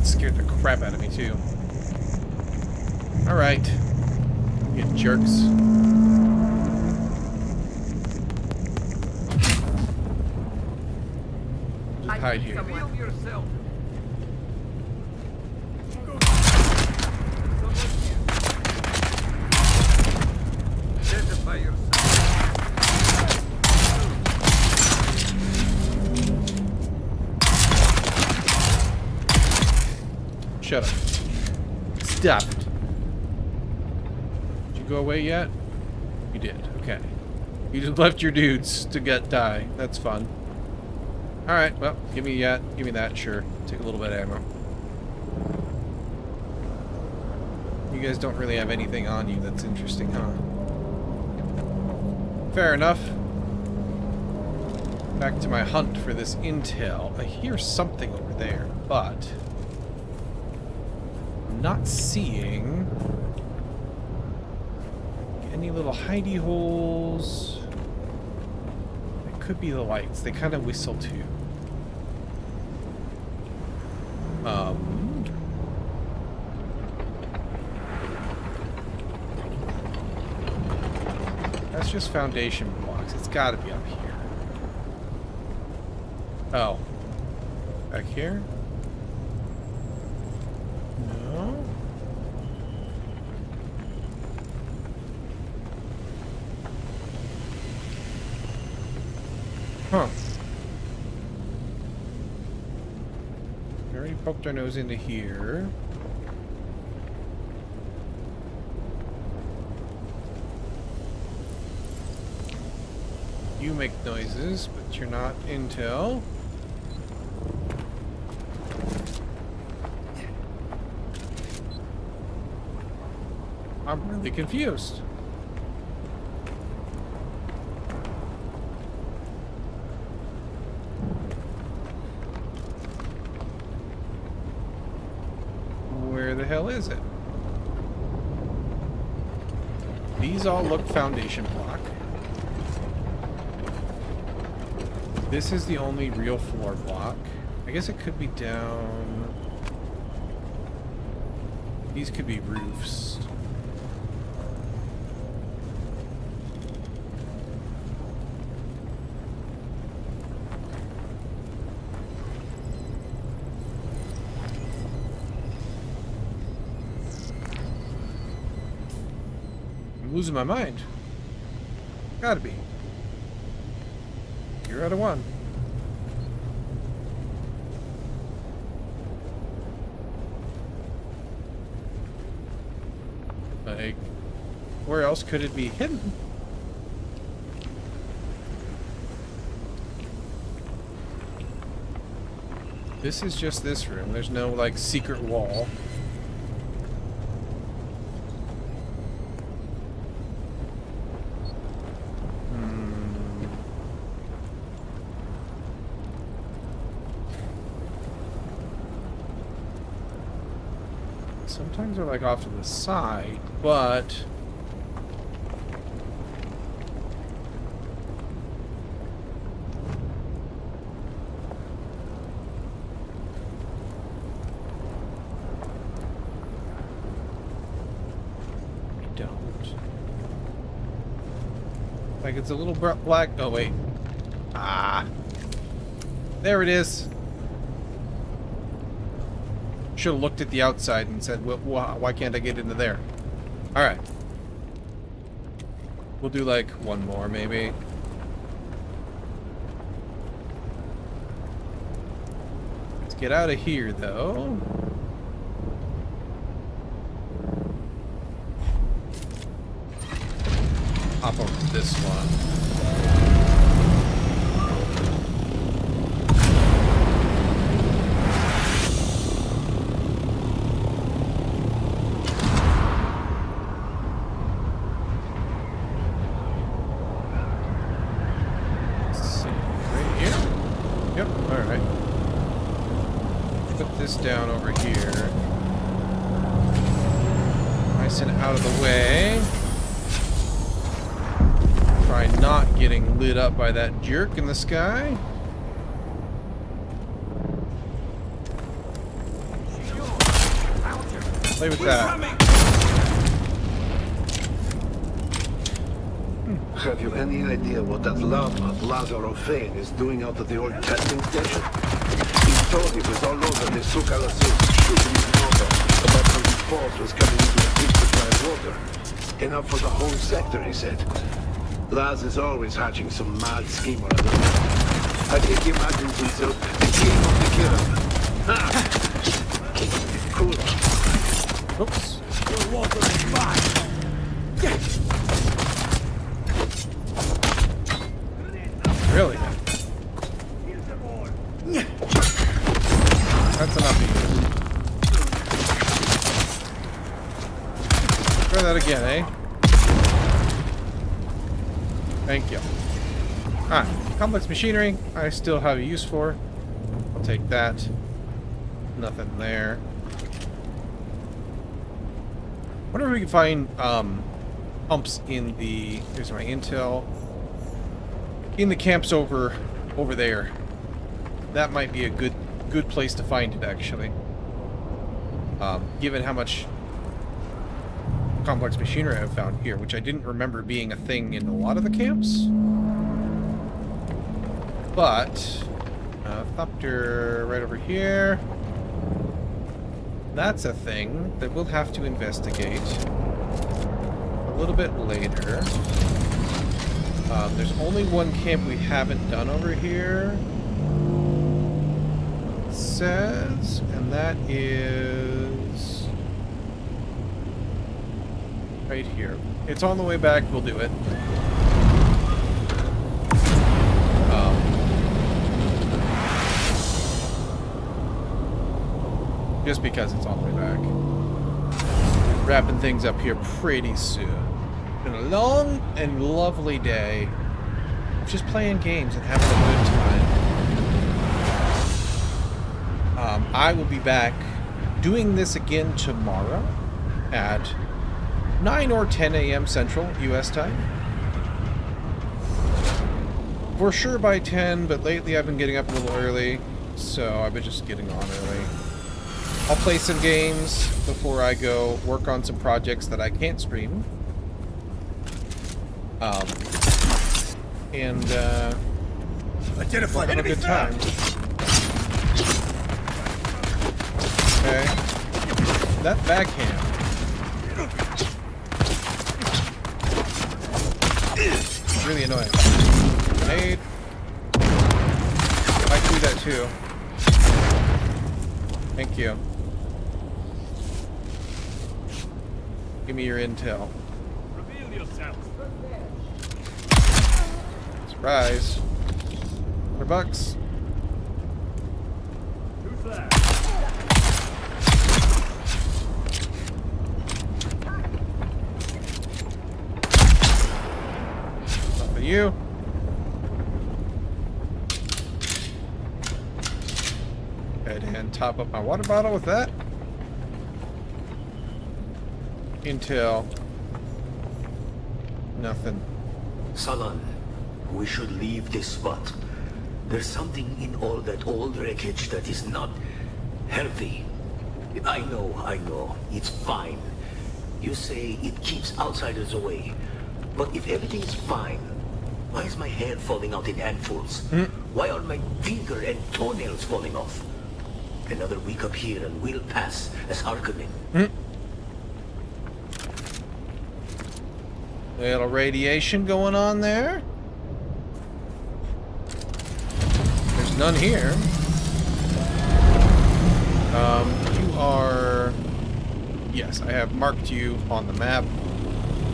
Scared the crap out of me too. Alright. You jerks. Just hide here. Shut up. Stop it. Did you go away yet? You did. Okay. You just left your dudes to die. That's fun. Alright, well, give me that, sure. Take a little bit of ammo. You guys don't really have anything on you that's interesting, huh? Fair enough. Back to my hunt for this intel. I hear something over there, but I'm not seeing any little hidey holes. It could be the lights. They kind of whistle too. That's just foundation blocks. It's got to be up here. Oh. Back here? No? Huh. We already poked our nose into here. You make noises, but you're not intel. I'm really confused. Where the hell is it? These all look foundation block. This is the only real floor block. I guess it could be down. These could be roofs. I'm losing my mind. Gotta be. You're out of one. Like, where else could it be hidden? This is just this room. There's no, like, secret wall. Sometimes they're like off to the side, but I don't. Like it's a little black. Oh wait. Ah. There it is. Should have looked at the outside and said, well, why can't I get into there? Alright. We'll do like one more, maybe. Let's get out of here, though. Hop over to this one. this down over here. Nice and out of the way. Try not getting lit up by that jerk in the sky. Play with that. Have you any idea what that llama, Lazar of Fane, is doing out at the old testing station? He told it was all over the Sukala shooting his water, about how his force was coming into the big supply of water. Enough for the whole sector, he said. Laz is always hatching some mad scheme or other. I think he imagines himself the king of the killer. Ha! It's cool. Oops. Your water is fine. Really? That's enough of you. Try that again, eh? Thank you. Alright, complex machinery, I still have a use for. I'll take that. Nothing there. Wonder if we can find pumps in the... Here's my intel. In the camps over there. That might be a good place to find it, actually. Given how much complex machinery I've found here, which I didn't remember being a thing in a lot of the camps. But Thopter right over here. That's a thing that we'll have to investigate a little bit later. There's only one camp we haven't done over here. It says, and that is right here. It's on the way back. We'll do it. Just because it's on the way back. Wrapping things up here pretty soon. Been a long and lovely day of just playing games and having a good time. I will be back doing this again tomorrow at 9 or 10 a.m. Central U.S. time. For sure by 10, but lately I've been getting up a little early, so I've been just getting on early. I'll play some games before I go work on some projects that I can't stream. Identify have a good time. Okay. That backhand. It's really annoying. Grenade. I can do that too. Thank you. Give me your intel. Reveal yourself. Surprise. $100. Who's there? Not for you. Go ahead and top up my water bottle with that. Intel. Nothing. Salan, we should leave this spot. There's something in all that old wreckage that is not healthy. I know. It's fine. You say it keeps outsiders away. But if everything's fine, why is my hair falling out in handfuls? Why are my finger and toenails falling off? Another week up here and we'll pass as Harkonnen. Little radiation going on there. There's none here. You are... Yes, I have marked you on the map.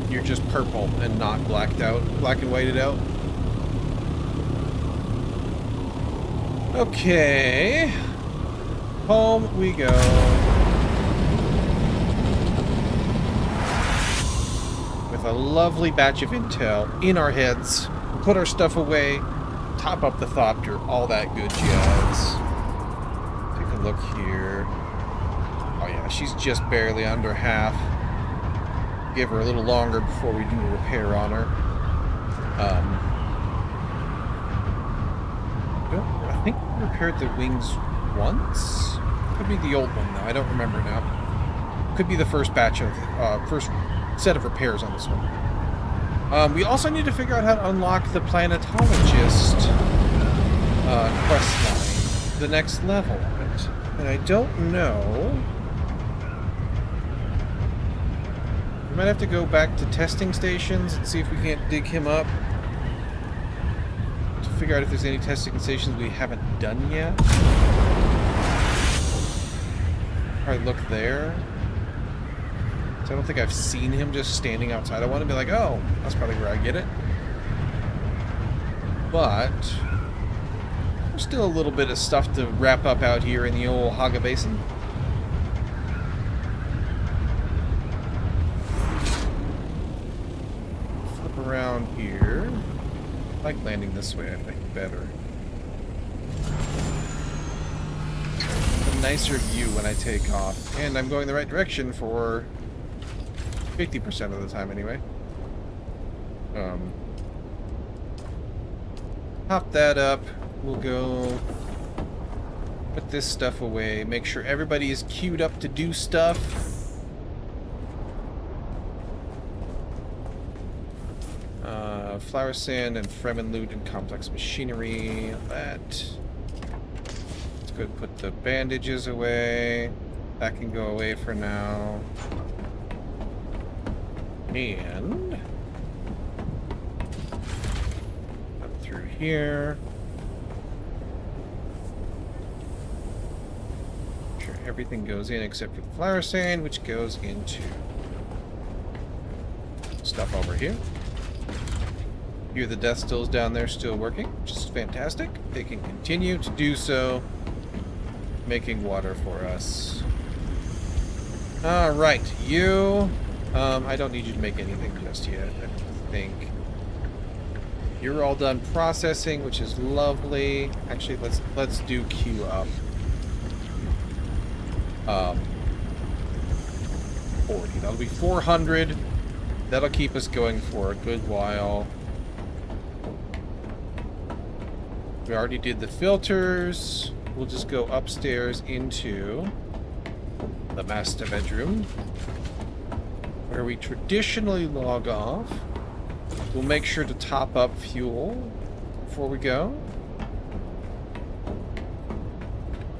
You're just purple and not blacked out, black and whited out. Okay. Home we go. With a lovely batch of intel in our heads. Put our stuff away. Top up the Thopter. All that good jazz. Take a look here. Oh yeah, she's just barely under half. Give her a little longer before we do a repair on her. I think we repaired the wings once? Could be the old one, though. I don't remember now. Could be the first batch of, first set of repairs on this one. We also need to figure out how to unlock the planetologist quest line, the next level of it. And I don't know. We might have to go back to testing stations and see if we can't dig him up. To figure out if there's any testing stations we haven't done yet. Probably look there. So I don't think I've seen him just standing outside. I want to be like, oh, that's probably where I get it. But there's still a little bit of stuff to wrap up out here in the old Haga Basin. Flip around here. I like landing this way, I think, better. A nicer view when I take off. And I'm going the right direction for 50% of the time, anyway. Pop that up. We'll go put this stuff away. Make sure everybody is queued up to do stuff. Flower sand and Fremen loot and complex machinery. That. Let's go put the bandages away. That can go away for now. And up through here. Make sure everything goes in except for the flower sand, which goes into stuff over here. Here the death stills down there still working, which is fantastic. They can continue to do so, making water for us. Alright, you... I don't need you to make anything just yet, I think. You're all done processing, which is lovely. Actually, let's do queue up. 40. That'll be 400. That'll keep us going for a good while. We already did the filters. We'll just go upstairs into the master bedroom, where we traditionally log off. We'll make sure to top up fuel before we go.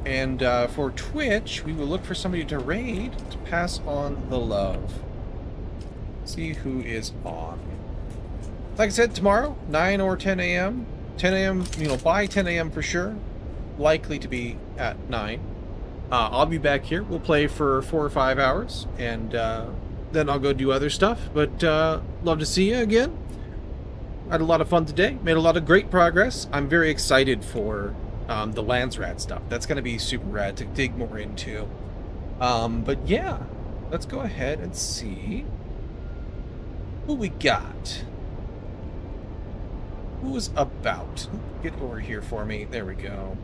And for Twitch, we will look for somebody to raid to pass on the love. See who is on. Like I said, tomorrow, 9 or 10 a.m. 10 a.m., you know, by 10 a.m. for sure. Likely to be at 9. I'll be back here. We'll play for 4 or 5 hours, and then I'll go do other stuff. But love to see you again. Had a lot of fun today. Made a lot of great progress. I'm very excited for the Landsrat stuff. That's going to be super rad to dig more into. But yeah, let's go ahead and see who we got. Who's about? Get over here for me. There we go.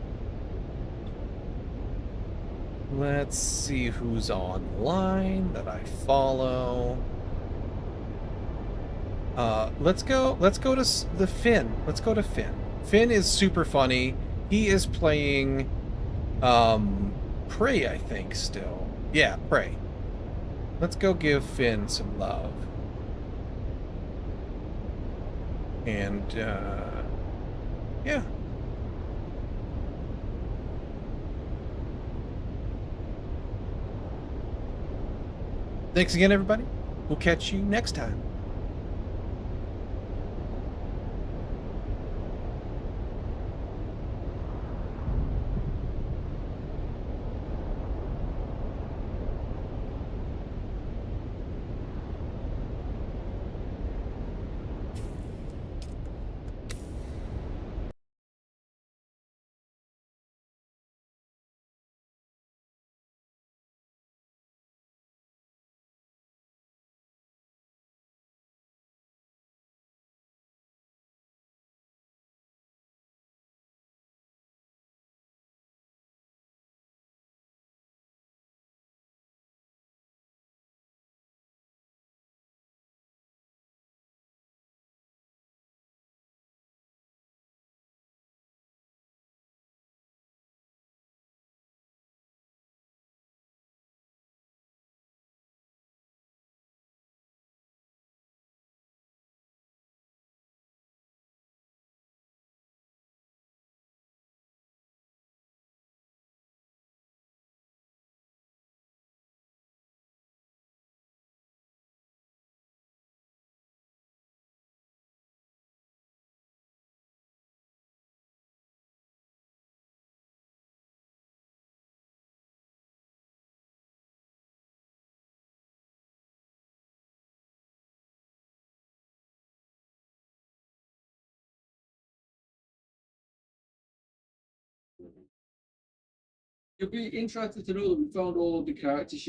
Let's see who's online that I follow. Let's go to the Finn. Let's go to Finn. Finn is super funny. He is playing Prey, I think, still. Yeah, Prey. Let's go give Finn some love. And yeah. Thanks again, everybody. We'll catch you next time. You'll be interested to know that we found all of the character sheets